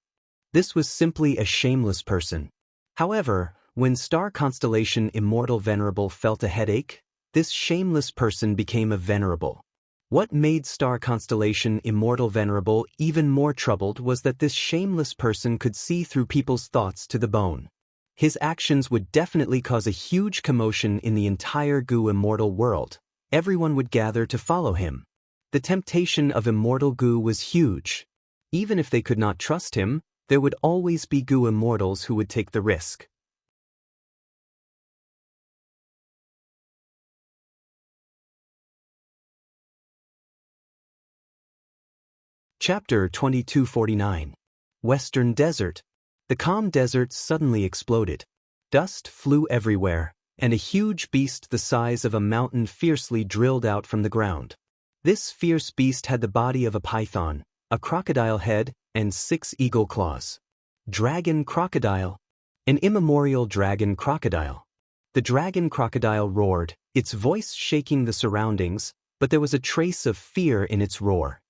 Speaker 1: This was simply a shameless person. However, when Star constellation Immortal Venerable felt a headache, this shameless person became a venerable. What made Star constellation Immortal Venerable even more troubled was that this shameless person could see through people's thoughts to the bone. His actions would definitely cause a huge commotion in the entire Gu immortal world. Everyone would gather to follow him. The temptation of immortal Gu was huge. Even if they could not trust him, there would always be Gu immortals who would take the risk. Chapter 2249. Western Desert. The calm desert suddenly exploded. Dust flew everywhere, and a huge beast the size of a mountain fiercely drilled out from the ground. This fierce beast had the body of a python, a crocodile head, and 6 eagle claws. Dragon crocodile. An immemorial dragon crocodile. The dragon crocodile roared, its voice shaking the surroundings, but there was a trace of fear in its roar.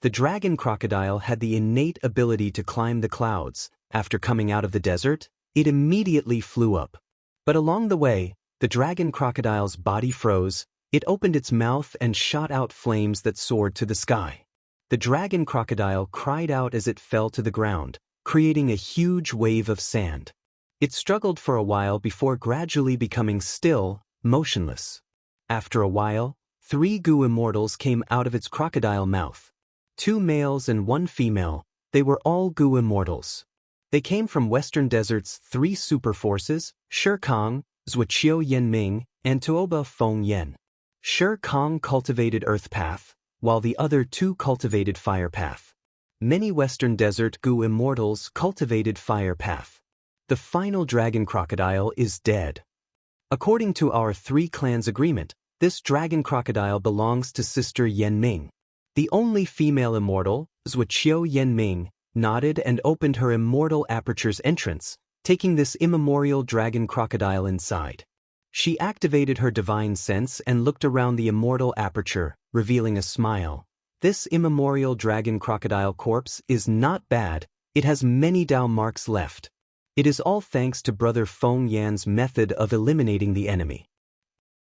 Speaker 1: The dragon crocodile had the innate ability to climb the clouds. After coming out of the desert, it immediately flew up. But along the way, the dragon crocodile's body froze, it opened its mouth and shot out flames that soared to the sky. The dragon crocodile cried out as it fell to the ground, creating a huge wave of sand. It struggled for a while before gradually becoming still, motionless. After a while, 3 goo immortals came out of its crocodile mouth. 2 males and 1 female, they were all goo immortals. They came from Western Desert's 3 super forces, Shi Kong, Zhuqiu Yanming, and Tuoba Feng Yan. Shi Kong cultivated Earth Path, while the other 2 cultivated Fire Path. Many Western Desert goo immortals cultivated Fire Path. The final dragon crocodile is dead. According to our 3 clans agreement, this dragon crocodile belongs to Sister Yanming. The only female immortal, Zhuqiu Yanming, nodded and opened her immortal aperture's entrance, taking this immemorial dragon crocodile inside. She activated her divine sense and looked around the immortal aperture, revealing a smile. This immemorial dragon crocodile corpse is not bad, it has many Dao marks left. It is all thanks to Brother Feng Yan's method of eliminating the enemy.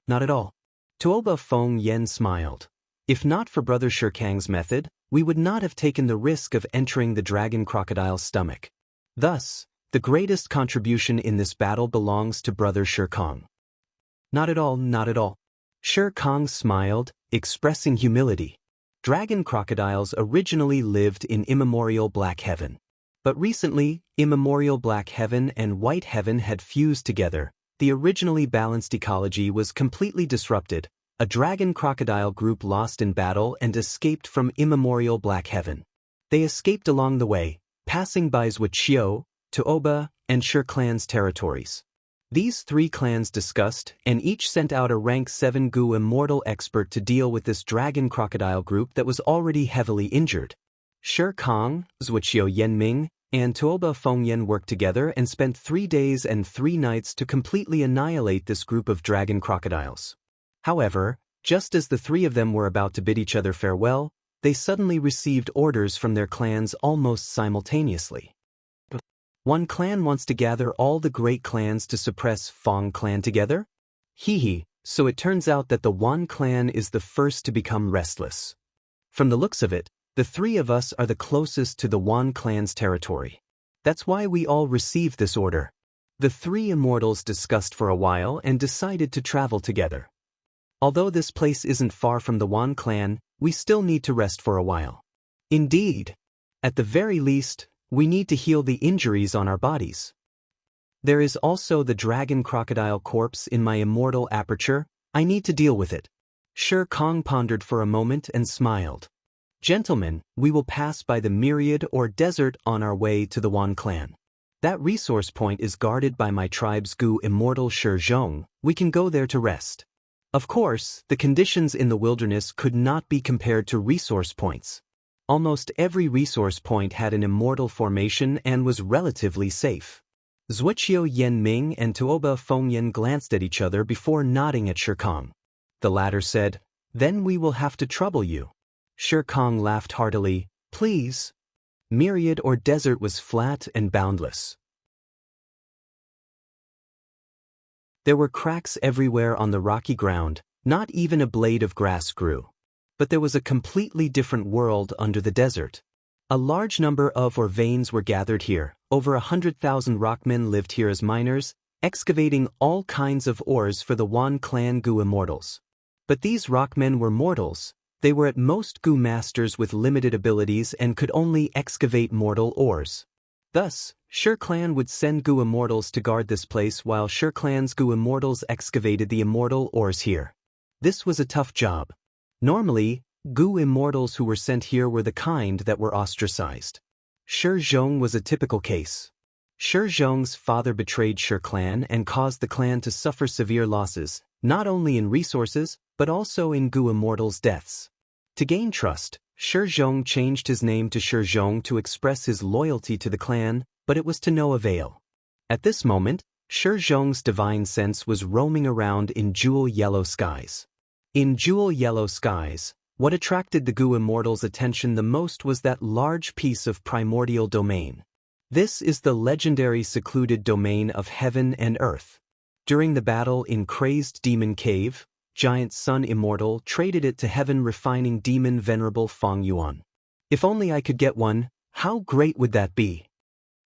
Speaker 1: Not at all. Tuoba Feng Yan smiled. If not for Brother Shi Kang's method, we would not have taken the risk of entering the dragon crocodile's stomach. Thus, the greatest contribution in this battle belongs to Brother Shi Kang. Not at all, not at all. Shi Kang smiled, expressing humility. Dragon crocodiles originally lived in immemorial Black Heaven. But recently, immemorial Black Heaven and White Heaven had fused together. The originally balanced ecology was completely disrupted. A dragon crocodile group lost in battle and escaped from immemorial Black Heaven. They escaped along the way, passing by Zhuqiu, Tuoba, and Shi clan's territories. These 3 clans discussed, and each sent out a rank 7 goo immortal expert to deal with this dragon crocodile group that was already heavily injured. Shi Kang, Zhuqiu Yanming, and Tuoba Feng Yan worked together and spent 3 days and 3 nights to completely annihilate this group of dragon crocodiles. However, just as the 3 of them were about to bid each other farewell, they suddenly received orders from their clans almost simultaneously. One clan wants to gather all the great clans to suppress Feng clan together? Hee, so it turns out that the Wan clan is the first to become restless. From the looks of it, the 3 of us are the closest to the Wan clan's territory. That's why we all received this order. The 3 immortals discussed for a while and decided to travel together. Although this place isn't far from the Wan clan, we still need to rest for a while. Indeed. At the very least, we need to heal the injuries on our bodies. There is also the dragon crocodile corpse in my immortal aperture. I need to deal with it. Shi Kang pondered for a moment and smiled. Gentlemen, we will pass by the myriad or desert on our way to the Wan clan. That resource point is guarded by my tribe's goo immortal Shi Zhong. We can go there to rest. Of course, the conditions in the wilderness could not be compared to resource points. Almost every resource point had an immortal formation and was relatively safe. Zhuqiu Yanming and Tuoba Feng Yan glanced at each other before nodding at Shi Kang. The latter said, "Then we will have to trouble you." Shi Kang laughed heartily, "Please." Myriad or desert was flat and boundless. There were cracks everywhere on the rocky ground, not even a blade of grass grew. But there was a completely different world under the desert. A large number of ore veins were gathered here. Over 100,000 rockmen lived here as miners, excavating all kinds of ores for the Wan clan goo immortals. But these rockmen were mortals. They were at most goo masters with limited abilities and could only excavate mortal ores. Thus, Shi clan would send goo immortals to guard this place while Shi clan's goo immortals excavated the immortal ores here. This was a tough job. Normally, goo immortals who were sent here were the kind that were ostracized. Shi Zhong was a typical case. Shi Zhong's father betrayed Shi clan and caused the clan to suffer severe losses, not only in resources, but also in goo immortals' deaths. To gain trust, Shi Zhong changed his name to Shi Zhong to express his loyalty to the clan, but it was to no avail. At this moment, Shi Zhong's divine sense was roaming around in jewel-yellow skies. In jewel-yellow skies, what attracted the Gu Immortal's attention the most was that large piece of primordial domain. This is the legendary secluded domain of heaven and earth. During the battle in Crazed Demon Cave, Giant Sun Immortal traded it to heaven-refining demon Venerable Feng Yuan. If only I could get one, how great would that be?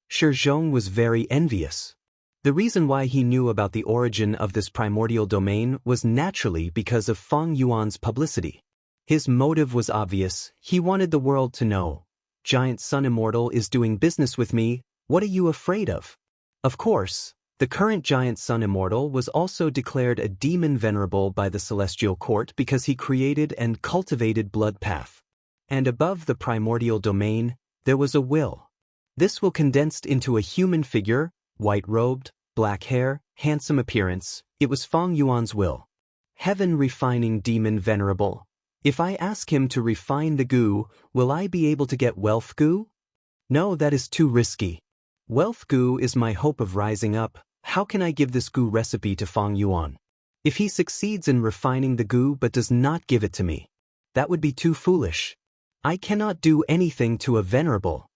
Speaker 1: Shi Zhong was very envious. The reason why he knew about the origin of this primordial domain was naturally because of Feng Yuan's publicity. His motive was obvious. He wanted the world to know. Giant Sun Immortal is doing business with me. What are you afraid of? Of course, the current Giant Sun Immortal was also declared a demon venerable by the Celestial Court because he created and cultivated Blood Path. And above the primordial domain, there was a will. This will condensed into a human figure, white-robed, black hair, handsome appearance. It was Feng Yuan's will. Heaven-refining demon venerable. If I ask him to refine the Gu, will I be able to get wealth Gu? No, that is too risky. Wealth Gu is my hope of rising up. How can I give this Gu recipe to Feng Yuan? If he succeeds in refining the Gu but does not give it to me, that would be too foolish. I cannot do anything to a venerable.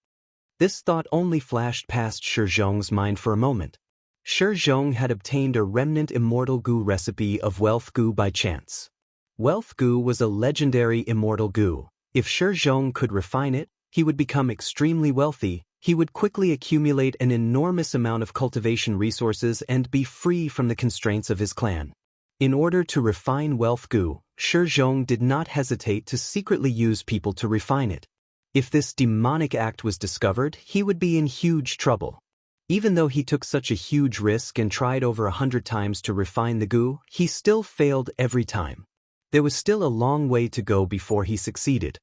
Speaker 1: This thought only flashed past Shi Zhong's mind for a moment. Shi Zhong had obtained a remnant immortal Gu recipe of Wealth Gu by chance. Wealth Gu was a legendary immortal Gu. If Shi Zhong could refine it, he would become extremely wealthy. He would quickly accumulate an enormous amount of cultivation resources and be free from the constraints of his clan. In order to refine Wealth Gu, Shi Zhong did not hesitate to secretly use people to refine it. If this demonic act was discovered, he would be in huge trouble. Even though he took such a huge risk and tried over 100 times to refine the Gu, he still failed every time. There was still a long way to go before he succeeded.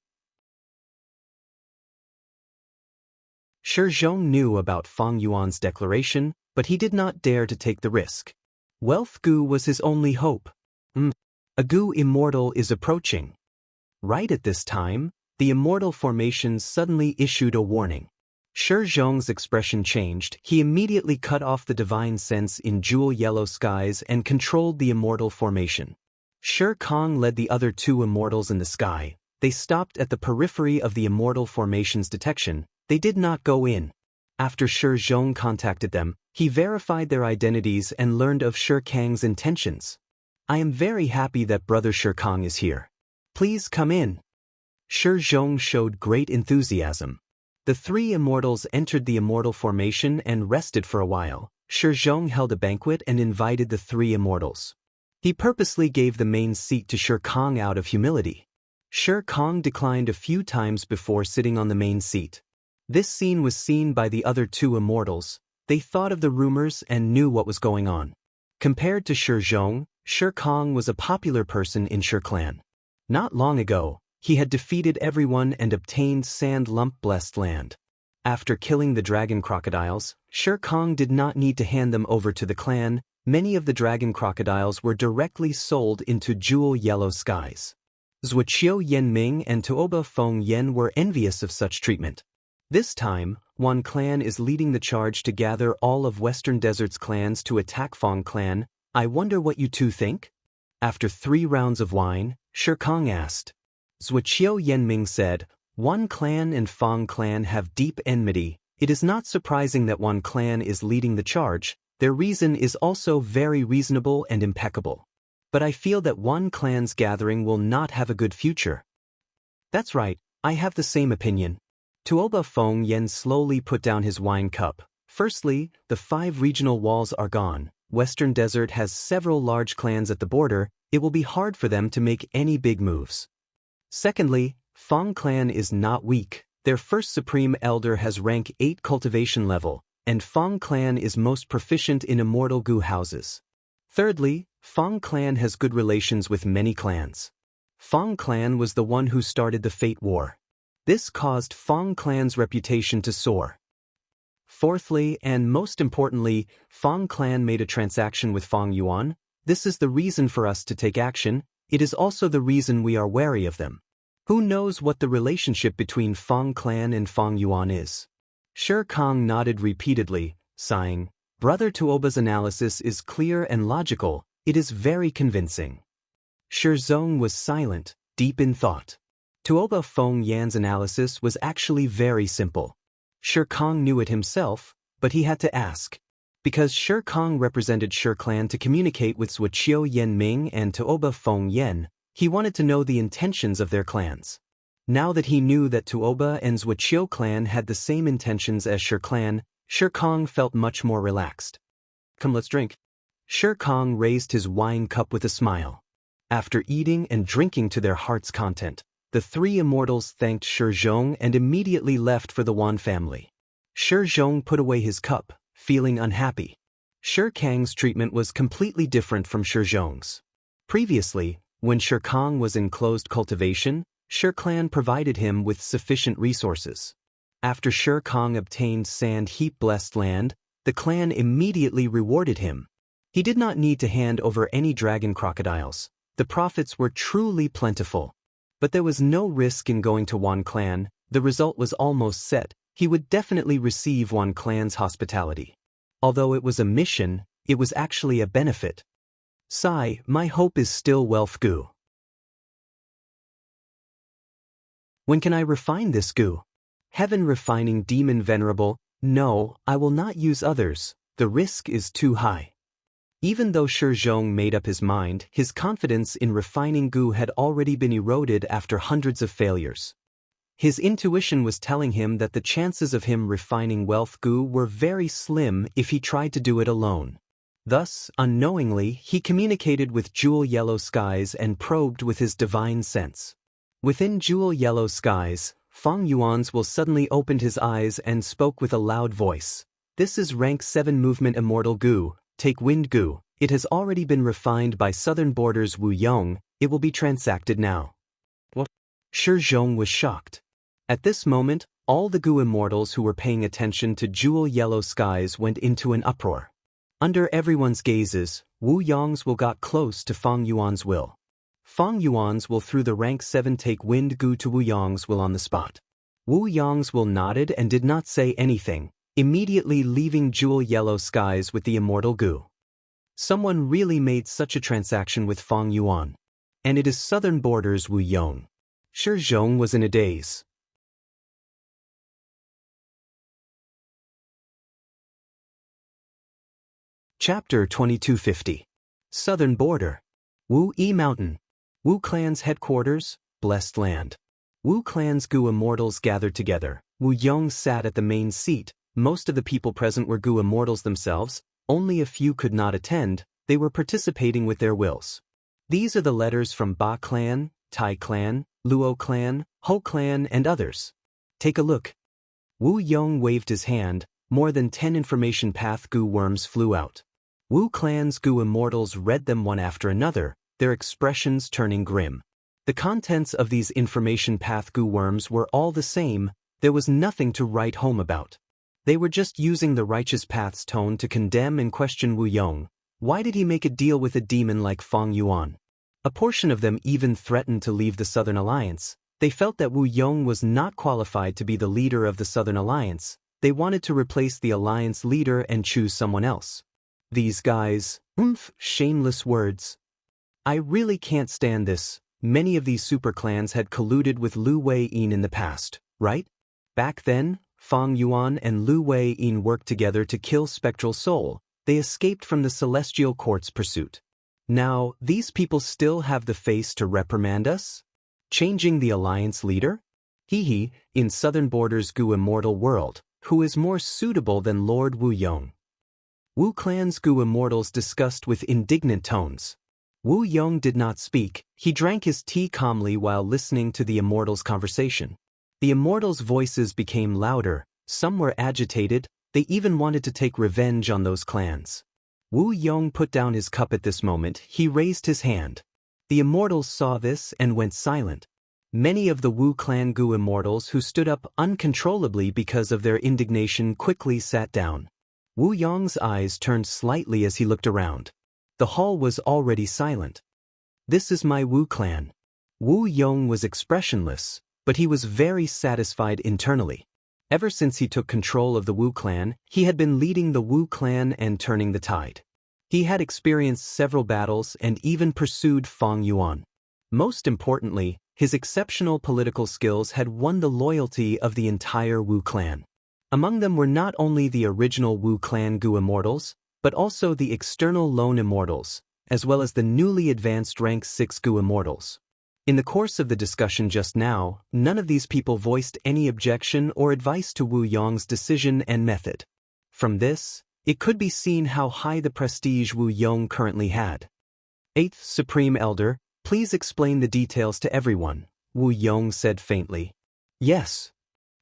Speaker 1: Shi Zhong knew about Feng Yuan's declaration, but he did not dare to take the risk. Wealth Gu was his only hope. A Gu Immortal is approaching. Right at this time, the Immortal Formation suddenly issued a warning. Shi Zhong's expression changed. He immediately cut off the divine sense in jewel-yellow skies and controlled the Immortal Formation. Shi Kong led the other two Immortals in the sky. They stopped at the periphery of the Immortal Formation's detection. They did not go in. After Shi Zhong contacted them, he verified their identities and learned of Shi Kang's intentions. I am very happy that Brother Shi Kang is here. Please come in. Shi Zhong showed great enthusiasm. The three Immortals entered the Immortal Formation and rested for a while. Shi Zhong held a banquet and invited the three Immortals. He purposely gave the main seat to Shi Kang out of humility. Shi Kang declined a few times before sitting on the main seat. This scene was seen by the other two Immortals. They thought of the rumors and knew what was going on. Compared to Shi Zhong, Shi Kang was a popular person in Shi clan. Not long ago, he had defeated everyone and obtained Sand Lump Blessed Land. After killing the dragon crocodiles, Shi Kang did not need to hand them over to the clan. Many of the dragon crocodiles were directly sold into jewel-yellow skies. Zuoqiu Yanming and Tuoba Feng Yan were envious of such treatment. This time, Wan clan is leading the charge to gather all of Western Desert's clans to attack Feng clan. I wonder what you two think? After 3 rounds of wine, Shi Kang asked. Zuoqiu Yanming said, Wan clan and Feng clan have deep enmity. It is not surprising that Wan clan is leading the charge. Their reason is also very reasonable and impeccable. But I feel that Wan clan's gathering will not have a good future. That's right, I have the same opinion. Tuoba Feng Yan slowly put down his wine cup. Firstly, the 5 regional walls are gone. Western Desert has several large clans at the border. It will be hard for them to make any big moves. Secondly, Feng clan is not weak. Their first supreme elder has rank 8 cultivation level, and Feng clan is most proficient in immortal Gu houses. Thirdly, Feng clan has good relations with many clans. Feng clan was the one who started the Fate War. This caused Feng clan's reputation to soar. Fourthly, and most importantly, Feng clan made a transaction with Feng Yuan. This is the reason for us to take action. It is also the reason we are wary of them. Who knows what the relationship between Feng clan and Feng Yuan is? Shi Kang nodded repeatedly, sighing. Brother Tuoba's analysis is clear and logical, it is very convincing. Shizong was silent, deep in thought. Tuoba Feng Yan's analysis was actually very simple. Shikong knew it himself, but he had to ask. Because Shikong represented Shi clan to communicate with Zhuqiu Yanming and Tuoba Feng Yan, he wanted to know the intentions of their clans. Now that he knew that Tuoba and Zhuqiu clan had the same intentions as Shi clan, Shikong felt much more relaxed. Come, let's drink. Shikong raised his wine cup with a smile. After eating and drinking to their heart's content, the three immortals thanked Shizong and immediately left for the Wan family. Shizong put away his cup, feeling unhappy. Shikong's treatment was completely different from Shizong's. Previously, when Shikong was in closed cultivation, Shi clan provided him with sufficient resources. After Shikong obtained Sand Heap Blessed Land, the clan immediately rewarded him. He did not need to hand over any dragon crocodiles. The profits were truly plentiful. But there was no risk in going to Wan clan, the result was almost set, he would definitely receive Wan clan's hospitality. Although it was a mission, it was actually a benefit. Sigh, my hope is still wealth gu. When can I refine this gu? Heaven refining demon venerable, no, I will not use others, the risk is too high. Even though Shizong made up his mind, his confidence in refining gu had already been eroded after hundreds of failures. His intuition was telling him that the chances of him refining wealth gu were very slim if he tried to do it alone. Thus, unknowingly, he communicated with Jewel Yellow Skies and probed with his divine sense. Within Jewel Yellow Skies, Feng Yuan's will suddenly opened his eyes and spoke with a loud voice. This is rank 7 movement immortal gu, take wind gu. It has already been refined by Southern Borders Wu Yong, it will be transacted now. What? Shizong was shocked. At this moment, all the gu immortals who were paying attention to Jewel Yellow Skies went into an uproar. Under everyone's gazes, Wu Yong's will got close to Feng Yuan's will. Feng Yuan's will through the rank 7 take wind gu to Wu Yong's will on the spot. Wu Yong's will nodded and did not say anything, immediately leaving Jewel Yellow Skies with the immortal gu. Someone really made such a transaction with Feng Yuan. And it is Southern Borders Wu Yong. Shizong was in a daze. Chapter 2250. Southern Border. Wu Yi Mountain. Wu clan's headquarters, Blessed Land. Wu clan's gu immortals gathered together. Wu Yong sat at the main seat. Most of the people present were gu immortals themselves. Only a few could not attend. They were participating with their wills. These are the letters from Ba clan, Tai clan, Luo clan, Ho clan, and others. Take a look. Wu Yong waved his hand. More than 10 information path gu worms flew out. Wu clan's gu immortals read them one after another, their expressions turning grim. The contents of these information path gu worms were all the same, there was nothing to write home about. They were just using the righteous path's tone to condemn and question Wu Yong. Why did he make a deal with a demon like Feng Yuan? A portion of them even threatened to leave the Southern Alliance. They felt that Wu Yong was not qualified to be the leader of the Southern Alliance. They wanted to replace the alliance leader and choose someone else. These guys, shameless words. I really can't stand this. Many of these super clans had colluded with Lu Wei-yin in the past, right? Back then, Feng Yuan and Lu Wei-yin worked together to kill Spectral Soul. They escaped from the Celestial Court's pursuit. Now, these people still have the face to reprimand us? Changing the alliance leader? Hee, in Southern Borders gu immortal world, who is more suitable than Lord Wu Yong? Wu clan's gu immortals discussed with indignant tones. Wu Yong did not speak, he drank his tea calmly while listening to the immortals' conversation. The immortals' voices became louder, some were agitated, they even wanted to take revenge on those clans. Wu Yong put down his cup at this moment, he raised his hand. The immortals saw this and went silent. Many of the Wu clan gu immortals who stood up uncontrollably because of their indignation quickly sat down. Wu Yong's eyes turned slightly as he looked around. The hall was already silent. This is my Wu clan. Wu Yong was expressionless, but he was very satisfied internally. Ever since he took control of the Wu clan, he had been leading the Wu clan and turning the tide. He had experienced several battles and even pursued Fang Yuan. Most importantly, his exceptional political skills had won the loyalty of the entire Wu clan. Among them were not only the original Wu clan Gu Immortals, but also the external Lone Immortals, as well as the newly advanced rank 6 Gu Immortals. In the course of the discussion just now, none of these people voiced any objection or advice to Wu Yong's decision and method. From this, it could be seen how high the prestige Wu Yong currently had. 8th Supreme Elder, please explain the details to everyone, Wu Yong said faintly. Yes.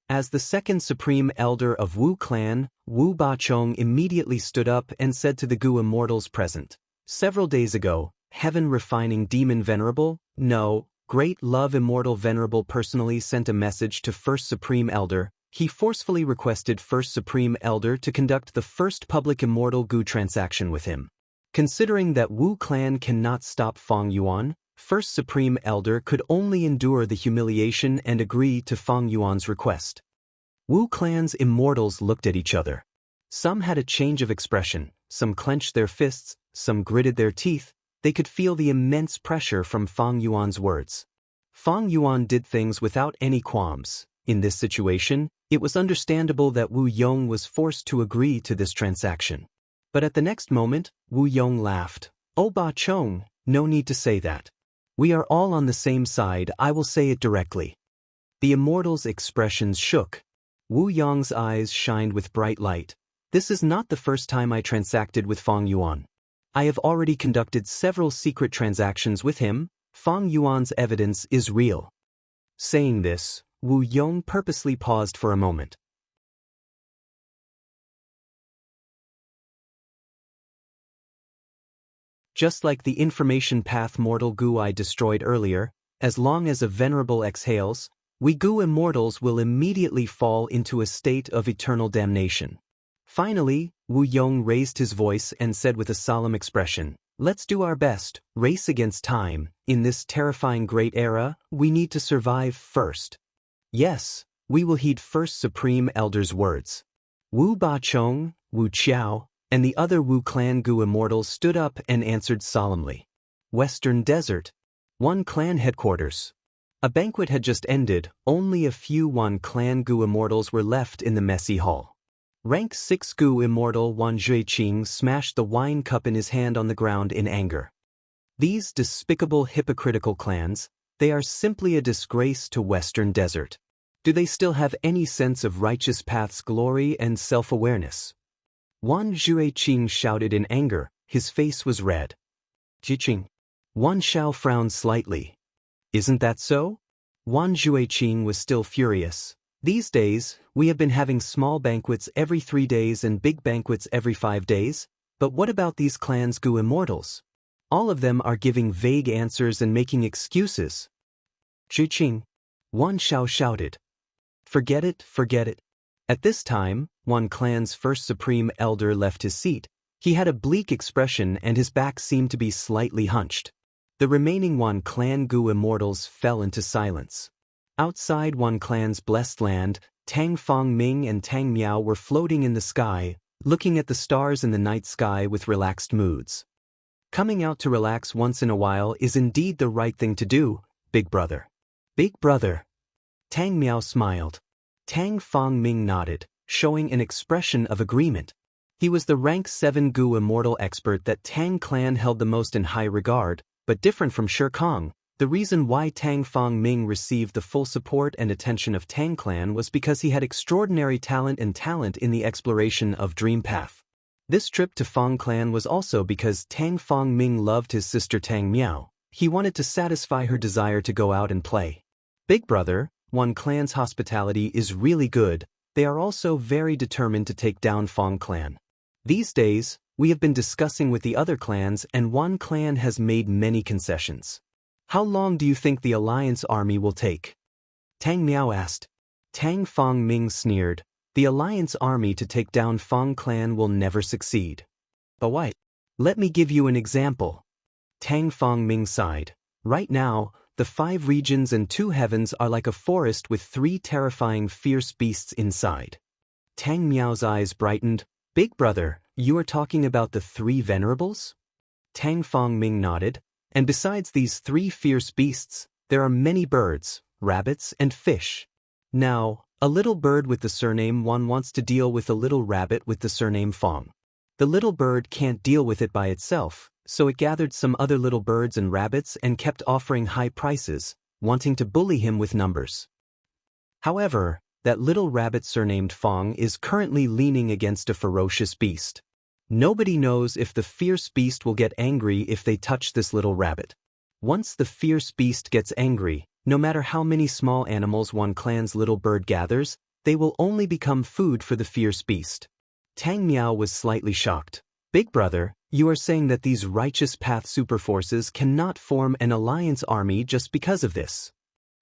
Speaker 1: As the 2nd Supreme Elder of Wu clan, Wu Bachong immediately stood up and said to the Gu Immortals present, several days ago, Heaven Refining Demon Venerable, no, Great Love Immortal Venerable personally sent a message to 1st Supreme Elder. He forcefully requested 1st Supreme Elder to conduct the first public Immortal Gu transaction with him. Considering that Wu clan cannot stop Fang Yuan, 1st Supreme Elder could only endure the humiliation and agree to Fang Yuan's request. Wu clan's immortals looked at each other. Some had a change of expression, some clenched their fists, some gritted their teeth. They could feel the immense pressure from Fang Yuan's words. Fang Yuan did things without any qualms. In this situation, it was understandable that Wu Yong was forced to agree to this transaction. But at the next moment, Wu Yong laughed. Oh Ba Chong, no need to say that. We are all on the same side, I will say it directly. The immortal's expressions shook. Wu Yong's eyes shined with bright light. This is not the first time I transacted with Fang Yuan. I have already conducted several secret transactions with him. Fang Yuan's evidence is real. Saying this, Wu Yong purposely paused for a moment. Just like the information path mortal Gu I destroyed earlier, as long as a venerable exhales, we Gu immortals will immediately fall into a state of eternal damnation. Finally, Wu Yong raised his voice and said with a solemn expression, let's do our best, race against time. In this terrifying great era, we need to survive first. Yes, we will heed 1st Supreme Elder's words. Wu Bachong, Wu Qiao, and the other Wu clan Gu immortals stood up and answered solemnly. Western Desert. One clan headquarters. A banquet had just ended, only a few One clan Gu immortals were left in the messy hall. Rank 6 Gu immortal Wan Zhuiqing smashed the wine cup in his hand on the ground in anger. These despicable hypocritical clans, they are simply a disgrace to Western Desert. Do they still have any sense of righteous path's glory and self-awareness? Wan Zhuiqing shouted in anger, his face was red. Jiqing. Wan Xiao frowned slightly. Isn't that so? Wan Zhuiqing was still furious. These days, we have been having small banquets every 3 days and big banquets every 5 days, but what about these clans Gu immortals? All of them are giving vague answers and making excuses. Jiqing. Wan Xiao shouted. Forget it, forget it. At this time, Wan clan's 1st Supreme Elder left his seat. He had a bleak expression and his back seemed to be slightly hunched. The remaining Wan clan Gu immortals fell into silence. Outside Wan clan's blessed land, Tang Fong Ming and Tang Miao were floating in the sky, looking at the stars in the night sky with relaxed moods. Coming out to relax once in a while is indeed the right thing to do, big brother. Big brother. Tang Miao smiled. Tang Fong Ming nodded, showing an expression of agreement. He was the rank 7 Gu immortal expert that Tang clan held the most in high regard, but different from Shi Kong. The reason why Tang Fong Ming received the full support and attention of Tang clan was because he had extraordinary talent in the exploration of Dream Path. This trip to Fong clan was also because Tang Fong Ming loved his sister Tang Miao. He wanted to satisfy her desire to go out and play. Big brother, Wan clan's hospitality is really good. They are also very determined to take down Fong clan. These days, we have been discussing with the other clans and Wan clan has made many concessions. How long do you think the alliance army will take? Tang Miao asked. Tang Fong Ming sneered. The alliance army to take down Fong clan will never succeed. But why? Let me give you an example. Tang Fong Ming sighed. Right now, the 5 regions and 2 heavens are like a forest with 3 terrifying fierce beasts inside. Tang Miao's eyes brightened. Big brother, you are talking about the 3 venerables? Tang Fongming nodded. And besides these 3 fierce beasts, there are many birds, rabbits, and fish. Now, a little bird with the surname Wan wants to deal with a little rabbit with the surname Fong. The little bird can't deal with it by itself, so it gathered some other little birds and rabbits and kept offering high prices, wanting to bully him with numbers. However, that little rabbit surnamed Fong is currently leaning against a ferocious beast. Nobody knows if the fierce beast will get angry if they touch this little rabbit. Once the fierce beast gets angry, no matter how many small animals one clan's little bird gathers, they will only become food for the fierce beast. Tang Miao was slightly shocked. Big brother, you are saying that these righteous path superforces cannot form an alliance army just because of this?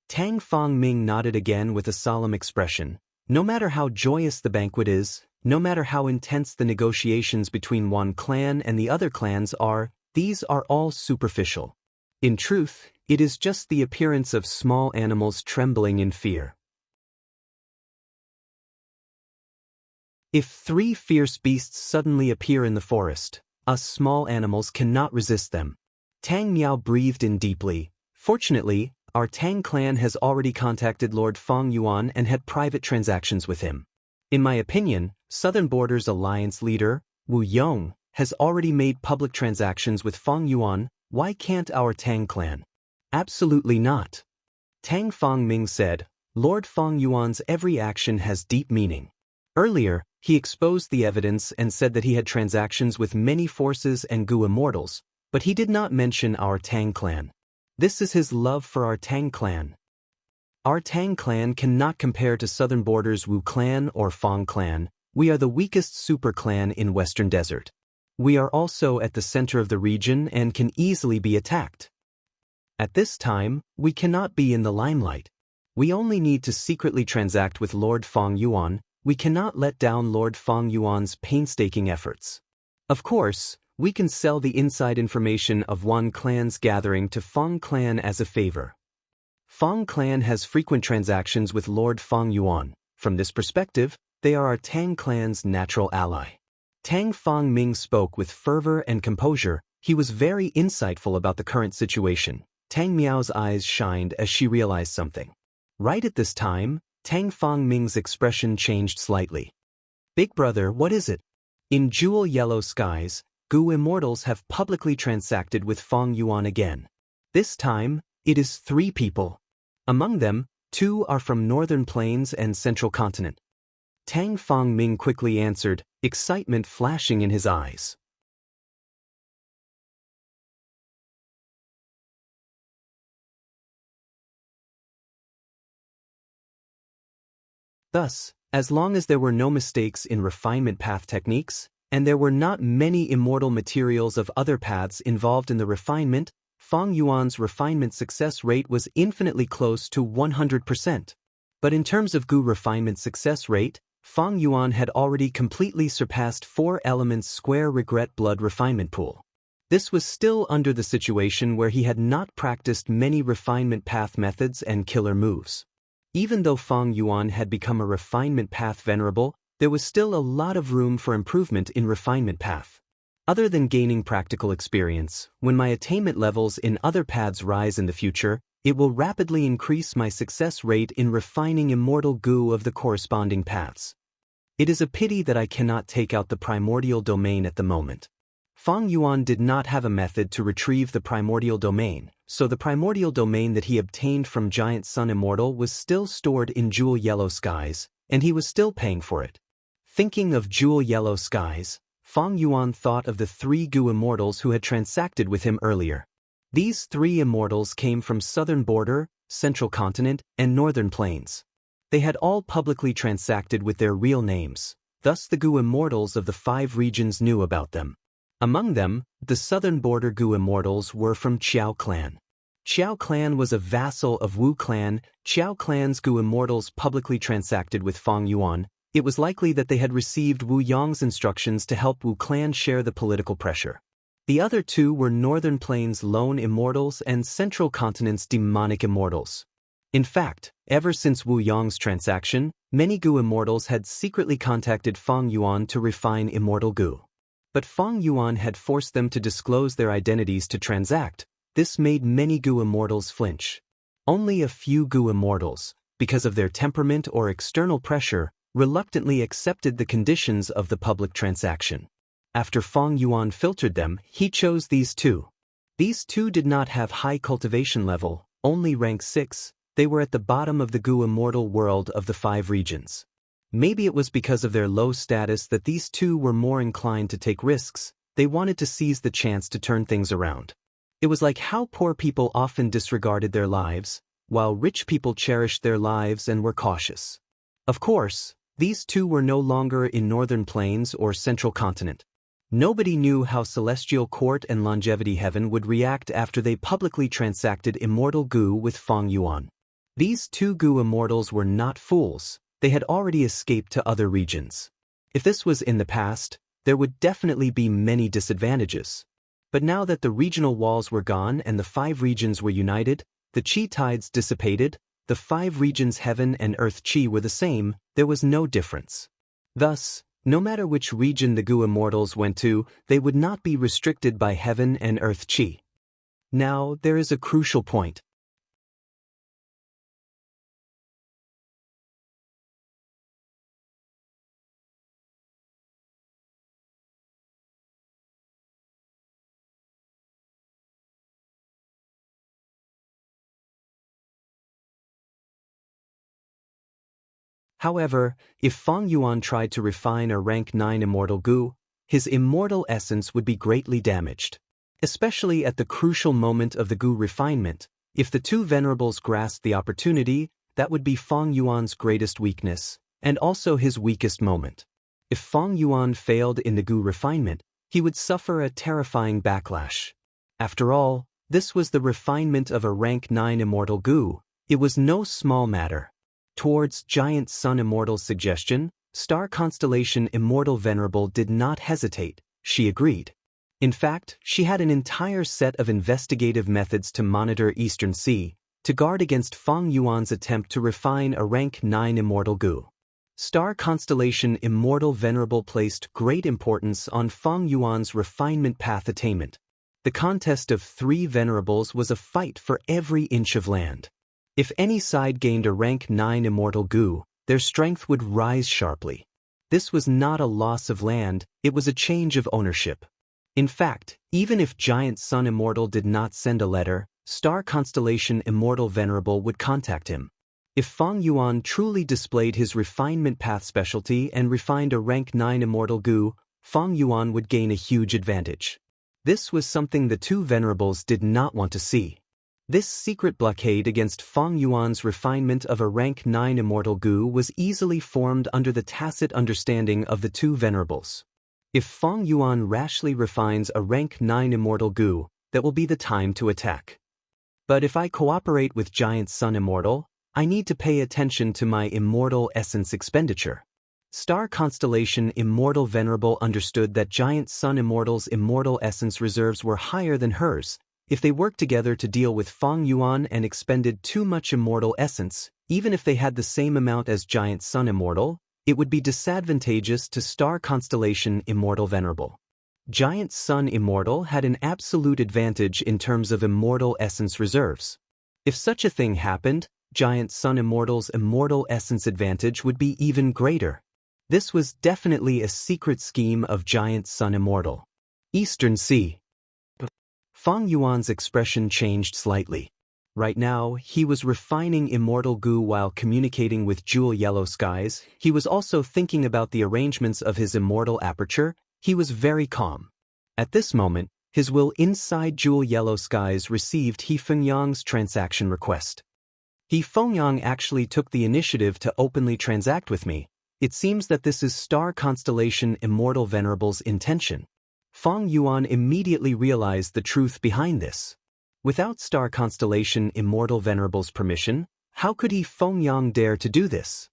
Speaker 1: Tang Fongming nodded again with a solemn expression. No matter how joyous the banquet is, no matter how intense the negotiations between one clan and the other clans are, these are all superficial. In truth, it is just the appearance of small animals trembling in fear. If 3 fierce beasts suddenly appear in the forest, us small animals cannot resist them. Tang Miao breathed in deeply. Fortunately, our Tang clan has already contacted Lord Fong Yuan and had private transactions with him. In my opinion, Southern Border's alliance leader, Wu Yong, has already made public transactions with Fong Yuan. Why can't our Tang clan? Absolutely not. Tang Fongming said, Lord Fong Yuan's every action has deep meaning. Earlier, he exposed the evidence and said that he had transactions with many forces and Gu immortals, but he did not mention our Tang clan. This is his love for our Tang clan. Our Tang clan cannot compare to Southern Border's Wu clan or Fong clan. We are the weakest super clan in Western Desert. We are also at the center of the region and can easily be attacked. At this time, we cannot be in the limelight. We only need to secretly transact with Lord Fong Yuan. We cannot let down Lord Fong Yuan's painstaking efforts. Of course, we can sell the inside information of one clan's gathering to Fong clan as a favor. Fong clan has frequent transactions with Lord Fong Yuan. From this perspective, they are our Tang clan's natural ally. Tang Fongming spoke with fervor and composure. He was very insightful about the current situation. Tang Miao's eyes shined as she realized something. Right at this time, Tang Fongming's expression changed slightly. Big brother, what is it? In jewel yellow skies, Gu immortals have publicly transacted with Fong Yuan again. This time, it is 3 people. Among them, 2 are from Northern Plains and Central Continent. Tang Fongming quickly answered, excitement flashing in his eyes. Thus, as long as there were no mistakes in refinement path techniques, and there were not many immortal materials of other paths involved in the refinement, Fong Yuan's refinement success rate was infinitely close to 100%. But in terms of Gu refinement success rate, Fong Yuan had already completely surpassed 4 elements square regret blood refinement pool. This was still under the situation where he had not practiced many refinement path methods and killer moves. Even though Fong Yuan had become a refinement path venerable, there was still a lot of room for improvement in refinement path. Other than gaining practical experience, when my attainment levels in other paths rise in the future, it will rapidly increase my success rate in refining immortal Gu of the corresponding paths. It is a pity that I cannot take out the primordial domain at the moment. Fong Yuan did not have a method to retrieve the primordial domain, so the primordial domain that he obtained from Giant Sun Immortal was still stored in jewel yellow skies, and he was still paying for it. Thinking of jewel yellow skies, Fong Yuan thought of the 3 Gu immortals who had transacted with him earlier. These 3 immortals came from Southern Border, Central Continent, and Northern Plains. They had all publicly transacted with their real names, thus the Gu immortals of the 5 regions knew about them. Among them, the Southern Border Gu immortals were from Qiao clan. Qiao clan was a vassal of Wu clan. Qiao clan's Gu immortals publicly transacted with Fong Yuan. It was likely that they had received Wu Yong's instructions to help Wu clan share the political pressure. The other two were Northern Plains lone immortals and Central Continent's demonic immortals. In fact, ever since Wu Yong's transaction, many Gu immortals had secretly contacted Feng Yuan to refine immortal Gu. But Feng Yuan had forced them to disclose their identities to transact. This made many Gu immortals flinch. Only a few Gu immortals, because of their temperament or external pressure, reluctantly accepted the conditions of the public transaction. After Feng Yuan filtered them, he chose these two. These two did not have high cultivation level, only rank 6, they were at the bottom of the Gu immortal world of the 5 regions. Maybe it was because of their low status that these two were more inclined to take risks. They wanted to seize the chance to turn things around. It was like how poor people often disregarded their lives, while rich people cherished their lives and were cautious. Of course, these two were no longer in Northern Plains or Central Continent. Nobody knew how Celestial Court and Longevity Heaven would react after they publicly transacted Immortal Gu with Feng Yuan. These two Gu immortals were not fools. They had already escaped to other regions. If this was in the past, there would definitely be many disadvantages. But now that the regional walls were gone and the 5 regions were united, the Qi tides dissipated, the 5 regions Heaven and Earth Qi were the same, there was no difference. Thus, no matter which region the Gu immortals went to, they would not be restricted by Heaven and Earth Qi. Now, there is a crucial point. However, if Feng Yuan tried to refine a rank 9 immortal Gu, his immortal essence would be greatly damaged. Especially at the crucial moment of the Gu refinement, if the two venerables grasped the opportunity, that would be Feng Yuan's greatest weakness, and also his weakest moment. If Feng Yuan failed in the Gu refinement, he would suffer a terrifying backlash. After all, this was the refinement of a rank 9 immortal Gu. It was no small matter. Towards Giant Sun Immortal's suggestion, Star Constellation Immortal Venerable did not hesitate, she agreed. In fact, she had an entire set of investigative methods to monitor Eastern Sea, to guard against Feng Yuan's attempt to refine a rank 9 Immortal Gu. Star Constellation Immortal Venerable placed great importance on Feng Yuan's refinement path attainment. The contest of 3 venerables was a fight for every inch of land. If any side gained a rank 9 Immortal Gu, their strength would rise sharply. This was not a loss of land, it was a change of ownership. In fact, even if Giant Sun Immortal did not send a letter, Star Constellation Immortal Venerable would contact him. If Feng Yuan truly displayed his refinement path specialty and refined a rank 9 Immortal Gu, Feng Yuan would gain a huge advantage. This was something the two venerables did not want to see. This secret blockade against Feng Yuan's refinement of a rank 9 Immortal Gu was easily formed under the tacit understanding of the two venerables. If Feng Yuan rashly refines a rank 9 Immortal Gu, that will be the time to attack. But if I cooperate with Giant Sun Immortal, I need to pay attention to my immortal essence expenditure. Star Constellation Immortal Venerable understood that Giant Sun Immortal's immortal essence reserves were higher than hers. If they worked together to deal with Feng Yuan and expended too much immortal essence, even if they had the same amount as Giant Sun Immortal, it would be disadvantageous to Star Constellation Immortal Venerable. Giant Sun Immortal had an absolute advantage in terms of immortal essence reserves. If such a thing happened, Giant Sun Immortal's immortal essence advantage would be even greater. This was definitely a secret scheme of Giant Sun Immortal. Eastern Sea. Feng Yuan's expression changed slightly. Right now, he was refining Immortal Gu while communicating with Jewel Yellow Skies. He was also thinking about the arrangements of his immortal aperture. He was very calm. At this moment, his will inside Jewel Yellow Skies received He Fengyang's transaction request. He Fengyang actually took the initiative to openly transact with me. It seems that this is Star Constellation Immortal Venerable's intention. Feng Yuan immediately realized the truth behind this. Without Star Constellation Immortal Venerable's permission, how could he Fengyang dare to do this?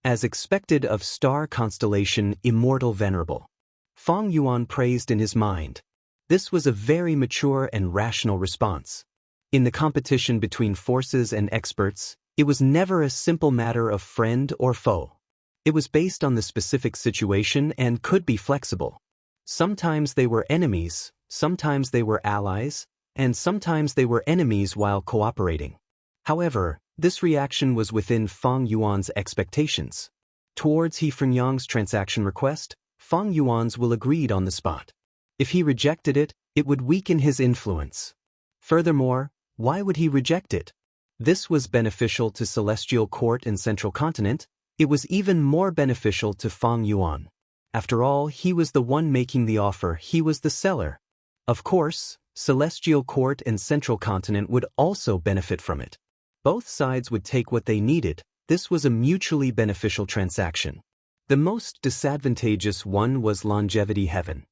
Speaker 1: As expected of Star Constellation Immortal Venerable, Feng Yuan praised in his mind. This was a very mature and rational response. In the competition between forces and experts, it was never a simple matter of friend or foe. It was based on the specific situation and could be flexible. Sometimes they were enemies, sometimes they were allies, and sometimes they were enemies while cooperating. However, this reaction was within Fang Yuan's expectations. Towards He Fengyang's transaction request, Fang Yuan's will agreed on the spot. If he rejected it, it would weaken his influence. Furthermore, why would he reject it? This was beneficial to Celestial Court and Central Continent. It was even more beneficial to Fang Yuan. After all, he was the one making the offer, he was the seller. Of course, Celestial Court and Central Continent would also benefit from it. Both sides would take what they needed. This was a mutually beneficial transaction. The most disadvantageous one was Longevity Heaven.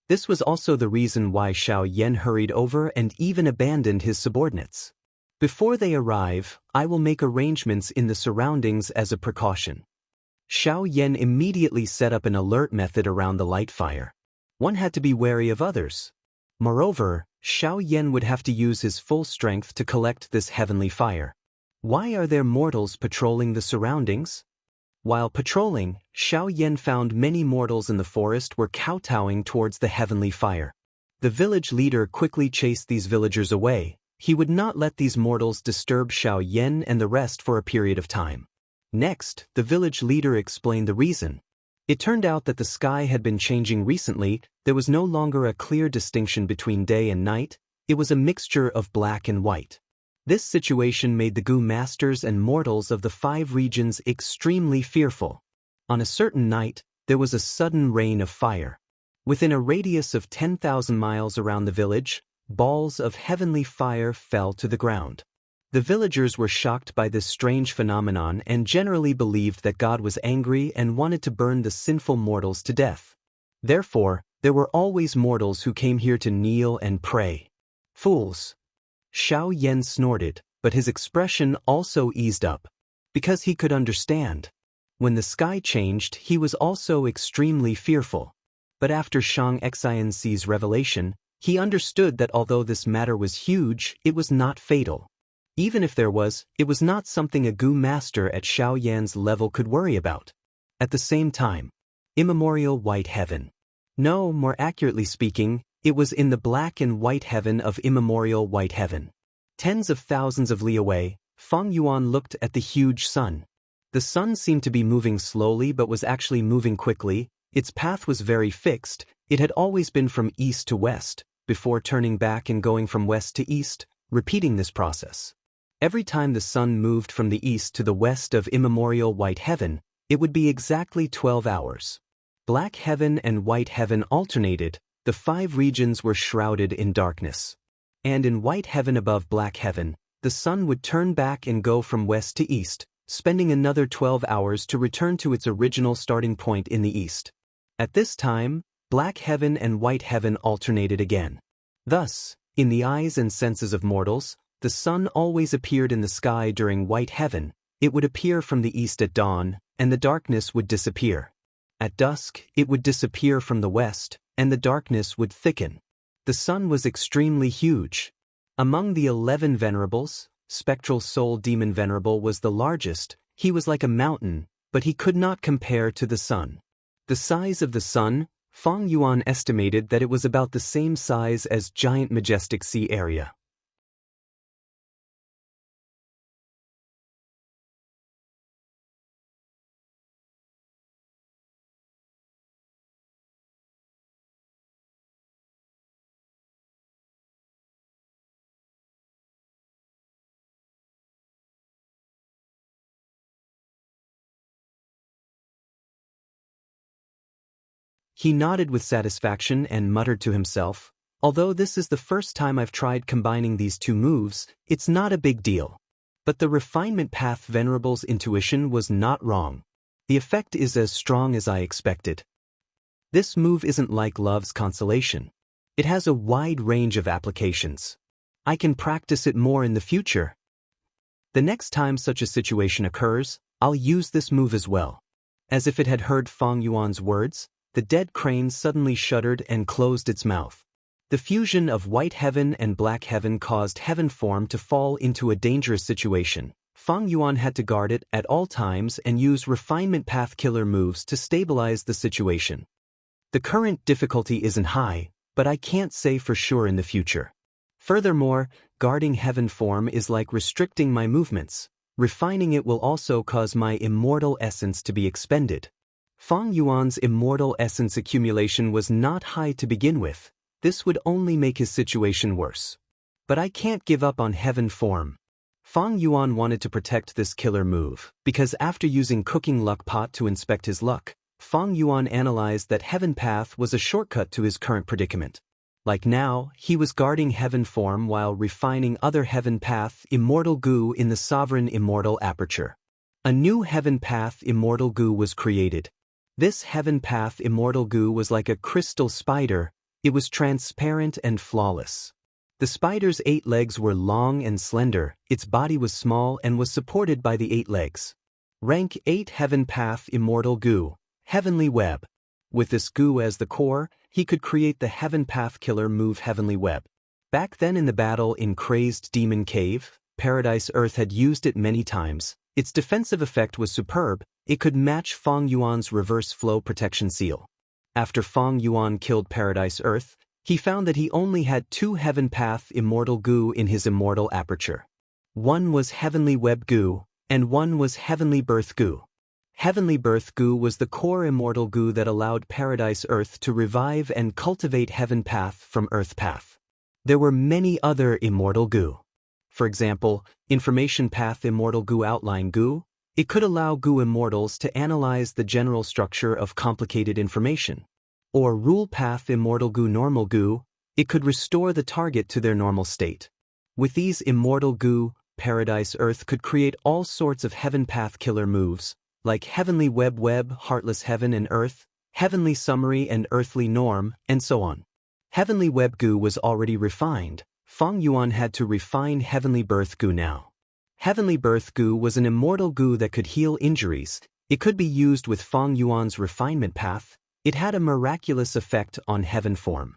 Speaker 1: This was also the reason why Xiao Yan hurried over and even abandoned his subordinates. Before they arrive, I will make arrangements in the surroundings as a precaution. Xiao Yan immediately set up an alert method around the light fire. One had to be wary of others. Moreover, Xiao Yan would have to use his full strength to collect this heavenly fire. Why are there mortals patrolling the surroundings? While patrolling, Xiao Yan found many mortals in the forest were kowtowing towards the heavenly fire. The village leader quickly chased these villagers away. He would not let these mortals disturb Xiao Yan and the rest for a period of time. Next, the village leader explained the reason. It turned out that the sky had been changing recently. There was no longer a clear distinction between day and night. It was a mixture of black and white. This situation made the Gu masters and mortals of the 5 regions extremely fearful. On a certain night, there was a sudden rain of fire. Within a radius of 10,000 miles around the village, balls of heavenly fire fell to the ground. The villagers were shocked by this strange phenomenon and generally believed that God was angry and wanted to burn the sinful mortals to death. Therefore, there were always mortals who came here to kneel and pray. Fools! Xiao Yan snorted, but his expression also eased up. Because he could understand. When the sky changed, he was also extremely fearful. But after Shang Xianxi's revelation, he understood that although this matter was huge, it was not fatal. Even if there was, it was not something a Gu master at Xiao Yan's level could worry about. At the same time, immemorial white heaven. No, more accurately speaking, it was in the black and white heaven of immemorial white heaven. Tens of thousands of li away, Fang Yuan looked at the huge sun. The sun seemed to be moving slowly but was actually moving quickly. Its path was very fixed. It had always been from east to west, before turning back and going from west to east, repeating this process. Every time the sun moved from the east to the west of immemorial white heaven, it would be exactly 12 hours. Black heaven and white heaven alternated. The 5 regions were shrouded in darkness. And in white heaven above black heaven, the sun would turn back and go from west to east, spending another 12 hours to return to its original starting point in the east. At this time, black heaven and white heaven alternated again. Thus, in the eyes and senses of mortals, the sun always appeared in the sky during white heaven. It would appear from the east at dawn, and the darkness would disappear. At dusk, it would disappear from the west, and the darkness would thicken. The sun was extremely huge. Among the 11 venerables, Spectral Soul Demon Venerable was the largest. He was like a mountain, but he could not compare to the sun. The size of the sun, Fang Yuan estimated that it was about the same size as giant majestic sea area. He nodded with satisfaction and muttered to himself, although this is the first time I've tried combining these 2 moves, it's not a big deal. But the refinement path Venerable's intuition was not wrong. The effect is as strong as I expected. This move isn't like Love's Consolation. It has a wide range of applications. I can practice it more in the future. The next time such a situation occurs, I'll use this move as well. As if it had heard Fang Yuan's words, the dead crane suddenly shuddered and closed its mouth. The fusion of white heaven and black heaven caused heaven form to fall into a dangerous situation. Fang Yuan had to guard it at all times and use refinement path killer moves to stabilize the situation. The current difficulty isn't high, but I can't say for sure in the future. Furthermore, guarding heaven form is like restricting my movements. Refining it will also cause my immortal essence to be expended. Fang Yuan's immortal essence accumulation was not high to begin with. This would only make his situation worse. But I can't give up on heaven form. Fang Yuan wanted to protect this killer move, because after using cooking luck pot to inspect his luck, Fang Yuan analyzed that heaven path was a shortcut to his current predicament. Like now, he was guarding heaven form while refining other heaven path immortal goo in the sovereign immortal aperture. A new heaven path immortal goo was created. This heaven path immortal goo was like a crystal spider. It was transparent and flawless. The spider's 8 legs were long and slender, its body was small and was supported by the 8 legs. Rank 8 Heaven Path Immortal Goo, Heavenly Web. With this goo as the core, he could create the Heaven Path killer move Heavenly Web. Back then in the battle in Crazed Demon Cave, Paradise Earth had used it many times. Its defensive effect was superb. It could match Fang Yuan's reverse flow protection seal. After Fang Yuan killed Paradise Earth, he found that he only had 2 Heaven Path Immortal Goo in his immortal aperture. One was Heavenly Web Goo, and one was Heavenly Birth Goo. Heavenly Birth Goo was the core immortal goo that allowed Paradise Earth to revive and cultivate Heaven Path from Earth Path. There were many other immortal goo. For example, Information Path Immortal Goo Outline Goo. It could allow goo immortals to analyze the general structure of complicated information. Or Rule Path Immortal Goo Normal Goo. It could restore the target to their normal state. With these immortal goo, Paradise Earth could create all sorts of Heaven Path killer moves, like Heavenly Web, Heartless Heaven and Earth, Heavenly Summary and Earthly Norm, and so on. Heavenly Web Goo was already refined. Fang Yuan had to refine Heavenly Birth Goo now. Heavenly Birth Goo was an immortal goo that could heal injuries. It could be used with Fang Yuan's refinement path. It had a miraculous effect on heaven form.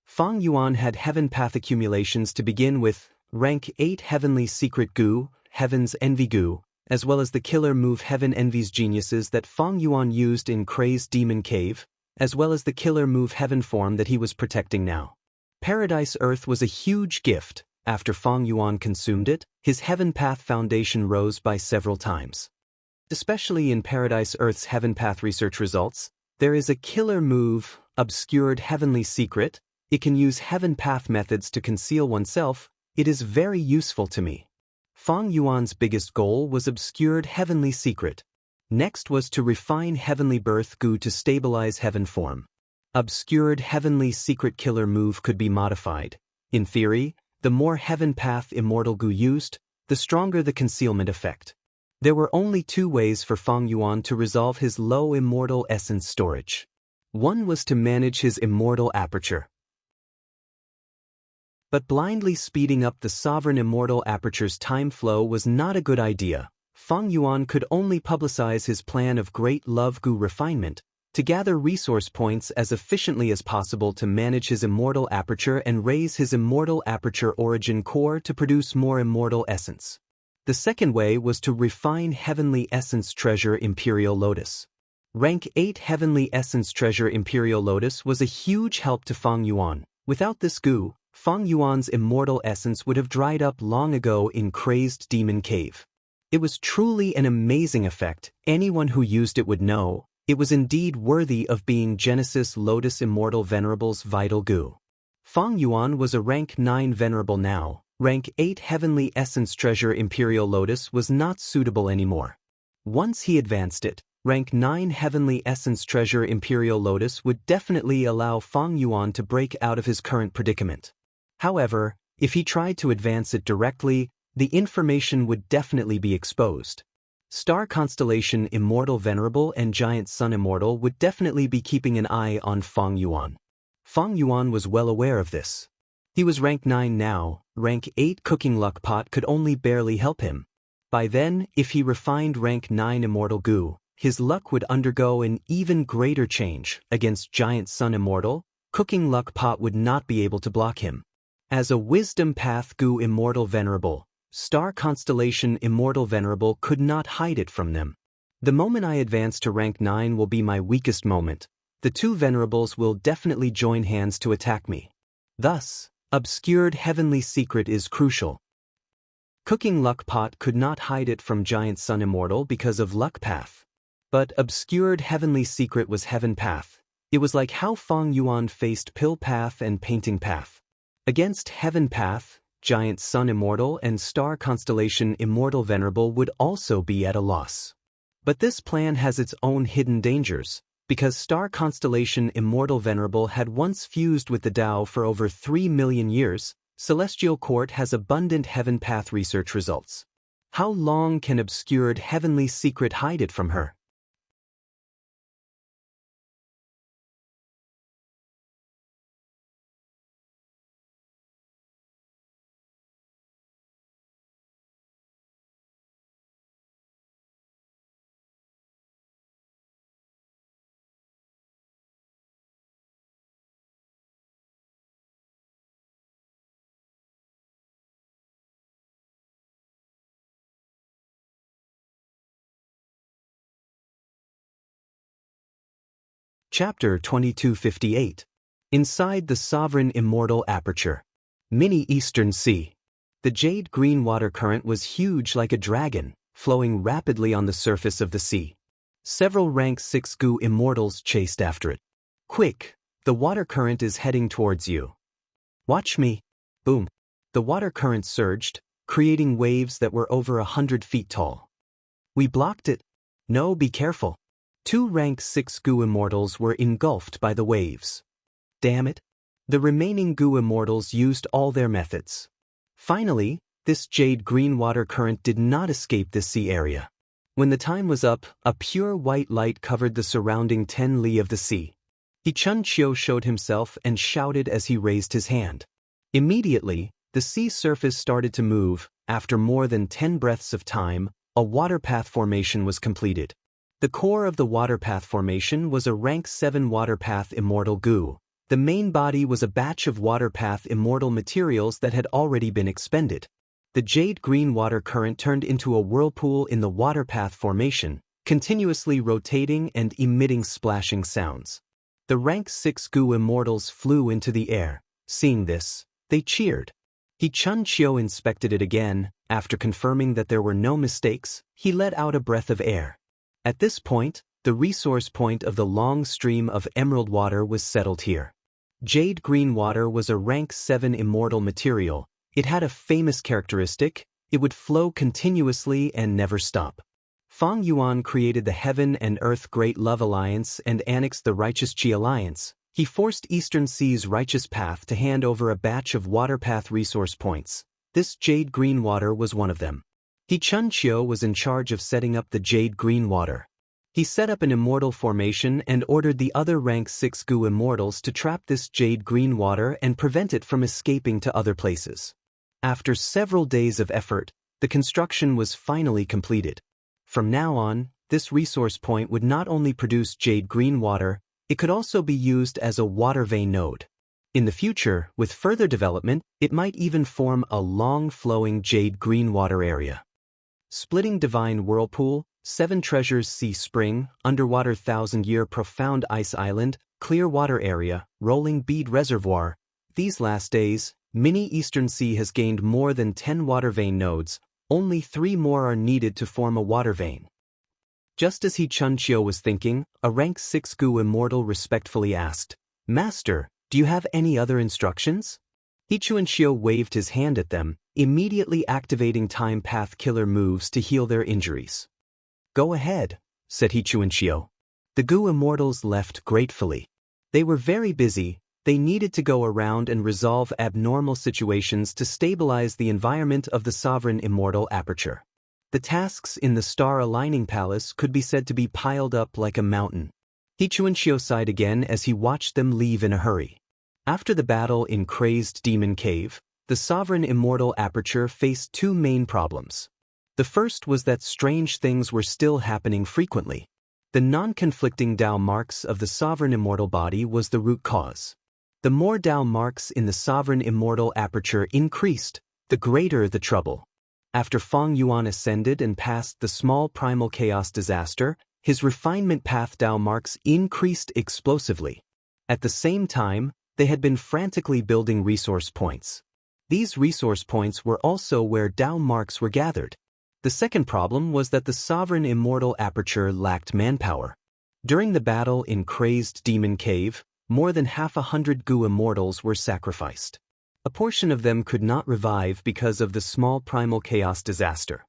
Speaker 1: Fang Yuan had heaven path accumulations to begin with, rank 8 Heavenly Secret Goo, Heaven's Envy Goo, as well as the killer move Heaven Envy's Geniuses that Fang Yuan used in Crazed Demon Cave, as well as the killer move Heaven Form that he was protecting now. Paradise Earth was a huge gift. After Fang Yuan consumed it, his Heaven Path foundation rose by several times. Especially in Paradise Earth's Heaven Path research results, there is a killer move, Obscured Heavenly Secret. It can use Heaven Path methods to conceal oneself. It is very useful to me. Fang Yuan's biggest goal was Obscured Heavenly Secret. Next was to refine Heavenly Birth Goo to stabilize heaven form. Obscured Heavenly Secret killer move could be modified. In theory, the more Heaven Path Immortal Goo used, the stronger the concealment effect. There were only 2 ways for Fang Yuan to resolve his low immortal essence storage. One was to manage his immortal aperture. But blindly speeding up the sovereign immortal aperture's time flow was not a good idea. Fang Yuan could only publicize his plan of Great Love Goo refinement, to gather resource points as efficiently as possible to manage his immortal aperture and raise his immortal aperture origin core to produce more immortal essence. The second way was to refine Heavenly Essence Treasure Imperial Lotus. Rank 8 Heavenly Essence Treasure Imperial Lotus was a huge help to Fang Yuan. Without this goo, Fang Yuan's immortal essence would have dried up long ago in Crazed Demon Cave. It was truly an amazing effect. Anyone who used it would know it was indeed worthy of being Genesis Lotus Immortal Venerable's vital goo. Fang Yuan was a rank 9 venerable now. Rank 8 Heavenly Essence Treasure Imperial Lotus was not suitable anymore. Once he advanced it, rank 9 Heavenly Essence Treasure Imperial Lotus would definitely allow Fang Yuan to break out of his current predicament. However, if he tried to advance it directly, the information would definitely be exposed. Star Constellation Immortal Venerable and Giant Sun Immortal would definitely be keeping an eye on Fang Yuan. Fang Yuan was well aware of this. He was rank 9 now, rank 8 cooking luck pot could only barely help him. By then, if he refined rank 9 immortal goo, his luck would undergo an even greater change. Against giant sun immortal, cooking luck pot would not be able to block him. As a wisdom path goo immortal venerable, star constellation immortal venerable could not hide it from them. The moment I advance to rank 9 will be my weakest moment. The two venerables will definitely join hands to attack me. Thus, obscured heavenly secret is crucial. Cooking luck pot could not hide it from giant sun immortal because of luck path. But obscured heavenly secret was heaven path. It was like how Feng Yuan faced pill path and painting path. Against heaven path, giant sun immortal and star constellation immortal venerable would also be at a loss. But this plan has its own hidden dangers, because star constellation immortal venerable had once fused with the Tao for over 3 million years. Celestial Court has abundant heaven path research results. How long can obscured heavenly secret hide it from her? Chapter 2258. Inside the Sovereign Immortal Aperture. Mini Eastern Sea. The jade green water current was huge like a dragon, flowing rapidly on the surface of the sea. Several rank 6 goo immortals chased after it. Quick, the water current is heading towards you. Watch me. Boom. The water current surged, creating waves that were over 100 feet tall. We blocked it. No, be careful. 2 rank 6 goo immortals were engulfed by the waves. Damn it. The remaining goo immortals used all their methods. Finally, this jade green water current did not escape the sea area. When the time was up, a pure white light covered the surrounding 10 li of the sea. Chun Chiu showed himself and shouted as he raised his hand. Immediately, the sea surface started to move. After more than 10 breaths of time, a water path formation was completed. The core of the water path formation was a rank 7 water path immortal goo. The main body was a batch of water path immortal materials that had already been expended. The jade green water current turned into a whirlpool in the water path formation, continuously rotating and emitting splashing sounds. The rank 6 goo immortals flew into the air. Seeing this, they cheered. Chun Chiu inspected it again. After confirming that there were no mistakes, he let out a breath of air. At this point, the resource point of the long stream of emerald water was settled here. Jade green water was a rank 7 immortal material. It had a famous characteristic: it would flow continuously and never stop. Feng Yuan created the Heaven and Earth Great Love Alliance and annexed the Righteous Chi Alliance. He forced Eastern Sea's Righteous Path to hand over a batch of water path resource points. This jade green water was one of them. Chun Chiu was in charge of setting up the jade green water. He set up an immortal formation and ordered the other rank 6 goo immortals to trap this jade green water and prevent it from escaping to other places. After several days of effort, the construction was finally completed. From now on, this resource point would not only produce jade green water, it could also be used as a water vein node. In the future, with further development, it might even form a long-flowing jade green water area. Splitting Divine Whirlpool, 7 Treasures Sea Spring, Underwater 1,000-Year Profound Ice Island, Clear Water Area, Rolling Bead Reservoir. These last days, Mini Eastern Sea has gained more than 10 water vein nodes. Only 3 more are needed to form a water vein. Just as Chun Chiu was thinking, a rank 6 goo immortal respectfully asked, "Master, do you have any other instructions?" Chun Chiu waved his hand at them, immediately activating time path killer moves to heal their injuries. "Go ahead," said Chun Chiu. The goo immortals left gratefully. They were very busy. They needed to go around and resolve abnormal situations to stabilize the environment of the Sovereign Immortal Aperture. The tasks in the Star Aligning Palace could be said to be piled up like a mountain. Chun Chiu sighed again as he watched them leave in a hurry. After the battle in Crazed Demon Cave, the sovereign immortal aperture faced two main problems. The first was that strange things were still happening frequently. The non-conflicting Tao marks of the sovereign immortal body was the root cause. The more Tao marks in the sovereign immortal aperture increased, the greater the trouble. After Feng Yuan ascended and passed the small primal chaos disaster, his refinement path Tao marks increased explosively. At the same time, they had been frantically building resource points. These resource points were also where Tao marks were gathered. The second problem was that the sovereign immortal aperture lacked manpower. During the battle in Crazed Demon Cave, more than 100 Gu immortals were sacrificed. A portion of them could not revive because of the small primal chaos disaster.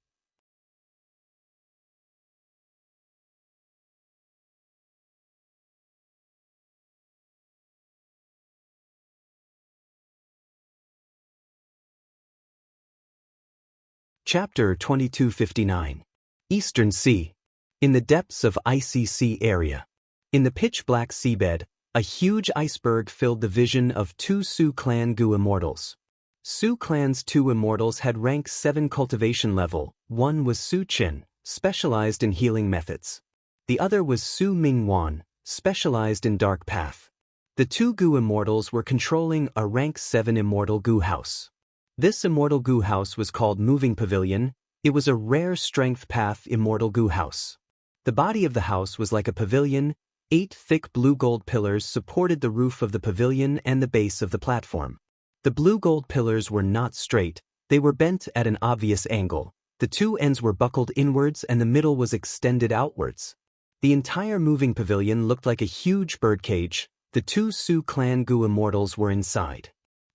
Speaker 1: Chapter 2259. Eastern Sea. In the depths of icy sea area. In the pitch-black seabed, a huge iceberg filled the vision of two Su clan Gu immortals. Su clan's two immortals had rank 7 cultivation level. One was Su Qin, specialized in healing methods. The other was Su Mingwan, specialized in dark path. The two Gu immortals were controlling a rank 7 immortal Gu house. This immortal Gu house was called Moving Pavilion. It was a rare strength path immortal Gu house. The body of the house was like a pavilion. 8 thick blue-gold pillars supported the roof of the pavilion and the base of the platform. The blue-gold pillars were not straight, they were bent at an obvious angle. The two ends were buckled inwards and the middle was extended outwards. The entire moving pavilion looked like a huge birdcage. The two Su clan Gu immortals were inside.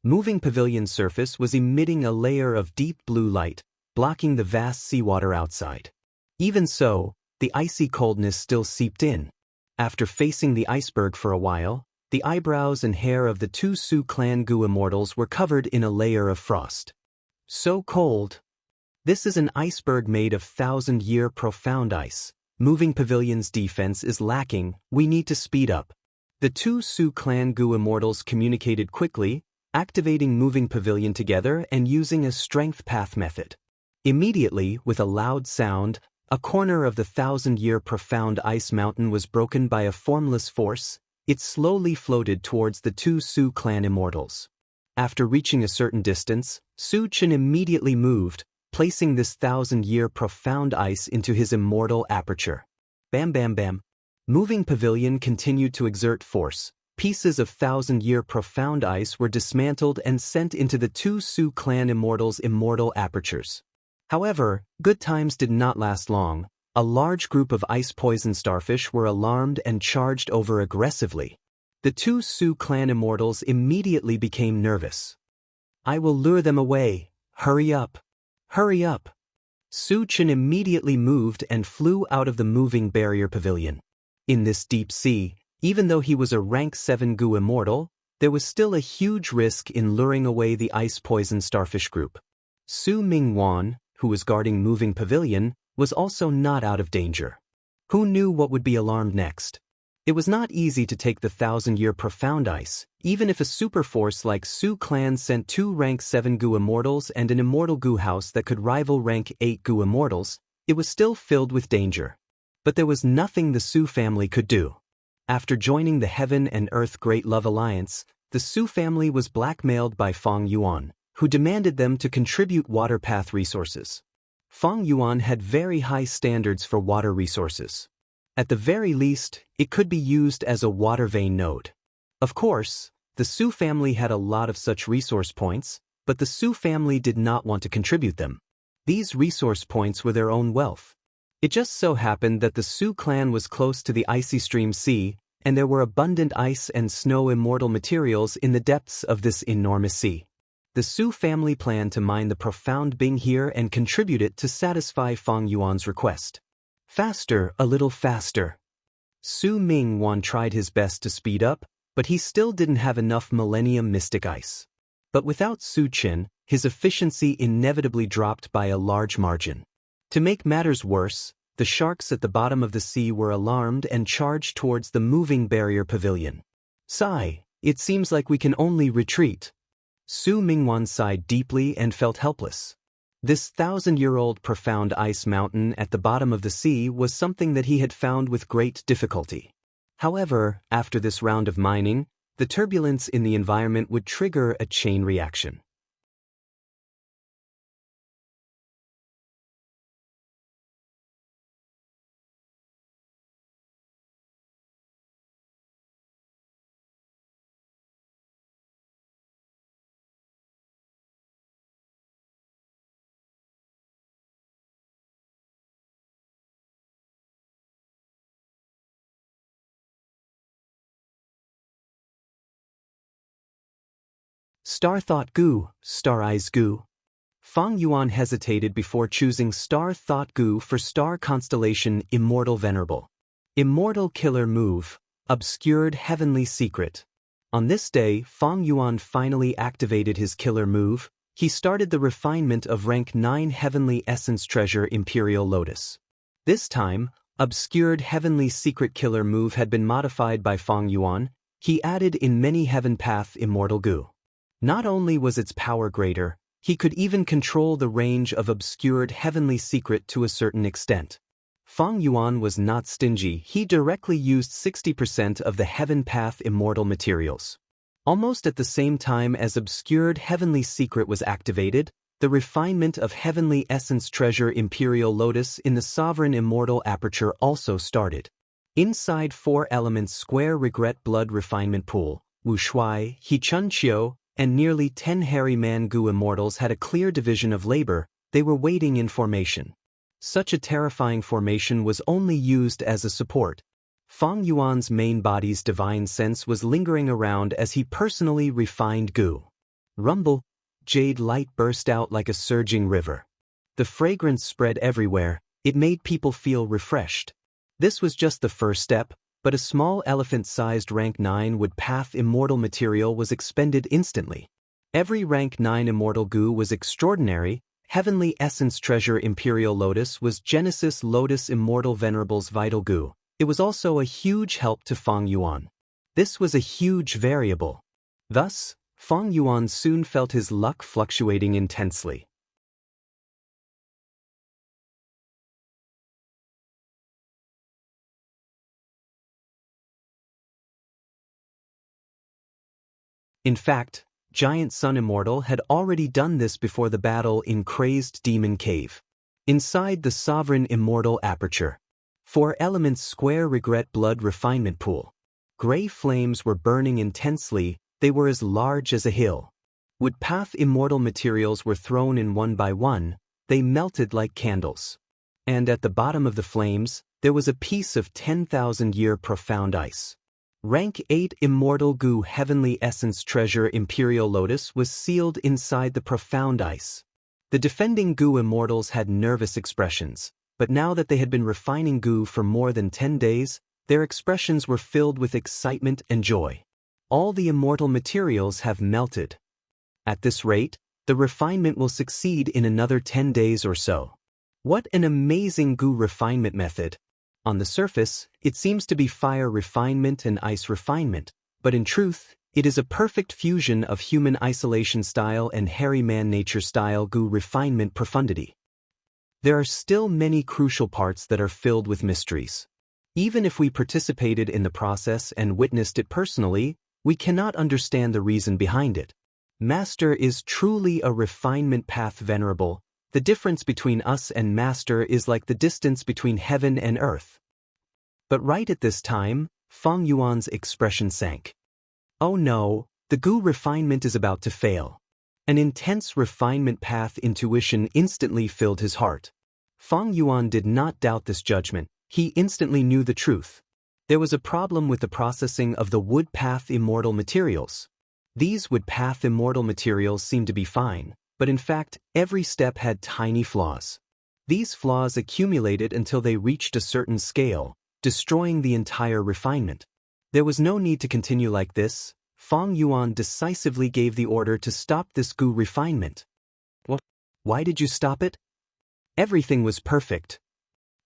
Speaker 1: Moving pavilion surface was emitting a layer of deep blue light, blocking the vast seawater outside. Even so, the icy coldness still seeped in. After facing the iceberg for a while, the eyebrows and hair of the two Su clan Gu immortals were covered in a layer of frost. So cold. This is an iceberg made of 1,000-year profound ice. Moving pavilion's defense is lacking, we need to speed up. The two Su clan Gu immortals communicated quickly, activating moving pavilion together and using a strength path method. Immediately, with a loud sound, a corner of the 1,000-year profound ice mountain was broken by a formless force. It slowly floated towards the two Su clan immortals. After reaching a certain distance, Su Qin immediately moved, placing this 1,000-year profound ice into his immortal aperture. Bam bam bam. Moving pavilion continued to exert force. Pieces of 1,000-year profound ice were dismantled and sent into the two Su clan immortals' immortal apertures. However, good times did not last long. A large group of ice-poison starfish were alarmed and charged over aggressively. The two Su clan immortals immediately became nervous. I will lure them away. Hurry up. Hurry up. Su Qin immediately moved and flew out of the moving barrier pavilion. In this deep sea, even though he was a rank 7 Gu immortal, there was still a huge risk in luring away the ice-poison starfish group. Su Mingwan, who was guarding moving pavilion, was also not out of danger. Who knew what would be alarmed next? It was not easy to take the 1,000-year profound ice, even if a superforce like Su clan sent 2 rank 7 Gu immortals and an immortal Gu house that could rival rank 8 Gu immortals, it was still filled with danger. But there was nothing the Su family could do. After joining the Heaven and Earth Great Love Alliance, the Su family was blackmailed by Feng Yuan, who demanded them to contribute water path resources. Feng Yuan had very high standards for water resources. At the very least, it could be used as a water vein node. Of course, the Su family had a lot of such resource points, but the Su family did not want to contribute them. These resource points were their own wealth. It just so happened that the Su clan was close to the icy stream sea, and there were abundant ice and snow immortal materials in the depths of this enormous sea. The Su family planned to mine the profound Bing here and contribute it to satisfy Feng Yuan's request. Faster, a little faster. Su Mingwan tried his best to speed up, but he still didn't have enough Millennium Mystic Ice. But without Su Qin, his efficiency inevitably dropped by a large margin. To make matters worse, the sharks at the bottom of the sea were alarmed and charged towards the moving barrier pavilion. Sigh, it seems like we can only retreat. Su Mingwan sighed deeply and felt helpless. This 1,000-year-old profound ice mountain at the bottom of the sea was something that he had found with great difficulty. However, after this round of mining, the turbulence in the environment would trigger a chain reaction. Star Thought Gu, Star Eyes Gu. Fang Yuan hesitated before choosing Star Thought Gu for Star Constellation Immortal Venerable. Immortal Killer Move, Obscured Heavenly Secret. On this day, Fang Yuan finally activated his killer move. He started the refinement of Rank 9 Heavenly Essence Treasure Imperial Lotus. This time, Obscured Heavenly Secret Killer Move had been modified by Fang Yuan. He added in Many Heaven Path Immortal Gu. Not only was its power greater, he could even control the range of Obscured Heavenly Secret to a certain extent. Fang Yuan was not stingy. He directly used 60% of the Heaven Path Immortal materials. Almost at the same time as Obscured Heavenly Secret was activated, the refinement of Heavenly Essence Treasure Imperial Lotus in the Sovereign Immortal Aperture also started. Inside 4 elements Square Regret Blood Refinement Pool, Wu Shui, He Chun Chiu, and nearly 10 Hairy Man Gu Immortals had a clear division of labor. They were waiting in formation. Such a terrifying formation was only used as a support. Fang Yuan's main body's divine sense was lingering around as he personally refined Gu. Rumble, jade light burst out like a surging river. The fragrance spread everywhere. It made people feel refreshed. This was just the first step, but a small elephant-sized Rank 9 Wood Path Immortal material was expended instantly. Every Rank 9 Immortal Gu was extraordinary. Heavenly Essence Treasure Imperial Lotus was Genesis Lotus Immortal Venerable's Vital Gu. It was also a huge help to Fang Yuan. This was a huge variable. Thus, Fang Yuan soon felt his luck fluctuating intensely. In fact, Giant Sun Immortal had already done this before the battle in Crazed Demon Cave. Inside the Sovereign Immortal Aperture, 4 elements Square Regret Blood Refinement Pool. Gray flames were burning intensely. They were as large as a hill. Wood Path Immortal materials were thrown in one by one. They melted like candles. And at the bottom of the flames, there was a piece of 10,000-year profound ice. Rank 8 Immortal Gu Heavenly Essence Treasure Imperial Lotus was sealed inside the profound ice. The defending Gu Immortals had nervous expressions, but now that they had been refining Gu for more than 10 days, their expressions were filled with excitement and joy. All the immortal materials have melted. At this rate, the refinement will succeed in another 10 days or so. What an amazing Gu refinement method! On the surface, it seems to be fire refinement and ice refinement, but in truth, it is a perfect fusion of human isolation style and hairy man nature style Gu refinement profundity. There are still many crucial parts that are filled with mysteries. Even if we participated in the process and witnessed it personally, we cannot understand the reason behind it. Master is truly a refinement path venerable. The difference between us and Master is like the distance between heaven and earth. But right at this time, Fang Yuan's expression sank. Oh no, the Gu refinement is about to fail. An intense refinement path intuition instantly filled his heart. Fang Yuan did not doubt this judgment. He instantly knew the truth. There was a problem with the processing of the Wood Path Immortal materials. These Wood Path Immortal materials seemed to be fine, but in fact, every step had tiny flaws. These flaws accumulated until they reached a certain scale, destroying the entire refinement. There was no need to continue like this. Fang Yuan decisively gave the order to stop this Gu refinement. What? Why did you stop it? Everything was perfect.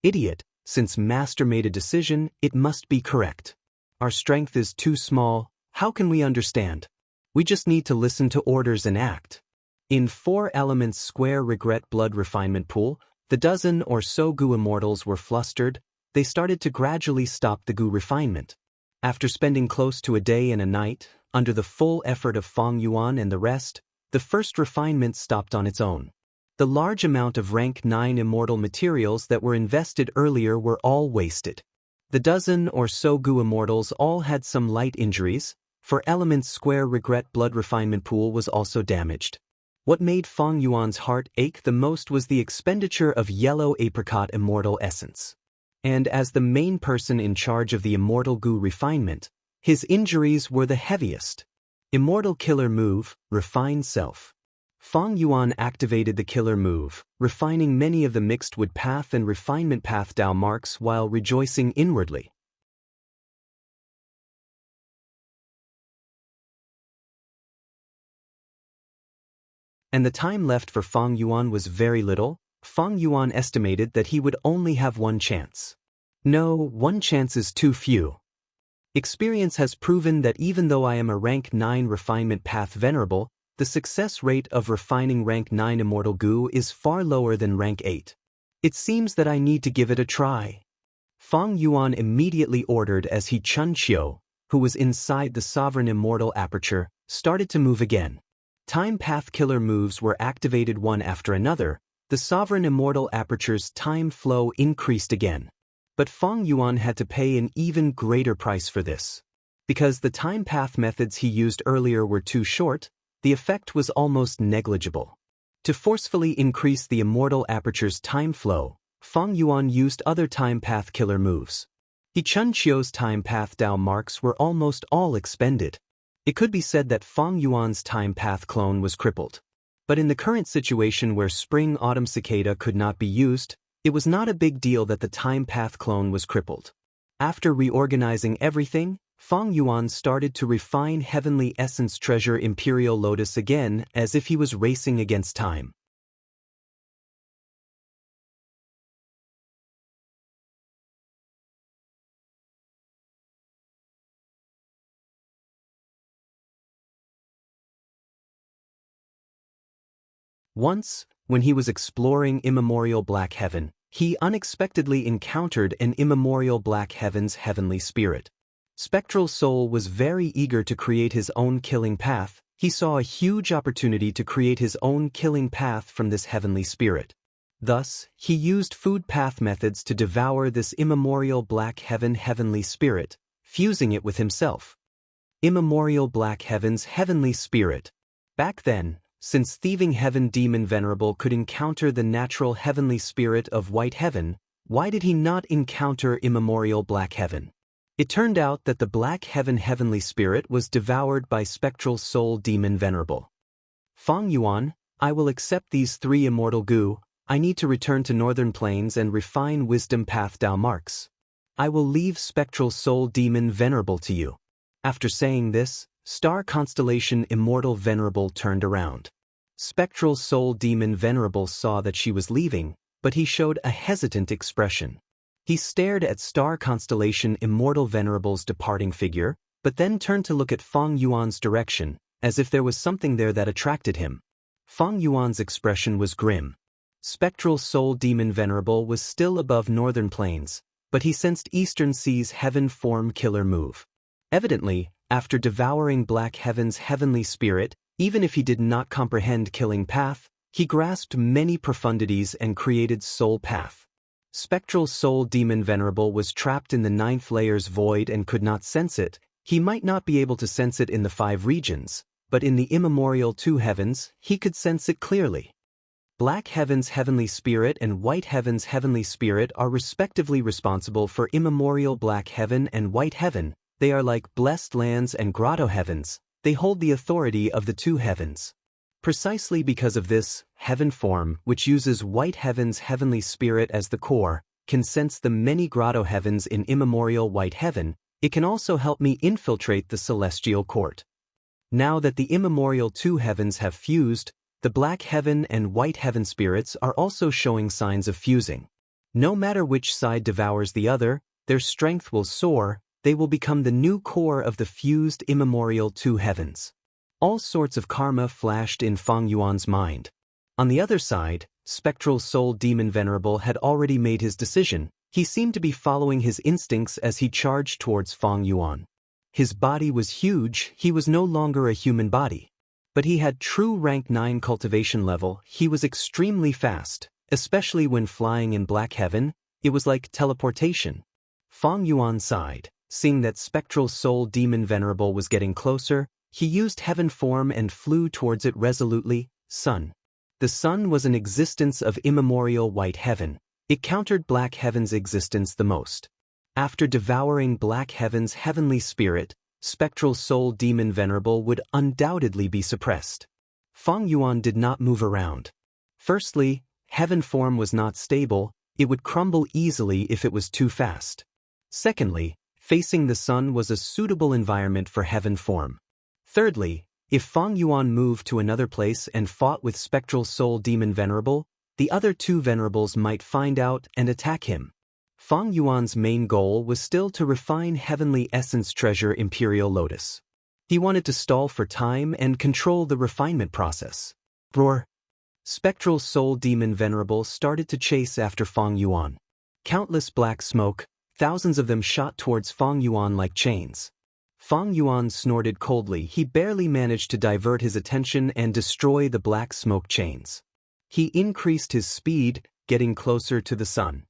Speaker 1: Idiot, since Master made a decision, it must be correct. Our strength is too small. How can we understand? We just need to listen to orders and act. In 4 Elements Square Regret Blood Refinement Pool, the dozen or so goo immortals were flustered. They started to gradually stop the goo refinement. After spending close to a day and a night, under the full effort of Feng Yuan and the rest, the first refinement stopped on its own. The large amount of rank 9 immortal materials that were invested earlier were all wasted. The dozen or so goo immortals all had some light injuries, for Elements Square Regret Blood Refinement Pool was also damaged. What made Feng Yuan's heart ache the most was the expenditure of yellow apricot immortal essence. And as the main person in charge of the immortal goo refinement, his injuries were the heaviest. Immortal Killer Move, Refine Self. Feng Yuan activated the killer move, refining many of the mixed wood path and refinement path Dao marks while rejoicing inwardly. And the time left for Feng Yuan was very little. Feng Yuan estimated that he would only have one chance. No, one chance is too few. Experience has proven that even though I am a rank 9 refinement path venerable, the success rate of refining rank 9 immortal goo is far lower than rank 8. It seems that I need to give it a try. Feng Yuan immediately ordered as he Chun Qiu, who was inside the sovereign immortal aperture, started to move again. Time path killer moves were activated one after another. The sovereign immortal aperture's time flow increased again. But Feng Yuan had to pay an even greater price for this. Because the time path methods he used earlier were too short, the effect was almost negligible. To forcefully increase the immortal aperture's time flow, Feng Yuan used other time path killer moves. He Chun Qiu's time path Dao marks were almost all expended. It could be said that Feng Yuan's time path clone was crippled. But in the current situation where Spring-Autumn Cicada could not be used, it was not a big deal that the time path clone was crippled. After reorganizing everything, Feng Yuan started to refine Heavenly Essence Treasure Imperial Lotus again as if he was racing against time. Once, when he was exploring Immemorial Black Heaven, he unexpectedly encountered an Immemorial Black Heaven's heavenly spirit. Spectral Soul was very eager to create his own killing path. He saw a huge opportunity to create his own killing path from this heavenly spirit. Thus, he used food path methods to devour this Immemorial Black Heaven heavenly spirit, fusing it with himself. Immemorial Black Heaven's heavenly spirit. Back then, since Thieving Heaven Demon Venerable could encounter the natural heavenly spirit of White Heaven, why did he not encounter Immemorial Black Heaven? It turned out that the Black Heaven heavenly spirit was devoured by Spectral Soul Demon Venerable. Feng Yuan, I will accept these 3 immortal goo. I need to return to Northern Plains and refine Wisdom Path Dao marks. I will leave Spectral Soul Demon Venerable to you. After saying this, Star Constellation Immortal Venerable turned around. Spectral Soul Demon Venerable saw that she was leaving, but he showed a hesitant expression. He stared at Star Constellation Immortal Venerable's departing figure, but then turned to look at Feng Yuan's direction, as if there was something there that attracted him. Feng Yuan's expression was grim. Spectral Soul Demon Venerable was still above Northern Plains, but he sensed Eastern Sea's Heaven Form killer move. Evidently, after devouring Black Heaven's heavenly spirit, even if he did not comprehend killing path, he grasped many profundities and created soul path. Spectral Soul Demon Venerable was trapped in the 9th layer's void and could not sense it. He might not be able to sense it in the 5 regions, but in the immemorial 2 heavens, he could sense it clearly. Black Heaven's heavenly spirit and White Heaven's heavenly spirit are respectively responsible for immemorial Black Heaven and White Heaven. They are like blessed lands and grotto heavens. They hold the authority of the 2 heavens. Precisely because of this, Heaven Form, which uses White Heaven's heavenly spirit as the core, can sense the many grotto heavens in immemorial White Heaven. It can also help me infiltrate the celestial court. Now that the immemorial 2 heavens have fused, the Black Heaven and White Heaven spirits are also showing signs of fusing. No matter which side devours the other, their strength will soar. They will become the new core of the fused immemorial 2 heavens. All sorts of karma flashed in Fang Yuan's mind. On the other side, Spectral Soul Demon Venerable had already made his decision. He seemed to be following his instincts as he charged towards Fang Yuan. His body was huge, he was no longer a human body. But he had true rank 9 cultivation level, he was extremely fast, especially when flying in Black Heaven, it was like teleportation. Fang Yuan sighed, seeing that Spectral Soul Demon Venerable was getting closer, he used heaven form and flew towards it resolutely. Sun. The sun was an existence of immemorial white heaven. It countered Black Heaven's existence the most. After devouring Black Heaven's heavenly spirit, Spectral Soul Demon Venerable would undoubtedly be suppressed. Fang Yuan did not move around. Firstly, heaven form was not stable, it would crumble easily if it was too fast. Secondly, facing the sun was a suitable environment for heaven form. Thirdly, if Fang Yuan moved to another place and fought with Spectral Soul Demon Venerable, the other two Venerables might find out and attack him. Fang Yuan's main goal was still to refine Heavenly Essence Treasure Imperial Lotus. He wanted to stall for time and control the refinement process. Roar! Spectral Soul Demon Venerable started to chase after Fang Yuan. Countless black smoke, thousands of them shot towards Fang Yuan like chains. Fang Yuan snorted coldly. He barely managed to divert his attention and destroy the black smoke chains. He increased his speed, getting closer to the sun.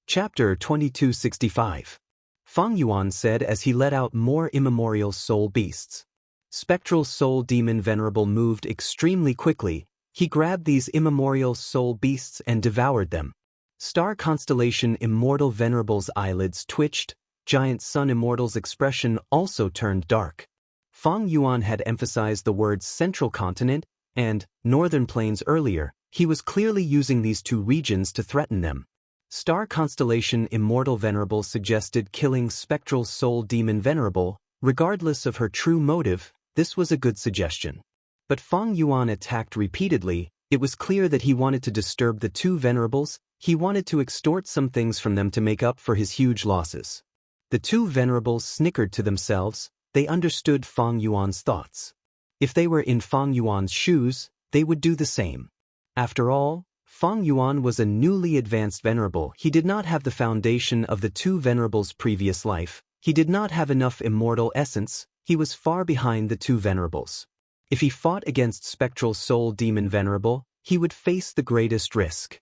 Speaker 1: Chapter 2265. Fang Yuan said as he let out more immemorial soul beasts. Spectral Soul Demon Venerable moved extremely quickly. He grabbed these immemorial soul beasts and devoured them. Star Constellation Immortal Venerable's eyelids twitched. Giant Sun Immortal's expression also turned dark. Fang Yuan had emphasized the words Central Continent and Northern Plains earlier. He was clearly using these two regions to threaten them. Star Constellation Immortal Venerable suggested killing Spectral Soul Demon Venerable. Regardless of her true motive, this was a good suggestion. But Fang Yuan attacked repeatedly. It was clear that he wanted to disturb the two Venerables. He wanted to extort some things from them to make up for his huge losses. The two Venerables snickered to themselves. They understood Fang Yuan's thoughts. If they were in Fang Yuan's shoes, they would do the same. After all, Fang Yuan was a newly advanced venerable. He did not have the foundation of the two venerables' previous life. He did not have enough immortal essence. He was far behind the two venerables. If he fought against Spectral Soul Demon Venerable, he would face the greatest risk.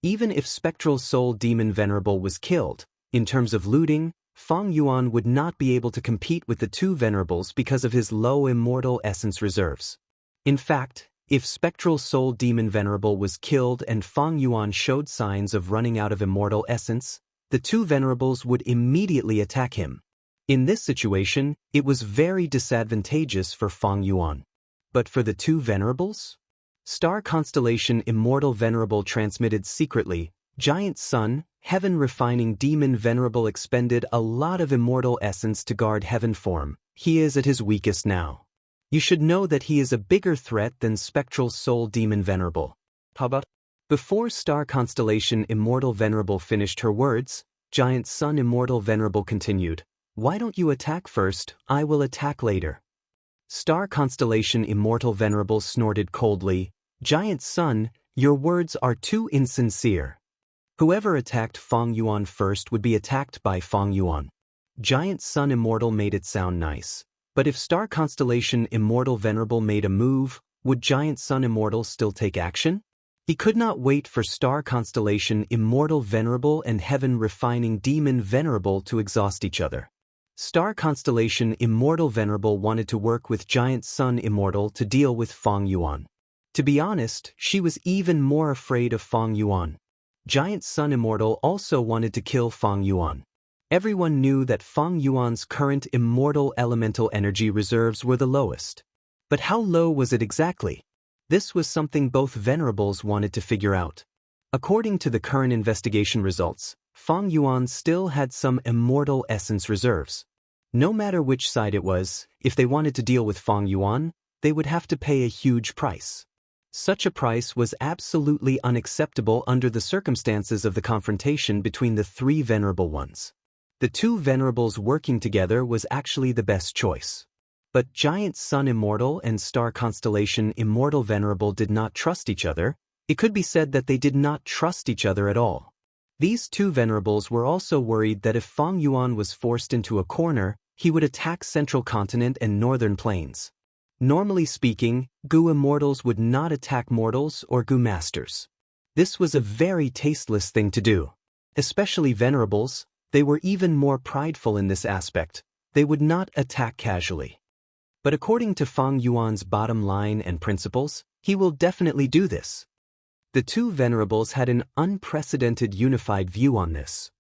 Speaker 1: Even if Spectral Soul Demon Venerable was killed, in terms of looting, Fang Yuan would not be able to compete with the two venerables because of his low immortal essence reserves. In fact, if Spectral Soul Demon Venerable was killed and Fang Yuan showed signs of running out of immortal essence, the two venerables would immediately attack him. In this situation, it was very disadvantageous for Fang Yuan. But for the two venerables? Star Constellation Immortal Venerable transmitted secretly. Giant Sun, Heaven Refining Demon Venerable expended a lot of immortal essence to guard heaven form. He is at his weakest now. You should know that he is a bigger threat than Spectral Soul Demon Venerable. How about? Before Star Constellation Immortal Venerable finished her words, Giant Sun Immortal Venerable continued, "Why don't you attack first? I will attack later." Star Constellation Immortal Venerable snorted coldly, "Giant Sun, your words are too insincere. Whoever attacked Fang Yuan first would be attacked by Fang Yuan." Giant Sun Immortal made it sound nice. But if Star Constellation Immortal Venerable made a move, would Giant Sun Immortal still take action? He could not wait for star constellation Immortal Venerable and heaven refining demon Venerable to exhaust each other. Star constellation Immortal Venerable wanted to work with giant Sun Immortal to deal with Feng Yuan. To be honest, she was even more afraid of Feng Yuan. Giant Sun Immortal also wanted to kill Feng Yuan. Everyone knew that Feng Yuan's current immortal elemental energy reserves were the lowest. But how low was it exactly? This was something both venerables wanted to figure out. According to the current investigation results, Feng Yuan still had some immortal essence reserves. No matter which side it was, if they wanted to deal with Feng Yuan, they would have to pay a huge price. Such a price was absolutely unacceptable under the circumstances of the confrontation between the three venerable ones. The two venerables working together was actually the best choice. But giant Sun Immortal and star constellation Immortal Venerable did not trust each other. It could be said that they did not trust each other at all. These two venerables were also worried that if Feng Yuan was forced into a corner, he would attack Central Continent and Northern Plains. Normally speaking, Gu Immortals would not attack mortals or Gu Masters. This was a very tasteless thing to do. Especially venerables, they were even more prideful in this aspect. They would not attack casually. But according to Feng Yuan's bottom line and principles, he will definitely do this. The two venerables had an unprecedented unified view on this.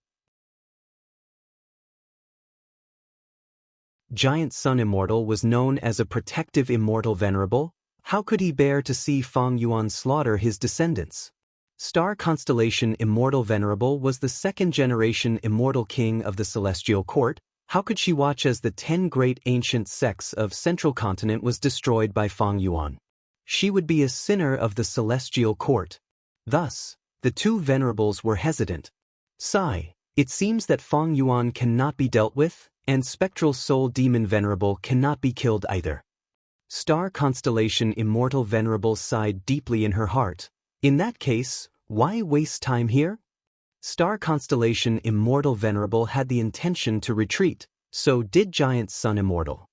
Speaker 1: Giant Sun Immortal was known as a protective immortal venerable. How could he bear to see Feng Yuan slaughter his descendants? Star constellation Immortal Venerable was the second-generation immortal king of the Celestial Court. How could she watch as the 10 great ancient sects of Central Continent was destroyed by Feng Yuan? She would be a sinner of the Celestial Court. Thus, the two venerables were hesitant. Sigh, it seems that Feng Yuan cannot be dealt with, and Spectral Soul Demon Venerable cannot be killed either. Star constellation Immortal Venerable sighed deeply in her heart. In that case, why waste time here? Star constellation Immortal Venerable had the intention to retreat, so did Giant Sun Immortal.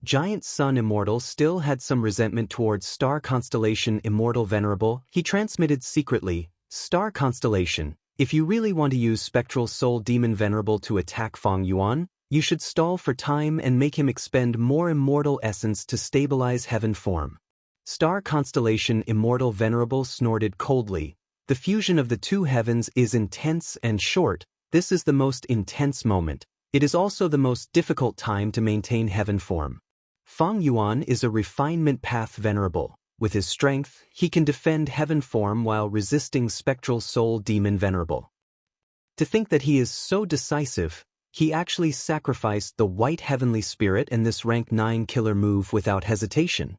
Speaker 1: Giant Sun Immortal still had some resentment towards Star constellation Immortal Venerable. He transmitted secretly, Star constellation, if you really want to use Spectral Soul Demon Venerable to attack Feng Yuan, you should stall for time and make him expend more immortal essence to stabilize heaven form. Star constellation Immortal Venerable snorted coldly. The fusion of the two heavens is intense and short. This is the most intense moment. It is also the most difficult time to maintain heaven form. Feng Yuan is a refinement path venerable. With his strength, he can defend heaven form while resisting Spectral Soul Demon Venerable. To think that he is so decisive, he actually sacrificed the white heavenly spirit and this rank 9 killer move without hesitation.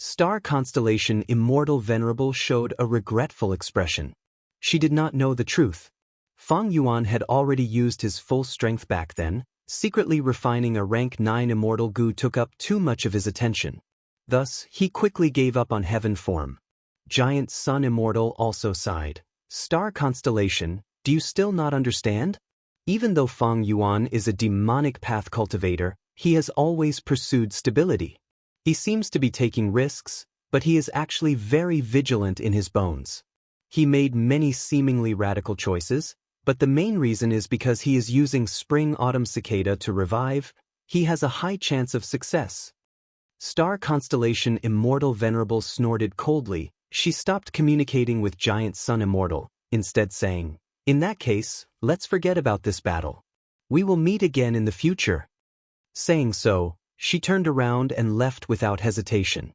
Speaker 1: Star constellation Immortal Venerable showed a regretful expression. She did not know the truth. Feng Yuan had already used his full strength back then. Secretly refining a rank 9 immortal Gu took up too much of his attention. Thus, he quickly gave up on heaven form. Giant Sun Immortal also sighed. Star constellation, do you still not understand? Even though Feng Yuan is a demonic path cultivator, he has always pursued stability. He seems to be taking risks, but he is actually very vigilant in his bones. He made many seemingly radical choices, but the main reason is because he is using Spring-Autumn Cicada to revive. He has a high chance of success. Star constellation Immortal Venerable snorted coldly. She stopped communicating with Giant Sun Immortal, instead saying, "In that case, let's forget about this battle. We will meet again in the future." Saying so, she turned around and left without hesitation.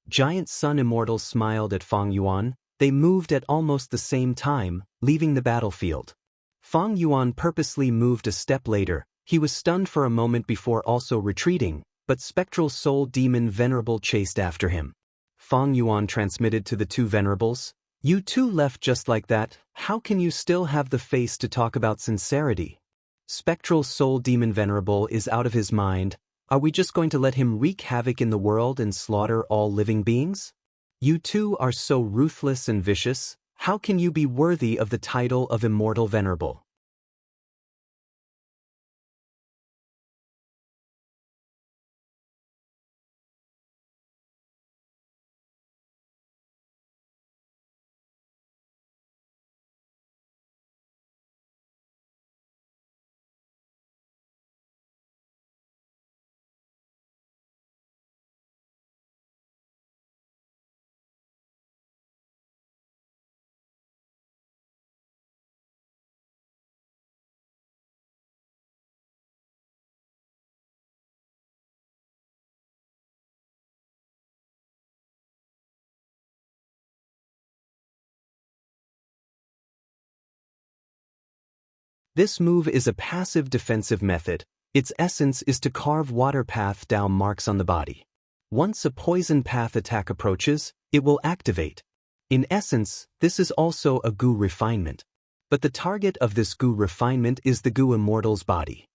Speaker 1: Giant Sun Immortal smiled at Feng Yuan. They moved at almost the same time, leaving the battlefield. Feng Yuan purposely moved a step later. He was stunned for a moment before also retreating, but Spectral Soul Demon Venerable chased after him. Feng Yuan transmitted to the two venerables, "You two left just like that. How can you still have the face to talk about sincerity? Spectral Soul Demon Venerable is out of his mind. Are we just going to let him wreak havoc in the world and slaughter all living beings? You two are so ruthless and vicious. How can you be worthy of the title of Immortal Venerable?" This move is a passive defensive method. Its essence is to carve water path down marks on the body. Once a poison path attack approaches, it will activate. In essence, this is also a Gu refinement. But the target of this Gu refinement is the Gu Immortal's body.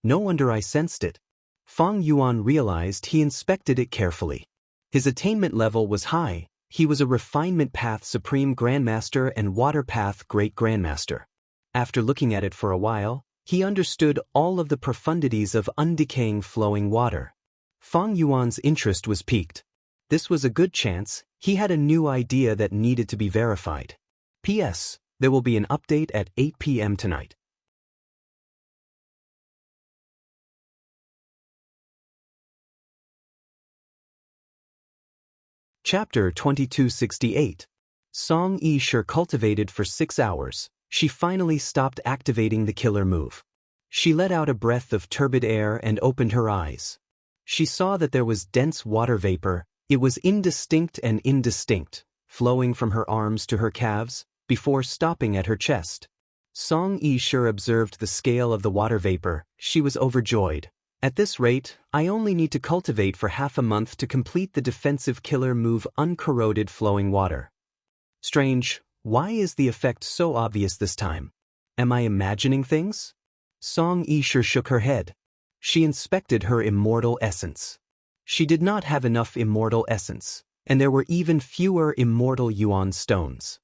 Speaker 1: No wonder I sensed it. Feng Yuan realized. He inspected it carefully. His attainment level was high. He was a Refinement Path Supreme Grandmaster and Water Path Great Grandmaster. After looking at it for a while, he understood all of the profundities of undecaying flowing water. Feng Yuan's interest was piqued. This was a good chance. He had a new idea that needed to be verified. P.S. There will be an update at 8 p.m. tonight. Chapter 2268. Song Yi-Shi cultivated for 6 hours. She finally stopped activating the killer move. She let out a breath of turbid air and opened her eyes. She saw that there was dense water vapor. It was indistinct, flowing from her arms to her calves, before stopping at her chest. Song Yi-Shi observed the scale of the water vapor. She was overjoyed. At this rate, I only need to cultivate for half a month to complete the defensive killer move Uncorroded Flowing Water. Strange, why is the effect so obvious this time? Am I imagining things? Song Yi-Shi shook her head. She inspected her immortal essence. She did not have enough immortal essence, and there were even fewer immortal yuan stones.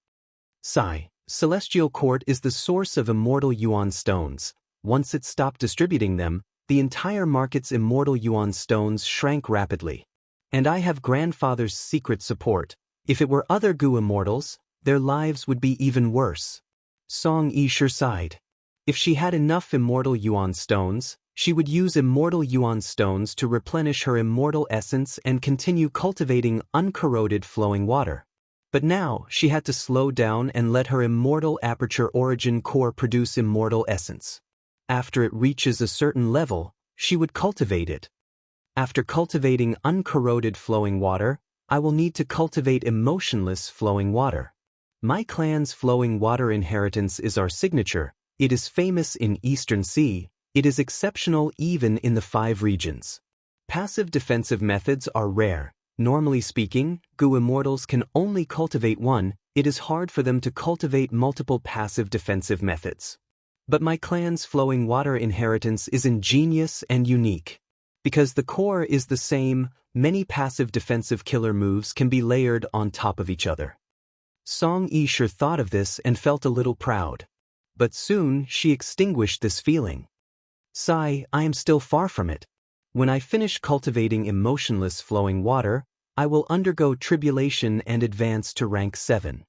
Speaker 1: Sigh. Celestial Court is the source of immortal yuan stones. Once it stopped distributing them, the entire market's immortal yuan stones shrank rapidly. And I have grandfather's secret support. If it were other Gu immortals, their lives would be even worse. Song Yi-Shi sighed. If she had enough immortal yuan stones, she would use immortal yuan stones to replenish her immortal essence and continue cultivating uncorroded flowing water. But now, she had to slow down and let her immortal aperture origin core produce immortal essence. After it reaches a certain level, she would cultivate it. After cultivating uncorroded flowing water, I will need to cultivate emotionless flowing water. My clan's flowing water inheritance is our signature. It is famous in Eastern Sea. It is exceptional even in the 5 regions. Passive defensive methods are rare. Normally speaking, Gu immortals can only cultivate one. It is hard for them to cultivate multiple passive defensive methods. But my clan's flowing water inheritance is ingenious and unique. Because the core is the same, many passive defensive killer moves can be layered on top of each other. Song Yi-Shi thought of this and felt a little proud. But soon she extinguished this feeling. Sigh, I am still far from it. When I finish cultivating emotionless flowing water, I will undergo tribulation and advance to rank 7.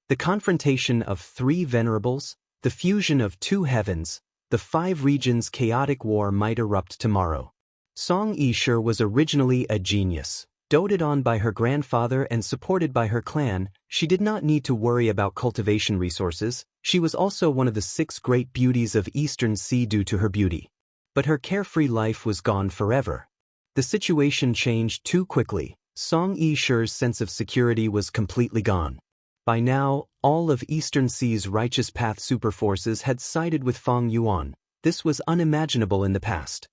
Speaker 1: The confrontation of 3 venerables, the fusion of 2 heavens, the 5 regions' chaotic war might erupt tomorrow. Song Yi-Shi was originally a genius. Doted on by her grandfather and supported by her clan, she did not need to worry about cultivation resources. She was also one of the 6 great beauties of Eastern Sea due to her beauty. But her carefree life was gone forever. The situation changed too quickly. Song Yi-Shi's sense of security was completely gone. By now, all of Eastern Sea's righteous path superforces had sided with Feng Yuan. This was unimaginable in the past.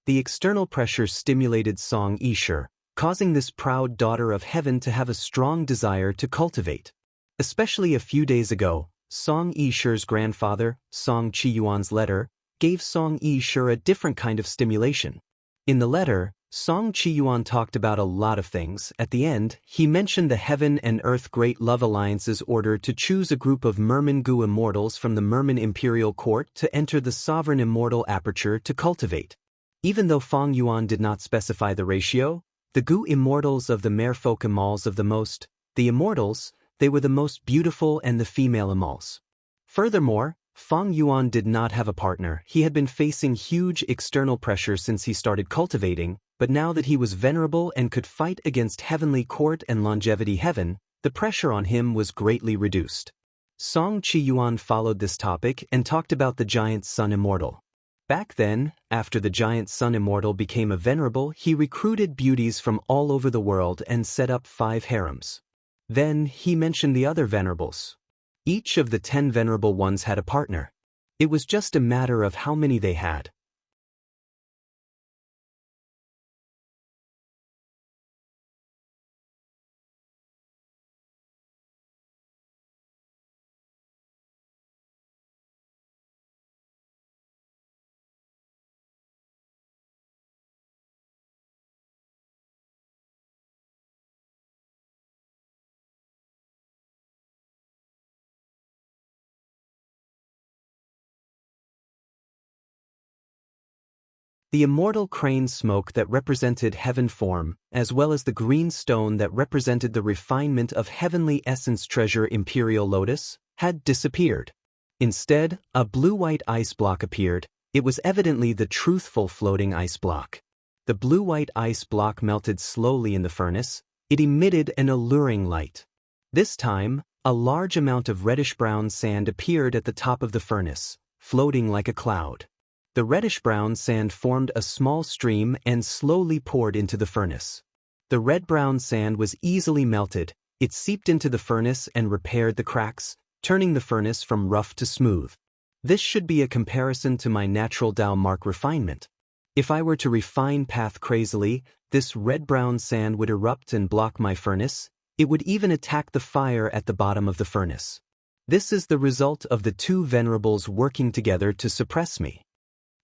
Speaker 1: The external pressure stimulated Song Yi-Shi, causing this proud daughter of heaven to have a strong desire to cultivate. Especially a few days ago, Song Yi-Shi's grandfather, Song Qiyuan's letter, gave Song Yi-Shi a different kind of stimulation. In the letter, Song Qiyuan talked about a lot of things. At the end, he mentioned the Heaven and Earth Great Love Alliance's order to choose a group of Merman Gu immortals from the Merman Imperial Court to enter the Sovereign Immortal Aperture to cultivate. Even though Feng Yuan did not specify the ratio, the Gu immortals of the Merfolk Imals of the immortals, they were the most beautiful and the female Imals. Furthermore, Feng Yuan did not have a partner. He had been facing huge external pressure since he started cultivating, but now that he was venerable and could fight against Heavenly Court and Longevity Heaven, the pressure on him was greatly reduced. Song Qiyuan followed this topic and talked about the Giant Sun Immortal. Back then, after the Giant Sun Immortal became a venerable, he recruited beauties from all over the world and set up 5 harems. Then, he mentioned the other venerables. Each of the 10 venerable ones had a partner. It was just a matter of how many they had. The immortal crane smoke that represented heaven form, as well as the green stone that represented the refinement of heavenly essence treasure imperial lotus, had disappeared. Instead, a blue-white ice block appeared. It was evidently the truthful floating ice block. The blue-white ice block melted slowly in the furnace. It emitted an alluring light. This time, a large amount of reddish-brown sand appeared at the top of the furnace, floating like a cloud. The reddish-brown sand formed a small stream and slowly poured into the furnace. The red-brown sand was easily melted. It seeped into the furnace and repaired the cracks, turning the furnace from rough to smooth. This should be a comparison to my natural Tao mark refinement. If I were to refine path crazily, this red-brown sand would erupt and block my furnace. It would even attack the fire at the bottom of the furnace. This is the result of the two venerables working together to suppress me.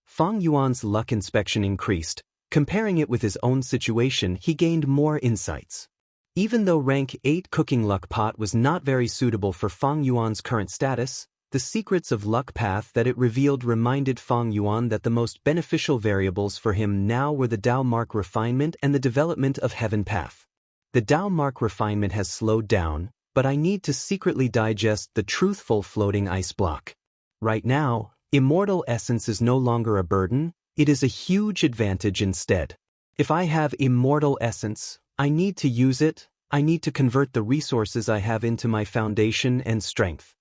Speaker 1: Fang Yuan's luck inspection increased. Comparing it with his own situation, he gained more insights. Even though rank 8 cooking luck pot was not very suitable for Fang Yuan's current status, the secrets of luck path that it revealed reminded Fang Yuan that the most beneficial variables for him now were the Tao mark refinement and the development of heaven path. The Tao mark refinement has slowed down, but I need to secretly digest the truthful floating ice block. Right now, immortal essence is no longer a burden, it is a huge advantage instead. If I have immortal essence, I need to use it. I need to convert the resources I have into my foundation and strength.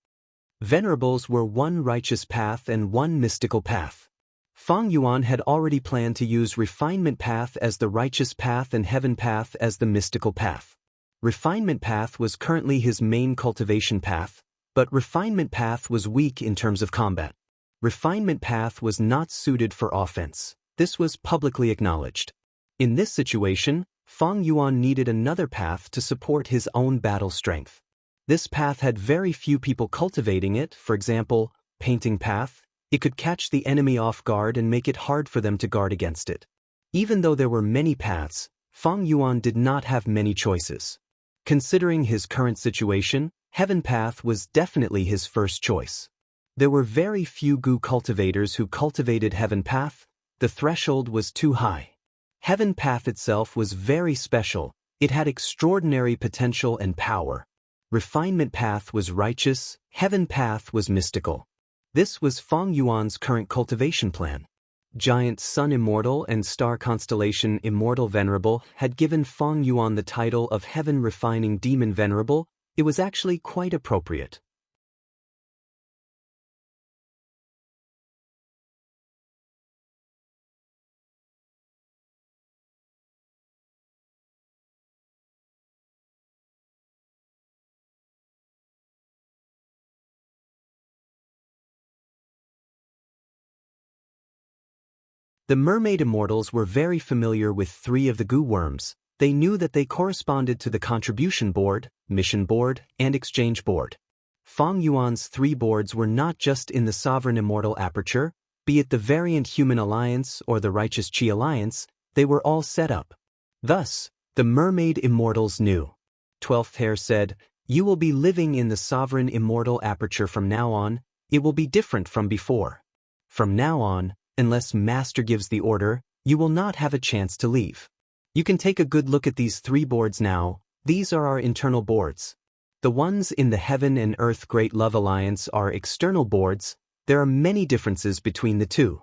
Speaker 1: Venerables were one righteous path and one mystical path. Fang Yuan had already planned to use refinement path as the righteous path and heaven path as the mystical path. Refinement path was currently his main cultivation path, but refinement path was weak in terms of combat. Refinement path was not suited for offense. This was publicly acknowledged. In this situation, Fang Yuan needed another path to support his own battle strength. This path had very few people cultivating it. For example, painting path. It could catch the enemy off guard and make it hard for them to guard against it. Even though there were many paths, Fang Yuan did not have many choices. Considering his current situation, heaven path was definitely his first choice. There were very few Gu cultivators who cultivated heaven path. The threshold was too high. Heaven path itself was very special. It had extraordinary potential and power. Refinement path was righteous. Heaven path was mystical. This was Fang Yuan's current cultivation plan. Giant Sun Immortal and Star Constellation Immortal Venerable had given Fang Yuan the title of Heaven Refining Demon Venerable. It was actually quite appropriate. The mermaid immortals were very familiar with 3 of the Gu worms. They knew that they corresponded to the contribution board, mission board, and exchange board. Fang Yuan's 3 boards were not just in the sovereign immortal aperture, be it the variant human alliance or the righteous Qi alliance, they were all set up. Thus, the mermaid immortals knew. 12th Hair said, "You will be living in the sovereign immortal aperture from now on. It will be different from before. From now on, unless Master gives the order, you will not have a chance to leave." You can take a good look at these 3 boards now. These are our internal boards. The ones in the Heaven and Earth Great Love Alliance are external boards. There are many differences between the two.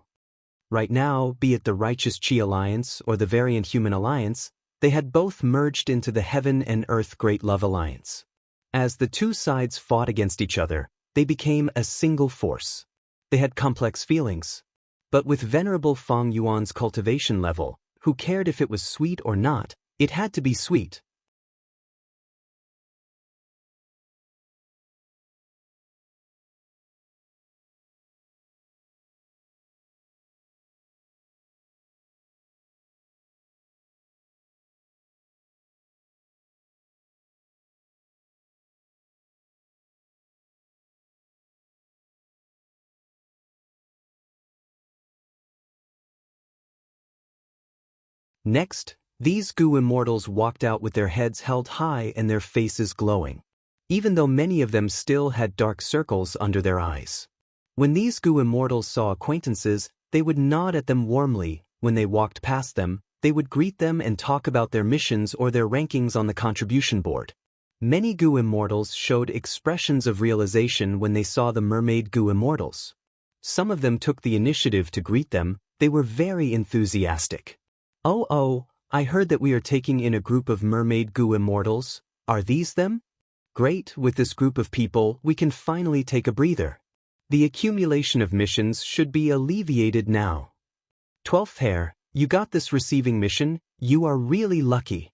Speaker 1: Right now, be it the Righteous Qi Alliance or the Variant Human Alliance, they had both merged into the Heaven and Earth Great Love Alliance. As the two sides fought against each other, they became a single force. They had complex feelings. But with Venerable Fang Yuan's cultivation level, who cared if it was sweet or not, it had to be sweet. Next, these goo immortals walked out with their heads held high and their faces glowing, even though many of them still had dark circles under their eyes. When these goo immortals saw acquaintances, they would nod at them warmly. When they walked past them, they would greet them and talk about their missions or their rankings on the contribution board. Many goo immortals showed expressions of realization when they saw the mermaid goo immortals. Some of them took the initiative to greet them. They were very enthusiastic. Oh, I heard that we are taking in a group of mermaid goo immortals. Are these them? Great, with this group of people, we can finally take a breather. The accumulation of missions should be alleviated now. 12th Hair, you got this receiving mission. You are really lucky.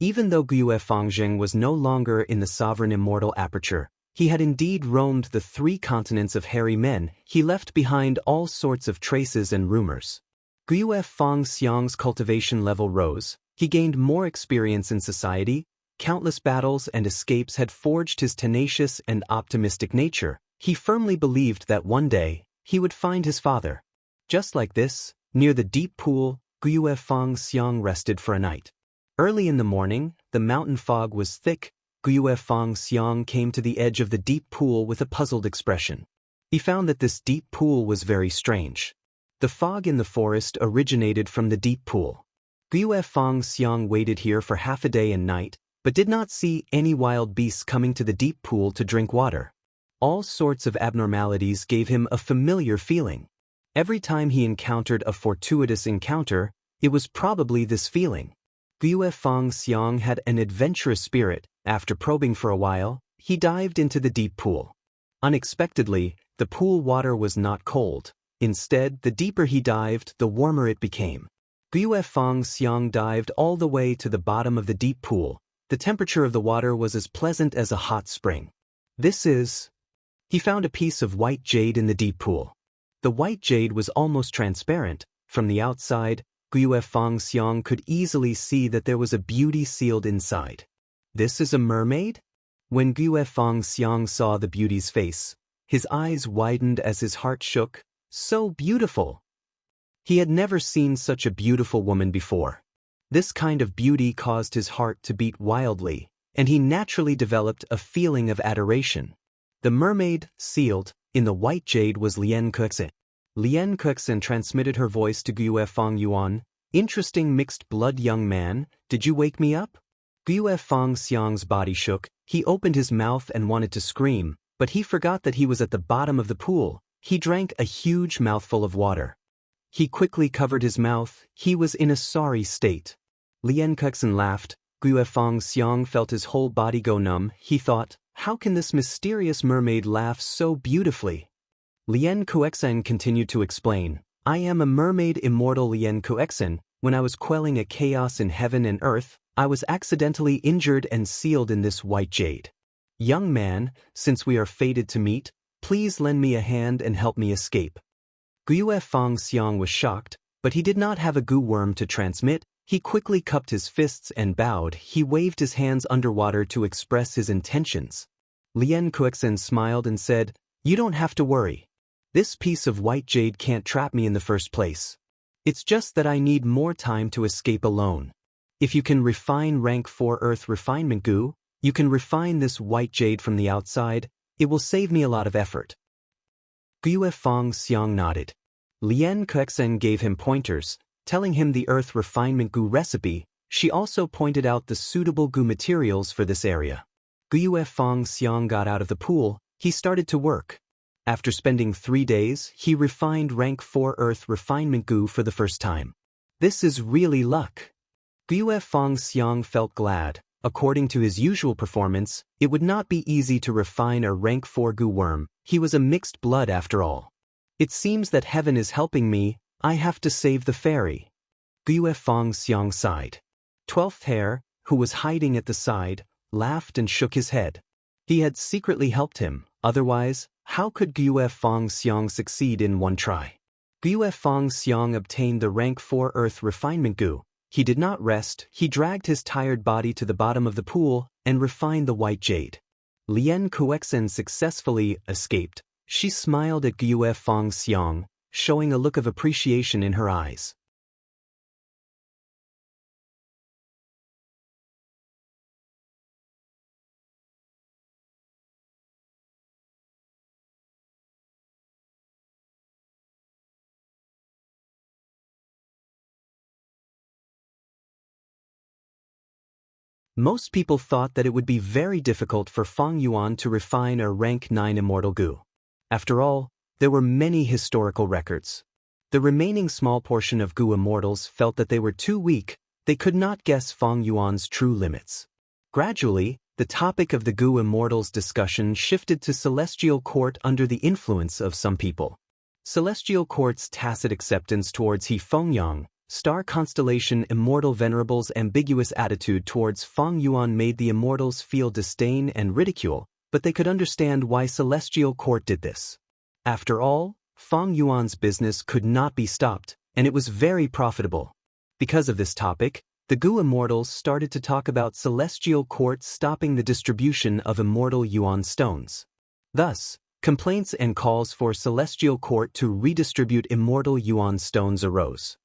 Speaker 1: Even though Gue Fangjing was no longer in the sovereign immortal aperture, he had indeed roamed the 3 continents of hairy men. He left behind all sorts of traces and rumors. Gue Fangxiang's cultivation level rose, he gained more experience in society, countless battles and escapes had forged his tenacious and optimistic nature. He firmly believed that one day, he would find his father. Just like this, near the deep pool, Gue Fangxiang rested for a night. Early in the morning, the mountain fog was thick. Gue Fangxiang came to the edge of the deep pool with a puzzled expression. He found that this deep pool was very strange. The fog in the forest originated from the deep pool. Gue Fangxiang waited here for half a day and night, but did not see any wild beasts coming to the deep pool to drink water. All sorts of abnormalities gave him a familiar feeling. Every time he encountered a fortuitous encounter, it was probably this feeling. Gue Fangxiang had an adventurous spirit. After probing for a while, he dived into the deep pool. Unexpectedly, the pool water was not cold. Instead, the deeper he dived, the warmer it became. Gue Fangxiang dived all the way to the bottom of the deep pool. The temperature of the water was as pleasant as a hot spring. He found a piece of white jade in the deep pool. The white jade was almost transparent. From the outside, Gue Fangxiang could easily see that there was a beauty sealed inside. This is a mermaid? When Gue Fangxiang saw the beauty's face, his eyes widened as his heart shook. So beautiful! He had never seen such a beautiful woman before. This kind of beauty caused his heart to beat wildly, and he naturally developed a feeling of adoration. The mermaid, sealed in the white jade, was Lian Kexin. Lian Kexin transmitted her voice to Gue Fangyuan. Interesting mixed-blood young man, did you wake me up? Gue Fangxiang's body shook. He opened his mouth and wanted to scream, but he forgot that he was at the bottom of the pool. He drank a huge mouthful of water. He quickly covered his mouth. He was in a sorry state. Lian Kexin laughed. Gue Fangxiang felt his whole body go numb. He thought, how can this mysterious mermaid laugh so beautifully? Lian Kexin continued to explain. I am a mermaid immortal Lian Kexin. When I was quelling a chaos in heaven and earth, I was accidentally injured and sealed in this white jade. Young man, since we are fated to meet, please lend me a hand and help me escape. Gue Fangxiang was shocked, but he did not have a goo worm to transmit. He quickly cupped his fists and bowed. He waved his hands underwater to express his intentions. Lian Kexin smiled and said, you don't have to worry. This piece of white jade can't trap me in the first place. It's just that I need more time to escape alone. If you can refine rank 4 Earth refinement goo, you can refine this white jade from the outside. It will save me a lot of effort. Gue Fangxiang nodded. Lian Kexin gave him pointers, telling him the Earth refinement goo recipe. She also pointed out the suitable goo materials for this area. Gue Fangxiang got out of the pool. He started to work. After spending 3 days, he refined rank 4 Earth refinement goo for the first time. This is really luck. Gue Fangxiang felt glad. According to his usual performance, it would not be easy to refine a rank 4 goo worm, He was a mixed blood after all. It seems that heaven is helping me, I have to save the fairy. Gue Fong Xiang sighed. 12th Hair, who was hiding at the side, laughed and shook his head. He had secretly helped him, otherwise, how could Gue Fong Xiang succeed in one try? Gue Fong Xiang obtained the rank 4 Earth Refinement Gu. He did not rest, he dragged his tired body to the bottom of the pool and refined the white jade. Lien Kuexen successfully escaped. She smiled at Gue Fong Xiang, showing a look of appreciation in her eyes. Most people thought that it would be very difficult for Fang Yuan to refine a rank 9 immortal Gu. After all, there were many historical records. The remaining small portion of Gu immortals felt that they were too weak, they could not guess Fang Yuan's true limits. Gradually, the topic of the Gu immortals discussion shifted to Celestial Court under the influence of some people. Celestial Court's tacit acceptance towards He Fengyang, star constellation immortal venerables' ambiguous attitude towards Fang Yuan made the immortals feel disdain and ridicule, but they could understand why Celestial Court did this. After all, Fang Yuan's business could not be stopped, and it was very profitable. Because of this topic, the Gu immortals started to talk about Celestial Court stopping the distribution of immortal Yuan stones. Thus, complaints and calls for Celestial Court to redistribute immortal Yuan stones arose.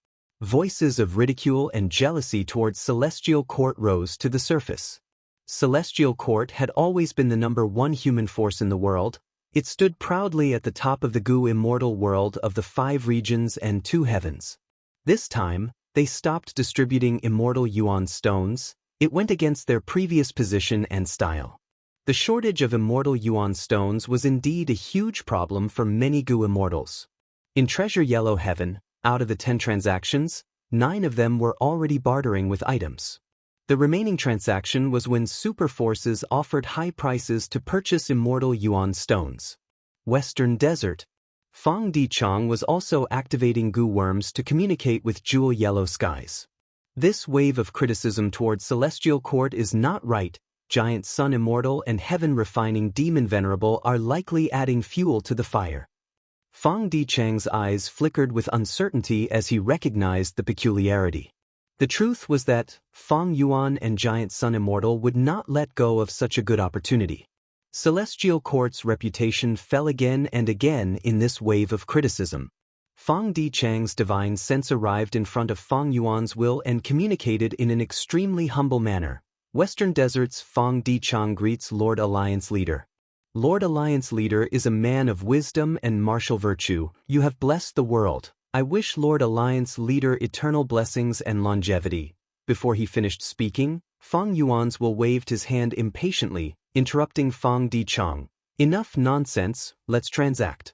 Speaker 1: Voices of ridicule and jealousy towards Celestial Court rose to the surface. Celestial Court had always been the #1 human force in the world. It stood proudly at the top of the Gu immortal world of the 5 regions and 2 heavens. This time, they stopped distributing immortal Yuan stones. It went against their previous position and style. The shortage of immortal Yuan stones was indeed a huge problem for many Gu immortals. In Treasure Yellow Heaven, out of the 10 transactions, 9 of them were already bartering with items. The remaining transaction was when super forces offered high prices to purchase immortal Yuan stones. Western Desert. Fang Dichang was also activating Gu worms to communicate with Jewel Yellow Skies. This wave of criticism towards Celestial Court is not right. Giant Sun Immortal and Heaven Refining Demon Venerable are likely adding fuel to the fire. Fang Dichang's eyes flickered with uncertainty as he recognized the peculiarity. The truth was that Fang Yuan and Giant Sun Immortal would not let go of such a good opportunity. Celestial Court's reputation fell again and again in this wave of criticism. Fang Dichang's divine sense arrived in front of Fang Yuan's will and communicated in an extremely humble manner. Western Desert's Fang Dichang greets Lord Alliance Leader. Lord Alliance Leader is a man of wisdom and martial virtue. You have blessed the world. I wish Lord Alliance Leader eternal blessings and longevity. Before he finished speaking, Fang Yuan's will waved his hand impatiently, interrupting Fang Dichang. Enough nonsense, let's transact.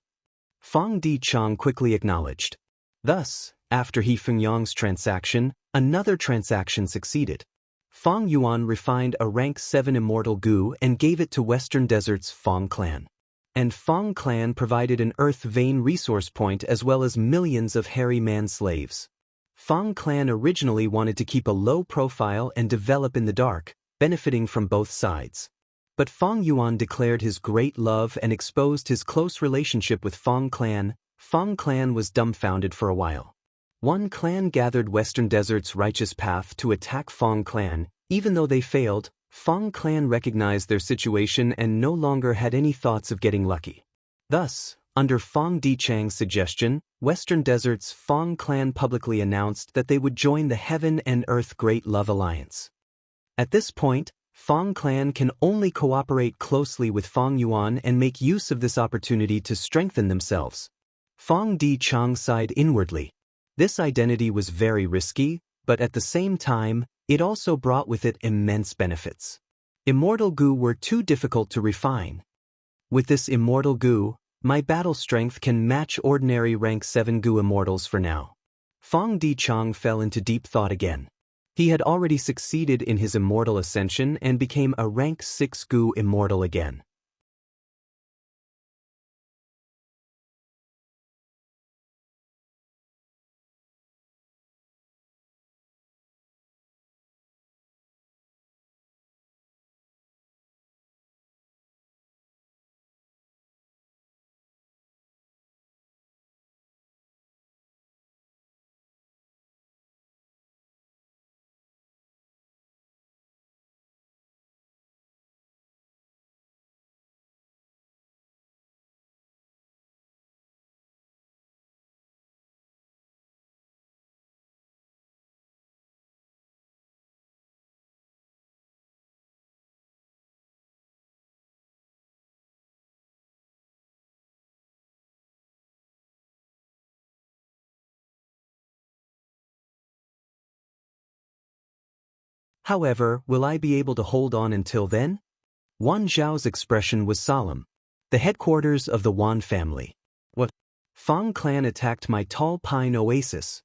Speaker 1: Fang Dichang quickly acknowledged. Thus, after He Fengyang's transaction, another transaction succeeded. Fang Yuan refined a rank 7 immortal Gu and gave it to Western Desert's Fang clan. And Fang clan provided an earth vein resource point as well as millions of hairy man slaves. Fang clan originally wanted to keep a low profile and develop in the dark, benefiting from both sides. But Fang Yuan declared his great love and exposed his close relationship with Fang clan. Fang clan was dumbfounded for a while. One clan gathered Western Desert's righteous path to attack Fang clan. Even though they failed, Fang clan recognized their situation and no longer had any thoughts of getting lucky. Thus, under Fang Dichang's suggestion, Western Desert's Fang clan publicly announced that they would join the Heaven and Earth Great Love Alliance. At this point, Fang clan can only cooperate closely with Fang Yuan and make use of this opportunity to strengthen themselves. Fang Dichang sighed inwardly. This identity was very risky, but at the same time, it also brought with it immense benefits. Immortal Gu were too difficult to refine. With this immortal Gu, my battle strength can match ordinary rank 7 Gu immortals for now. Fang Dichang fell into deep thought again. He had already succeeded in his immortal ascension and became a rank 6 Gu immortal again. However, will I be able to hold on until then? Wan Zhao's expression was solemn. The headquarters of the Wan family. What? Fang clan attacked my tall pine oasis.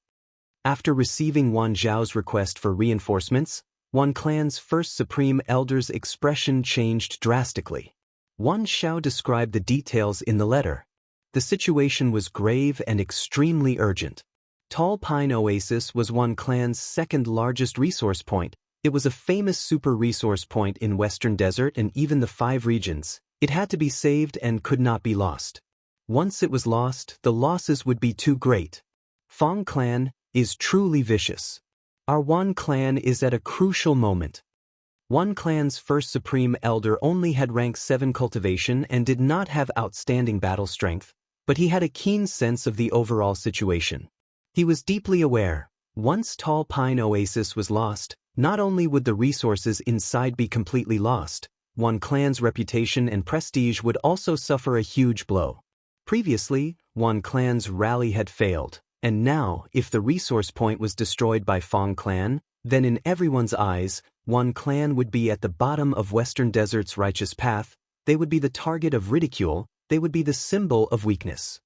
Speaker 1: After receiving Wan Zhao's request for reinforcements, Wan clan's first supreme elder's expression changed drastically. Wan Zhao described the details in the letter. The situation was grave and extremely urgent. Tall Pine Oasis was Wan clan's second largest resource point. It was a famous super resource point in Western Desert and even the 5 regions. It had to be saved and could not be lost. Once it was lost, the losses would be too great. Fang clan is truly vicious. Our Wan clan is at a crucial moment. Wan clan's first supreme elder only had rank 7 cultivation and did not have outstanding battle strength, but he had a keen sense of the overall situation. He was deeply aware, once Tall Pine Oasis was lost, not only would the resources inside be completely lost, Wan clan's reputation and prestige would also suffer a huge blow. Previously, Wan clan's rally had failed, and now, if the resource point was destroyed by Fang clan, then in everyone's eyes, Wan clan would be at the bottom of Western Desert's righteous path. They would be the target of ridicule, they would be the symbol of weakness.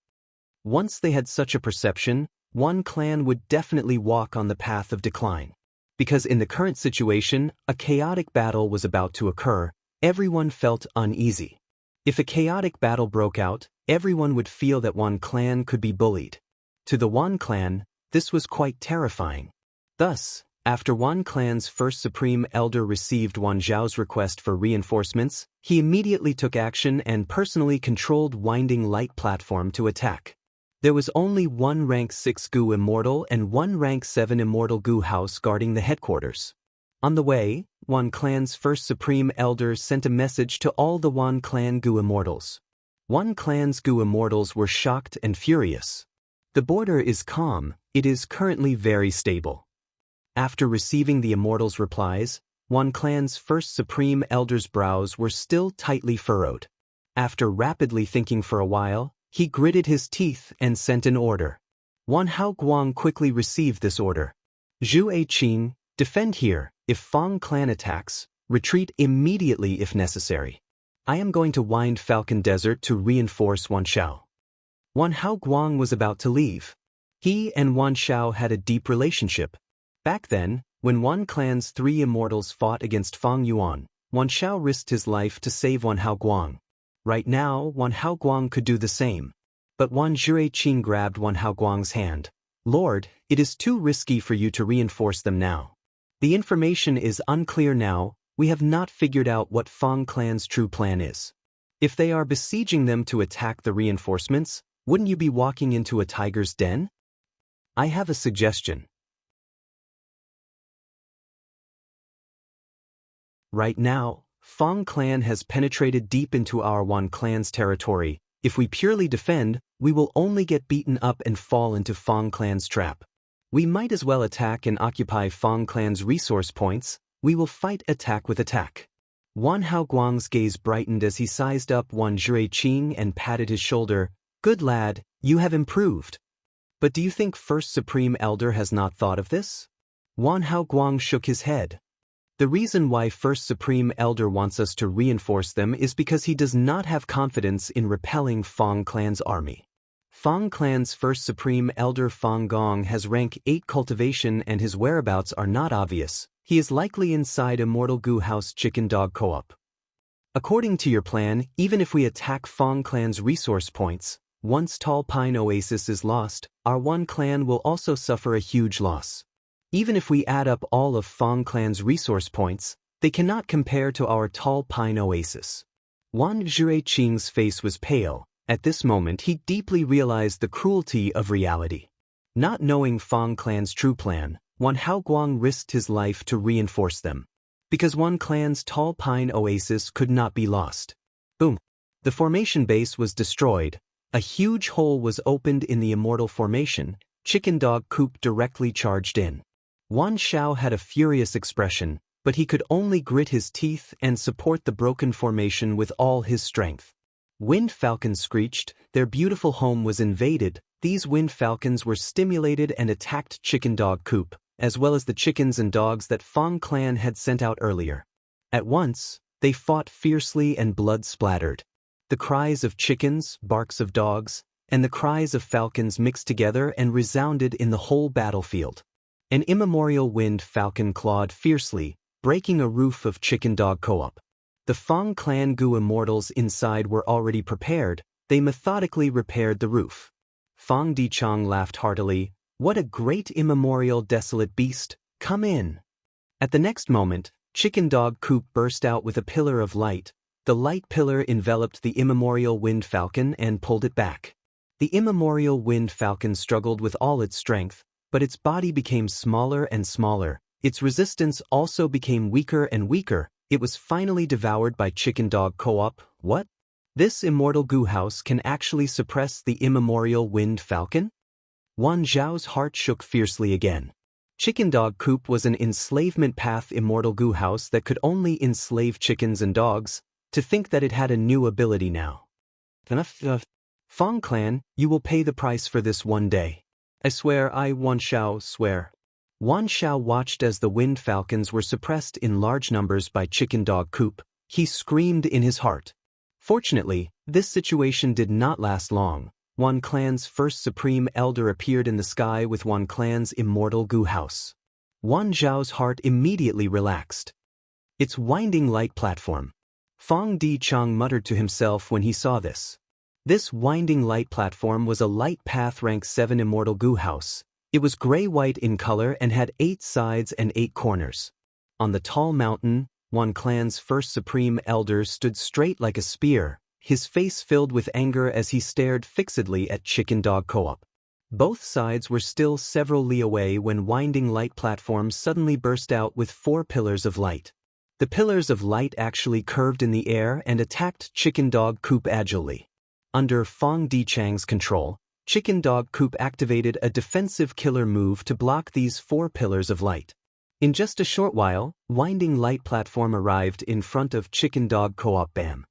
Speaker 1: Once they had such a perception, Wan clan would definitely walk on the path of decline. Because in the current situation, a chaotic battle was about to occur, everyone felt uneasy. If a chaotic battle broke out, everyone would feel that Wan clan could be bullied. To the Wan clan, this was quite terrifying. Thus, after Wan clan's first supreme elder received Wan Zhao's request for reinforcements, he immediately took action and personally controlled Winding Light platform to attack. There was only 1 rank 6 Gu Immortal and 1 rank 7 Immortal Gu house guarding the headquarters. On the way, Wan clan's first supreme elder sent a message to all the Wan clan Gu Immortals. Wan clan's Gu Immortals were shocked and furious. The border is calm, it is currently very stable. After receiving the Immortals' replies, Wan clan's first supreme elder's brows were still tightly furrowed. After rapidly thinking for a while, he gritted his teeth and sent an order. Wan Hao Guang quickly received this order. Zhu Eiqing, defend here. If Fang clan attacks, retreat immediately if necessary. I am going to Wind Falcon Desert to reinforce Wan Shao. Wan Hao Guang was about to leave. He and Wan Shao had a deep relationship. Back then, when Wan clan's 3 immortals fought against Fang Yuan, Wan Shao risked his life to save Wan Hao Guang. Right now, Wan Hao Guang could do the same. But Wan Zhueqing grabbed Wan Hao Guang's hand. Lord, it is too risky for you to reinforce them now. The information is unclear now, we have not figured out what Fang clan's true plan is. If they are besieging them to attack the reinforcements, wouldn't you be walking into a tiger's den? I have a suggestion. Right now, Fang clan has penetrated deep into our Wan clan's territory. If we purely defend, we will only get beaten up and fall into Fang clan's trap. We might as well attack and occupy Fang clan's resource points. We will fight attack with attack. Wan Hao Guang's gaze brightened as he sized up Wan Zhueqing and patted his shoulder. Good lad, you have improved. But do you think First Supreme Elder has not thought of this? Wan Hao Guang shook his head. The reason why First Supreme Elder wants us to reinforce them is because he does not have confidence in repelling Fang clan's army. Fang clan's First Supreme Elder Fang Gong has rank 8 cultivation and his whereabouts are not obvious. He is likely inside Immortal Gu House Chicken Dog Co-op. According to your plan, even if we attack Fang clan's resource points, once Tall Pine Oasis is lost, our Wan clan will also suffer a huge loss. Even if we add up all of Fang clan's resource points, they cannot compare to our Tall Pine Oasis. Wan Zhueqing's face was pale. At this moment he deeply realized the cruelty of reality. Not knowing Fang clan's true plan, Wan Hao Guang risked his life to reinforce them. Because Wan clan's Tall Pine Oasis could not be lost. Boom! The formation base was destroyed. A huge hole was opened in the Immortal Formation. Chicken Dog Coop directly charged in. Wan Shao had a furious expression, but he could only grit his teeth and support the broken formation with all his strength. Wind falcons screeched, their beautiful home was invaded. These wind falcons were stimulated and attacked Chicken Dog Coop, as well as the chickens and dogs that Fang clan had sent out earlier. At once, they fought fiercely and blood splattered. The cries of chickens, barks of dogs, and the cries of falcons mixed together and resounded in the whole battlefield. An immemorial wind falcon clawed fiercely, breaking a roof of chicken-dog co-op. The Fang clan Gu immortals inside were already prepared. They methodically repaired the roof. Fang Dichang laughed heartily. "What a great immemorial desolate beast, come in." At the next moment, Chicken-dog Coop burst out with a pillar of light. The light pillar enveloped the immemorial wind falcon and pulled it back. The immemorial wind falcon struggled with all its strength, but its body became smaller and smaller. Its resistance also became weaker and weaker. It was finally devoured by Chicken-dog Co-op. What? This immortal goo house can actually suppress the immemorial wind falcon? Wan Zhao's heart shook fiercely again. Chicken-dog Coop was an enslavement path immortal goo house that could only enslave chickens and dogs. To think that it had a new ability now. Fang clan, you will pay the price for this one day. I swear, Wan Xiao swear. Wan Xiao watched as the wind falcons were suppressed in large numbers by Chicken-dog Coop. He screamed in his heart. Fortunately, this situation did not last long. Wan clan's first supreme elder appeared in the sky with Wan clan's immortal goo house. Wan Zhao's heart immediately relaxed. Its winding light platform. Fang Dichang muttered to himself when he saw this. This winding light platform was a light path rank 7 immortal goo house. It was gray-white in color and had 8 sides and 8 corners. On the tall mountain, Wan clan's first supreme elder stood straight like a spear, his face filled with anger as he stared fixedly at Chicken-dog Co-op. Both sides were still several li away when winding light platforms suddenly burst out with 4 pillars of light. The pillars of light actually curved in the air and attacked Chicken-dog Coop agilely. Under Fang Dichang's control, Chicken-dog Coop activated a defensive killer move to block these 4 pillars of light. In just a short while, winding light platform arrived in front of Chicken-dog Co-op. Bam!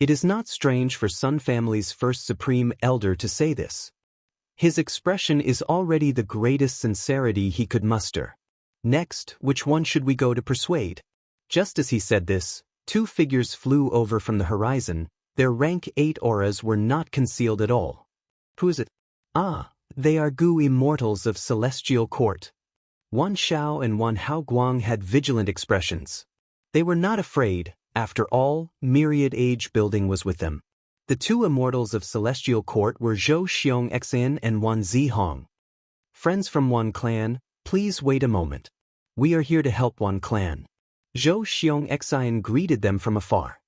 Speaker 1: It is not strange for Sun Family's first Supreme Elder to say this. His expression is already the greatest sincerity he could muster. Next, which one should we go to persuade? Just as he said this, 2 figures flew over from the horizon. Their rank 8 auras were not concealed at all. Who is it? Ah, they are Gu immortals of Celestial Court. Wan Xiao and Wan Haoguang had vigilant expressions. They were not afraid. After all, myriad age building was with them. The 2 immortals of Celestial Court were Zhou Xiong Xian and Wan Zihong. Friends from Wan clan, please wait a moment. We are here to help Wan clan. Zhou Xiong Xian greeted them from afar.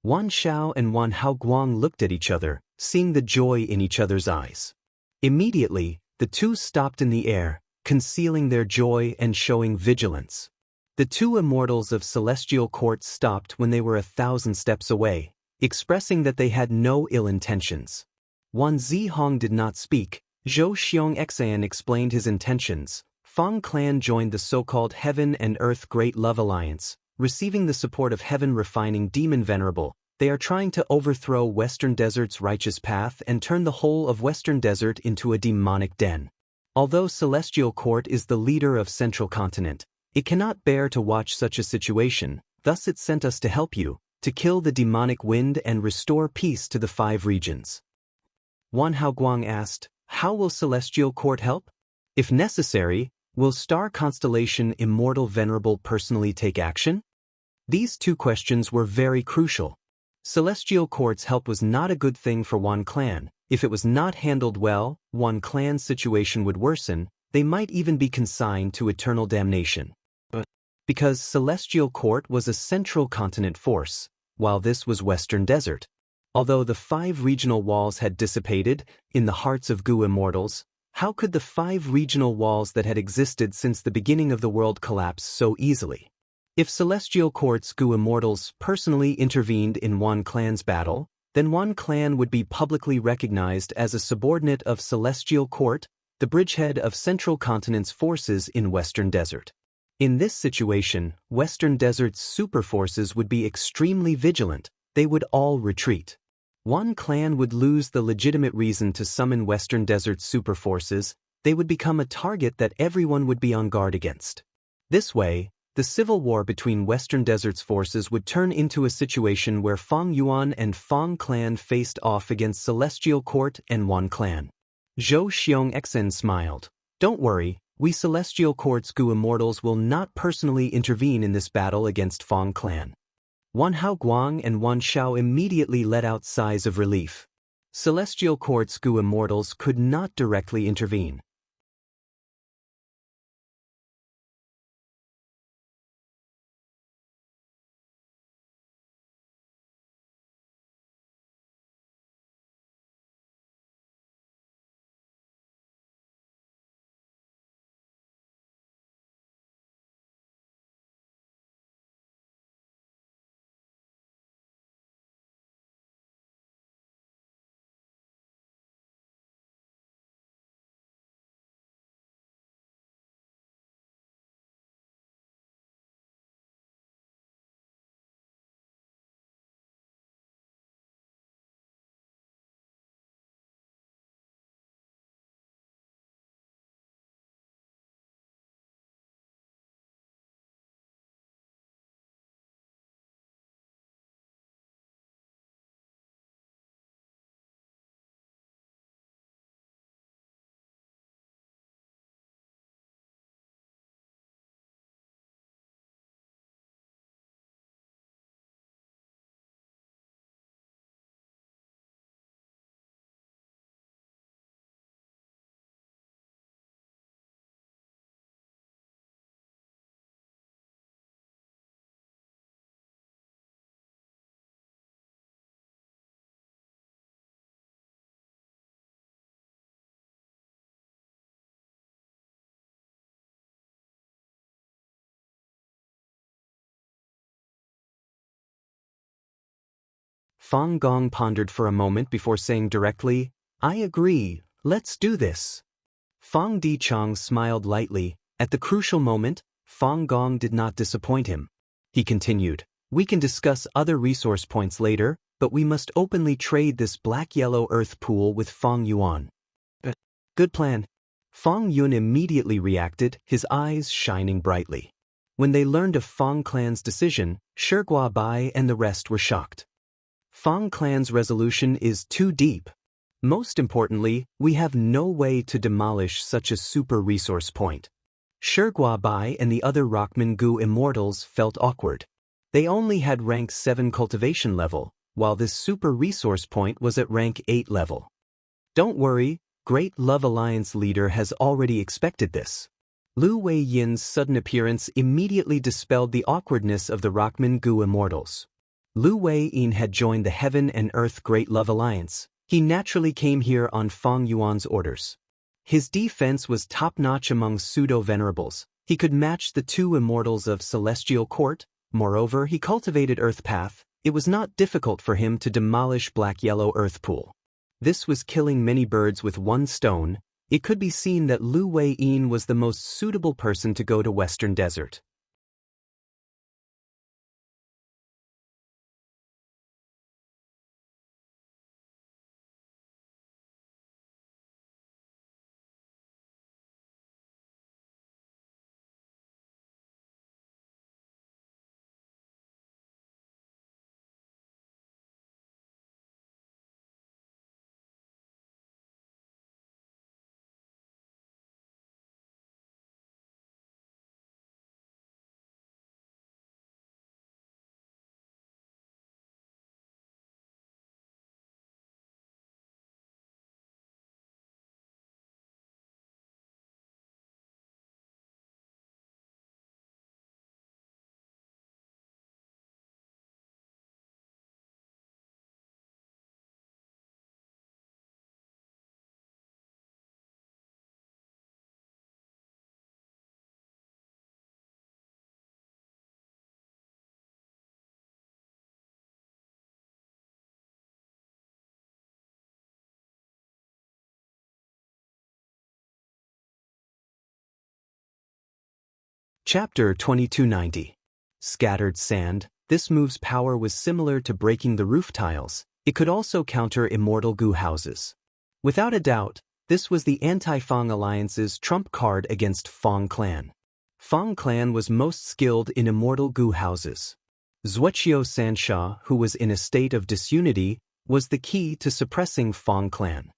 Speaker 1: Wan Xiao and Wan Haoguang looked at each other, seeing the joy in each other's eyes. Immediately, the 2 stopped in the air, concealing their joy and showing vigilance. The 2 immortals of Celestial Court stopped when they were 1,000 steps away, expressing that they had no ill intentions. Wan Zihong did not speak. Zhou Xiong Xian explained his intentions. Fang clan joined the so-called Heaven and Earth Great Love Alliance, receiving the support of Heaven Refining Demon Venerable. They are trying to overthrow Western Desert's righteous path and turn the whole of Western Desert into a demonic den. Although Celestial Court is the leader of Central Continent, it cannot bear to watch such a situation, thus it sent us to help you, to kill the demonic wind and restore peace to the 5 regions. Wan Haoguang asked, how will Celestial Court help? If necessary, will Star Constellation Immortal Venerable personally take action? These two questions were very crucial. Celestial Court's help was not a good thing for Wan Clan. If it was not handled well, Wan Clan's situation would worsen, they might even be consigned to eternal damnation. But because Celestial Court was a central continent force, while this was Western Desert. Although the 5 regional walls had dissipated in the hearts of Gu immortals, how could the 5 regional walls that had existed since the beginning of the world collapse so easily? If Celestial Court's Gu immortals personally intervened in Wan Clan's battle, then Wan Clan would be publicly recognized as a subordinate of Celestial Court, the bridgehead of Central Continent's forces in Western Desert. In this situation, Western Desert's super forces would be extremely vigilant, they would all retreat. Wan Clan would lose the legitimate reason to summon Western Desert's super forces, they would become a target that everyone would be on guard against. This way, the civil war between Western Desert's forces would turn into a situation where Fang Yuan and Fang Clan faced off against Celestial Court and Wan Clan. Zhou Xiongxen smiled. Don't worry, we Celestial Court's Gu immortals will not personally intervene in this battle against Fang Clan. Wan Haoguang and Wan Xiao immediately let out sighs of relief. Celestial Court's Gu immortals could not directly intervene. Fang Gong pondered for a moment before saying directly, I agree, let's do this. Fang Dichang smiled lightly. At the crucial moment, Fang Gong did not disappoint him. He continued, we can discuss other resource points later, but we must openly trade this black-yellow earth pool with Fang Yuan. Good plan. Fang Yun immediately reacted, his eyes shining brightly. When they learned of Fang Clan's decision, Shigua Bai and the rest were shocked. Fang Clan's resolution is too deep. Most importantly, we have no way to demolish such a super resource point. Shigua Bai and the other Rockman Gu immortals felt awkward. They only had rank 7 cultivation level, while this super resource point was at rank 8 level. Don't worry, Great Love Alliance leader has already expected this. Lu Wei Yin's sudden appearance immediately dispelled the awkwardness of the Rockman Gu immortals. Lu Wei Yin had joined the Heaven and Earth Great Love Alliance. He naturally came here on Fang Yuan's orders. His defense was top-notch among pseudo-venerables. He could match the 2 immortals of Celestial Court. Moreover, he cultivated Earth Path. It was not difficult for him to demolish Black-Yellow Earth Pool. This was killing many birds with one stone. It could be seen that Lu Wei Yin was the most suitable person to go to Western Desert. Chapter 2290. Scattered Sand. This move's power was similar to breaking the roof tiles. It could also counter immortal goo houses. Without a doubt, this was the Anti-Fang Alliance's trump card against Fang Clan. Fang Clan was most skilled in immortal goo houses. Zhuqiu Sansha, who was in a state of disunity, was the key to suppressing Fang Clan.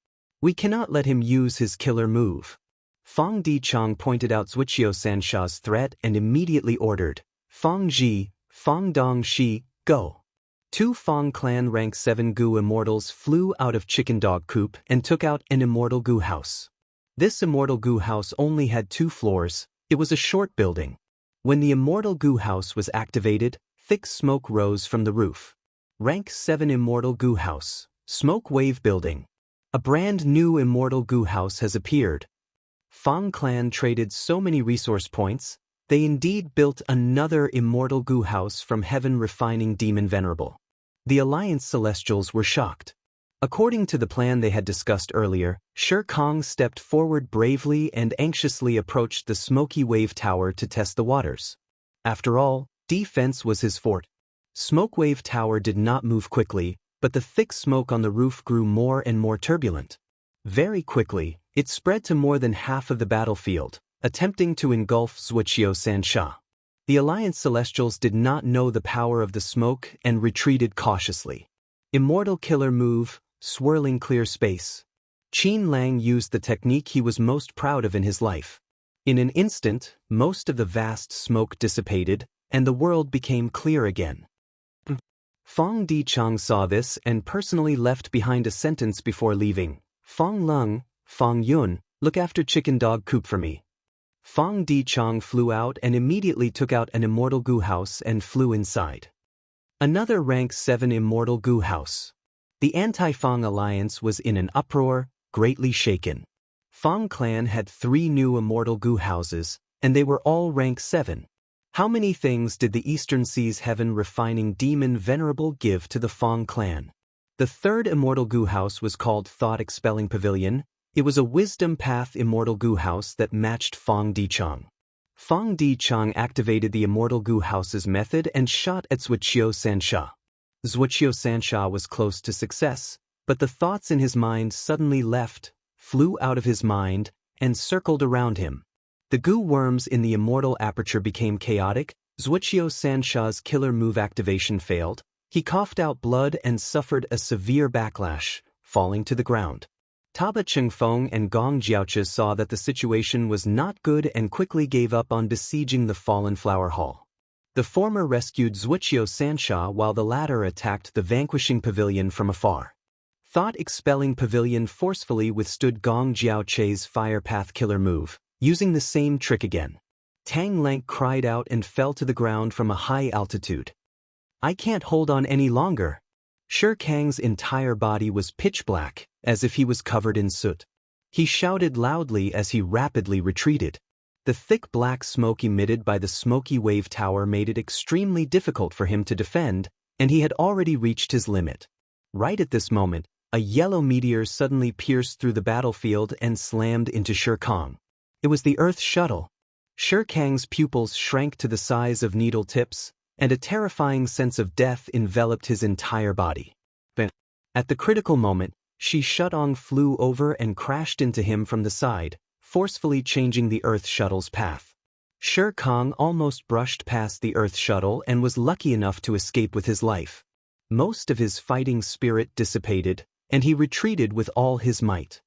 Speaker 1: We cannot let him use his killer move. Fang Dichang pointed out Zhuqiu Sansha's threat and immediately ordered, Fang Ji, Fang Dong Shi, go. Two Fang Clan rank 7 goo immortals flew out of Chicken Dog Coop and took out an immortal goo house. This immortal goo house only had 2 floors. It was a short building. When the immortal goo house was activated, thick smoke rose from the roof. Rank 7 immortal goo house, smoke wave building. A brand new immortal goo house has appeared. Fang Clan traded so many resource points, they indeed built another immortal goo house from heaven refining Demon Venerable. The Alliance Celestials were shocked. According to the plan they had discussed earlier, Shi Kong stepped forward bravely and anxiously approached the smoky wave tower to test the waters. After all, defense was his forte. Smoke wave tower did not move quickly, but the thick smoke on the roof grew more and more turbulent. Very quickly, it spread to more than half of the battlefield, attempting to engulf Zhuqiu Sansha. The Alliance Celestials did not know the power of the smoke and retreated cautiously. Immortal killer move, swirling clear space. Qin Lang used the technique he was most proud of in his life. In an instant, most of the vast smoke dissipated, and the world became clear again. Fang Dichang saw this and personally left behind a sentence before leaving. Fang Lung, Fang Yun, look after Chicken Dog Coop for me. Fang Dichang flew out and immediately took out an immortal goo house and flew inside. Another rank 7 immortal goo house. The Anti-Fang Alliance was in an uproar, greatly shaken. Fang Clan had 3 new immortal goo houses, and they were all rank 7. How many things did the Eastern Sea's heaven refining Demon Venerable give to the Fang Clan? The 3rd immortal goo house was called Thought Expelling Pavilion. It was a Wisdom Path immortal goo house that matched Fang Dichang. Fang Dichang activated the immortal goo house's method and shot at Zhuqiu Sansha. Zhuqiu Sansha was close to success, but the thoughts in his mind suddenly left, flew out of his mind, and circled around him. The goo worms in the immortal aperture became chaotic. Zhuqiu Sansha's killer move activation failed. He coughed out blood and suffered a severe backlash, falling to the ground. Taba Chengfeng and Gong Jiaochi saw that the situation was not good and quickly gave up on besieging the fallen flower hall. The former rescued Zhuqiu Sansha while the latter attacked the vanquishing pavilion from afar. Thought Expelling Pavilion forcefully withstood Gong Jiaochi's Fire Path killer move, using the same trick again. Tang Lank cried out and fell to the ground from a high altitude. I can't hold on any longer. Shi Kang's entire body was pitch black, as if he was covered in soot. He shouted loudly as he rapidly retreated. The thick black smoke emitted by the smoky wave tower made it extremely difficult for him to defend, and he had already reached his limit. Right at this moment, a yellow meteor suddenly pierced through the battlefield and slammed into Shi Kang. It was the Earth shuttle. Shi Kang's pupils shrank to the size of needle tips, and a terrifying sense of death enveloped his entire body. But at the critical moment, Shi Shutong flew over and crashed into him from the side, forcefully changing the Earth shuttle's path. Shi Kang almost brushed past the Earth shuttle and was lucky enough to escape with his life. Most of his fighting spirit dissipated, and he retreated with all his might.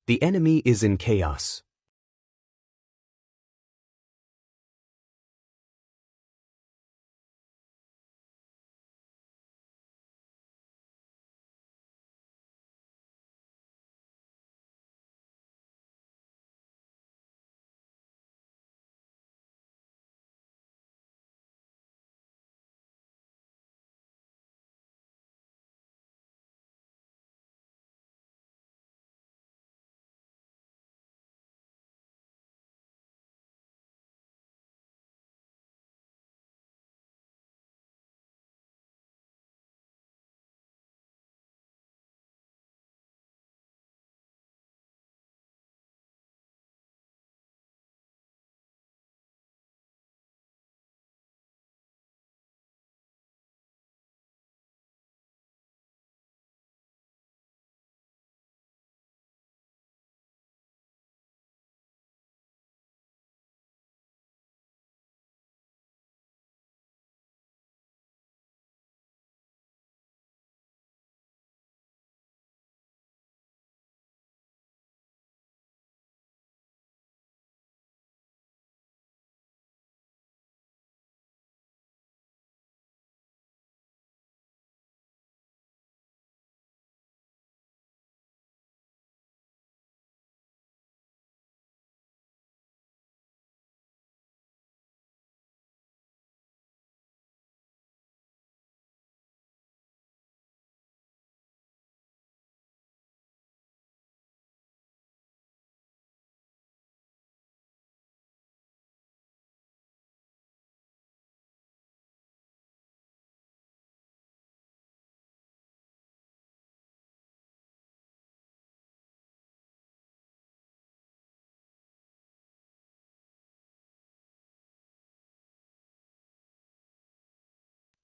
Speaker 1: The enemy is in chaos.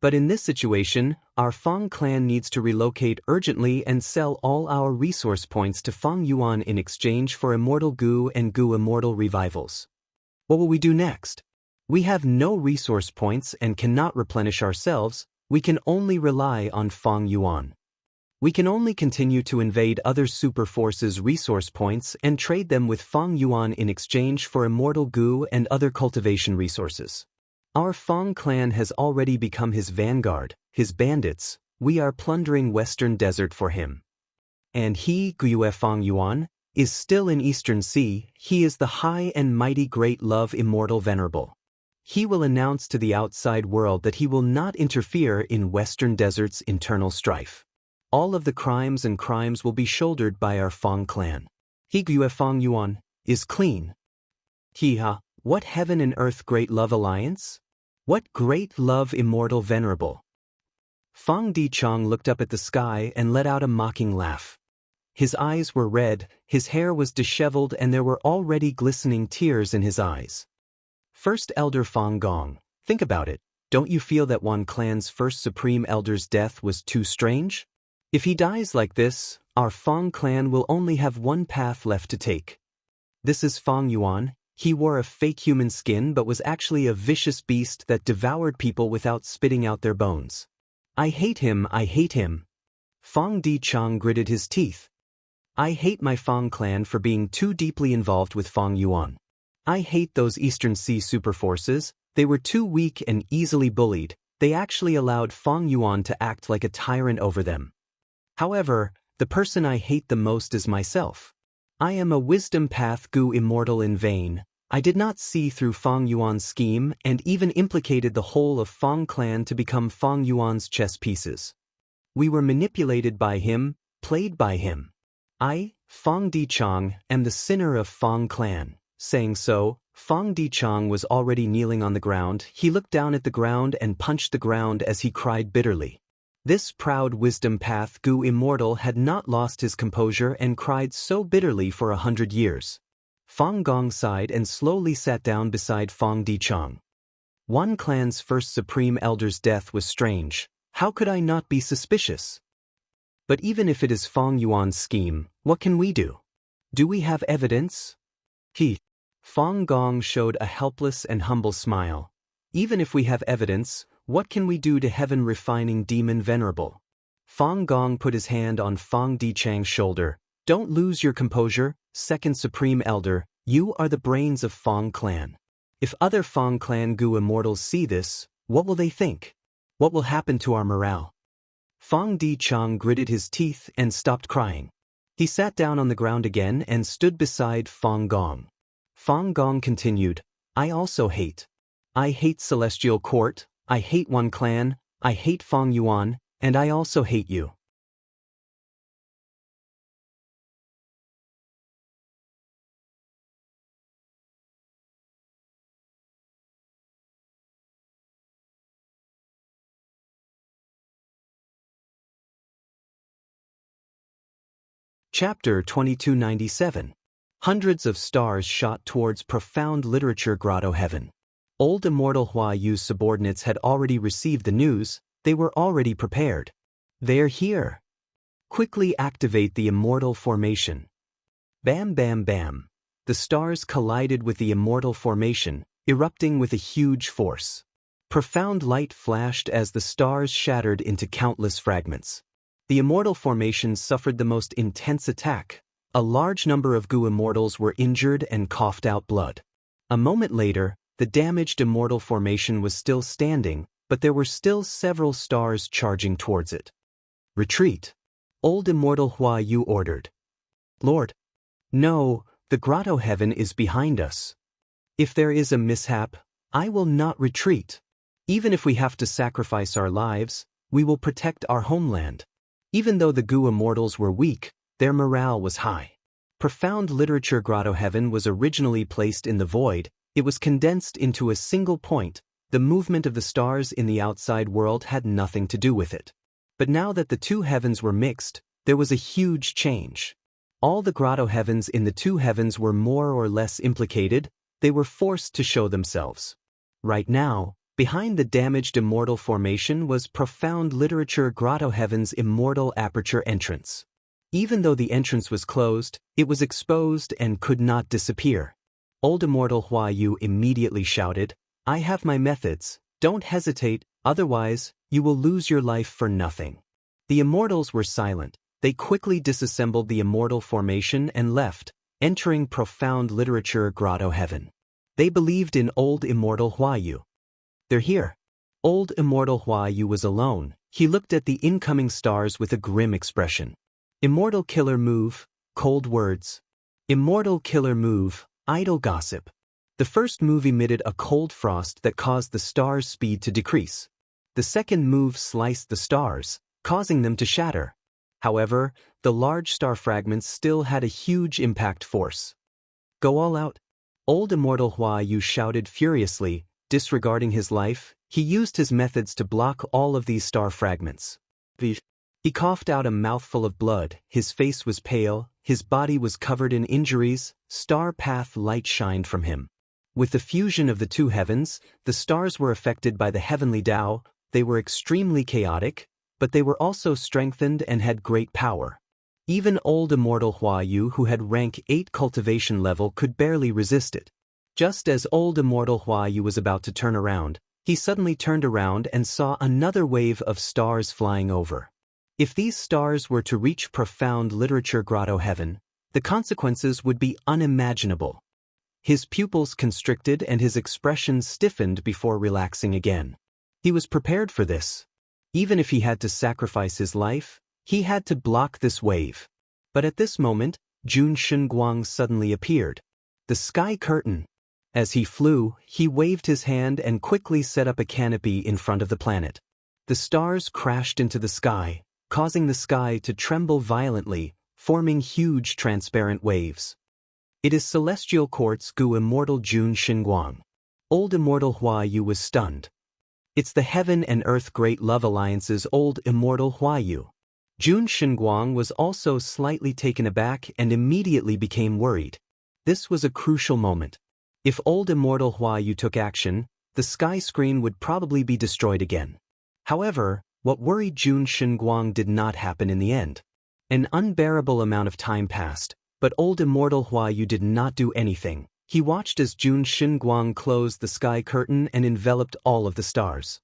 Speaker 1: But in this situation, our Fang clan needs to relocate urgently and sell all our resource points to Fang Yuan in exchange for Immortal Gu and Gu Immortal revivals. What will we do next? We have no resource points and cannot replenish ourselves. We can only rely on Fang Yuan. We can only continue to invade other super forces' resource points and trade them with Fang Yuan in exchange for Immortal Gu and other cultivation resources. Our Fang clan has already become his vanguard, his bandits. We are plundering Western Desert for him. And he, Gue Fang Yuan, is still in Eastern Sea. He is the high and mighty great love immortal venerable. He will announce to the outside world that he will not interfere in Western Desert's internal strife. All of the crimes will be shouldered by our Fang clan. He, Gue Fang Yuan, is clean. What heaven and earth great love alliance? What great love immortal venerable? Fang Dichang looked up at the sky and let out a mocking laugh. His eyes were red, his hair was disheveled, and there were already glistening tears in his eyes. First Elder Fang Gong, think about it. Don't you feel that one clan's first supreme elder's death was too strange? If he dies like this, our Fang clan will only have one path left to take. This is Fang Yuan. He wore a fake human skin but was actually a vicious beast that devoured people without spitting out their bones. I hate him, I hate him. Fang Dichang gritted his teeth. I hate my Fang clan for being too deeply involved with Fang Yuan. I hate those Eastern Sea super forces. They were too weak and easily bullied. They actually allowed Fang Yuan to act like a tyrant over them. However, the person I hate the most is myself. I am a wisdom path Gu immortal in vain. I did not see through Fang Yuan's scheme and even implicated the whole of Fang clan to become Fang Yuan's chess pieces. We were manipulated by him, played by him. I, Fang Dichang, am the sinner of Fang clan. Saying so, Fang Dichang was already kneeling on the ground. He looked down at the ground and punched the ground as he cried bitterly. This proud wisdom path Gu immortal had not lost his composure and cried so bitterly for 100 years. Fang Gong sighed and slowly sat down beside Fang Dichang. One clan's first supreme elder's death was strange. How could I not be suspicious? But even if it is Fang Yuan's scheme, what can we do? Do we have evidence? Fang Gong showed a helpless and humble smile. Even if we have evidence, what can we do to heaven refining demon venerable? Fang Gong put his hand on Fang Dichang's shoulder. Don't lose your composure, second supreme elder. You are the brains of Fang clan. If other Fang clan Gu immortals see this, what will they think? What will happen to our morale? Fang Dichang gritted his teeth and stopped crying. He sat down on the ground again and stood beside Fang Gong. Fang Gong continued, I also hate. I hate Celestial Court, I hate one clan, I hate Fang Yuan, and I also hate you. Chapter 2297. Hundreds of stars shot towards profound literature grotto heaven. Old Immortal Hua Yu's subordinates had already received the news. They were already prepared. They're here. Quickly activate the immortal formation. Bam bam bam. The stars collided with the immortal formation, erupting with a huge force. Profound light flashed as the stars shattered into countless fragments. The immortal formation suffered the most intense attack. A large number of Gu immortals were injured and coughed out blood. A moment later, the damaged immortal formation was still standing, but there were still several stars charging towards it. Retreat. Old Immortal Hua Yu ordered. Lord. No, the grotto heaven is behind us. If there is a mishap, I will not retreat. Even if we have to sacrifice our lives, we will protect our homeland. Even though the Gu immortals were weak, their morale was high. Profound literature grotto heaven was originally placed in the void. It was condensed into a single point. The movement of the stars in the outside world had nothing to do with it. But now that the two heavens were mixed, there was a huge change. All the grotto heavens in the two heavens were more or less implicated. They were forced to show themselves. Right now, Behind the damaged immortal formation was profound literature Grotto Heaven's immortal aperture entrance. Even though the entrance was closed, it was exposed and could not disappear. Old immortal Hua Yu immediately shouted, "I have my methods, don't hesitate, otherwise, you will lose your life for nothing." The immortals were silent. They quickly disassembled the immortal formation and left, entering profound literature Grotto Heaven. They believed in old immortal Hua Yu. "They're here." Old immortal Hua Yu was alone. He looked at the incoming stars with a grim expression. Immortal killer move, cold words. Immortal killer move, idle gossip. The first move emitted a cold frost that caused the stars' speed to decrease. The second move sliced the stars, causing them to shatter. However, the large star fragments still had a huge impact force. "Go all out." Old immortal Hua Yu shouted furiously. Disregarding his life, he used his methods to block all of these star fragments. He coughed out a mouthful of blood, his face was pale, his body was covered in injuries, star path light shined from him. With the fusion of the two heavens, the stars were affected by the heavenly Tao. They were extremely chaotic, but they were also strengthened and had great power. Even old immortal Hua Yu, who had rank 8 cultivation level, could barely resist it. Just as old immortal Hua Yu was about to turn around, he suddenly turned around and saw another wave of stars flying over. If these stars were to reach profound literature Grotto Heaven, the consequences would be unimaginable. His pupils constricted and his expression stiffened before relaxing again. He was prepared for this. Even if he had to sacrifice his life, he had to block this wave. But at this moment, Jun Shunguang suddenly appeared. The sky curtain. As he flew, he waved his hand and quickly set up a canopy in front of the planet. The stars crashed into the sky, causing the sky to tremble violently, forming huge transparent waves. It is Celestial Quartz Gu Immortal Jun Shunguang. Old immortal Hua Yu was stunned. It's the Heaven and Earth Great Love Alliance's old immortal Hua Yu. Jun Shunguang was also slightly taken aback and immediately became worried. This was a crucial moment. If old immortal Hua Yu took action, the sky screen would probably be destroyed again. However, what worried Jun Shunguang did not happen in the end. An unbearable amount of time passed, but old immortal Hua Yu did not do anything. He watched as Jun Shunguang closed the sky curtain and enveloped all of the stars.